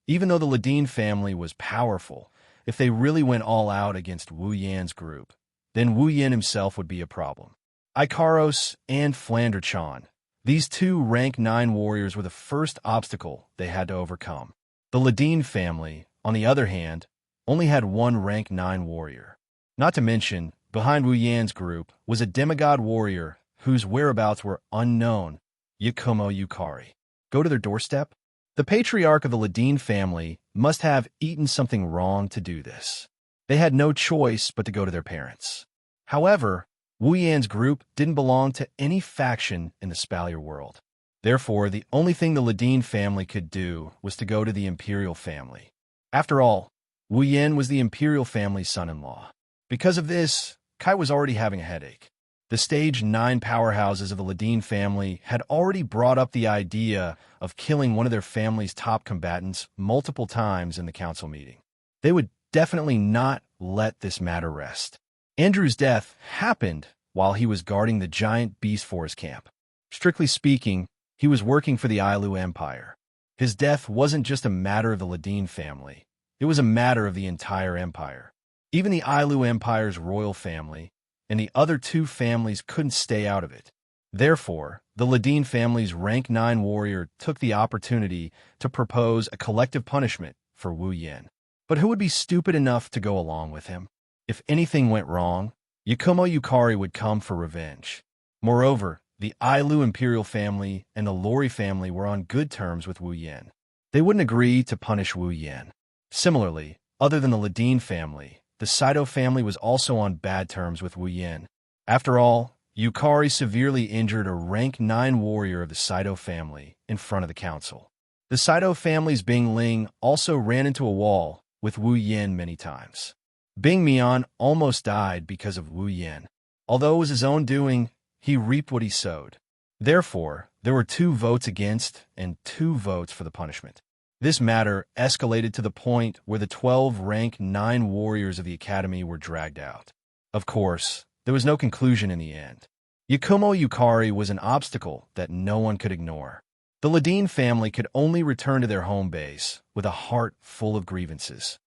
Even though the Ladin family was powerful, if they really went all out against Wu Yan's group, then Wu Yan himself would be a problem. Ikaros and Flanderchan, these two rank 9 warriors were the first obstacle they had to overcome. The Ladin family, on the other hand, only had one rank 9 warrior. Not to mention, behind Wu Yan's group was a demigod warrior whose whereabouts were unknown, Yakumo Yukari. Go to their doorstep? The patriarch of the Ladin family must have eaten something wrong to do this. They had no choice but to go to their parents. However, Wu Yan's group didn't belong to any faction in the Spalier world. Therefore, the only thing the Ladin family could do was to go to the Imperial family. After all, Wu Yan was the Imperial family's son-in-law. Because of this, Kai was already having a headache. The stage 9 powerhouses of the Ladin family had already brought up the idea of killing one of their family's top combatants multiple times in the council meeting. They would definitely not let this matter rest. Andrew's death happened while he was guarding the giant beast forest camp. Strictly speaking, he was working for the Ailu Empire. His death wasn't just a matter of the Ladin family. It was a matter of the entire empire. Even the Ailu Empire's royal family and the other 2 families couldn't stay out of it. Therefore, the Ladin family's rank 9 warrior took the opportunity to propose a collective punishment for Wu Yan. But who would be stupid enough to go along with him? If anything went wrong, Yakumo Yukari would come for revenge. Moreover, the Ailu Imperial family and the Lori family were on good terms with Wu Yan. They wouldn't agree to punish Wu Yan. Similarly, other than the Ladin family, the Saito family was also on bad terms with Wu Yan. After all, Yukari severely injured a rank 9 warrior of the Saito family in front of the council. The Saito family's Bing Ling also ran into a wall with Wu Yan many times. Bing Mian almost died because of Wu Yan. Although it was his own doing, he reaped what he sowed. Therefore, there were 2 votes against and 2 votes for the punishment. This matter escalated to the point where the 12 rank 9 warriors of the academy were dragged out. Of course, there was no conclusion in the end. Yakumo Yukari was an obstacle that no one could ignore. The Ladin family could only return to their home base with a heart full of grievances.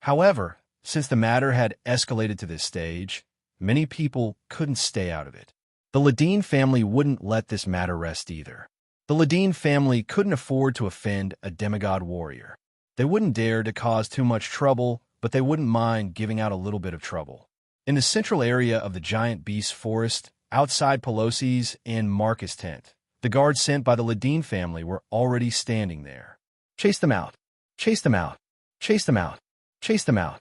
However, since the matter had escalated to this stage, many people couldn't stay out of it. The Ladin family wouldn't let this matter rest either. The Ladin family couldn't afford to offend a demigod warrior. They wouldn't dare to cause too much trouble, but they wouldn't mind giving out a little bit of trouble. In the central area of the giant beast forest, outside Pelosi's and Marcus' tent, the guards sent by the Ladin family were already standing there. Chase them out! Chase them out! Chase them out! Chase them out!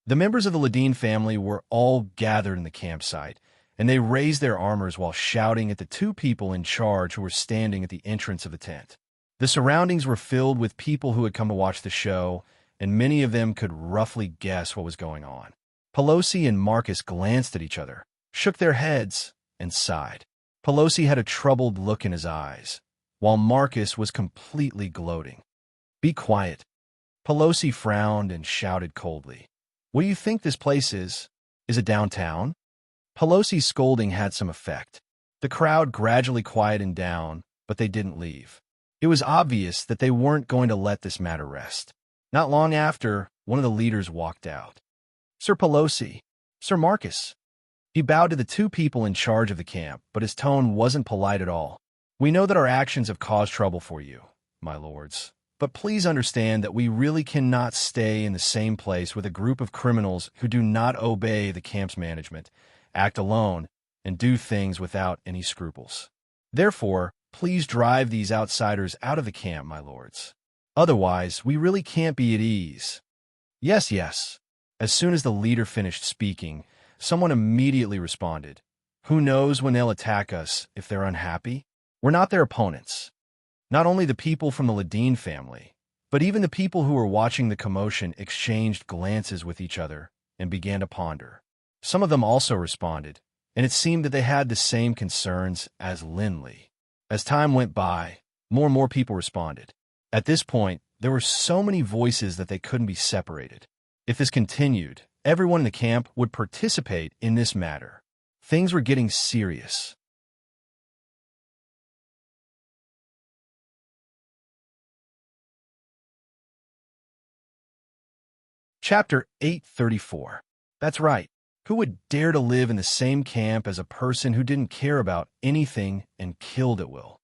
The members of the Ladin family were all gathered in the campsite, and they raised their armors while shouting at the 2 people in charge who were standing at the entrance of the tent. The surroundings were filled with people who had come to watch the show, and many of them could roughly guess what was going on. Pelosi and Marcus glanced at each other, shook their heads, and sighed. Pelosi had a troubled look in his eyes, while Marcus was completely gloating. "Be quiet." Pelosi frowned and shouted coldly. "What do you think this place is? Is it downtown?" Pelosi's scolding had some effect. The crowd gradually quieted down, but they didn't leave. It was obvious that they weren't going to let this matter rest. Not long after, one of the leaders walked out. "Sir Pelosi, Sir Marcus." He bowed to the 2 people in charge of the camp, but his tone wasn't polite at all. "We know that our actions have caused trouble for you, my lords. But please understand that we really cannot stay in the same place with a group of criminals who do not obey the camp's management, act alone, and do things without any scruples. Therefore, please drive these outsiders out of the camp, my lords. Otherwise, we really can't be at ease." "Yes, yes." As soon as the leader finished speaking, someone immediately responded, "Who knows when they'll attack us if they're unhappy? We're not their opponents." Not only the people from the Ladin family, but even the people who were watching the commotion exchanged glances with each other and began to ponder. Some of them also responded, and it seemed that they had the same concerns as Lindley. As time went by, more and more people responded. At this point, there were so many voices that they couldn't be separated. If this continued, everyone in the camp would participate in this matter. Things were getting serious. Chapter 834. That's right. Who would dare to live in the same camp as a person who didn't care about anything and killed at will?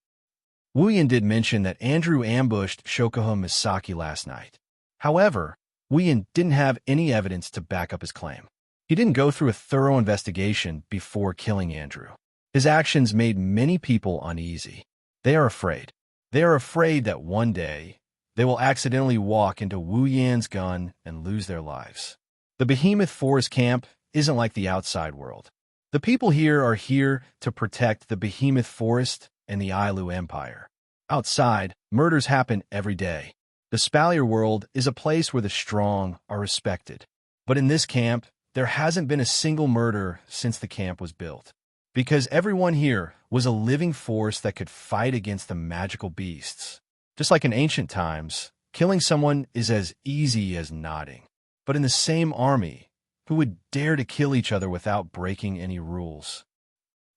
Wuyan did mention that Andrew ambushed Shokuhun Misaki last night. However, Wuyan didn't have any evidence to back up his claim. He didn't go through a thorough investigation before killing Andrew. His actions made many people uneasy. They are afraid. They are afraid that one day they will accidentally walk into Wu Yan's gun and lose their lives. The Behemoth Forest Camp isn't like the outside world. The people here are here to protect the Behemoth Forest and the Ailu Empire. Outside, murders happen every day. The Spalier world is a place where the strong are respected. But in this camp, there hasn't been a single murder since the camp was built. Because everyone here was a living force that could fight against the magical beasts. Just like in ancient times, killing someone is as easy as nodding. But in the same army, who would dare to kill each other without breaking any rules?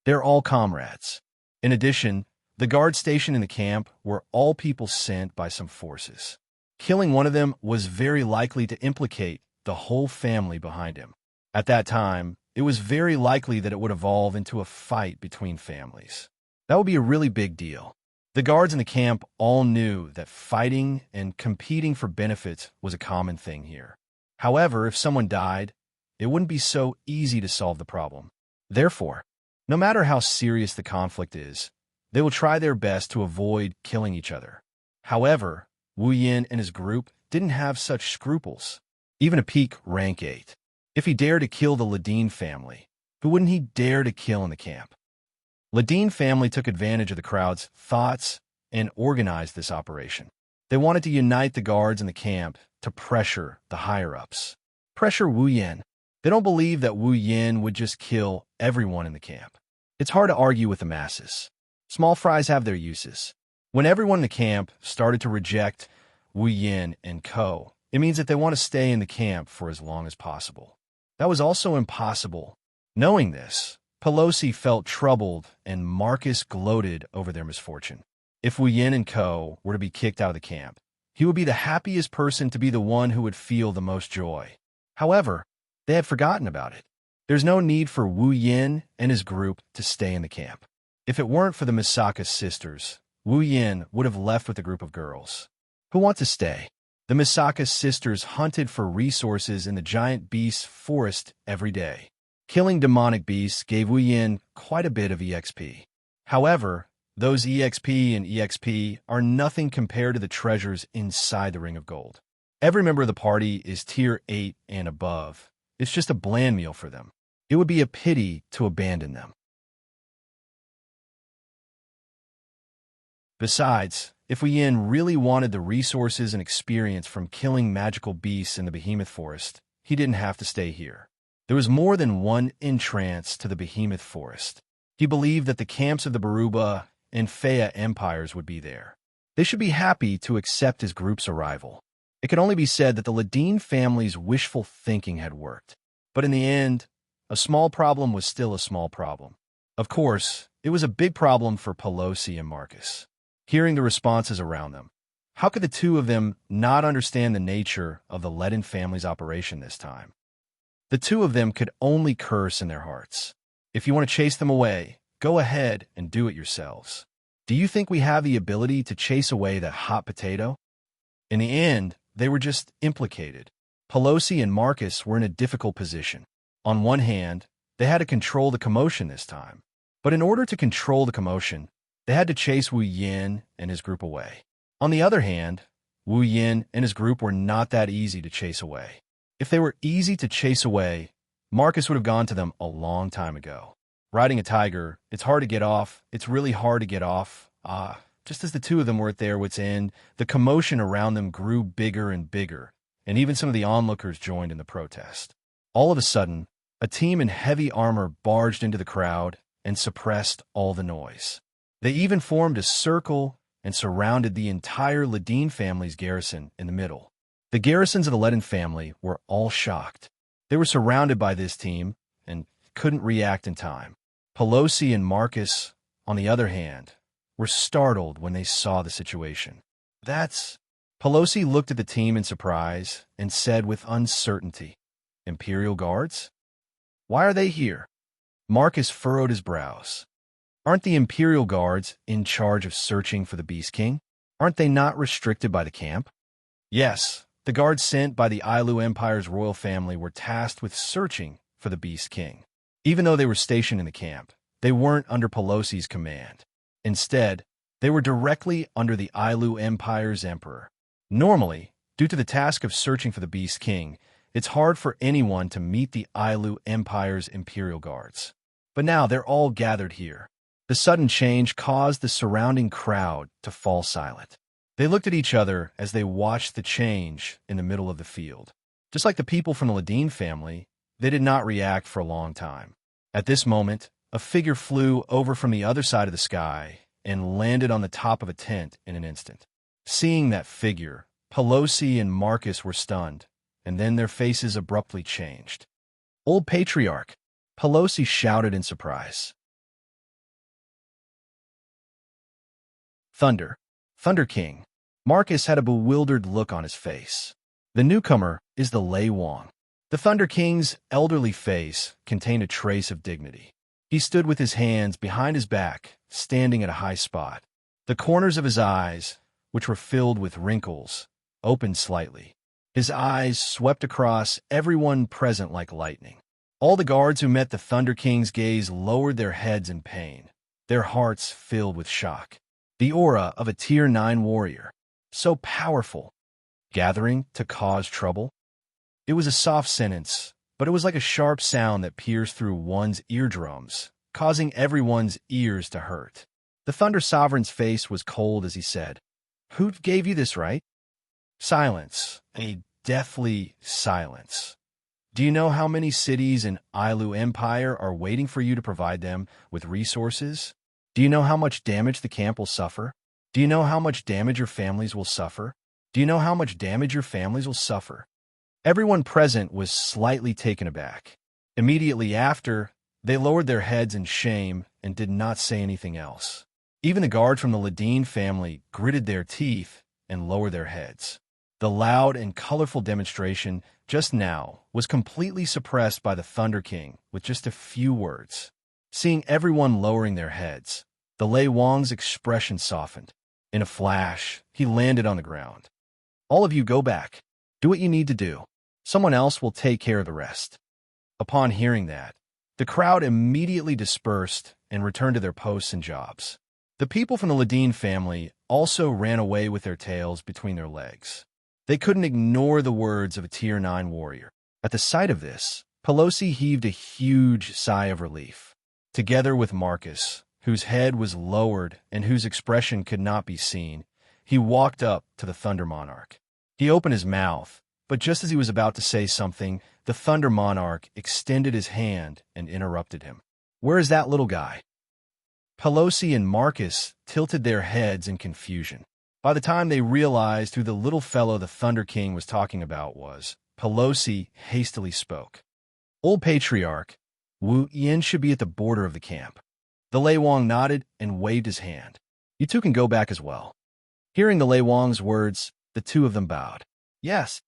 They're all comrades. In addition, the guard station in the camp were all people sent by some forces. Killing one of them was very likely to implicate the whole family behind him. At that time, it was very likely that it would evolve into a fight between families. That would be a really big deal. The guards in the camp all knew that fighting and competing for benefits was a common thing here. However, if someone died, it wouldn't be so easy to solve the problem. Therefore, no matter how serious the conflict is, they will try their best to avoid killing each other. However, Wu Yin and his group didn't have such scruples. Even a peak rank 8. If he dared to kill the Ladine family, who wouldn't he dare to kill in the camp? Ladine family took advantage of the crowd's thoughts and organized this operation. They wanted to unite the guards in the camp to pressure the higher-ups. Pressure Wu Yin. They don't believe that Wu Yin would just kill everyone in the camp. It's hard to argue with the masses. Small fries have their uses. When everyone in the camp started to reject Wu Yin and co., it means that they want to stay in the camp for as long as possible. That was also impossible. Knowing this, Pelosi felt troubled and Marcus gloated over their misfortune. If Wu Yin and co. were to be kicked out of the camp, he would be the happiest person to be the one who would feel the most joy. However, they had forgotten about it. There's no need for Wu Yin and his group to stay in the camp. If it weren't for the Misaka sisters, Wu Yin would have left with a group of girls who want to stay. The Misaka sisters hunted for resources in the giant beast forest every day. Killing demonic beasts gave Wu Yin quite a bit of EXP. However, those EXP and EXP are nothing compared to the treasures inside the Ring of Gold. Every member of the party is tier 8 and above. It's just a bland meal for them. It would be a pity to abandon them. Besides, if Wu Yin really wanted the resources and experience from killing magical beasts in the Behemoth Forest, he didn't have to stay here. There was more than one entrance to the Behemoth Forest. He believed that the camps of the Baruba and Fea empires would be there. They should be happy to accept his group's arrival. It could only be said that the Ladine family's wishful thinking had worked. But in the end, a small problem was still a small problem. Of course, it was a big problem for Pelosi and Marcus. Hearing the responses around them, how could the two of them not understand the nature of the Ledin family's operation this time? The two of them could only curse in their hearts. If you want to chase them away, go ahead and do it yourselves. Do you think we have the ability to chase away that hot potato? In the end, they were just implicated. Pelosi and Marcus were in a difficult position. On one hand, they had to control the commotion this time. But in order to control the commotion, they had to chase Wu Yin and his group away. On the other hand, Wu Yin and his group were not that easy to chase away. If they were easy to chase away, Marcus would have gone to them a long time ago. Riding a tiger, it's hard to get off. It's really hard to get off. Just as the two of them were at their wits' end, the commotion around them grew bigger and bigger, and even some of the onlookers joined in the protest. All of a sudden, a team in heavy armor barged into the crowd and suppressed all the noise. They even formed a circle and surrounded the entire Ladine family's garrison in the middle. The garrisons of the Ledin family were all shocked. They were surrounded by this team and couldn't react in time. Pelosi and Marcus, on the other hand, were startled when they saw the situation. That's Pelosi looked at the team in surprise and said with uncertainty, Imperial Guards? Why are they here? Marcus furrowed his brows. Aren't the Imperial Guards in charge of searching for the Beast King? Aren't they not restricted by the camp? Yes, the guards sent by the Ailu Empire's royal family were tasked with searching for the Beast King. Even though they were stationed in the camp, they weren't under Pelosi's command. Instead, they were directly under the Ailu Empire's emperor. Normally, due to the task of searching for the Beast King, it's hard for anyone to meet the Ailu Empire's Imperial Guards. But now they're all gathered here. The sudden change caused the surrounding crowd to fall silent. They looked at each other as they watched the change in the middle of the field. Just like the people from the Ladine family, they did not react for a long time. At this moment, a figure flew over from the other side of the sky and landed on the top of a tent in an instant. Seeing that figure, Pelosi and Marcus were stunned, and then their faces abruptly changed. Old Patriarch, Pelosi shouted in surprise. Thunder King. Marcus had a bewildered look on his face. The newcomer is the Lei Wang. The Thunder King's elderly face contained a trace of dignity. He stood with his hands behind his back, standing at a high spot. The corners of his eyes, which were filled with wrinkles, opened slightly. His eyes swept across everyone present like lightning. All the guards who met the Thunder King's gaze lowered their heads in pain, their hearts filled with shock. The aura of a Tier 9 warrior, so powerful, gathering to cause trouble. It was a soft sentence, but it was like a sharp sound that pierced through one's eardrums, causing everyone's ears to hurt. The Thunder Sovereign's face was cold as he said, "Who gave you this right?" Silence, a deathly silence. Do you know how many cities in Ailu Empire are waiting for you to provide them with resources? Do you know how much damage the camp will suffer? Do you know how much damage your families will suffer? Do you know how much damage your families will suffer? Everyone present was slightly taken aback. Immediately after, they lowered their heads in shame and did not say anything else. Even the guard from the Ladine family gritted their teeth and lowered their heads. The loud and colorful demonstration just now was completely suppressed by the Thunder King with just a few words. Seeing everyone lowering their heads, the Lei Wang's expression softened. In a flash, he landed on the ground. All of you go back. Do what you need to do. Someone else will take care of the rest. Upon hearing that, the crowd immediately dispersed and returned to their posts and jobs. The people from the Ladine family also ran away with their tails between their legs. They couldn't ignore the words of a Tier 9 warrior. At the sight of this, Pelosi heaved a huge sigh of relief. Together with Marcus, whose head was lowered and whose expression could not be seen, he walked up to the Thunder Monarch. He opened his mouth, but just as he was about to say something, the Thunder Monarch extended his hand and interrupted him. "Where is that little guy?" Pelosi and Marcus tilted their heads in confusion. By the time they realized who the little fellow the Thunder King was talking about was, Pelosi hastily spoke. "Old Patriarch, Wuxia should be at the border of the camp." The Lei Wang nodded and waved his hand. "You two can go back as well." Hearing the Lei Wang's words, the two of them bowed. "Yes."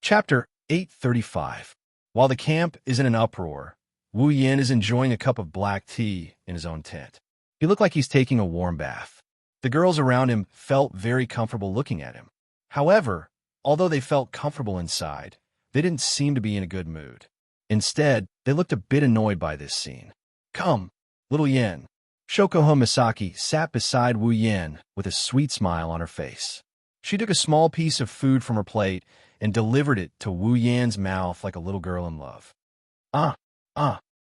Chapter 835. While the camp is in an uproar, Wu Yin is enjoying a cup of black tea in his own tent. He looked like he's taking a warm bath. The girls around him felt very comfortable looking at him. However, although they felt comfortable inside, they didn't seem to be in a good mood. Instead, they looked a bit annoyed by this scene. "Come, little Yin." Shokoho Misaki sat beside Wu Yin with a sweet smile on her face. She took a small piece of food from her plate and delivered it to Wu Yan's mouth like a little girl in love. Ah.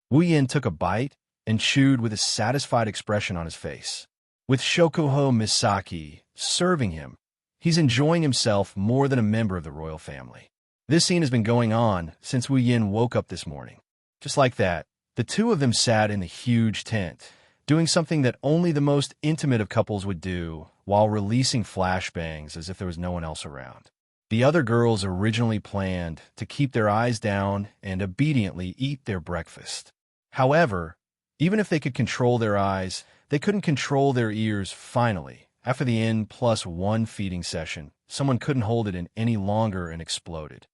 Wu Yan took a bite and chewed with a satisfied expression on his face. With Shokoho Misaki serving him, he's enjoying himself more than a member of the royal family. This scene has been going on since Wu Yin woke up this morning. Just like that, the two of them sat in the huge tent, doing something that only the most intimate of couples would do while releasing flashbangs as if there was no one else around. The other girls originally planned to keep their eyes down and obediently eat their breakfast. However, even if they could control their eyes, they couldn't control their ears. Finally, after the N+1 feeding session, someone couldn't hold it in any longer and exploded.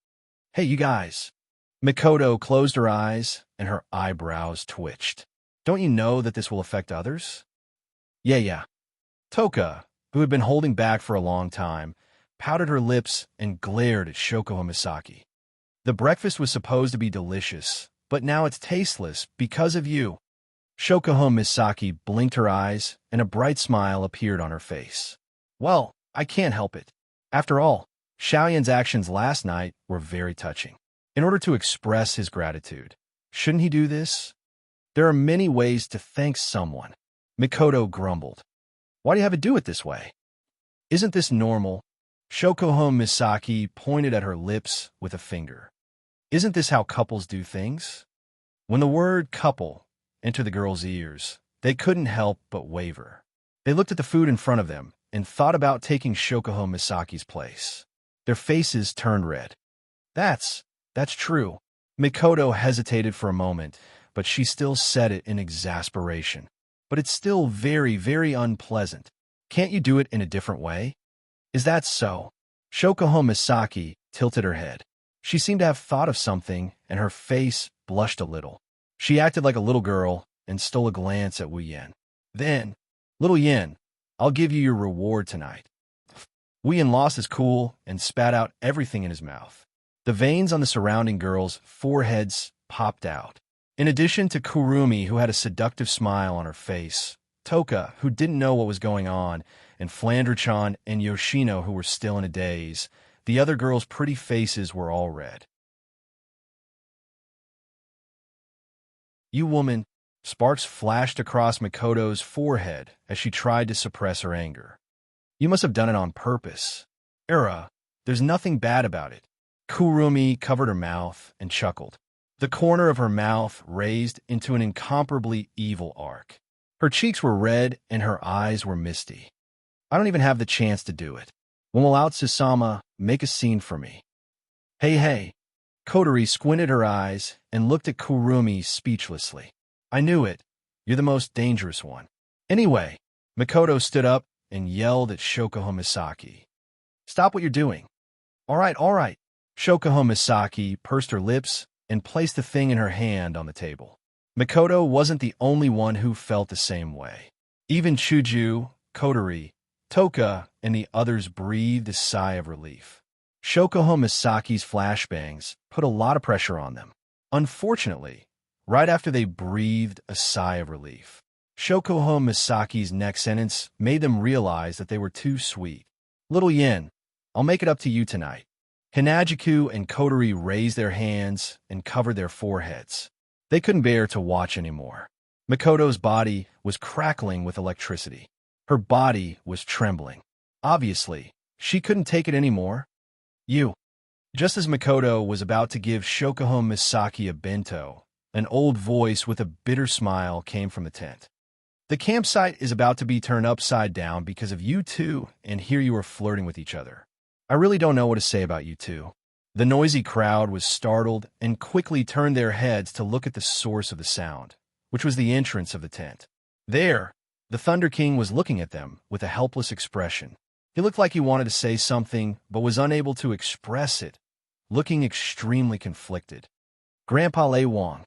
Hey, you guys. Mikoto closed her eyes and her eyebrows twitched. Don't you know that this will affect others? Yeah. Toka, who had been holding back for a long time, pouted her lips and glared at Shoko Misaki. The breakfast was supposed to be delicious, but now it's tasteless because of you. Shoko Misaki blinked her eyes, and a bright smile appeared on her face. Well, I can't help it. After all, Xiaoyan's actions last night were very touching. In order to express his gratitude, shouldn't he do this? There are many ways to thank someone. Mikoto grumbled. Why do you have to do it this way? Isn't this normal? Shoko Misaki pointed at her lips with a finger. Isn't this how couples do things? When the word couple entered the girls' ears, they couldn't help but waver. They looked at the food in front of them and thought about taking Shoko Misaki's place. Their faces turned red. That's true. Mikoto hesitated for a moment, but she still said it in exasperation. But it's still very, very unpleasant. Can't you do it in a different way? Is that so? Shoko Misaki tilted her head. She seemed to have thought of something, and her face blushed a little. She acted like a little girl and stole a glance at Wu Yan. Then, little Yin, I'll give you your reward tonight. Wu Yan lost his cool and spat out everything in his mouth. The veins on the surrounding girls' foreheads popped out. In addition to Kurumi, who had a seductive smile on her face, Toka, who didn't know what was going on, and Flander-chan and Yoshino, who were still in a daze, the other girls' pretty faces were all red. You woman, sparks flashed across Mikoto's forehead as she tried to suppress her anger. You must have done it on purpose. There's nothing bad about it. Kurumi covered her mouth and chuckled. The corner of her mouth raised into an incomparably evil arc. Her cheeks were red and her eyes were misty. I don't even have the chance to do it. When will Out-Susama make a scene for me? Hey. Kotori squinted her eyes and looked at Kurumi speechlessly. I knew it. You're the most dangerous one. Anyway, Mikoto stood up and yelled at Shoko Misaki. Stop what you're doing. All right. Shoko Misaki pursed her lips and placed the thing in her hand on the table. Mikoto wasn't the only one who felt the same way. Even Chuju, Kotori, Toka, and the others breathed a sigh of relief. Shoko Misaki's flashbangs put a lot of pressure on them. Unfortunately, right after they breathed a sigh of relief, Shoko Misaki's next sentence made them realize that they were too sweet. Little Yin, I'll make it up to you tonight. Hinajiku and Kotori raised their hands and covered their foreheads. They couldn't bear to watch anymore. Mikoto's body was crackling with electricity. Her body was trembling. Obviously, she couldn't take it anymore. You. Just as Mikoto was about to give Shoko Misaki a bento, an old voice with a bitter smile came from the tent. The campsite is about to be turned upside down because of you two, and here you are flirting with each other. I really don't know what to say about you two. The noisy crowd was startled and quickly turned their heads to look at the source of the sound, which was the entrance of the tent. There, the Thunder King was looking at them with a helpless expression. He looked like he wanted to say something, but was unable to express it, looking extremely conflicted. Grandpa Lei Wang.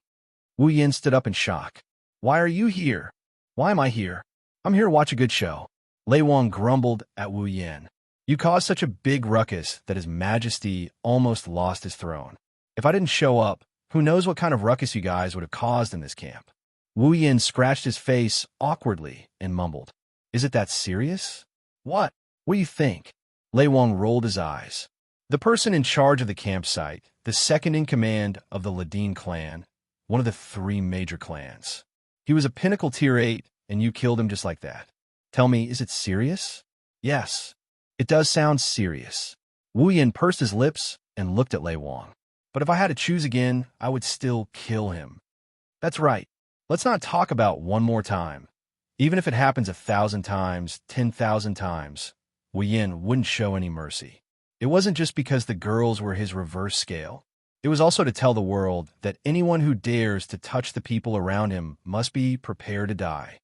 Wu Yin stood up in shock. Why are you here? Why am I here? I'm here to watch a good show. Lei Wang grumbled at Wu Yin. You caused such a big ruckus that His Majesty almost lost his throne. If I didn't show up, who knows what kind of ruckus you guys would have caused in this camp. Wu Yin scratched his face awkwardly and mumbled. Is it that serious? What do you think? Lei Wang rolled his eyes. The person in charge of the campsite, the second in command of the Ladin clan, one of the 3 major clans. He was a pinnacle tier 8, and you killed him just like that. Tell me, is it serious? Yes. It does sound serious. Wu Yin pursed his lips and looked at Lei Wang. But if I had to choose again, I would still kill him. That's right. Let's not talk about one more time. Even if it happens 1,000 times, 10,000 times, Wu Yin wouldn't show any mercy. It wasn't just because the girls were his reverse scale. It was also to tell the world that anyone who dares to touch the people around him must be prepared to die.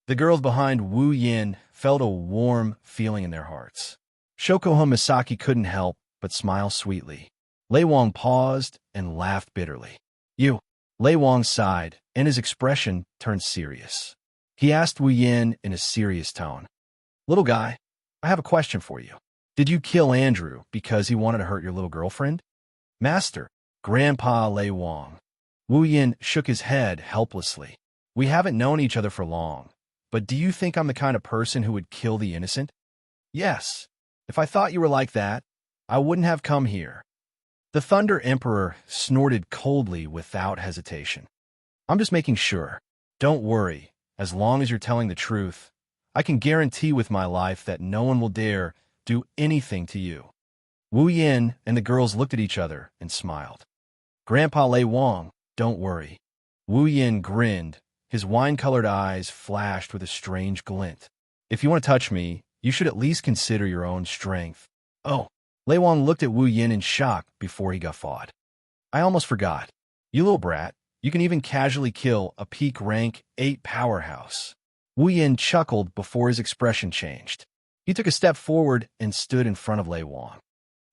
The girls behind Wu Yin felt a warm feeling in their hearts. Shokoho Misaki couldn't help but smile sweetly. Lei Wang paused and laughed bitterly. You. Lei Wang sighed, and his expression turned serious. He asked Wu Yin in a serious tone. Little guy, I have a question for you. Did you kill Andrew because he wanted to hurt your little girlfriend? Master, Grandpa Lei Wang. Wu Yin shook his head helplessly. We haven't known each other for long, but do you think I'm the kind of person who would kill the innocent? Yes. If I thought you were like that, I wouldn't have come here. The Thunder Emperor snorted coldly without hesitation. I'm just making sure. Don't worry. As long as you're telling the truth, I can guarantee with my life that no one will dare do anything to you. Wu Yin and the girls looked at each other and smiled. Grandpa Lei Wang, don't worry. Wu Yin grinned. His wine-colored eyes flashed with a strange glint. If you want to touch me, you should at least consider your own strength. Oh, Lei Wang looked at Wu Yin in shock before he guffawed. I almost forgot. You little brat, you can even casually kill a peak rank 8 powerhouse. Wu Yin chuckled before his expression changed. He took a step forward and stood in front of Lei Wang.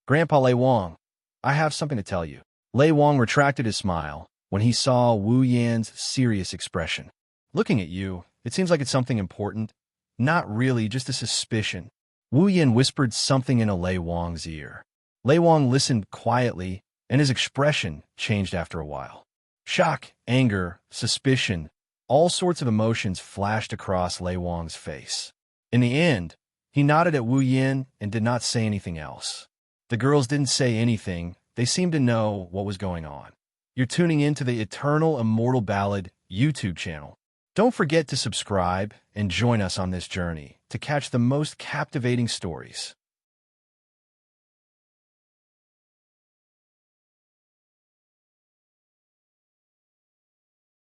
Grandpa Lei Wang, I have something to tell you. Lei Wang retracted his smile when he saw Wu Yin's serious expression. Looking at you, it seems like it's something important. Not really, just a suspicion. Wu Yin whispered something into Lei Wang's ear. Lei Wang listened quietly, and his expression changed after a while. Shock, anger, suspicion, all sorts of emotions flashed across Lei Wang's face. In the end, he nodded at Wu Yin and did not say anything else. The girls didn't say anything. They seemed to know what was going on. You're tuning into the Eternal Immortal Ballad YouTube channel. Don't forget to subscribe and join us on this journey to catch the most captivating stories.